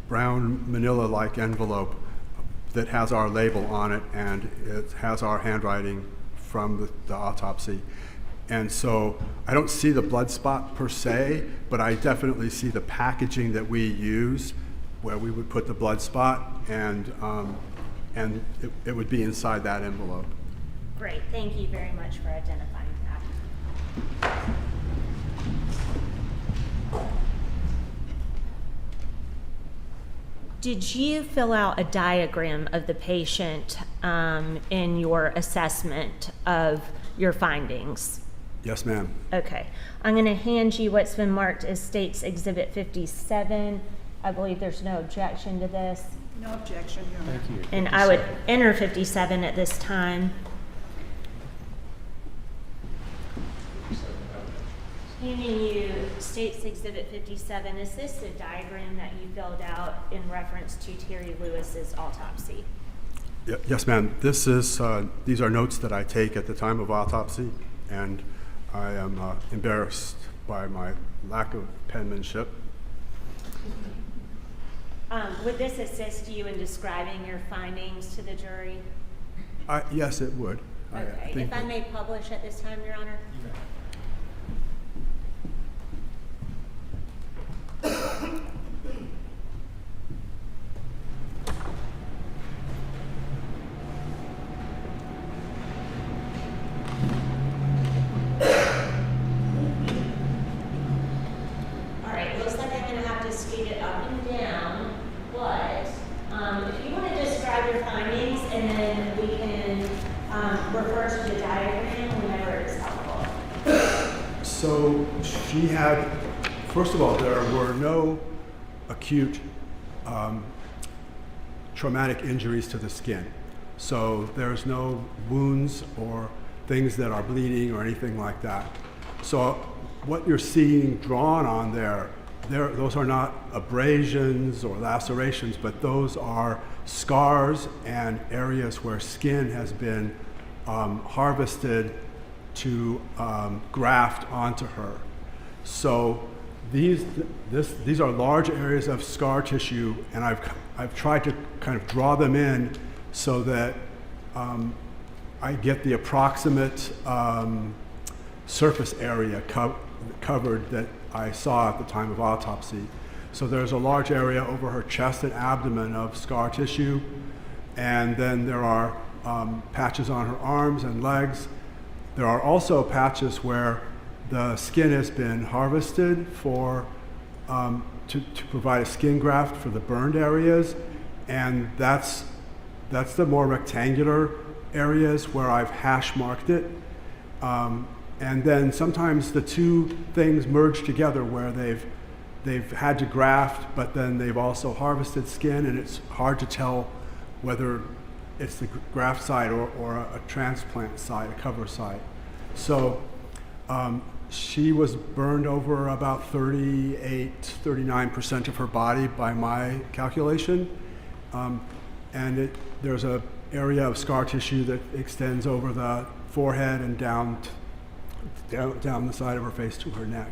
brown manila-like envelope that has our label on it, and it has our handwriting from the autopsy. And so I don't see the blood spot per se, but I definitely see the packaging that we use where we would put the blood spot, and it would be inside that envelope. Great, thank you very much for identifying that. Did you fill out a diagram of the patient in your assessment of your findings? Yes, ma'am. Okay. I'm going to hand you what's been marked as State's Exhibit 57. I believe there's no objection to this. No objection, Your Honor. Thank you. And I would enter 57 at this time. Handing you State's Exhibit 57. Is this the diagram that you filled out in reference to Terry Lewis's autopsy? Yes, ma'am. This is these are notes that I take at the time of autopsy, and I am embarrassed by my lack of penmanship. Would this assist you in describing your findings to the jury? Yes, it would. Okay. If I may publish at this time, Your Honor? All right, looks like I'm going to have to speed it up and down, but if you want to describe your findings, and then we can refer to the diagram whenever it's helpful. So she had, first of all, there were no acute traumatic injuries to the skin. So there's no wounds or things that are bleeding or anything like that. So what you're seeing drawn on there, those are not abrasions or lacerations, but those are scars and areas where skin has been harvested to graft onto her. So these are large areas of scar tissue, and I've tried to kind of draw them in so that I get the approximate surface area covered that I saw at the time of autopsy. So there's a large area over her chest and abdomen of scar tissue, and then there are patches on her arms and legs. There are also patches where the skin has been harvested for to provide a skin graft for the burned areas, and that's the more rectangular areas where I've hash marked it. And then sometimes the two things merge together where they've had to graft, but then they've also harvested skin, and it's hard to tell whether it's the graft site or a transplant site, a cover site. So she was burned over about 39% of her body by my calculation. And there's an area of scar tissue that extends over the forehead and down the side of her face to her neck.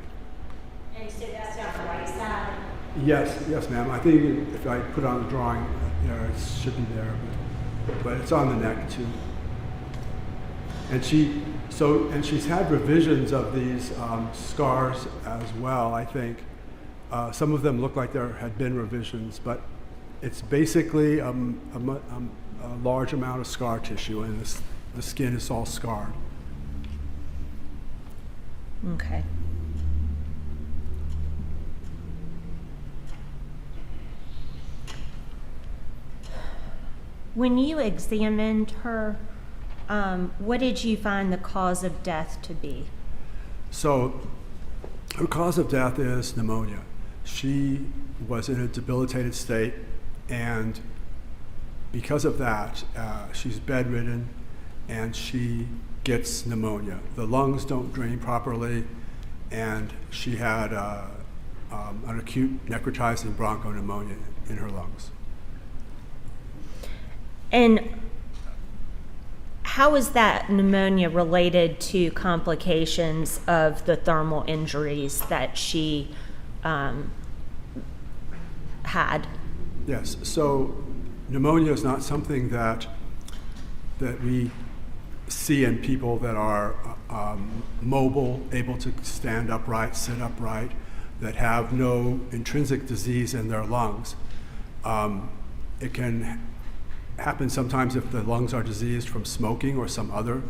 And so that's down the right side? Yes, ma'am. I think if I put on the drawing, it should be there, but it's on the neck too. And she's had revisions of these scars as well, I think. Some of them look like there had been revisions, but it's basically a large amount of scar tissue, and the skin is all scarred. Okay. When you examined her, what did you find the cause of death to be? So her cause of death is pneumonia. She was in a debilitated state, and because of that, she's bedridden, and she gets pneumonia. The lungs don't drain properly, and she had an acute necrotizing bronchopneumonia in her lungs. And how is that pneumonia related to complications of the thermal injuries that she had? Yes, so pneumonia is not something that we see in people that are mobile, able to stand upright, sit upright, that have no intrinsic disease in their lungs. It can happen sometimes if the lungs are diseased from smoking or some other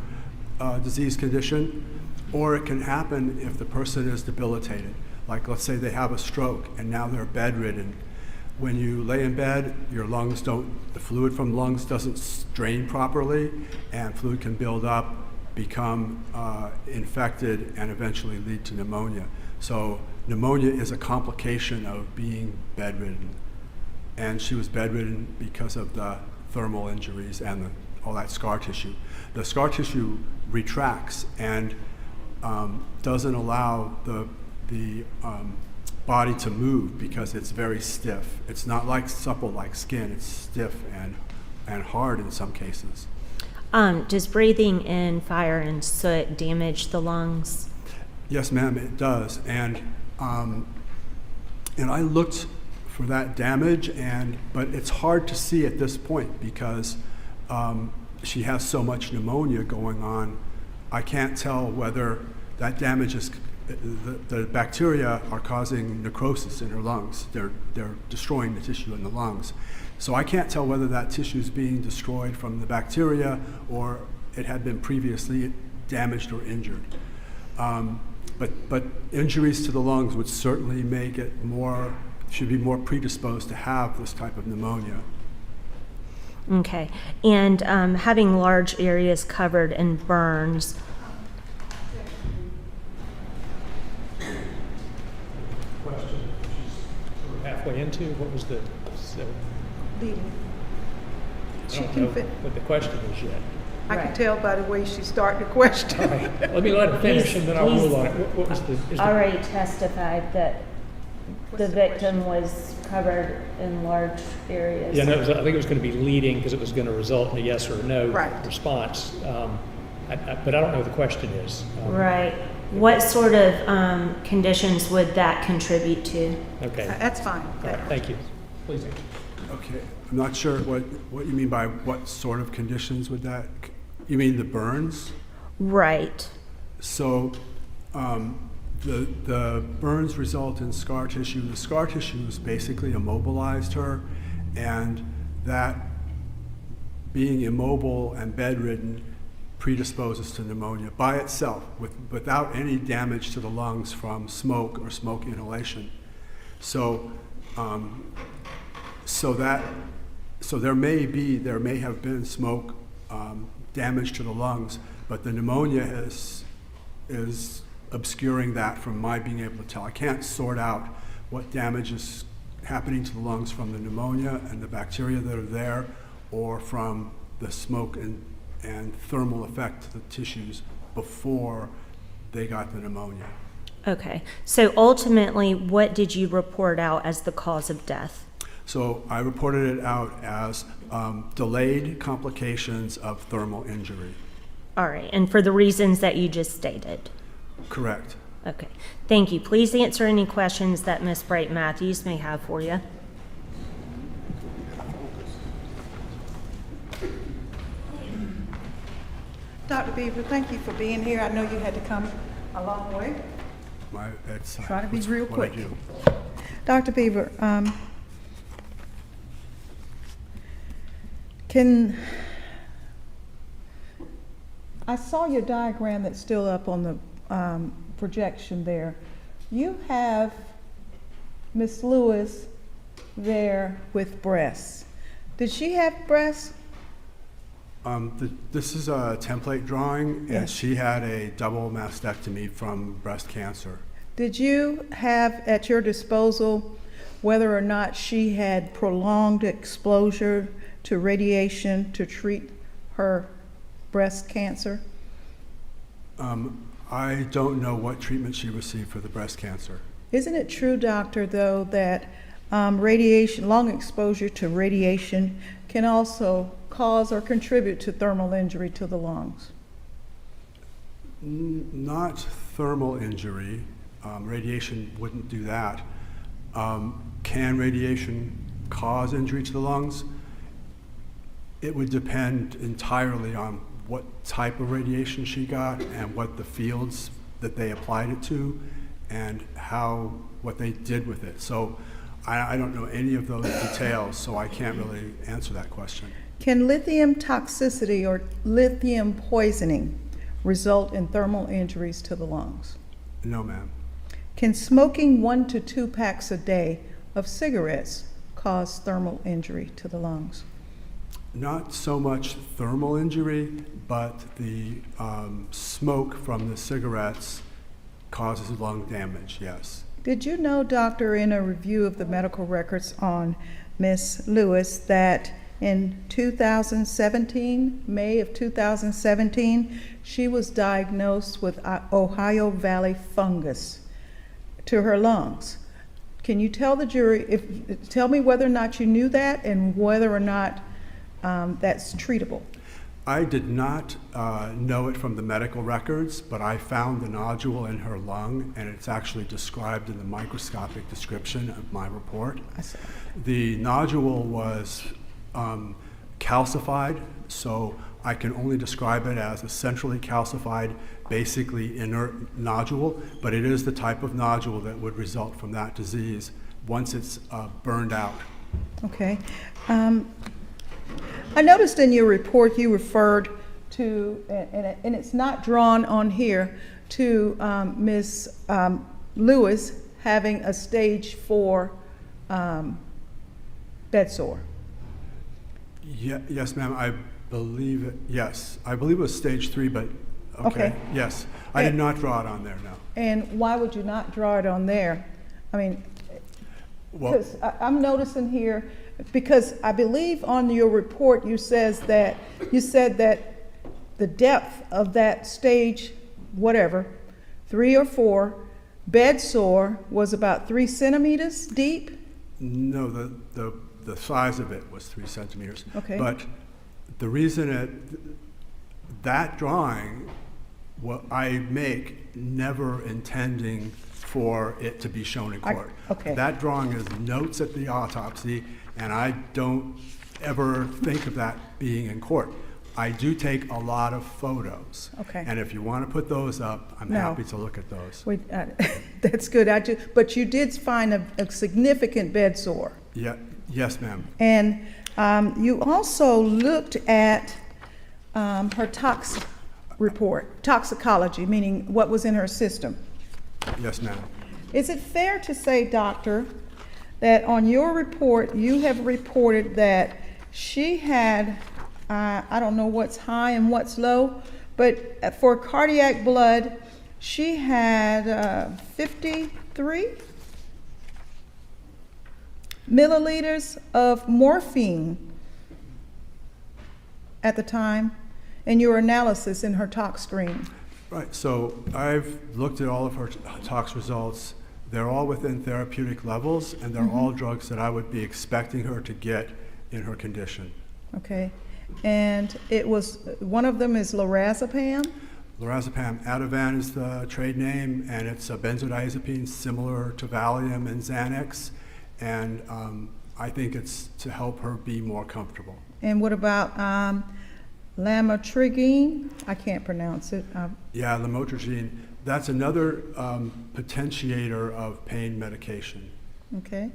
disease condition, or it can happen if the person is debilitated. Like, let's say they have a stroke and now they're bedridden. When you lay in bed, your lungs the fluid from lungs doesn't drain properly, and fluid can build up, become infected, and eventually lead to pneumonia. So pneumonia is a complication of being bedridden. And she was bedridden because of the thermal injuries and all that scar tissue. The scar tissue retracts and doesn't allow the body to move because it's very stiff. It's not like supple like skin. It's stiff and hard in some cases. Does breathing in fire and soot damage the lungs? Yes, ma'am, it does. And I looked for that damage, but it's hard to see at this point because she has so much pneumonia going on. I can't tell whether that damage is, the bacteria are causing necrosis in her lungs. They're destroying the tissue in the lungs. So I can't tell whether that tissue is being destroyed from the bacteria or it had been previously damaged or injured. But injuries to the lungs would certainly make it should be more predisposed to have this type of pneumonia. Okay, and having large areas covered in burns. Question she's sort of halfway into, what was the, Leading. I She don't can know fit. what the question is yet. I can Right. tell by the way she started the question. All right, let me let her finish and then I'll rule on it. What was the, Already testified that the victim was covered in large areas. yeah, no, I think it was going to be leading because it was going to result in a yes or no Right. response. But I don't know what the question is. Right. What sort of conditions would that contribute to? Okay, That's fine. all right, thank you. Please answer. Okay, I'm not sure what you mean by what sort of conditions would that, you mean the burns? Right. So the burns result in scar tissue. The scar tissue has basically immobilized her, and that being immobile and bedridden predisposes to pneumonia by itself without any damage to the lungs from smoke or smoke inhalation. So there may have been smoke damage to the lungs, but the pneumonia is obscuring that from my being able to tell. I can't sort out what damage is happening to the lungs from the pneumonia and the bacteria that are there, or from the smoke and thermal effect to the tissues before they got the pneumonia. Okay. So ultimately, what did you report out as the cause of death? So I reported it out as delayed complications of thermal injury. All right. And for the reasons that you just stated? Correct. Okay. Thank you. Please answer any questions that Ms. Bright Matthews may have for you. Dr. Beaver, thank you for being here. I know you had to come a long way. Try to be real quick. Dr. Beaver, I saw your diagram that's still up on the projection there. You have Miss Lewis there with breasts. Did she have breasts? This is a template drawing, and Yes. she had a double mastectomy from breast cancer. Did you have at your disposal whether or not she had prolonged exposure to radiation to treat her breast cancer? I don't know what treatment she received for the breast cancer. Isn't it true, doctor, though, that radiation, long exposure to radiation can also cause or contribute to thermal injury to the lungs? Not thermal injury. Radiation wouldn't do that. Can radiation cause injury to the lungs? It would depend entirely on what type of radiation she got and what the fields that they applied it to and what they did with it. So I don't know any of those details, so I can't really answer that question. Can lithium toxicity or lithium poisoning result in thermal injuries to the lungs? No, ma'am. Can smoking 1 to 2 packs a day of cigarettes cause thermal injury to the lungs? Not so much thermal injury, but the smoke from the cigarettes causes lung damage, yes. Did you know, doctor, in a review of the medical records on Miss Lewis, that in 2017, May of 2017, she was diagnosed with Ohio Valley fungus to her lungs? Can you tell the jury, tell me whether or not you knew that and whether or not that's treatable? I did not know it from the medical records, but I found the nodule in her lung, and it's actually described in the microscopic description of my report. I see. The nodule was calcified, so I can only describe it as a centrally calcified, basically inert nodule, but it is the type of nodule that would result from that disease once it's burned out. Okay. I noticed in your report you referred to, and it's not drawn on here, to Ms. Lewis having a stage 4 bed sore. Yes, ma'am, I believe it, yes. I believe it was stage 3, but okay. Yes, I did not draw it on there, no. And why would you not draw it on there? I mean, Well, because I'm noticing here, because I believe on your report you said that the depth of that stage, whatever, 3 or 4, bed sore was about 3 centimeters deep? no, the size of it was 3 centimeters. Okay. But the reason that drawing, what I make never intending for it to be shown in court. Okay. That drawing is notes at the autopsy, and I don't ever think of that being in court. I do take a lot of photos. Okay. And if you want to put those up, I'm No. happy to look at those. That's good. But you did find a significant bed sore. Yeah, yes, ma'am. And you also looked at her toxicology, meaning what was in her system. Yes, ma'am. Is it fair to say, doctor, that on your report you have reported that she had, I don't know what's high and what's low, but for cardiac blood, she had 53 milliliters of morphine at the time in your analysis in her tox screen? Right, so I've looked at all of her tox results. They're all within therapeutic levels, and they're all drugs that I would be expecting her to get in her condition. Okay, and it was, one of them is lorazepam? Lorazepam Ativan is the trade name, and it's a benzodiazepine similar to Valium and Xanax, and I think it's to help her be more comfortable. And what about lamotrigine? I can't pronounce it. Yeah, lamotrigine, that's another potentiator of pain medication. Okay,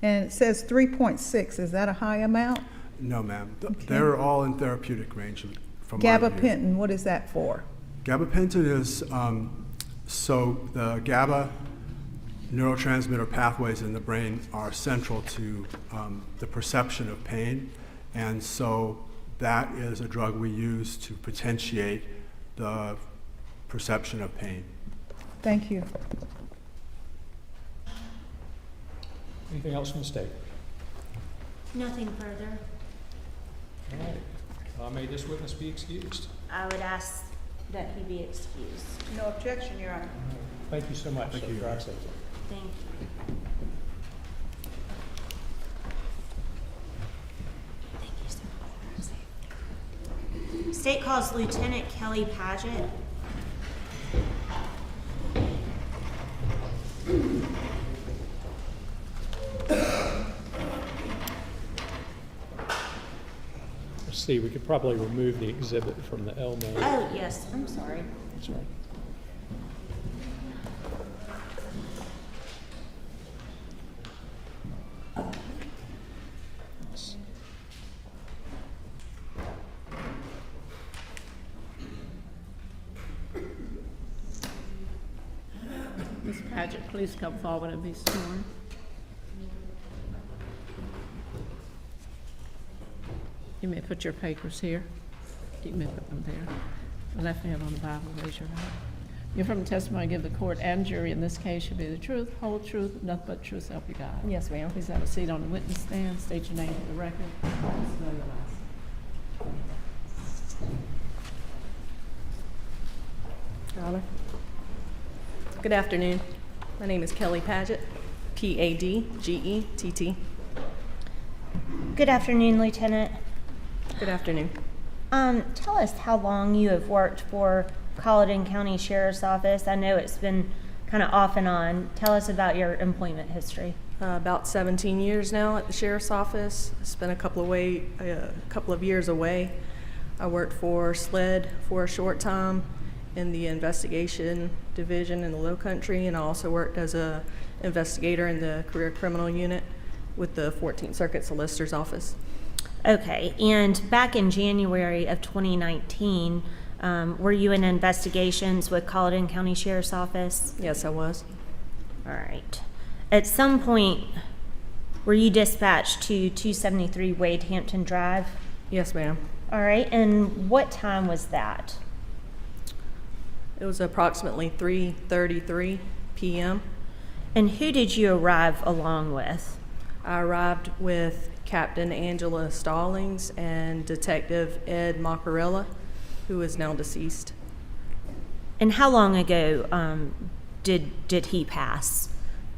and it says 3.6. Is that a high amount? No, ma'am. Okay. They're all in therapeutic range from my review. Gabapentin, what is that for? Gabapentin is, so the GABA neurotransmitter pathways in the brain are central to the perception of pain, and so that is a drug we use to potentiate the perception of pain. Thank you. Anything else from the state? Nothing further. All right. May this witness be excused? I would ask that he be excused. No objection, Your Honor. Thank you so much. Thank you. Drive safely. Thank you. State calls Lieutenant Kelly Padgett. Let's see, we could probably remove the exhibit from the L note. Oh, yes, I'm sorry. That's right. Ms. Padgett, please come forward and be sworn. You may put your papers here. You may put them there. Left hand on the Bible, raise your right. You're from the testimony give the court and jury in this case should be the truth, whole truth, nothing but the truth, so help you God. Yes, ma'am. Please have a seat on the witness stand. State your name for the record. Spell your last. Your Honor. Good afternoon. My name is Kelly Padgett, P-A-D-G-E-T-T. Good afternoon, Lieutenant. Good afternoon. Tell us how long you have worked for Colleton County Sheriff's Office. I know it's been kind of off and on. Tell us about your employment history. About 17 years now at the Sheriff's Office. Spent a couple of years away. I worked for SLED for a short time in the investigation division in the Low Country, and I also worked as a investigator in the career criminal unit with the 14th Circuit Solicitor's Office. Okay, and back in January of 2019, were you in investigations with Colleton County Sheriff's Office? Yes, I was. All right. At some point, were you dispatched to 273 Wade Hampton Drive? Yes, ma'am. All right, and what time was that? It was approximately 3:33 p.m. And who did you arrive along with? I arrived with Captain Angela Stallings and Detective Ed Macarella, who is now deceased. And how long ago did he pass?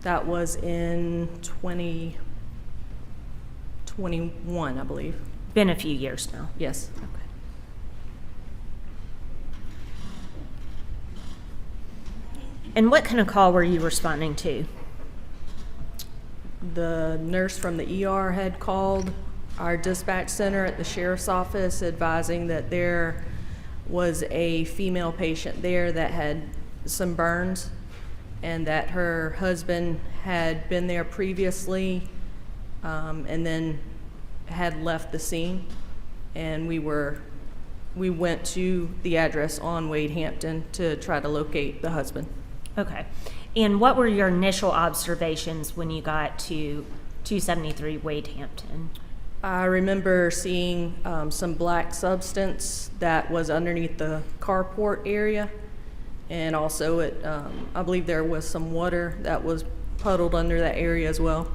That was in 2021, I believe. Been a few years now. Yes. Okay. And what kind of call were you responding to? The nurse from the ER had called our dispatch center at the sheriff's office advising that there was a female patient there that had some burns and that her husband had been there previously and then had left the scene. And we went to the address on Wade Hampton to try to locate the husband. Okay. And what were your initial observations when you got to 273 Wade Hampton? I remember seeing some black substance that was underneath the carport area, and also I believe there was some water that was puddled under that area as well.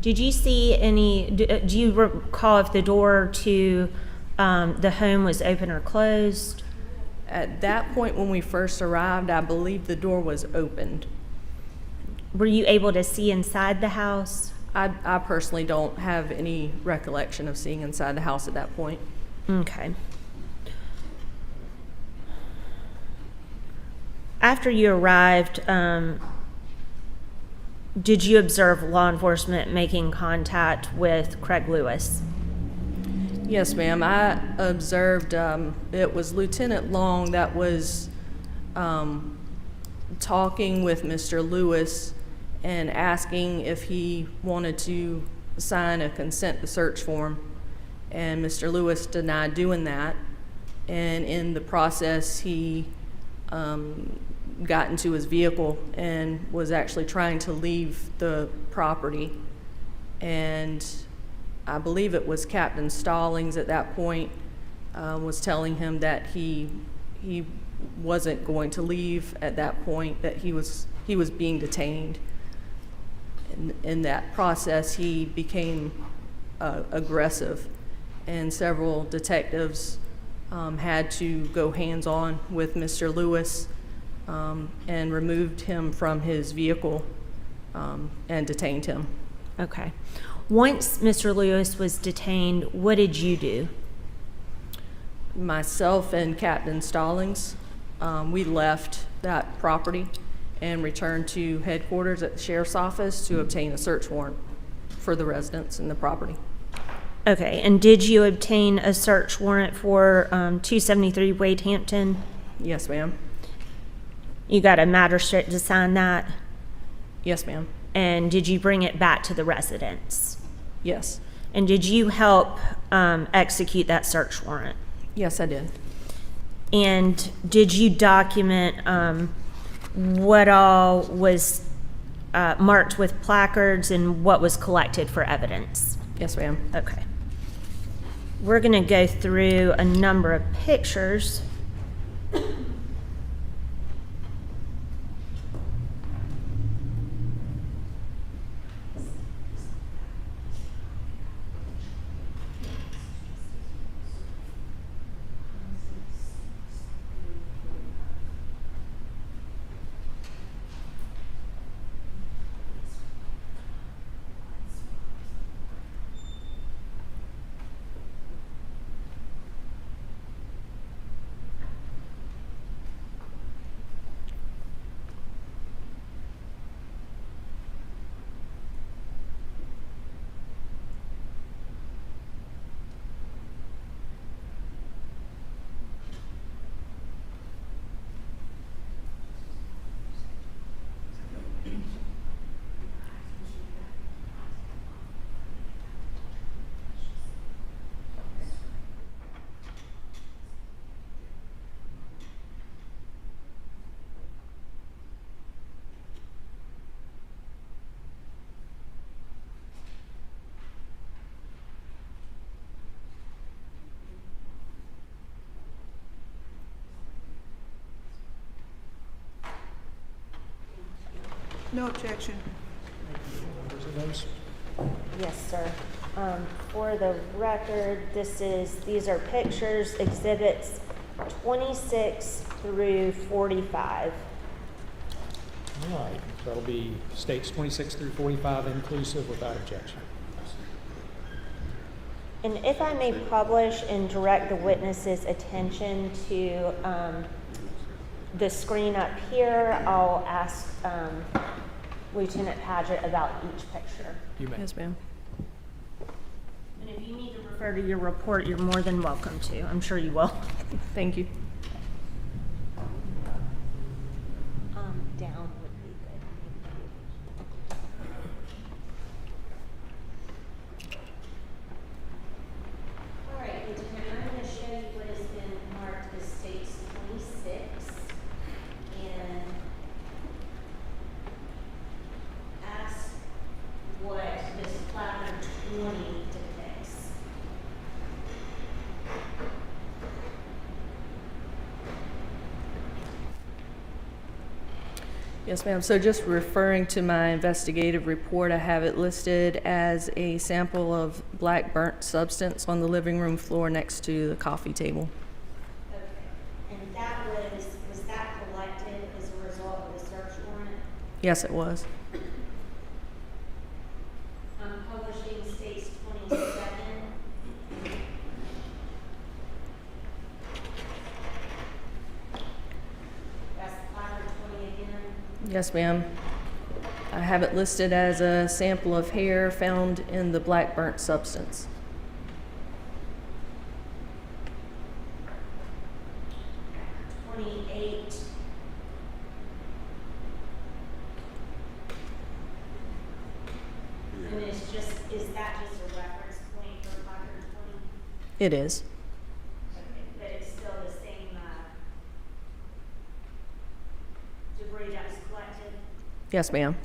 Did you see any, do you recall if the door to the home was open or closed? At that point when we first arrived, I believe the door was opened. Were you able to see inside the house? I personally don't have any recollection of seeing inside the house at that point. Okay. After you arrived, did you observe law enforcement making contact with Craig Lewis? Yes, ma'am. I observed it was Lieutenant Long that was talking with Mr. Lewis and asking if he wanted to sign a consent to search form. And Mr. Lewis denied doing that. And in the process, he got into his vehicle and was actually trying to leave the property. And I believe it was Captain Stallings at that point was telling him that he wasn't going to leave at that point, that he was being detained. In that process, he became aggressive, and several detectives had to go hands-on with Mr. Lewis and removed him from his vehicle and detained him. Okay. Once Mr. Lewis was detained, what did you do? myself and Captain Stallings, we left that property and returned to headquarters at the sheriff's office to obtain a search warrant for the residents and the property. Okay, and did you obtain a search warrant for 273 Wade Hampton? Yes, ma'am. You got a magistrate to sign that? Yes, ma'am. And did you bring it back to the residence? Yes. And did you help execute that search warrant? Yes, I did. And did you document what all was marked with placards and what was collected for evidence? Yes, ma'am. Okay. We're going to go through a number of pictures. No objection. Members of those? Yes, sir. For the record, these are pictures, exhibits 26 through 45. All right, that'll be states 26 through 45 inclusive without objection. And if I may publish and direct the witness's attention to the screen up here, I'll ask Lieutenant Padgett about each picture. You may. Yes, ma'am. And if you need to refer to your report, you're more than welcome to. I'm sure you will. Thank you. Down would be good. All right, Lieutenant, I'm going to show you what has been marked as states 26 and ask what this placard 20 depicts. Yes, ma'am. So just referring to my investigative report, I have it listed as a sample of black burnt substance on the living room floor next to the coffee table. Okay. And that was that collected as a result of the search warrant? Yes, it was. Publishing states 27. That's placard 20 again. Yes, ma'am. I have it listed as a sample of hair found in the black burnt substance. And is that just a reference point for placard 20? It is. Okay, but it's still the same debris that was collected? Yes, ma'am.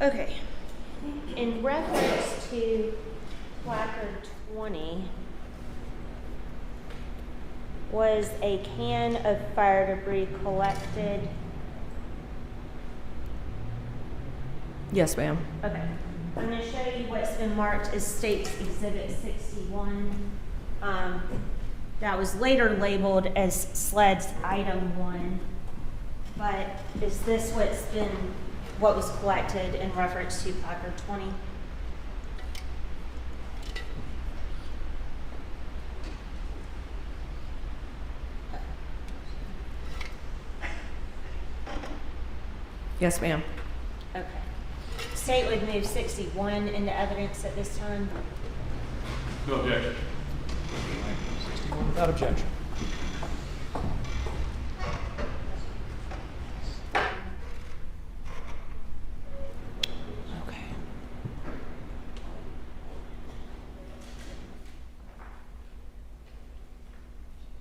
Okay. In reference to placard 20, was a can of fire debris collected? Yes, ma'am. Okay. I'm going to show you what's been marked as State's Exhibit 61. That was later labeled as SLED's Item 1. But is this what was collected in reference to placard 20? Yes, ma'am. Okay. State would move 61 into evidence at this time. No objection. 61 without objection. Okay.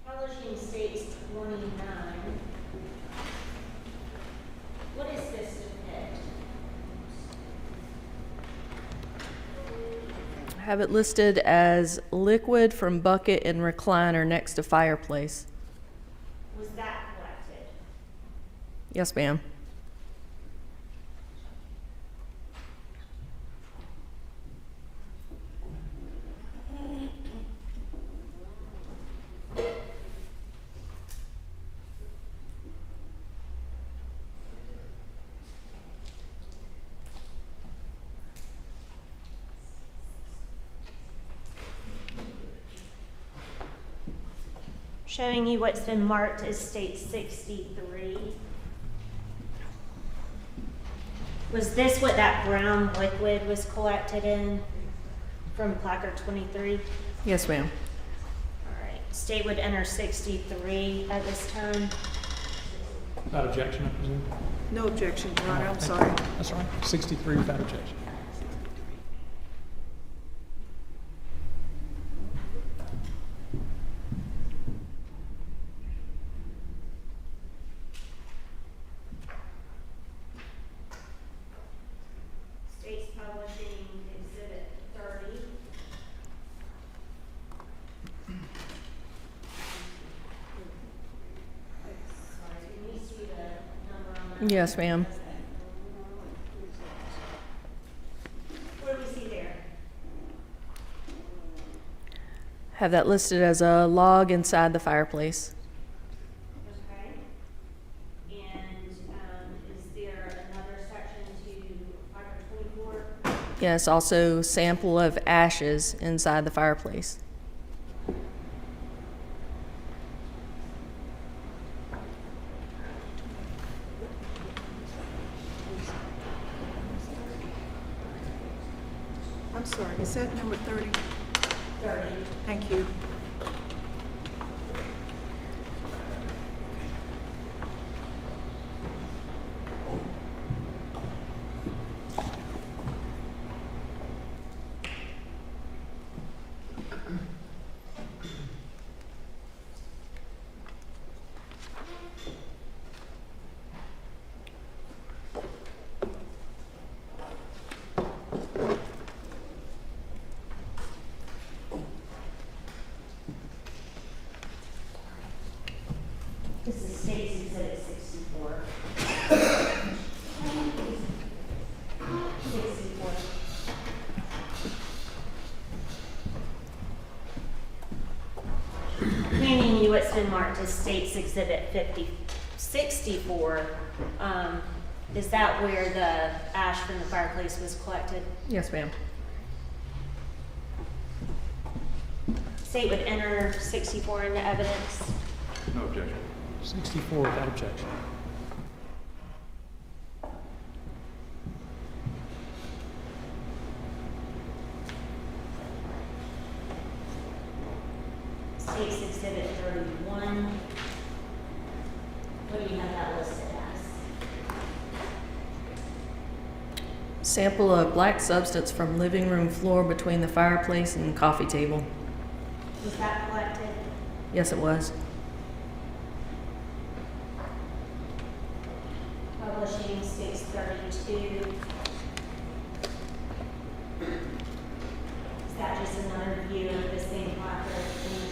Publishing States 29. What is this depict? Have it listed as liquid from bucket and recliner next to fireplace. Was that collected? Yes, ma'am. Showing you what's been marked as State 63. Was this what that brown liquid was collected in from placard 23? Yes, ma'am. All right. State would enter 63 at this time. Without objection, I presume? No objection, Your Honor, I'm Thank you. sorry. That's all right. 63 without objection. State's publishing Exhibit 30. Sorry, can you see the number on that? Yes, ma'am. What do we see there? Have that listed as a log inside the fireplace. Okay. And is there another section to placard 24? Yes, also sample of ashes inside the fireplace. I'm sorry, is that number 30? 30. Thank you. This is State's Exhibit 64. 64. Handing you what's been marked as State's Exhibit 64. Is that where the ash from the fireplace was collected? Yes, ma'am. State would enter 64 into evidence. No objection. 64 without objection. State's Exhibit 31. What do you have that listed as? Sample of black substance from living room floor between the fireplace and coffee table. Was that collected? Yes, it was. Publishing 632. Is that just another view of the same placard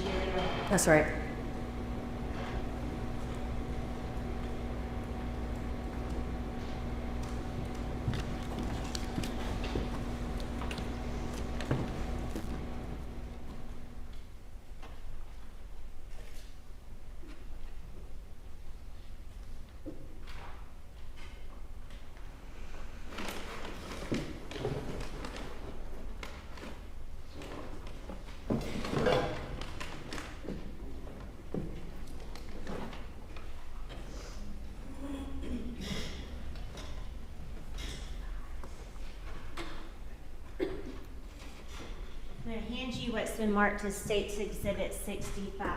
material? That's right. What's been marked as State's Exhibit 65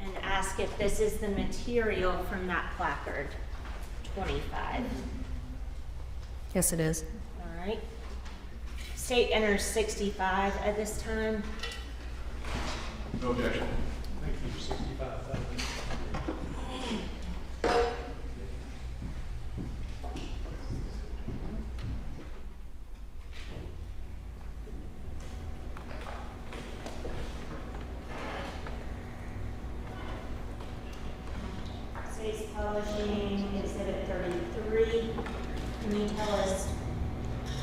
and ask if this is the material from that placard 25. Yes, it is. All right. State enters 65 at this time. No objection. Thank you, 65. State's Publishing Exhibit 33. Can you tell us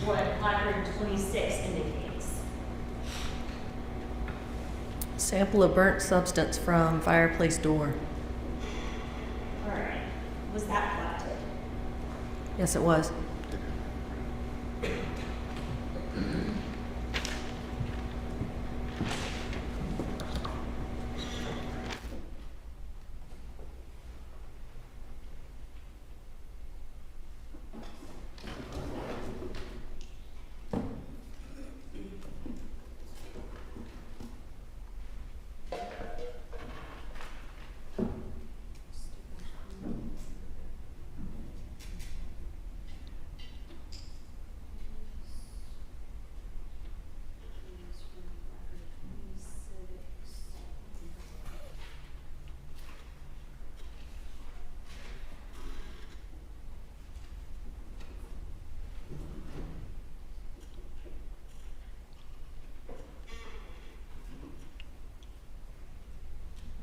what placard 26 indicates? Sample of burnt substance from fireplace door. All right. Was that collected? Yes, it was.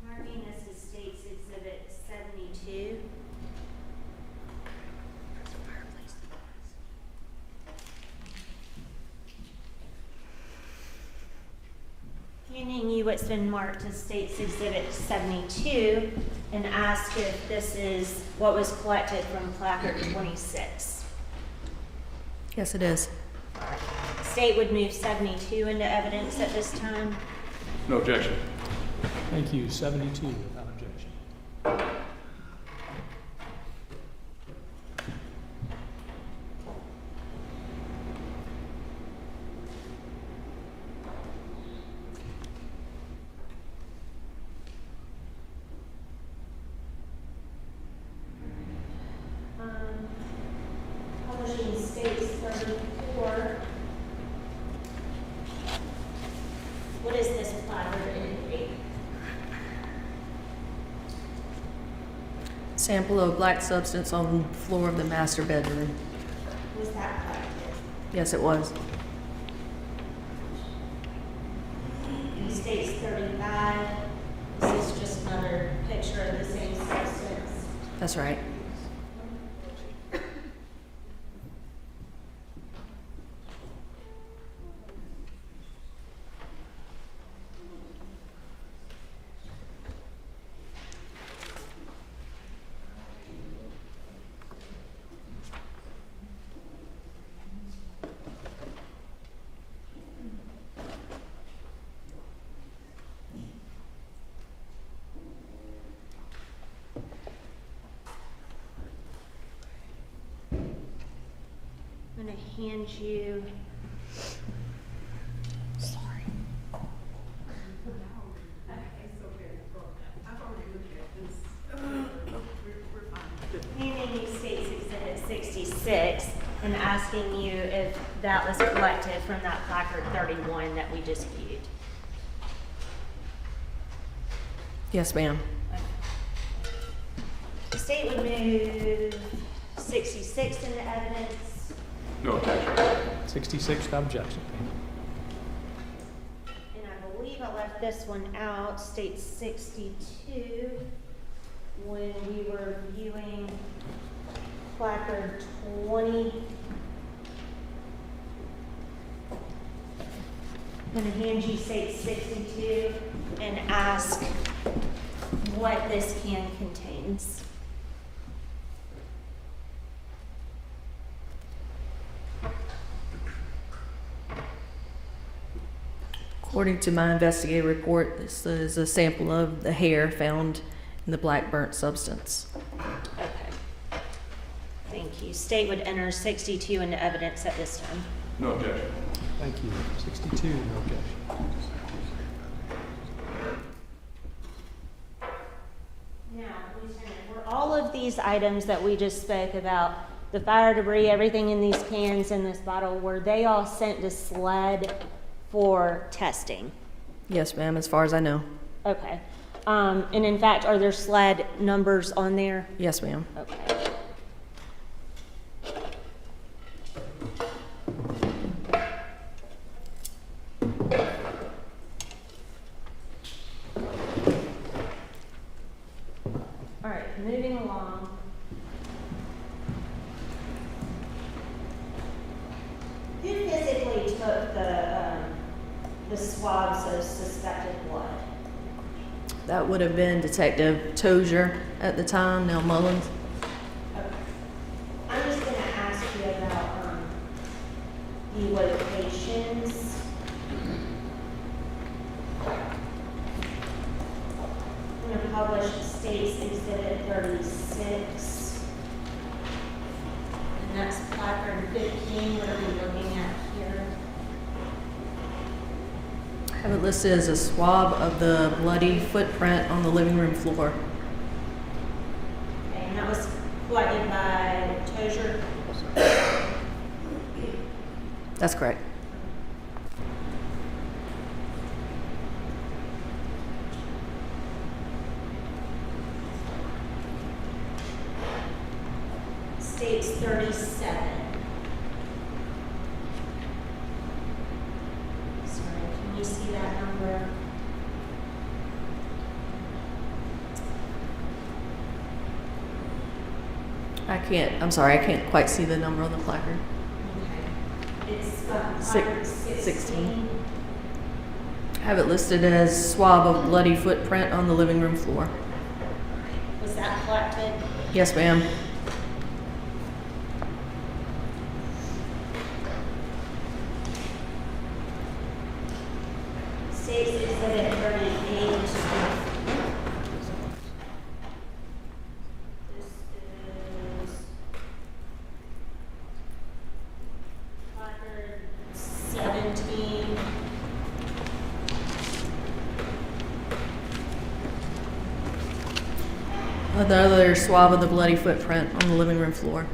Marking this is State's Exhibit 72. Handing you what's been marked as State's Exhibit 72 and ask if this is what was collected from placard 26. Yes, it is. All right. State would move 72 into evidence at this time. No objection. Thank you, 72 without objection. Publishing States 34. What is this placard indicate? Sample of black substance on the floor of the master bedroom. Was that collected? Yes, it was. In States 35, this is just another picture of the same substance. That's right. I'm going to hand you. Sorry. Handing you State's Exhibit 66 and asking you if that was collected from that placard 31 that we just viewed. Yes, ma'am. The State would move 66 66 into evidence. No objection. 66th objection. And I believe I left this one out, state 62, when we were viewing placard 20. I'm going to hand you state 62 and ask what this can contains. According to my investigative report, this is a sample of the hair found in the black burnt substance. Okay. Thank you. State would enter 62 into evidence at this time. No objection. Thank you. 62, no objection. Now, Lieutenant, were all of these items that we just spoke about, the fire debris, everything in these cans in this bottle, were they all sent to SLED for testing? Yes, ma'am, as far as I know. Okay. And in fact, are there SLED numbers on there? Yes, ma'am. Okay. All right, moving along. Who physically took the swabs of suspected blood? That would have been Detective Tozier at the time, now Mullins. Okay. I'm just going to ask you about the locations. I'm going to publish State's Exhibit 36. And that's placard 15. What are we looking at here? I have it listed as a swab of the bloody footprint on the living room floor. Okay, and that was collected by Tozier. That's correct. State's 37. Sorry, can you see that number? I'm sorry, I can't quite see the number on the placard. Okay. It's placard 16. I have it listed as swab of bloody footprint on the living room floor. Was that collected? Yes, ma'am. State's Exhibit 38. This is placard 17. Another swab of the bloody footprint on the living room floor.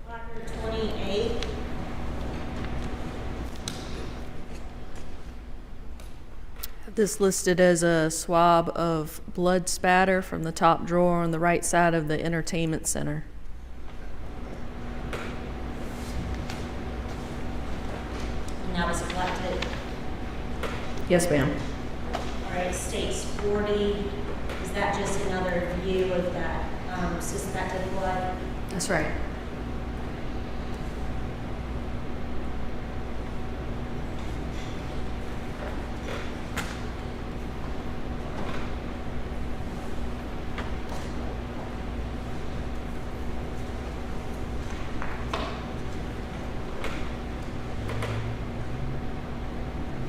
Placard 28. This listed as a swab of blood spatter from the top drawer on the right side of the entertainment center. And that was collected. Yes, ma'am. All right, State's 40. Is that just another view of that suspected blood? That's right.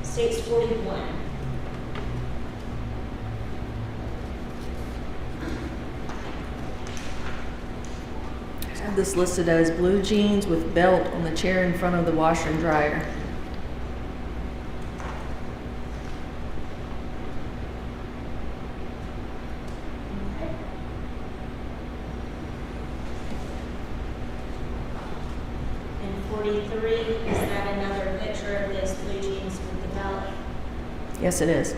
State's 41. I have this listed as blue jeans with belt on the chair in front of the washer and dryer. And 43, is that another picture of this blue jeans with the belt? Yes, it is.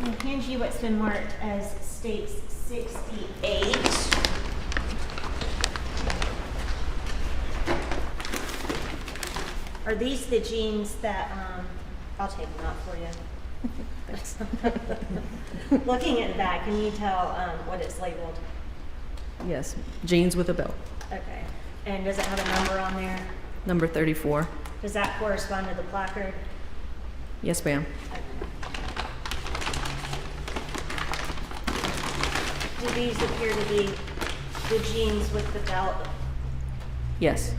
I'll hand you what's been marked as states 68. Are these the jeans that, I'll take them out for you. Looking at the back, can you tell what it's labeled? Yes, jeans with a belt. Okay. And does it have a number on there? Number 34. Does that correspond to the placard? Yes, ma'am. Do these appear to be the jeans with the belt? Yes.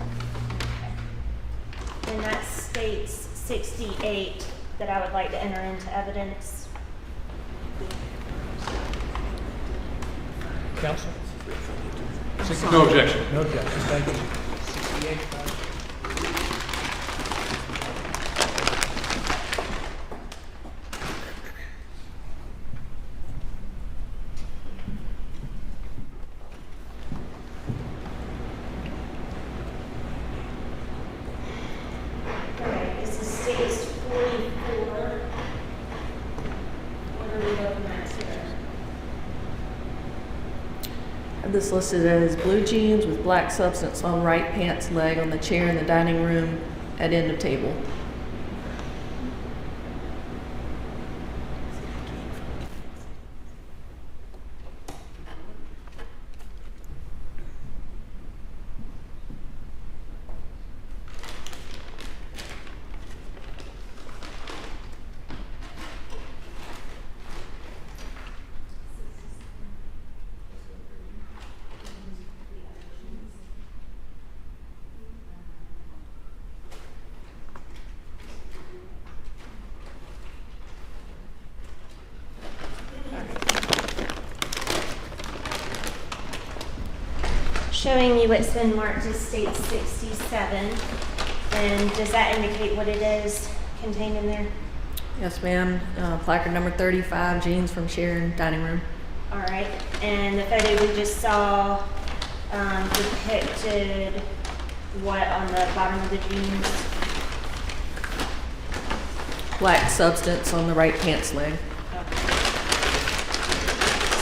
And that states 68 that I would like to enter into evidence. Counsel? No objection. No objection, thank you. 68, Okay, this is states 44. What are we looking at here? This listed as blue jeans with black substance on right pants leg on the chair in the dining room at end of table. Showing you what's been marked as state 67. And does that indicate what it is contained in there? Yes, ma'am. Placard number 35, jeans from Sharon dining room. All right. And the photo we just saw depicted what on the bottom of the jeans? Black substance on the right pants leg. Okay.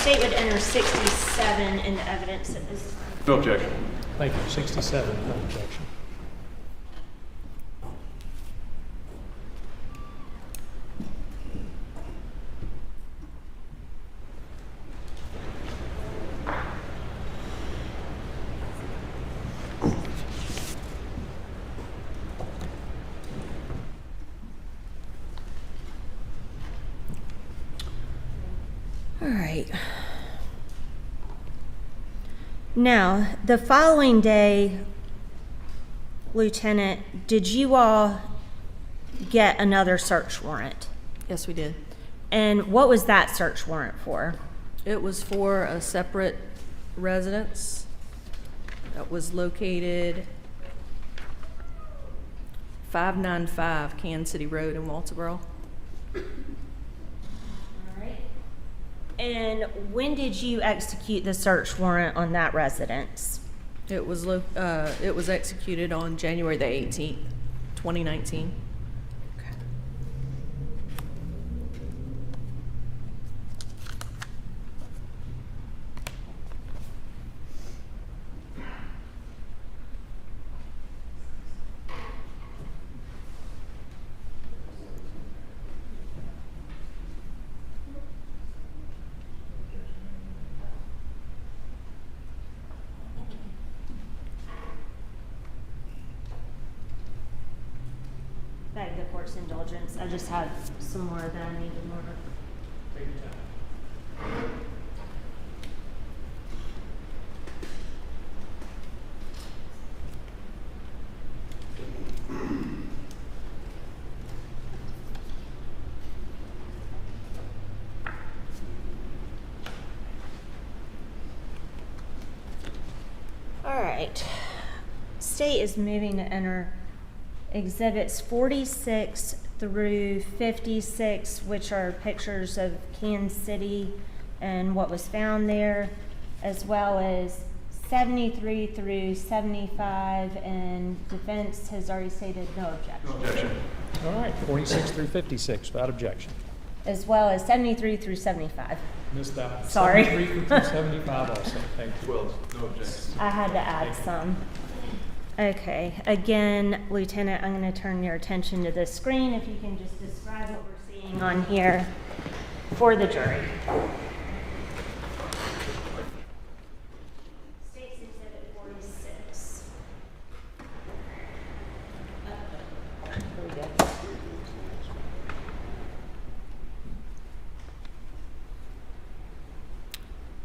State would enter 67 into evidence at this time. No objection. thank you, 67, no objection. All right. Now, the following day, Lieutenant, did you all get another search warrant? Yes, we did. And what was that search warrant for? It was for a separate residence that was located 595 Kansas City Road in Walterboro. All right. And when did you execute the search warrant on that residence? It was executed on January the 18th, 2019. Beg the court's indulgence. I just had some more that I needed more. Take your time. right. State is moving to enter exhibits 46 through 56, which are pictures of Kansas City and what was found there, as well as 73 through 75, and defense has already stated no objection. No objection. All right, 46 through 56, without objection. As well as 73 through 75. Missed that one. Sorry. 73 through 75 also, thank you. 12, no objections. I had to add some. Okay, again, Lieutenant, I'm going to turn your attention to this screen. If you can just describe what we're seeing on here for the jury. State's Exhibit 46. Here we go.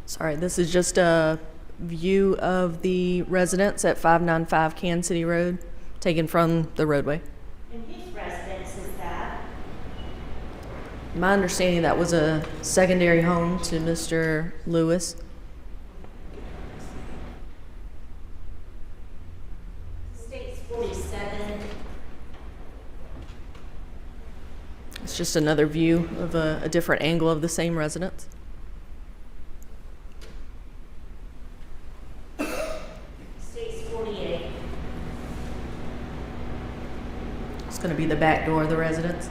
Sorry, this is just a view of the residence at 595 Kansas City Road, taken from the roadway. And whose residence is that? My understanding, that was a secondary home to Mr. Lewis. State's 47. It's just another view of a different angle of the same residence. State's 48. It's going to be the back door of the residence.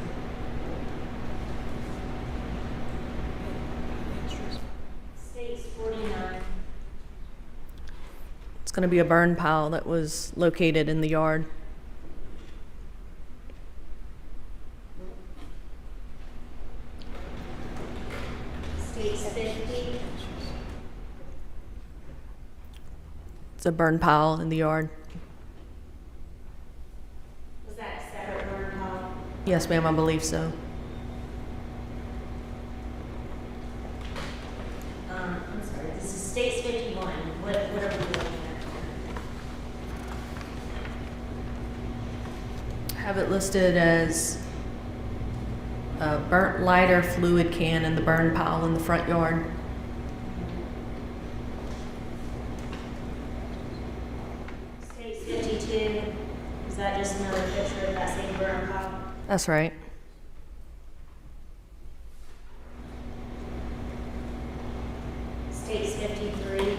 State's 49. It's going to be a burn pile that was located in the yard. State's 50. It's a burn pile in the yard. Was that a separate burn pile? Yes, ma'am, I believe so. I'm sorry, this is State's 51. What are we looking at? I have it listed as a burnt lighter fluid can in the burn pile in the front yard. State's 52. Is that just another picture of that same burn pile? That's right. State's 53.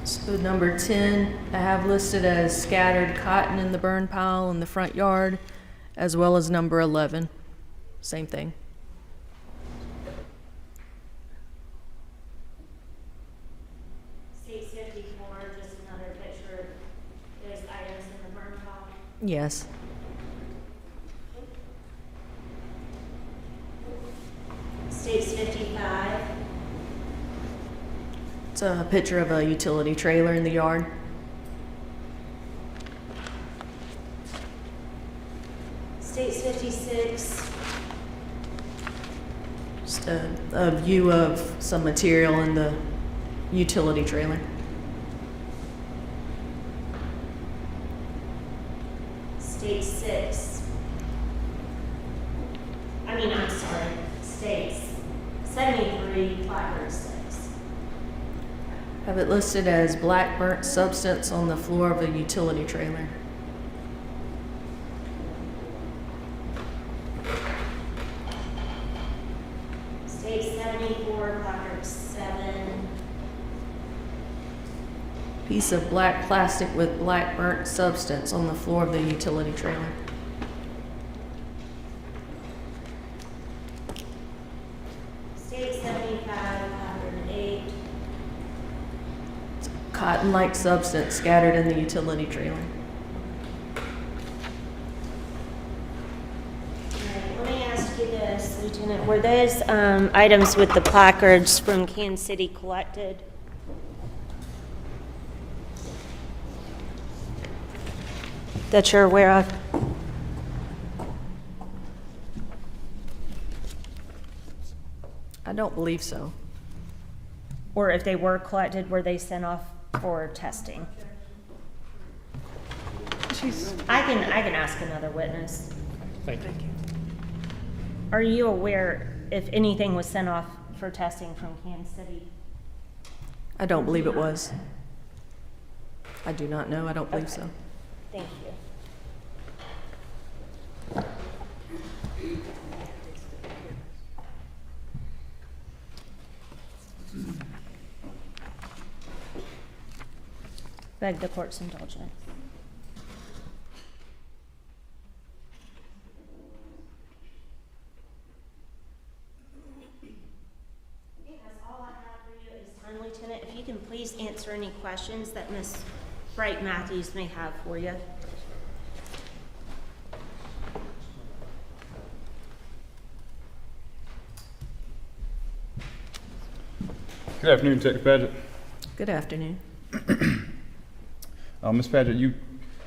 So number 10, I have listed as scattered cotton in the burn pile in the front yard, as well as number 11. Same thing. State's 54. Just another picture of those items in the burn pile. Yes. State's 55. It's a picture of a utility trailer in the yard. State's 56. Just a view of some material in the utility trailer. State 6. I'm sorry, States 73, placard 6. Have it listed as black burnt substance on the floor of a utility trailer. State 74, placard 7. Piece of black plastic with black burnt substance on the floor of the utility trailer. State 75, placard 8. Cotton-like substance scattered in the utility trailer. Let me ask you this, Lieutenant. Were those items with the placards from Kansas City collected? That you're aware of? I don't believe so. Or if they were collected, were they sent off for testing? I can ask another witness. Thank you. Are you aware if anything was sent off for testing from Kansas City? I don't believe it was. I do not know. I don't believe so. Thank you. Beg the court's indulgence. Lieutenant, if you can please answer any questions that Ms. Bright Matthews may have for you. Good afternoon, Detective Padgett. Good afternoon. Ms. Padgett, you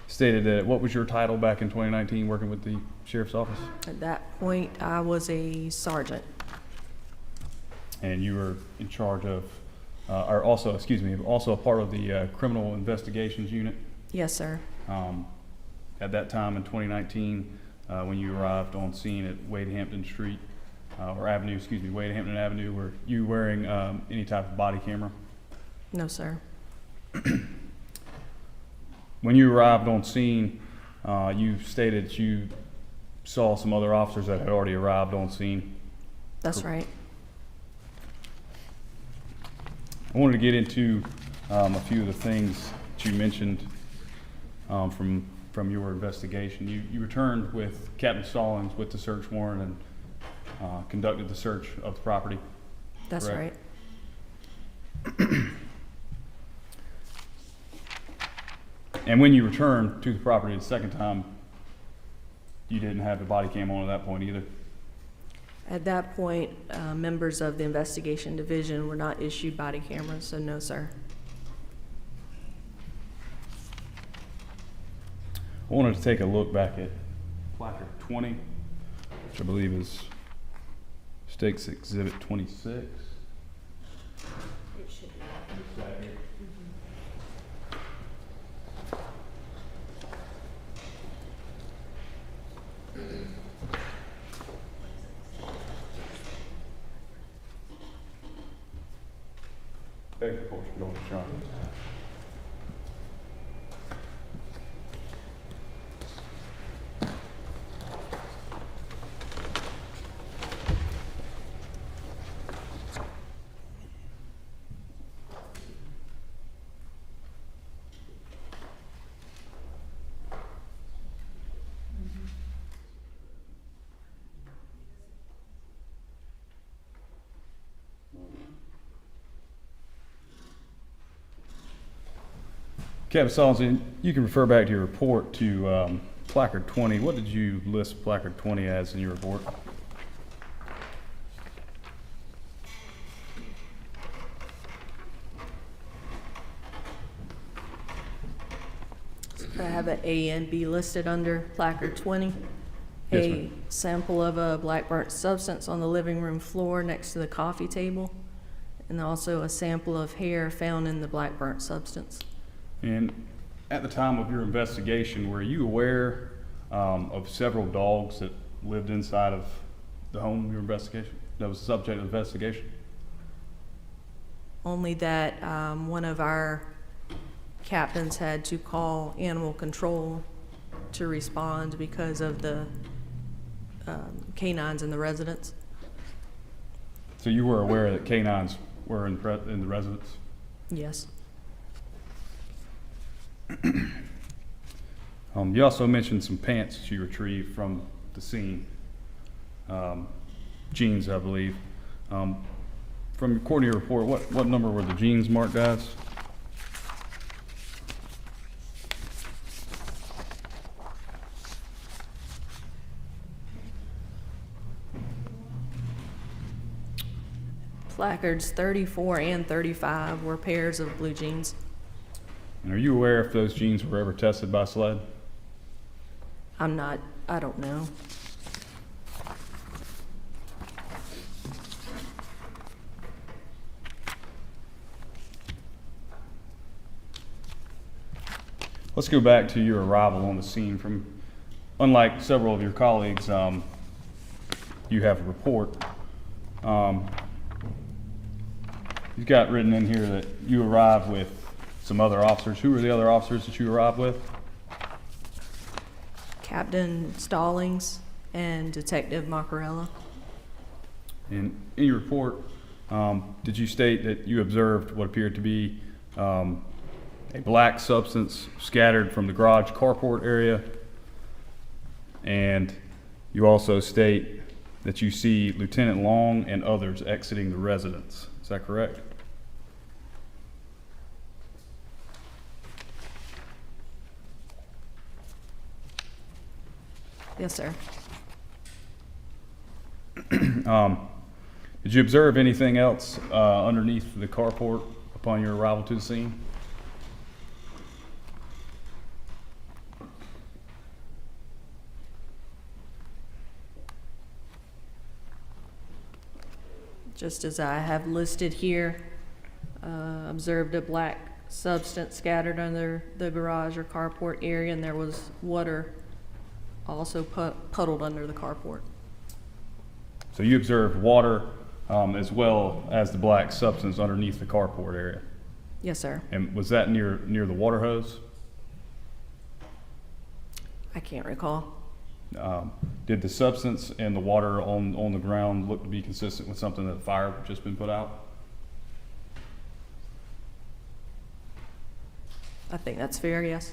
stated that what was your title back in 2019 working with the Sheriff's Office? At that point, I was a sergeant. And you were in charge of, also a part of the Criminal Investigations Unit? Yes, sir. At that time in 2019, when you arrived on scene at Wade Hampton Street, Wade Hampton Avenue, were you wearing any type of body camera? No, sir. When you arrived on scene, you stated you saw some other officers that had already arrived on scene. That's right. I wanted to get into a few of the things that you mentioned from your investigation. You returned with Captain Stallings with the search warrant and conducted the search of the property. That's correct? right. And when you returned to the property the second time, you didn't have the body cam on at that point either? At that point, members of the investigation division were not issued body cameras, so no, sir. I wanted to take a look back at placard 20, which I believe is State's Exhibit 26. It should be. Thank you, Coach. Go ahead, Sean. Captain Swanson, you can refer back to your report to placard 20. What did you list placard 20 as in your report? I have an A and B listed under placard 20. Yes, A ma'am. sample of a black burnt substance on the living room floor next to the coffee table, and also a sample of hair found in the black burnt substance. And at the time of your investigation, were you aware of several dogs that lived inside of the home, your investigation, that was the subject of the investigation? Only that one of our captains had to call animal control to respond because of the canines in the residence. So you were aware that canines were in the residence? Yes. You also mentioned some pants that you retrieved from the scene, jeans, I believe. According to your report, what number were the jeans marked as? Placards 34 and 35 were pairs of blue jeans. And are you aware if those jeans were ever tested by SLED? I don't know. Let's go back to your arrival on the scene. Unlike several of your colleagues, you have a report. You've got written in here that you arrived with some other officers. Who were the other officers that you arrived with? Captain Stallings and Detective Macarella. And in your report, did you state that you observed what appeared to be a black substance scattered from the garage carport area? And you also state that you see Lieutenant Long and others exiting the residence. Is that correct? Yes, sir. Did you observe anything else underneath the carport upon your arrival to the scene? Just as I have listed here, observed a black substance scattered under the garage or carport area, and there was water also puddled under the carport. So you observed water as well as the black substance underneath the carport area? Yes, sir. And was that near the water hose? I can't recall. Did the substance and the water on the ground look to be consistent with something that fire had just been put out? I think that's fair, yes.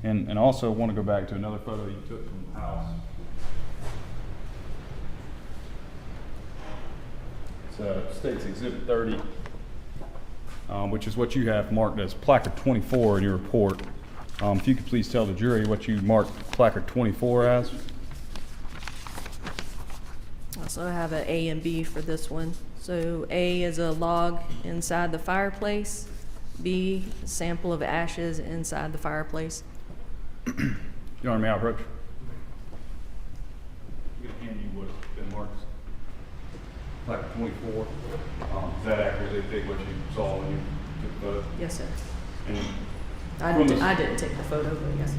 And also want to go back to another photo you took from the house. It's State's Exhibit 30, which is what you have marked as placard 24 in your report. If you could please tell the jury what you marked placard 24 as. Also, I have an A and B for this one. So A is a log inside the fireplace. B, a sample of ashes inside the fireplace. You want me to approach? I'm going to hand you what been marked. Placard 24. Is that accurately depict what you saw when you took the photo? Yes, sir. And I didn't take the photo, but yes.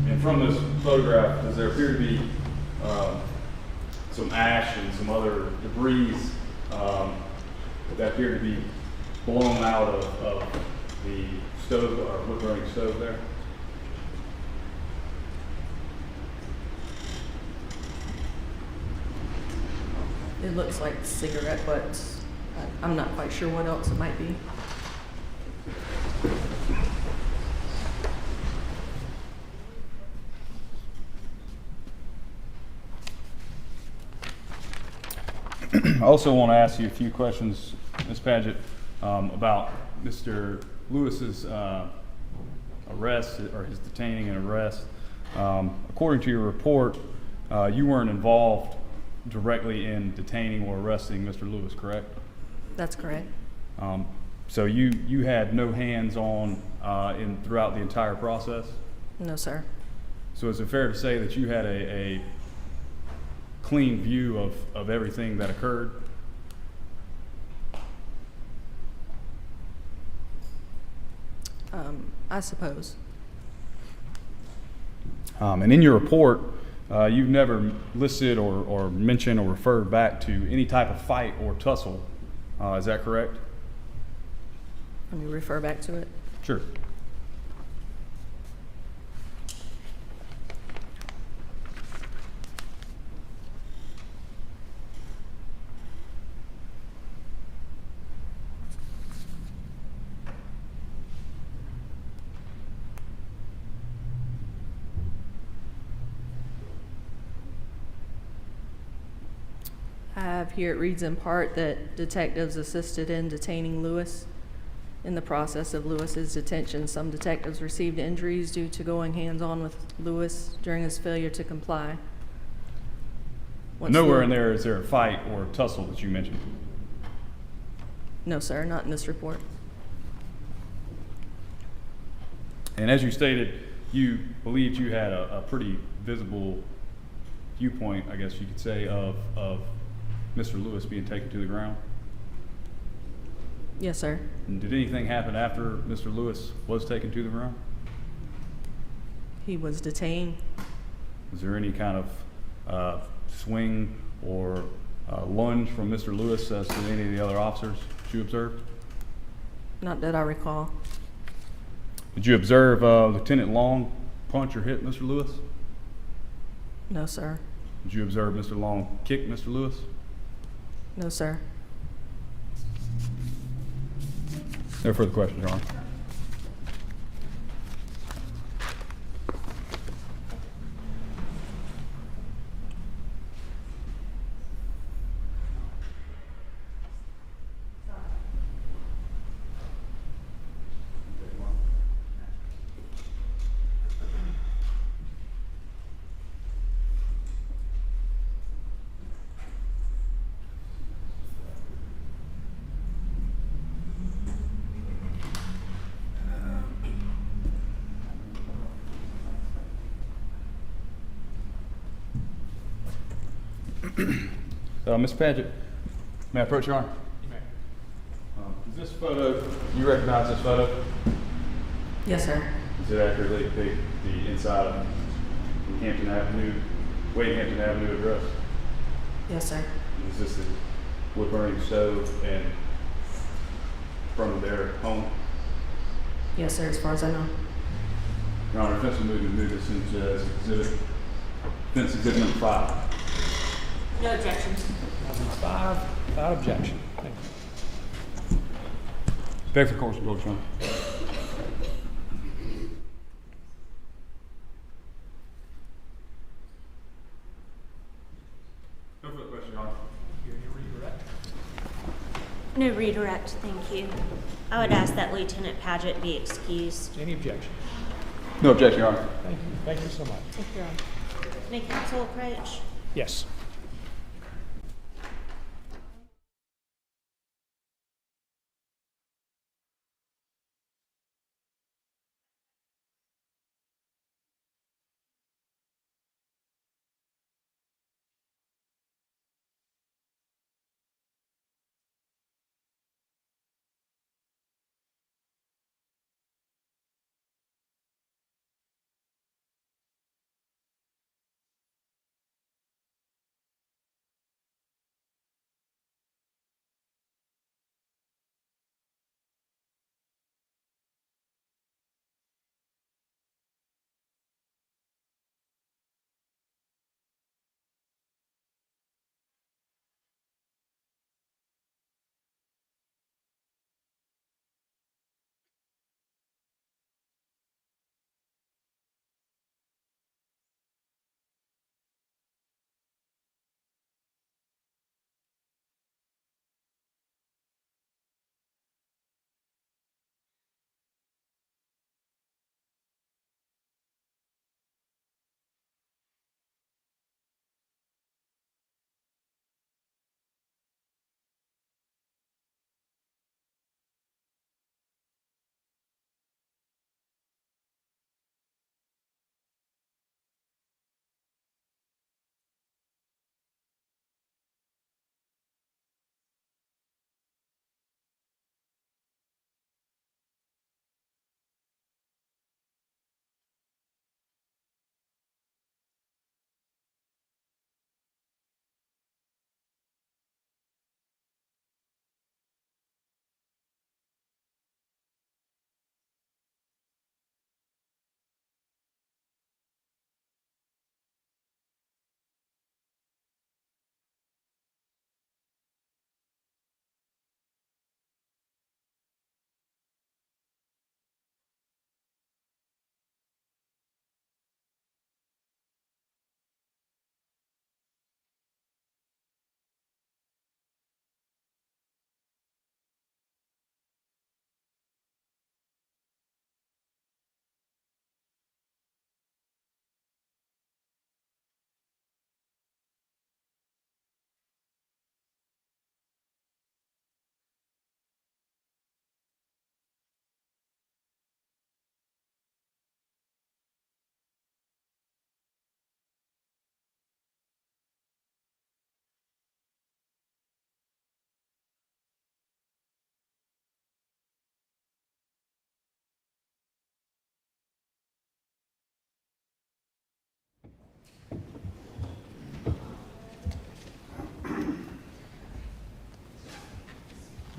And from this photograph, does there appear to be some ash and some other debris that appear to be blown out of the stove or wood burning stove there? It looks like cigarette butts. I'm not quite sure what else it might be. I also want to ask you a few questions, Ms. Padgett, about Mr. Lewis's arrest or his detaining and arrest. According to your report, you weren't involved directly in detaining or arresting Mr. Lewis, correct? That's correct. So you had no hands-on throughout the entire process? No, sir. So is it fair to say that you had a clean view of everything that occurred? I suppose. And in your report, you've never listed or mentioned or referred back to any type of fight or tussle. Is that correct? Let me refer back to it. Sure. I have here, it reads in part that detectives assisted in detaining Lewis. In the process of Lewis's detention, some detectives received injuries due to going hands-on with Lewis during his failure to comply. Nowhere in there is there a fight or tussle that you mentioned? No, sir, not in this report. And as you stated, you believed you had a pretty visible viewpoint, I guess you could say, of Mr. Lewis being taken to the ground? Yes, sir. And did anything happen after Mr. Lewis was taken to the ground? He was detained. Was there any kind of swing or lunge from Mr. Lewis as to any of the other officers you observe? Not that I recall. Did you observe Lieutenant Long punch or hit Mr. Lewis? No, sir. Did you observe Mr. Long kick Mr. Lewis? No, sir. No further questions, Your Honor. Ms. Padgett, may I approach, Your Honor? You may. Is this photo, you recognize this photo? Yes, sir. Does it accurately depict the inside of the Hampton Avenue, Wade Hampton Avenue address? Yes, sir. Is this the wood burning stove and front of their home? Yes, sir, as far as I know. Your Honor, defense will move this into as exhibit, defense exhibit number 5. No objection. Number 5, without objection. Thank you. Back for course, Your Honor. No further questions, Your Honor. Your redirect. No redirect, thank you. I would ask that Lieutenant Padgett be excused. Any objection? No objection, Your Honor. Thank you. Thank you so much. Thank you, Your Honor. May counsel approach? Yes.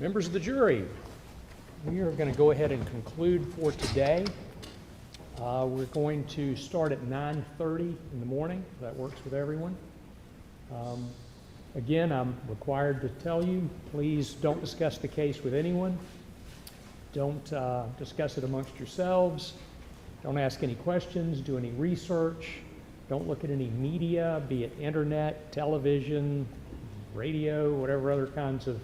Members of the jury, we are going to go ahead and conclude for today. We're going to start at 9:30 in the morning, if that works with everyone. Again, I'm required to tell you, please don't discuss the case with anyone. Don't discuss it amongst yourselves. Don't ask any questions, do any research. Don't look at any media, be it internet, television, radio, whatever other kinds of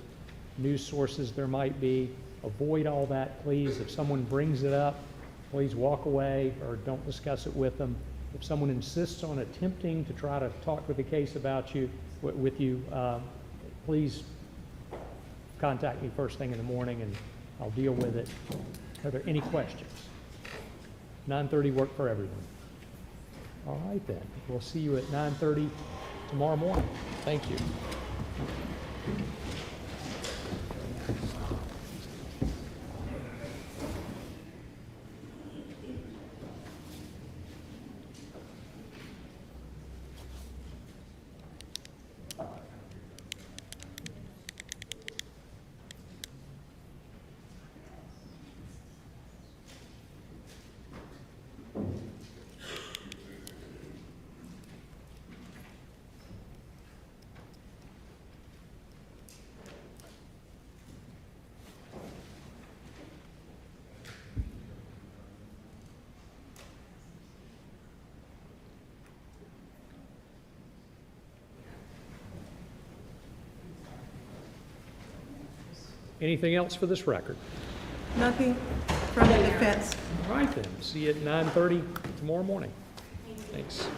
news sources there might be. Avoid all that, please. If someone brings it up, please walk away or don't discuss it with them. If someone insists on attempting to try to talk with the case about you, with you, please contact me first thing in the morning and I'll deal with it. Are there any questions? 9:30 work for everyone. All right then, we'll see you at 9:30 tomorrow morning. Thank you. Anything else for this record? Nothing from the defense. All right then, see you at 9:30 tomorrow morning. Thanks.